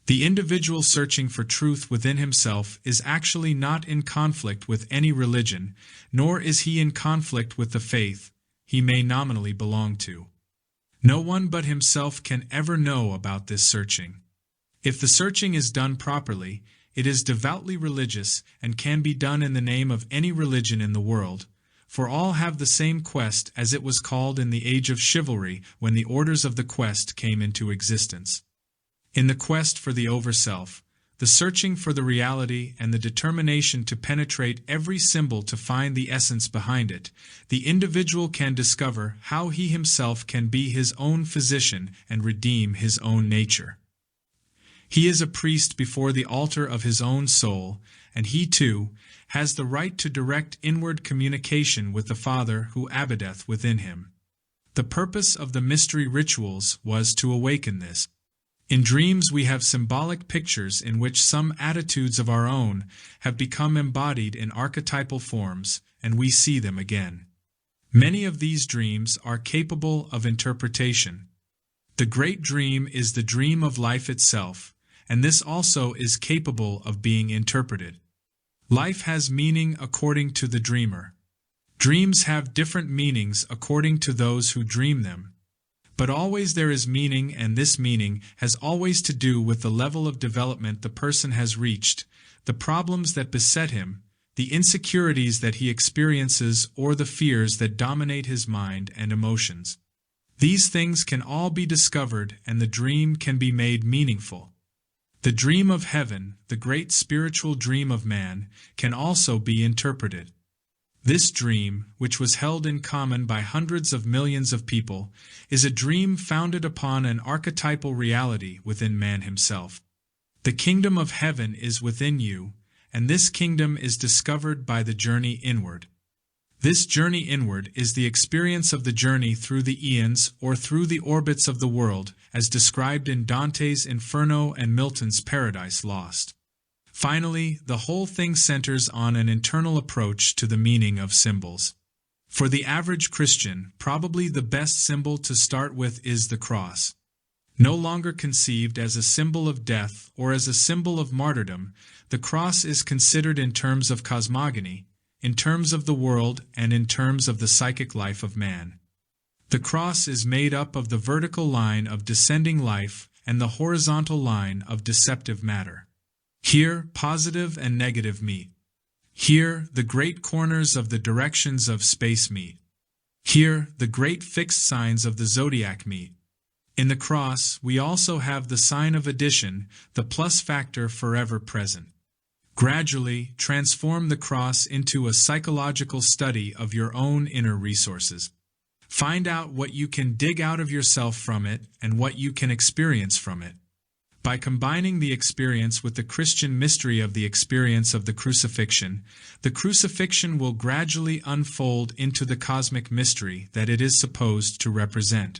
The individual searching for truth within himself is actually not in conflict with any religion, nor is he in conflict with the faith he may nominally belong to. No one but himself can ever know about this searching. If the searching is done properly, it is devoutly religious and can be done in the name of any religion in the world, for all have the same quest as it was called in the age of chivalry when the orders of the quest came into existence. In the quest for the overself, the searching for the reality and the determination to penetrate every symbol to find the essence behind it, the individual can discover how he himself can be his own physician and redeem his own nature. He is a priest before the altar of his own soul, and he, too, has the right to direct inward communication with the Father who abideth within him. The purpose of the mystery rituals was to awaken this. In dreams we have symbolic pictures in which some attitudes of our own have become embodied in archetypal forms, and we see them again. Many of these dreams are capable of interpretation. The great dream is the dream of life itself, and this also is capable of being interpreted. Life has meaning according to the dreamer. Dreams have different meanings according to those who dream them. But always there is meaning, and this meaning has always to do with the level of development the person has reached, the problems that beset him, the insecurities that he experiences, or the fears that dominate his mind and emotions. These things can all be discovered, and the dream can be made meaningful. The dream of heaven, the great spiritual dream of man, can also be interpreted. This dream, which was held in common by hundreds of millions of people, is a dream founded upon an archetypal reality within man himself. The kingdom of heaven is within you, and this kingdom is discovered by the journey inward. This journey inward is the experience of the journey through the eons or through the orbits of the world, as described in Dante's Inferno and Milton's Paradise Lost. Finally, the whole thing centers on an internal approach to the meaning of symbols. For the average Christian, probably the best symbol to start with is the cross. No longer conceived as a symbol of death or as a symbol of martyrdom, the cross is considered in terms of cosmogony, in terms of the world, and in terms of the psychic life of man. The cross is made up of the vertical line of descending life and the horizontal line of deceptive matter. Here, positive and negative meet. Here, the great corners of the directions of space meet. Here, the great fixed signs of the zodiac meet. In the cross, we also have the sign of addition, the plus factor forever present. Gradually, transform the cross into a psychological study of your own inner resources. Find out what you can dig out of yourself from it and what you can experience from it. By combining the experience with the Christian mystery of the experience of the crucifixion will gradually unfold into the cosmic mystery that it is supposed to represent.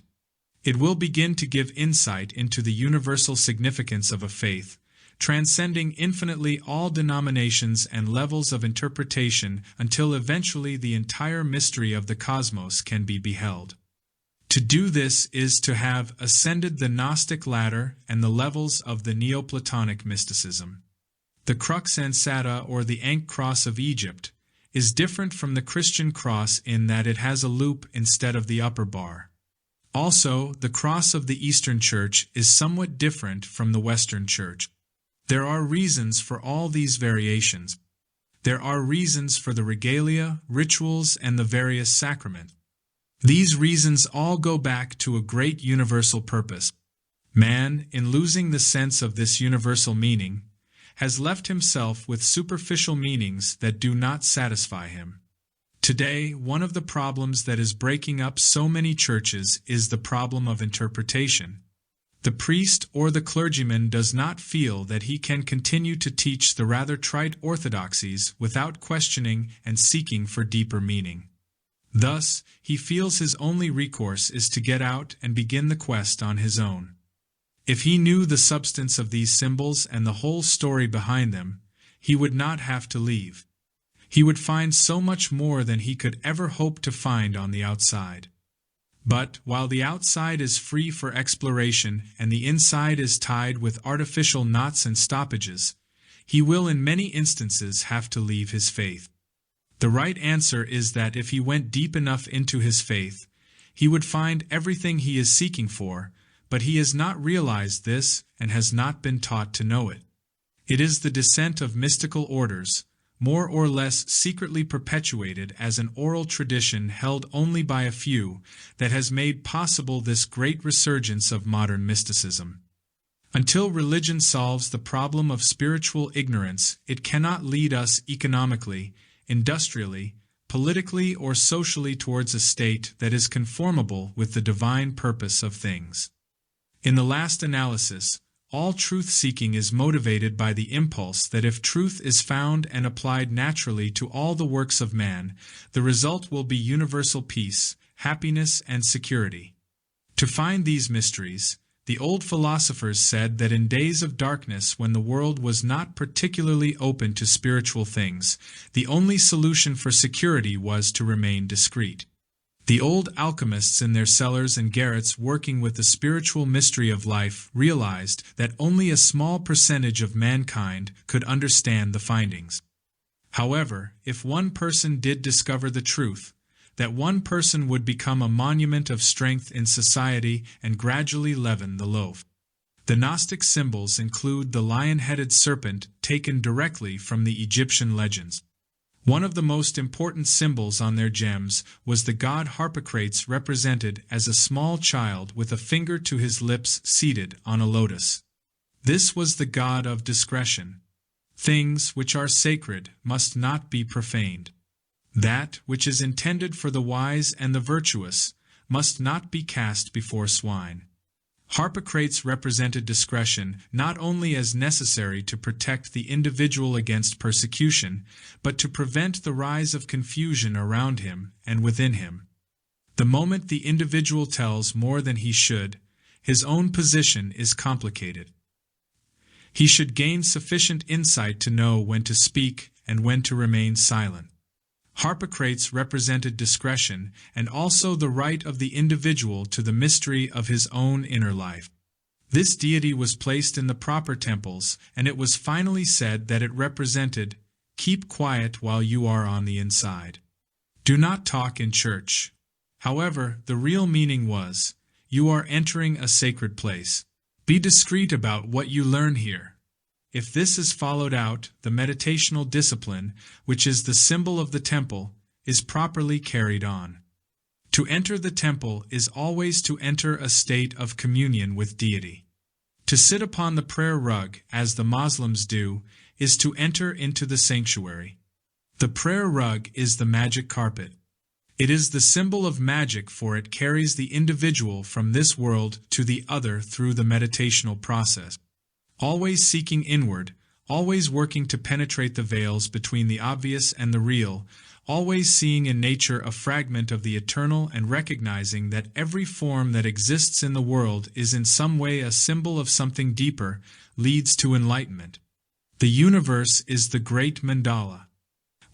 It will begin to give insight into the universal significance of a faith, transcending infinitely all denominations and levels of interpretation until eventually the entire mystery of the cosmos can be beheld. To do this is to have ascended the Gnostic ladder and the levels of the Neoplatonic mysticism. The crux ansata, or the Ankh cross of Egypt, is different from the Christian cross in that it has a loop instead of the upper bar. Also, the cross of the Eastern Church is somewhat different from the Western Church. There are reasons for all these variations. There are reasons for the regalia, rituals, and the various sacraments. These reasons all go back to a great universal purpose. Man, in losing the sense of this universal meaning, has left himself with superficial meanings that do not satisfy him. Today, one of the problems that is breaking up so many churches is the problem of interpretation. The priest or the clergyman does not feel that he can continue to teach the rather trite orthodoxies without questioning and seeking for deeper meaning. Thus, he feels his only recourse is to get out and begin the quest on his own. If he knew the substance of these symbols and the whole story behind them, he would not have to leave. He would find so much more than he could ever hope to find on the outside. But, while the outside is free for exploration and the inside is tied with artificial knots and stoppages, he will in many instances have to leave his faith. The right answer is that if he went deep enough into his faith, he would find everything he is seeking for, but he has not realized this and has not been taught to know it. It is the descent of mystical orders, more or less secretly perpetuated as an oral tradition held only by a few, that has made possible this great resurgence of modern mysticism. Until religion solves the problem of spiritual ignorance, it cannot lead us economically, industrially, politically, or socially towards a state that is conformable with the divine purpose of things. In the last analysis, all truth-seeking is motivated by the impulse that if truth is found and applied naturally to all the works of man, the result will be universal peace, happiness, and security. To find these mysteries, the old philosophers said that in days of darkness when the world was not particularly open to spiritual things, the only solution for security was to remain discreet. The old alchemists in their cellars and garrets working with the spiritual mystery of life realized that only a small percentage of mankind could understand the findings. However, if one person did discover the truth, that one person would become a monument of strength in society and gradually leaven the loaf. The Gnostic symbols include the lion-headed serpent taken directly from the Egyptian legends. One of the most important symbols on their gems was the god Harpocrates, represented as a small child with a finger to his lips seated on a lotus. This was the god of discretion. Things which are sacred must not be profaned. That which is intended for the wise and the virtuous must not be cast before swine. Harpocrates represented discretion not only as necessary to protect the individual against persecution, but to prevent the rise of confusion around him and within him. The moment the individual tells more than he should, his own position is complicated. He should gain sufficient insight to know when to speak and when to remain silent. Harpocrates represented discretion and also the right of the individual to the mystery of his own inner life. This deity was placed in the proper temples, and it was finally said that it represented, "Keep quiet while you are on the inside. Do not talk in church." However, the real meaning was, "You are entering a sacred place. Be discreet about what you learn here." If this is followed out, the meditational discipline, which is the symbol of the temple, is properly carried on. To enter the temple is always to enter a state of communion with deity. To sit upon the prayer rug, as the Muslims do, is to enter into the sanctuary. The prayer rug is the magic carpet. It is the symbol of magic, for it carries the individual from this world to the other through the meditational process. Always seeking inward, always working to penetrate the veils between the obvious and the real, always seeing in nature a fragment of the eternal and recognizing that every form that exists in the world is in some way a symbol of something deeper, leads to enlightenment. The universe is the great mandala.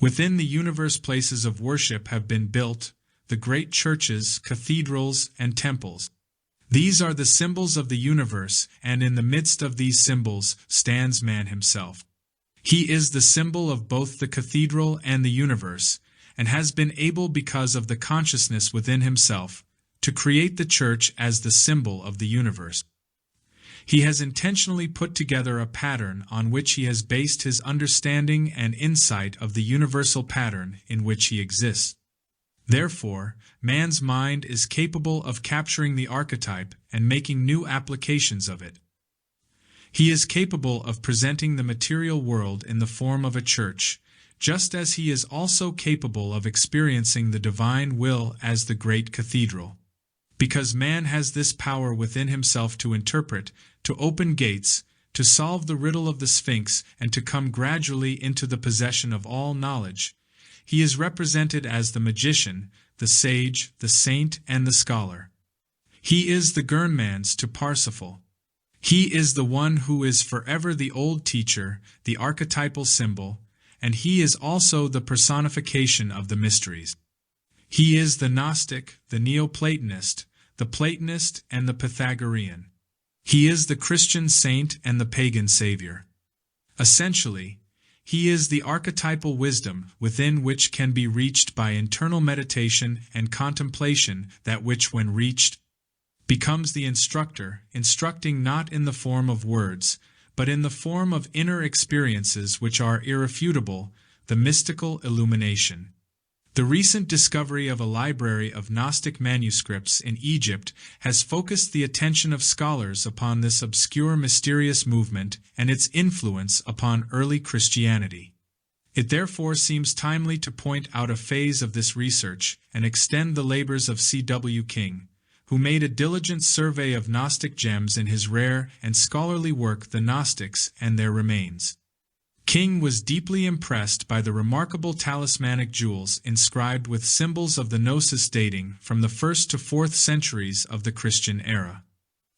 Within the universe places of worship have been built, the great churches, cathedrals, and temples. These are the symbols of the universe, and in the midst of these symbols stands man himself. He is the symbol of both the cathedral and the universe, and has been able, because of the consciousness within himself, to create the church as the symbol of the universe. He has intentionally put together a pattern on which he has based his understanding and insight of the universal pattern in which he exists. Therefore, man's mind is capable of capturing the archetype and making new applications of it. He is capable of presenting the material world in the form of a church, just as he is also capable of experiencing the divine will as the great cathedral. Because man has this power within himself to interpret, to open gates, to solve the riddle of the Sphinx, and to come gradually into the possession of all knowledge, he is represented as the magician, the sage, the saint, and the scholar. He is the Gurnmans to Parsifal. He is the one who is forever the old teacher, the archetypal symbol, and he is also the personification of the mysteries. He is the Gnostic, the Neoplatonist, the Platonist, and the Pythagorean. He is the Christian saint and the pagan savior. Essentially, he is the archetypal wisdom within which can be reached by internal meditation and contemplation, that which, when reached, becomes the instructor, instructing not in the form of words, but in the form of inner experiences which are irrefutable, the mystical illumination. The recent discovery of a library of Gnostic manuscripts in Egypt has focused the attention of scholars upon this obscure mysterious movement and its influence upon early Christianity. It therefore seems timely to point out a phase of this research and extend the labors of C.W. King, who made a diligent survey of Gnostic gems in his rare and scholarly work The Gnostics and Their Remains. King was deeply impressed by the remarkable talismanic jewels inscribed with symbols of the gnosis dating from the 1st to 4th centuries of the Christian era.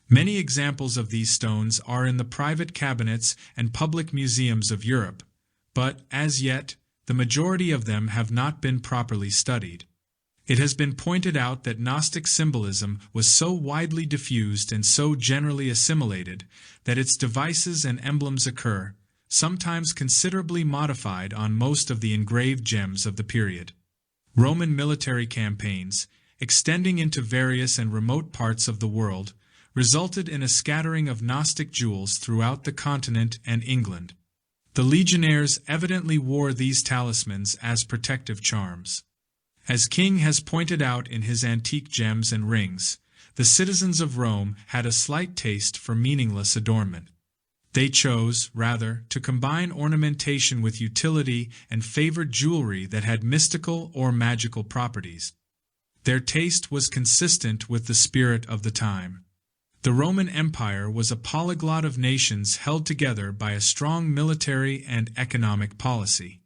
Many examples of these stones are in the private cabinets and public museums of Europe, but, as yet, the majority of them have not been properly studied. It has been pointed out that Gnostic symbolism was so widely diffused and so generally assimilated that its devices and emblems occur, sometimes considerably modified, on most of the engraved gems of the period. Roman military campaigns, extending into various and remote parts of the world, resulted in a scattering of Gnostic jewels throughout the continent and England. The legionnaires evidently wore these talismans as protective charms. As King has pointed out in his Antique Gems and Rings, the citizens of Rome had a slight taste for meaningless adornment. They chose, rather, to combine ornamentation with utility and favored jewelry that had mystical or magical properties. Their taste was consistent with the spirit of the time. The Roman Empire was a polyglot of nations held together by a strong military and economic policy.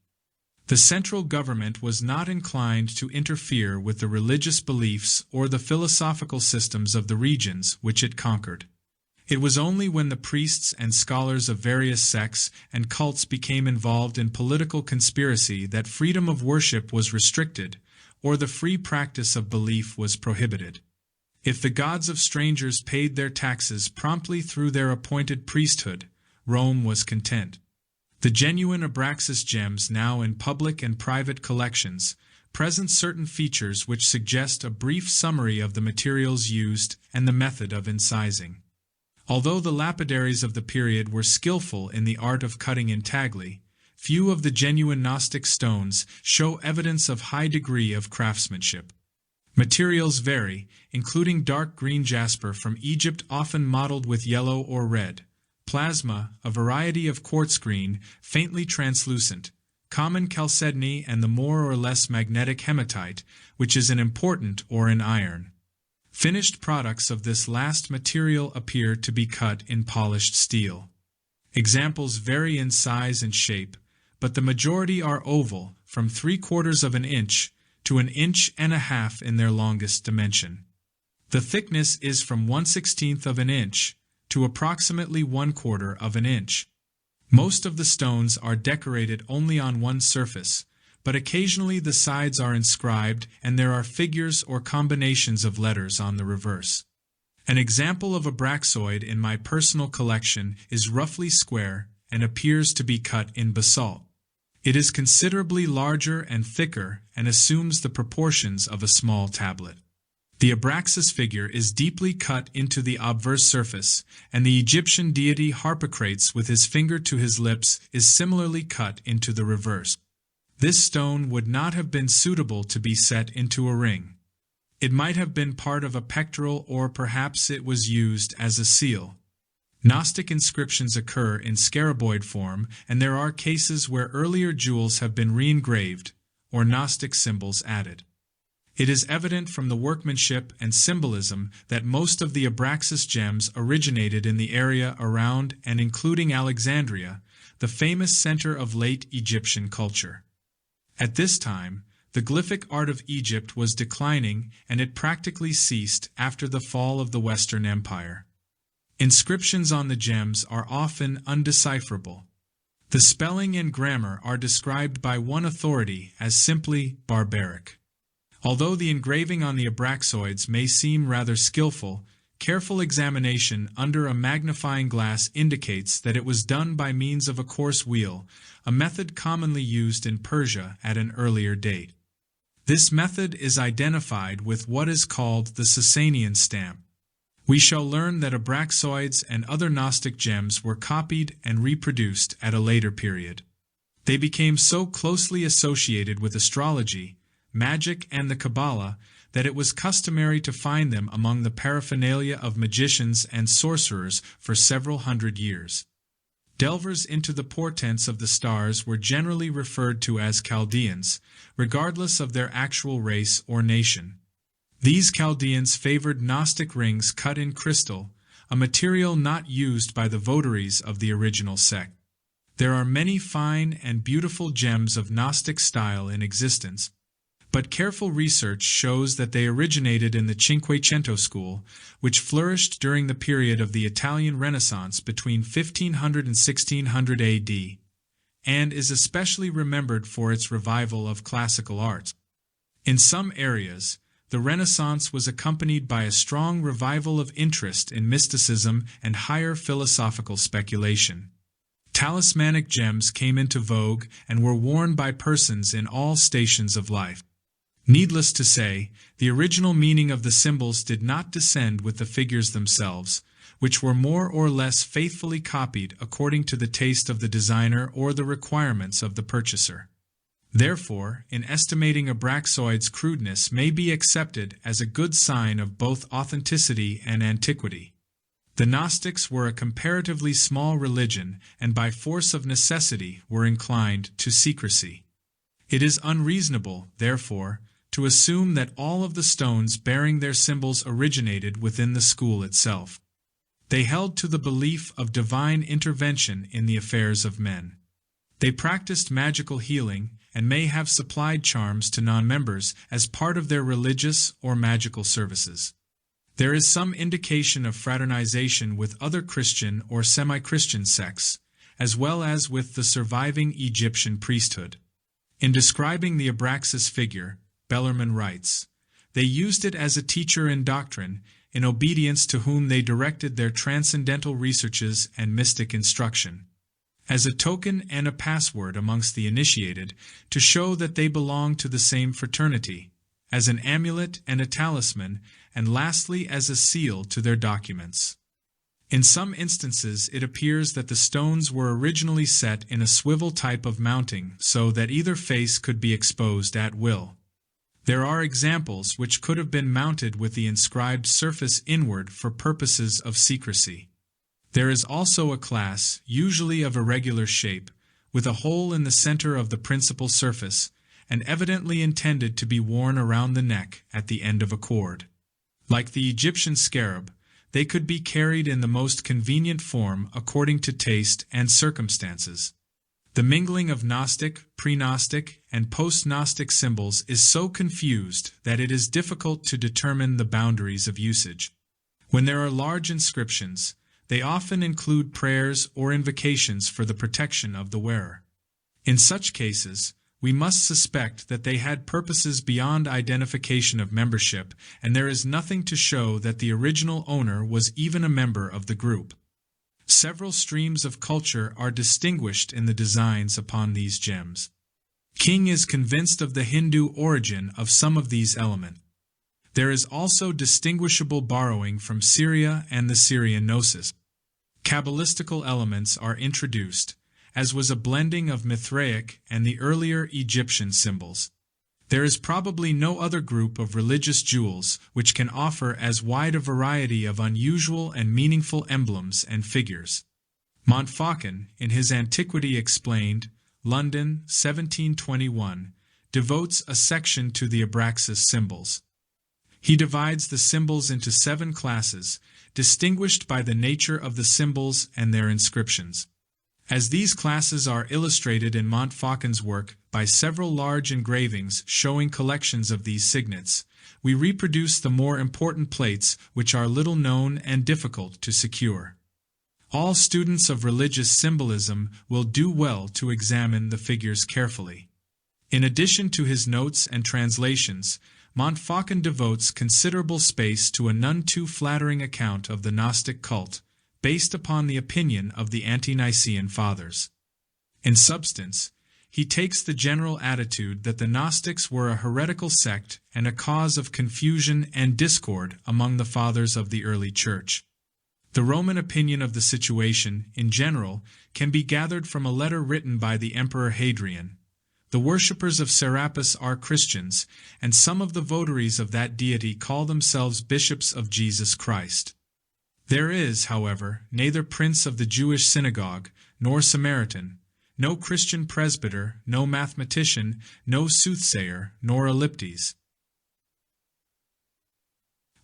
The central government was not inclined to interfere with the religious beliefs or the philosophical systems of the regions which it conquered. It was only when the priests and scholars of various sects and cults became involved in political conspiracy that freedom of worship was restricted, or the free practice of belief was prohibited. If the gods of strangers paid their taxes promptly through their appointed priesthood, Rome was content. The genuine Abraxas gems, now in public and private collections, present certain features which suggest a brief summary of the materials used and the method of incising. Although the lapidaries of the period were skillful in the art of cutting intagli, few of the genuine Gnostic stones show evidence of high degree of craftsmanship. Materials vary, including dark green jasper from Egypt often mottled with yellow or red, plasma, a variety of quartz green, faintly translucent, common chalcedony, and the more or less magnetic hematite, which is an important ore in iron. Finished products of this last material appear to be cut in polished steel. Examples vary in size and shape, but the majority are oval, from 3/4 of an inch to 1.5 inches in their longest dimension. The thickness is from 1/16 of an inch to approximately 1/4 of an inch. Most of the stones are decorated only on one surface, but occasionally the sides are inscribed and there are figures or combinations of letters on the reverse. An example of a Abraxoid in my personal collection is roughly square and appears to be cut in basalt. It is considerably larger and thicker and assumes the proportions of a small tablet. The Abraxas figure is deeply cut into the obverse surface, and the Egyptian deity Harpocrates with his finger to his lips is similarly cut into the reverse. This stone would not have been suitable to be set into a ring. It might have been part of a pectoral, or perhaps it was used as a seal. Gnostic inscriptions occur in scaraboid form, and there are cases where earlier jewels have been re-engraved, or Gnostic symbols added. It is evident from the workmanship and symbolism that most of the Abraxas gems originated in the area around and including Alexandria, the famous center of late Egyptian culture. At this time, the glyphic art of Egypt was declining, and it practically ceased after the fall of the Western Empire. Inscriptions on the gems are often undecipherable. The spelling and grammar are described by one authority as simply barbaric. Although the engraving on the Abraxoids may seem rather skillful, careful examination under a magnifying glass indicates that it was done by means of a coarse wheel, a method commonly used in Persia at an earlier date. This method is identified with what is called the Sasanian stamp. We shall learn that Abraxoids and other Gnostic gems were copied and reproduced at a later period. They became so closely associated with astrology, magic, and the Kabbalah that it was customary to find them among the paraphernalia of magicians and sorcerers for several hundred years. Delvers into the portents of the stars were generally referred to as Chaldeans, regardless of their actual race or nation. These Chaldeans favored Gnostic rings cut in crystal, a material not used by the votaries of the original sect. There are many fine and beautiful gems of Gnostic style in existence, but careful research shows that they originated in the Cinquecento school, which flourished during the period of the Italian Renaissance between 1500 and 1600 AD, and is especially remembered for its revival of classical art. In some areas, the Renaissance was accompanied by a strong revival of interest in mysticism and higher philosophical speculation. Talismanic gems came into vogue and were worn by persons in all stations of life. Needless to say, the original meaning of the symbols did not descend with the figures themselves, which were more or less faithfully copied according to the taste of the designer or the requirements of the purchaser. Therefore, in estimating Abraxoids' crudeness may be accepted as a good sign of both authenticity and antiquity. The Gnostics were a comparatively small religion and by force of necessity were inclined to secrecy. It is unreasonable, therefore, to assume that all of the stones bearing their symbols originated within the school itself. They held to the belief of divine intervention in the affairs of men. They practiced magical healing and may have supplied charms to non-members as part of their religious or magical services. There is some indication of fraternization with other Christian or semi-Christian sects, as well as with the surviving Egyptian priesthood. In describing the Abraxas figure, Bellarmine writes, "They used it as a teacher in doctrine, in obedience to whom they directed their transcendental researches and mystic instruction, as a token and a password amongst the initiated, to show that they belong to the same fraternity, as an amulet and a talisman, and lastly as a seal to their documents." In some instances it appears that the stones were originally set in a swivel type of mounting so that either face could be exposed at will. There are examples which could have been mounted with the inscribed surface inward for purposes of secrecy. There is also a class, usually of irregular shape, with a hole in the center of the principal surface, and evidently intended to be worn around the neck at the end of a cord. Like the Egyptian scarab, they could be carried in the most convenient form according to taste and circumstances. The mingling of Gnostic, pre-Gnostic, and post-Gnostic symbols is so confused that it is difficult to determine the boundaries of usage. When there are large inscriptions, they often include prayers or invocations for the protection of the wearer. In such cases, we must suspect that they had purposes beyond identification of membership, and there is nothing to show that the original owner was even a member of the group. Several streams of culture are distinguished in the designs upon these gems. King is convinced of the Hindu origin of some of these elements. There is also distinguishable borrowing from Syria and the Syrian gnosis. Kabbalistical elements are introduced, as was a blending of Mithraic and the earlier Egyptian symbols. There is probably no other group of religious jewels which can offer as wide a variety of unusual and meaningful emblems and figures. Montfaucon, in his Antiquity Explained, London, 1721, devotes a section to the Abraxas symbols. He divides the symbols into 7 classes, distinguished by the nature of the symbols and their inscriptions. As these classes are illustrated in Montfaucon's work by several large engravings showing collections of these signets, we reproduce the more important plates which are little known and difficult to secure. All students of religious symbolism will do well to examine the figures carefully. In addition to his notes and translations, Montfaucon devotes considerable space to a none too flattering account of the Gnostic cult, based upon the opinion of the ante-Nicene Fathers. In substance, he takes the general attitude that the Gnostics were a heretical sect and a cause of confusion and discord among the Fathers of the early Church. The Roman opinion of the situation, in general, can be gathered from a letter written by the Emperor Hadrian. The worshippers of Serapis are Christians, and some of the votaries of that deity call themselves bishops of Jesus Christ. There is, however, neither prince of the Jewish synagogue, nor Samaritan, no Christian presbyter, no mathematician, no soothsayer, nor elliptes.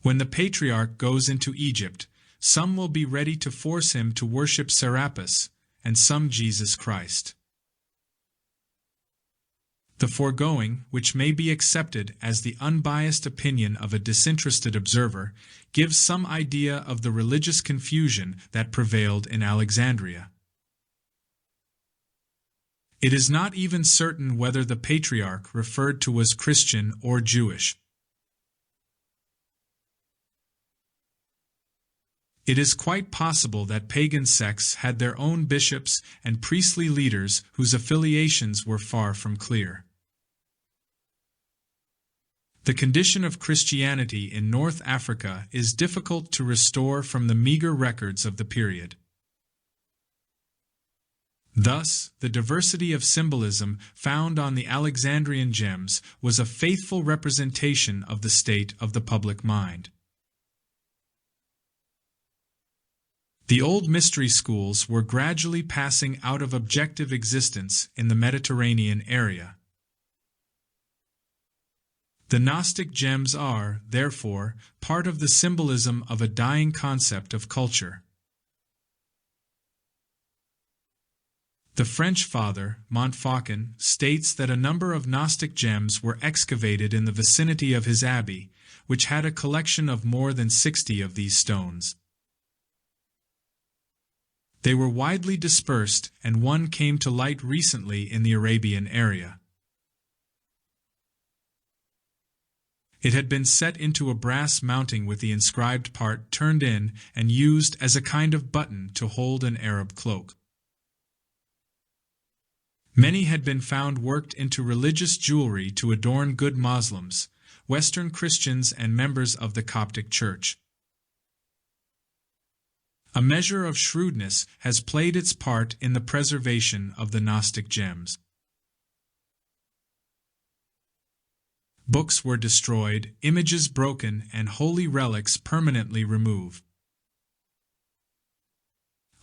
When the patriarch goes into Egypt, some will be ready to force him to worship Serapis, and some Jesus Christ. The foregoing, which may be accepted as the unbiased opinion of a disinterested observer, gives some idea of the religious confusion that prevailed in Alexandria. It is not even certain whether the patriarch referred to was Christian or Jewish. It is quite possible that pagan sects had their own bishops and priestly leaders whose affiliations were far from clear. The condition of Christianity in North Africa is difficult to restore from the meager records of the period. Thus, the diversity of symbolism found on the Alexandrian gems was a faithful representation of the state of the public mind. The old mystery schools were gradually passing out of objective existence in the Mediterranean area. The Gnostic gems are, therefore, part of the symbolism of a dying concept of culture. The French father, Montfaucon, states that a number of Gnostic gems were excavated in the vicinity of his abbey, which had a collection of more than 60 of these stones. They were widely dispersed, and one came to light recently in the Arabian area. It had been set into a brass mounting with the inscribed part turned in and used as a kind of button to hold an Arab cloak. Many had been found worked into religious jewelry to adorn good Muslims, Western Christians, and members of the Coptic Church. A measure of shrewdness has played its part in the preservation of the Gnostic gems. Books were destroyed, images broken, and holy relics permanently removed.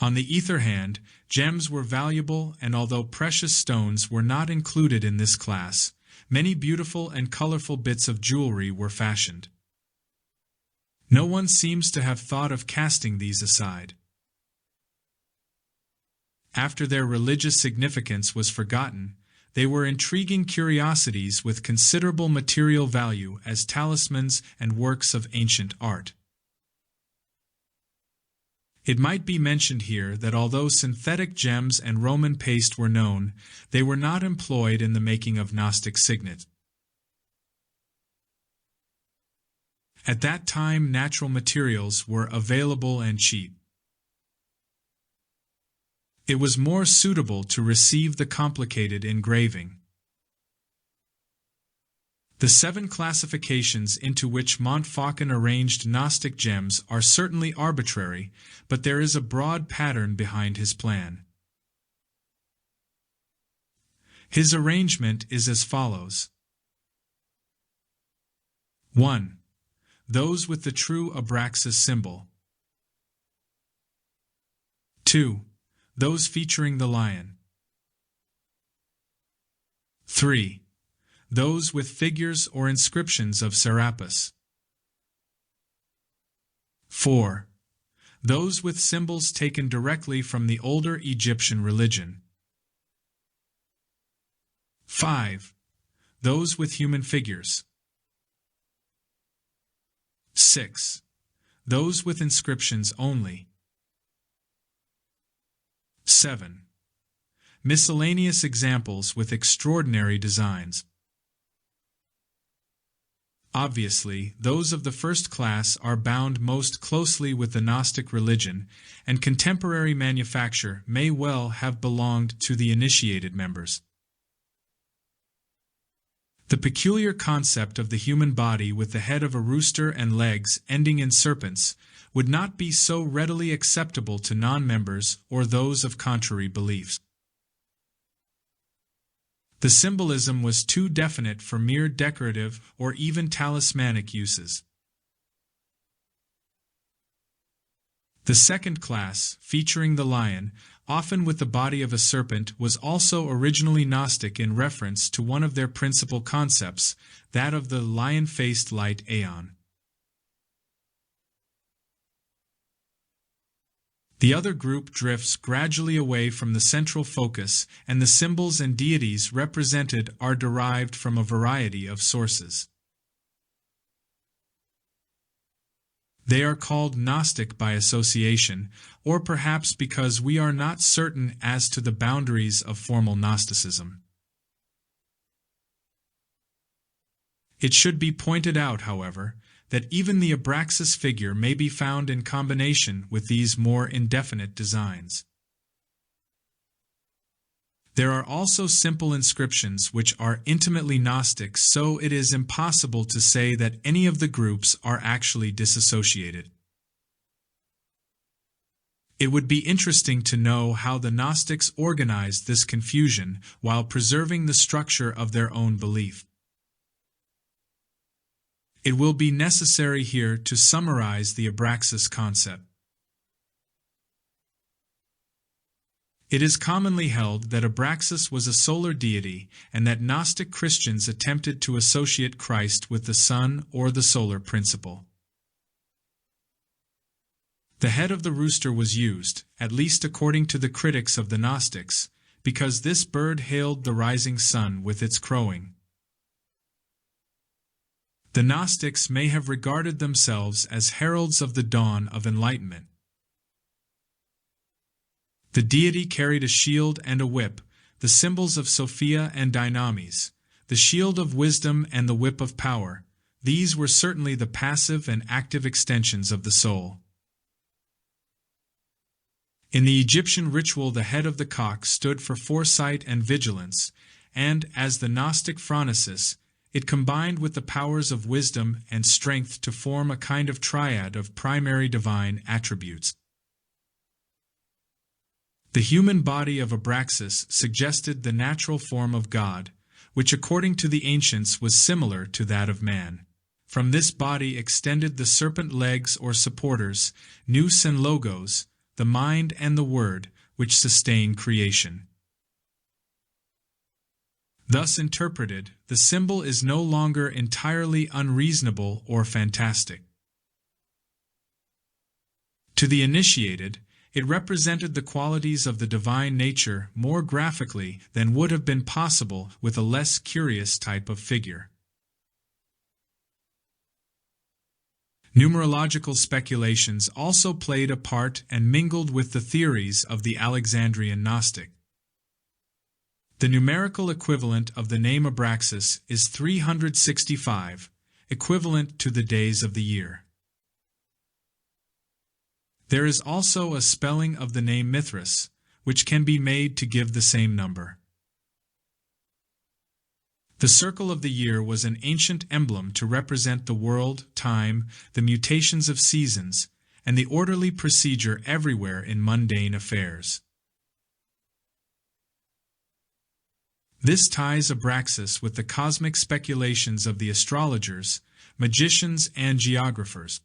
On the other hand, gems were valuable, and although precious stones were not included in this class, many beautiful and colorful bits of jewelry were fashioned. No one seems to have thought of casting these aside. After their religious significance was forgotten, they were intriguing curiosities with considerable material value as talismans and works of ancient art. It might be mentioned here that although synthetic gems and Roman paste were known, they were not employed in the making of Gnostic signets. At that time, natural materials were available and cheap. It was more suitable to receive the complicated engraving. The 7 classifications into which Montfaucon arranged Gnostic gems are certainly arbitrary, but there is a broad pattern behind his plan. His arrangement is as follows. 1. Those with the true Abraxas symbol. 2. Those featuring the lion. 3. Those with figures or inscriptions of Serapis. 4. Those with symbols taken directly from the older Egyptian religion. 5. Those with human figures. 6. Those with inscriptions only. 7. Miscellaneous examples with extraordinary designs. Obviously, those of the first class are bound most closely with the Gnostic religion, and contemporary manufacture may well have belonged to the initiated members. The peculiar concept of the human body with the head of a rooster and legs ending in serpents would not be so readily acceptable to non-members or those of contrary beliefs. The symbolism was too definite for mere decorative or even talismanic uses. The second class, featuring the lion, often with the body of a serpent, was also originally Gnostic in reference to one of their principal concepts, that of the lion-faced light aeon. The other group drifts gradually away from the central focus, and the symbols and deities represented are derived from a variety of sources. They are called Gnostic by association, or perhaps because we are not certain as to the boundaries of formal Gnosticism. It should be pointed out, however, that even the Abraxas figure may be found in combination with these more indefinite designs. There are also simple inscriptions which are intimately Gnostic, so it is impossible to say that any of the groups are actually disassociated. It would be interesting to know how the Gnostics organized this confusion while preserving the structure of their own belief. It will be necessary here to summarize the Abraxas concept. It is commonly held that Abraxas was a solar deity and that Gnostic Christians attempted to associate Christ with the sun or the solar principle. The head of the rooster was used, at least according to the critics of the Gnostics, because this bird hailed the rising sun with its crowing. The Gnostics may have regarded themselves as heralds of the dawn of enlightenment. The deity carried a shield and a whip, the symbols of Sophia and Dynamis, the shield of wisdom and the whip of power. These were certainly the passive and active extensions of the soul. In the Egyptian ritual, the head of the cock stood for foresight and vigilance, and, as the Gnostic phronesis, it combined with the powers of wisdom and strength to form a kind of triad of primary divine attributes. The human body of Abraxas suggested the natural form of God, which according to the ancients was similar to that of man. From this body extended the serpent legs or supporters, nous and logos, the mind and the word, which sustain creation. Thus interpreted, the symbol is no longer entirely unreasonable or fantastic. To the initiated, it represented the qualities of the divine nature more graphically than would have been possible with a less curious type of figure. Numerological speculations also played a part and mingled with the theories of the Alexandrian Gnostic. The numerical equivalent of the name Abraxas is 365, equivalent to the days of the year. There is also a spelling of the name Mithras, which can be made to give the same number. The circle of the year was an ancient emblem to represent the world, time, the mutations of seasons, and the orderly procedure everywhere in mundane affairs. This ties Abraxas with the cosmic speculations of the astrologers, magicians, and geographers.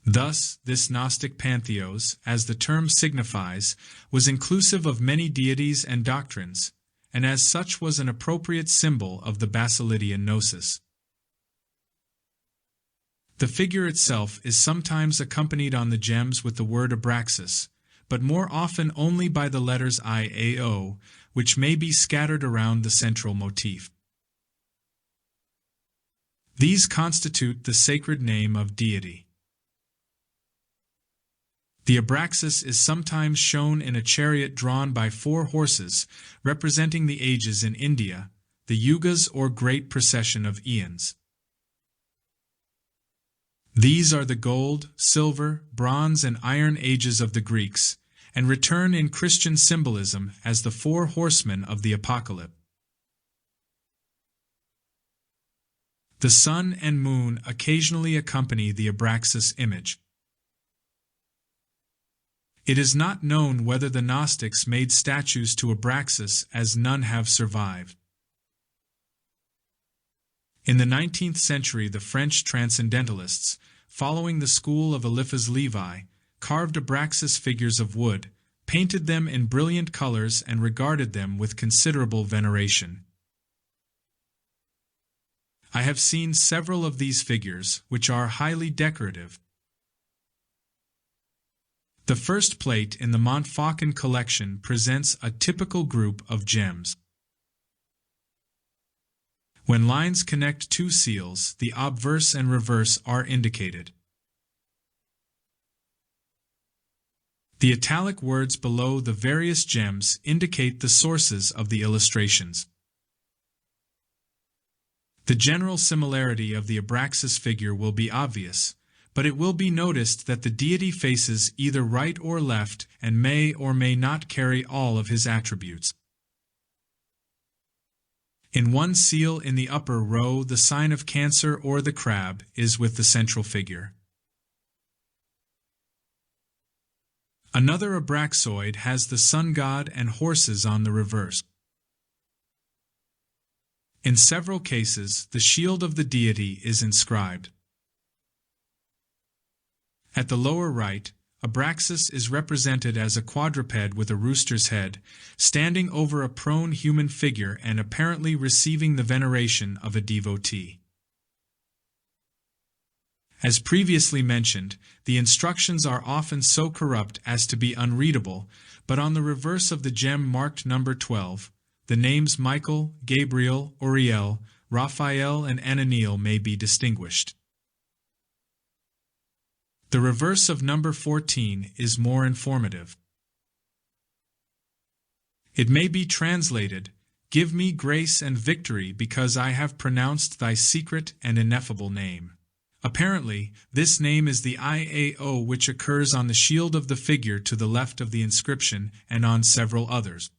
Thus, this Gnostic pantheos, as the term signifies, was inclusive of many deities and doctrines, and as such was an appropriate symbol of the Basilidian gnosis. The figure itself is sometimes accompanied on the gems with the word abraxas, but more often only by the letters IAO, which may be scattered around the central motif. These constitute the sacred name of deity. The abraxas is sometimes shown in a chariot drawn by 4 horses, representing the ages in India, the yugas or great procession of eons. These are the gold, silver, bronze, and iron ages of the Greeks, and return in Christian symbolism as the 4 horsemen of the Apocalypse. The sun and moon occasionally accompany the abraxas image. It is not known whether the Gnostics made statues to abraxas, as none have survived. In the 19th century, the French transcendentalists, following the school of Eliphas Levi, carved abraxas figures of wood, painted them in brilliant colors, and regarded them with considerable veneration. I have seen several of these figures, which are highly decorative. The first plate in the Montfaucon collection presents a typical group of gems. When lines connect 2 seals, the obverse and reverse are indicated. The italic words below the various gems indicate the sources of the illustrations. The general similarity of the abraxas figure will be obvious, but it will be noticed that the deity faces either right or left and may or may not carry all of his attributes. In one seal in the upper row, the sign of Cancer or the crab is with the central figure. Another abraxoid has the sun god and horses on the reverse. In several cases, the shield of the deity is inscribed. At the lower right, abraxas is represented as a quadruped with a rooster's head, standing over a prone human figure and apparently receiving the veneration of a devotee. As previously mentioned, the instructions are often so corrupt as to be unreadable, but on the reverse of the gem marked number 12, the names Michael, Gabriel, Uriel, Raphael, and Ananiel may be distinguished. The reverse of number 14 is more informative. It may be translated, "Give me grace and victory because I have pronounced thy secret and ineffable name." Apparently, this name is the IAO which occurs on the shield of the figure to the left of the inscription and on several others.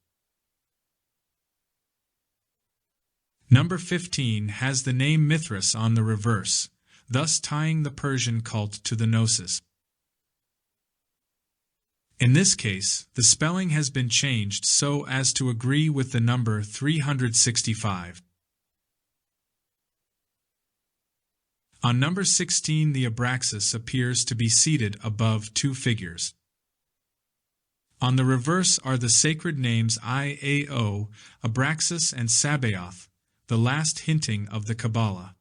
Number 15 has the name Mithras on the reverse, thus tying the Persian cult to the gnosis. In this case, the spelling has been changed so as to agree with the number 365. On number 16, the abraxas appears to be seated above 2 figures. On the reverse are the sacred names IAO, Abraxas, and Sabaoth, the last hinting of the Kabbalah.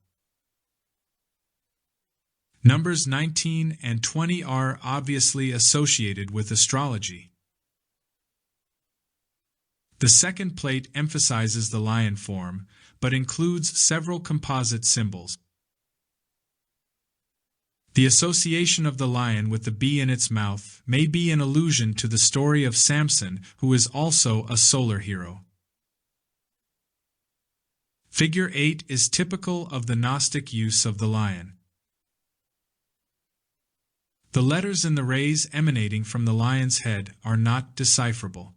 Numbers 19 and 20 are obviously associated with astrology. The second plate emphasizes the lion form, but includes several composite symbols. The association of the lion with the bee in its mouth may be an allusion to the story of Samson, who is also a solar hero. Figure 8 is typical of the Gnostic use of the lion. The letters in the rays emanating from the lion's head are not decipherable.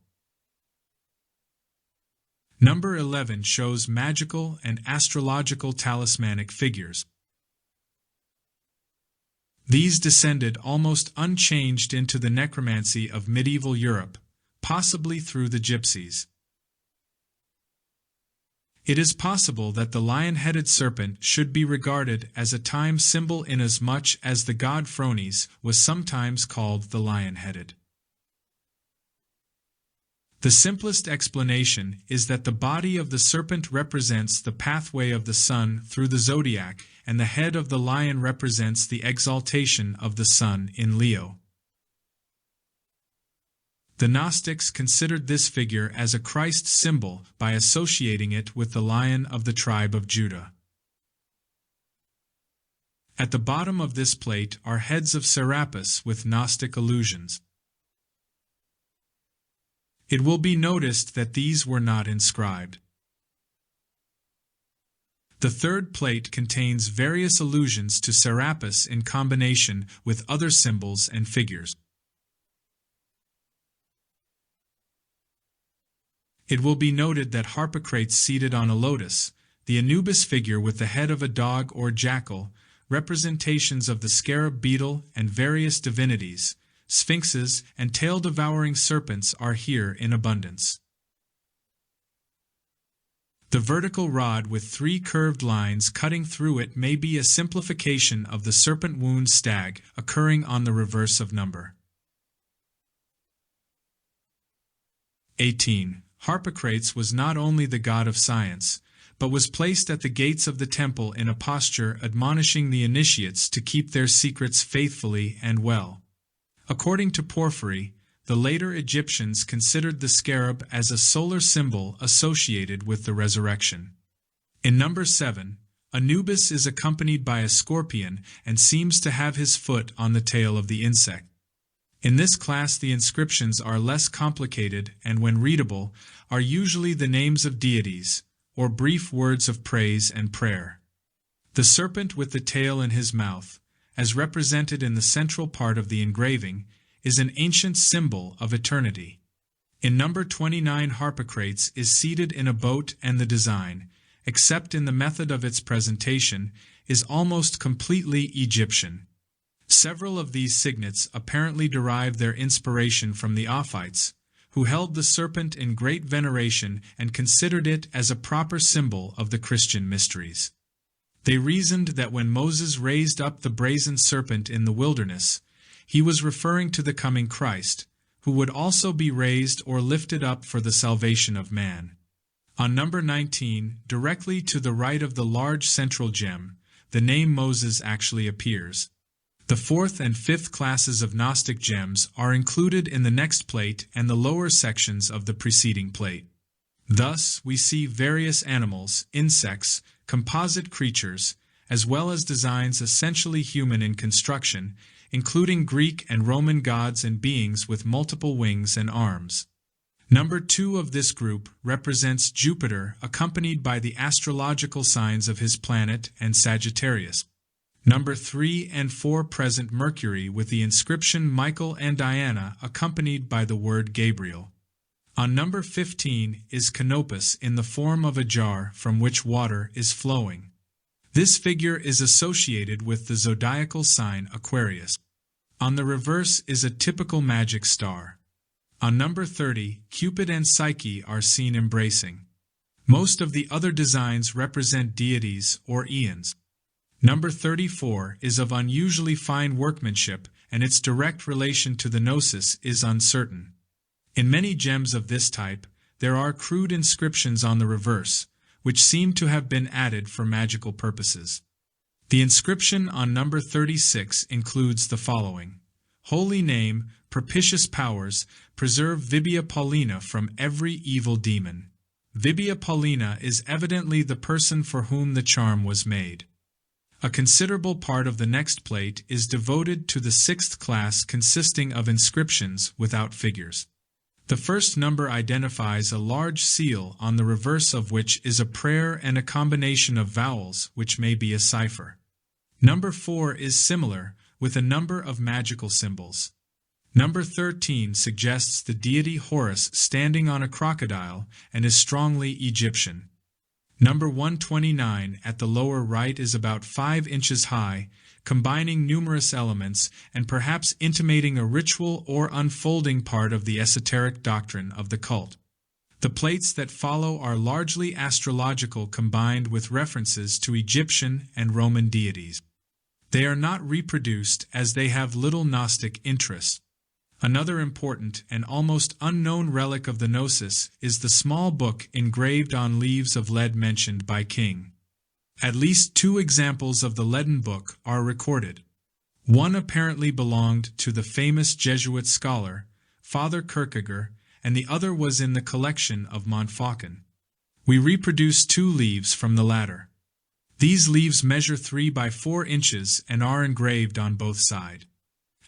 Number 11 shows magical and astrological talismanic figures. These descended almost unchanged into the necromancy of medieval Europe, possibly through the gypsies. It is possible that the lion-headed serpent should be regarded as a time symbol inasmuch as the god Phrones was sometimes called the lion-headed. The simplest explanation is that the body of the serpent represents the pathway of the sun through the zodiac, and the head of the lion represents the exaltation of the sun in Leo. The Gnostics considered this figure as a Christ symbol by associating it with the lion of the tribe of Judah. At the bottom of this plate are heads of Serapis with Gnostic allusions. It will be noticed that these were not inscribed. The third plate contains various allusions to Serapis in combination with other symbols and figures. It will be noted that Harpocrates seated on a lotus, the Anubis figure with the head of a dog or jackal, representations of the scarab beetle and various divinities, sphinxes, and tail-devouring serpents are here in abundance. The vertical rod with 3 curved lines cutting through it may be a simplification of the serpent-wound stag occurring on the reverse of number 18. Harpocrates was not only the god of science, but was placed at the gates of the temple in a posture admonishing the initiates to keep their secrets faithfully and well. According to Porphyry, the later Egyptians considered the scarab as a solar symbol associated with the resurrection. In number 7, Anubis is accompanied by a scorpion and seems to have his foot on the tail of the insect. In this class the inscriptions are less complicated and, when readable, are usually the names of deities, or brief words of praise and prayer. The serpent with the tail in his mouth, as represented in the central part of the engraving, is an ancient symbol of eternity. In number 29 Harpocrates is seated in a boat, and the design, except in the method of its presentation, is almost completely Egyptian. Several of these signets apparently derived their inspiration from the Ophites, who held the serpent in great veneration and considered it as a proper symbol of the Christian mysteries. They reasoned that when Moses raised up the brazen serpent in the wilderness, he was referring to the coming Christ, who would also be raised or lifted up for the salvation of man. On number 19, directly to the right of the large central gem, the name Moses actually appears. The 4th and 5th classes of Gnostic gems are included in the next plate and the lower sections of the preceding plate. Thus, we see various animals, insects, composite creatures, as well as designs essentially human in construction, including Greek and Roman gods and beings with multiple wings and arms. Number 2 of this group represents Jupiter, accompanied by the astrological signs of his planet and Sagittarius. Number 3 and 4 present Mercury with the inscription Michael and Diana, accompanied by the word Gabriel. On number 15 is Canopus in the form of a jar from which water is flowing. This figure is associated with the zodiacal sign Aquarius. On the reverse is a typical magic star. On number 30, Cupid and Psyche are seen embracing. Most of the other designs represent deities or eons. Number 34 is of unusually fine workmanship, and its direct relation to the gnosis is uncertain. In many gems of this type, there are crude inscriptions on the reverse, which seem to have been added for magical purposes. The inscription on number 36 includes the following: Holy name, propitious powers, preserve Vibia Paulina from every evil demon. Vibia Paulina is evidently the person for whom the charm was made. A considerable part of the next plate is devoted to the 6th class, consisting of inscriptions without figures. The first number identifies a large seal on the reverse of which is a prayer and a combination of vowels which may be a cipher. Number 4 is similar, with a number of magical symbols. Number 13 suggests the deity Horus standing on a crocodile and is strongly Egyptian. Number 129 at the lower right is about 5 inches high, combining numerous elements and perhaps intimating a ritual or unfolding part of the esoteric doctrine of the cult. The plates that follow are largely astrological, combined with references to Egyptian and Roman deities. They are not reproduced as they have little Gnostic interest. Another important and almost unknown relic of the gnosis is the small book engraved on leaves of lead mentioned by King. At least 2 examples of the leaden book are recorded. One apparently belonged to the famous Jesuit scholar, Father Kierkegaard, and the other was in the collection of Montfaucon. We reproduce 2 leaves from the latter. These leaves measure 3 by 4 inches and are engraved on both sides.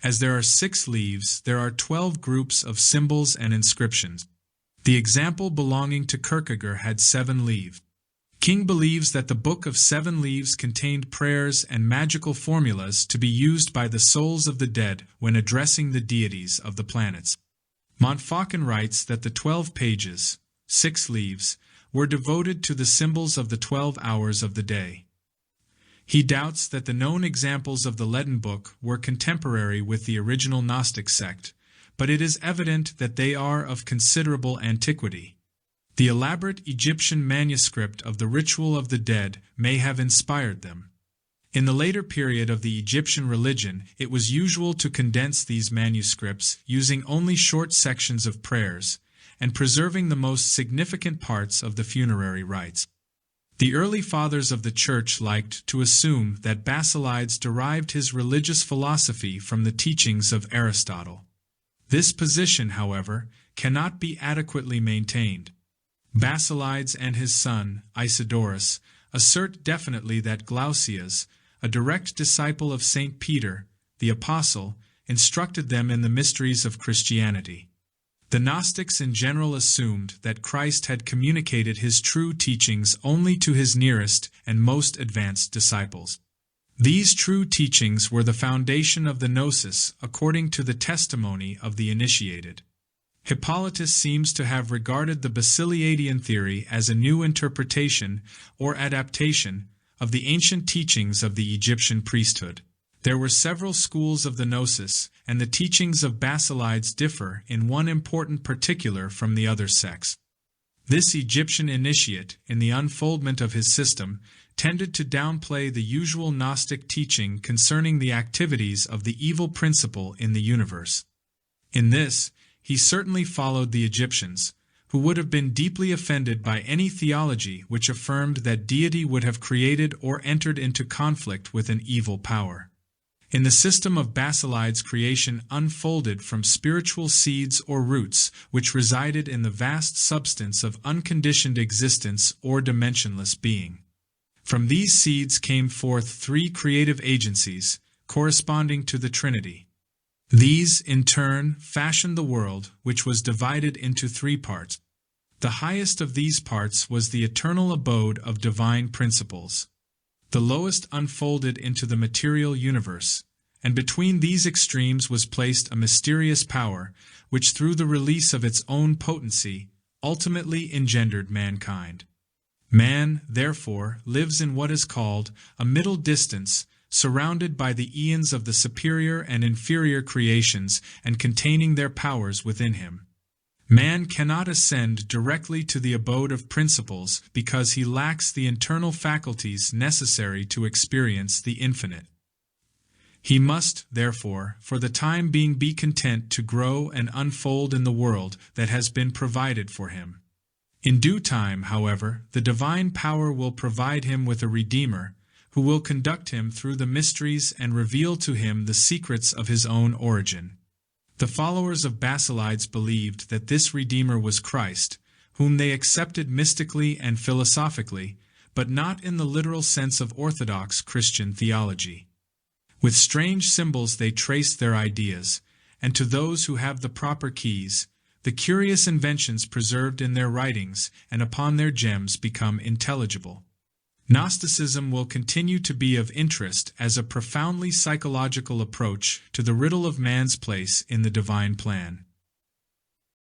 As there are 6 leaves, there are 12 groups of symbols and inscriptions. The example belonging to Kierkegaard had 7 leaves. King believes that the Book of 7 Leaves contained prayers and magical formulas to be used by the souls of the dead when addressing the deities of the planets. Montfaucon writes that the 12 pages, 6 leaves, were devoted to the symbols of the 12 hours of the day. He doubts that the known examples of the leaden book were contemporary with the original Gnostic sect, but it is evident that they are of considerable antiquity. The elaborate Egyptian manuscript of the ritual of the dead may have inspired them. In the later period of the Egyptian religion, it was usual to condense these manuscripts using only short sections of prayers, and preserving the most significant parts of the funerary rites. The early fathers of the Church liked to assume that Basilides derived his religious philosophy from the teachings of Aristotle. This position, however, cannot be adequately maintained. Basilides and his son, Isidorus, assert definitely that Glaucias, a direct disciple of St. Peter, the Apostle, instructed them in the mysteries of Christianity. The Gnostics in general assumed that Christ had communicated his true teachings only to his nearest and most advanced disciples. These true teachings were the foundation of the gnosis according to the testimony of the initiated. Hippolytus seems to have regarded the Basiliadian theory as a new interpretation or adaptation of the ancient teachings of the Egyptian priesthood. There were several schools of the gnosis, and the teachings of Basilides differ in one important particular from the other sects. This Egyptian initiate, in the unfoldment of his system, tended to downplay the usual Gnostic teaching concerning the activities of the evil principle in the universe. In this, he certainly followed the Egyptians, who would have been deeply offended by any theology which affirmed that deity would have created or entered into conflict with an evil power. In the system of Basilides, creation unfolded from spiritual seeds or roots which resided in the vast substance of unconditioned existence or dimensionless being. From these seeds came forth 3 creative agencies, corresponding to the Trinity. These, in turn, fashioned the world, which was divided into 3 parts. The highest of these parts was the eternal abode of divine principles. The lowest unfolded into the material universe, and between these extremes was placed a mysterious power, which through the release of its own potency, ultimately engendered mankind. Man, therefore, lives in what is called a middle distance, surrounded by the eons of the superior and inferior creations and containing their powers within him. Man cannot ascend directly to the abode of principles because he lacks the internal faculties necessary to experience the infinite. He must, therefore, for the time being be content to grow and unfold in the world that has been provided for him. In due time, however, the divine power will provide him with a Redeemer, who will conduct him through the mysteries and reveal to him the secrets of his own origin. The followers of Basilides believed that this Redeemer was Christ, whom they accepted mystically and philosophically, but not in the literal sense of orthodox Christian theology. With strange symbols they traced their ideas, and to those who have the proper keys, the curious inventions preserved in their writings and upon their gems become intelligible. Gnosticism will continue to be of interest as a profoundly psychological approach to the riddle of man's place in the divine plan.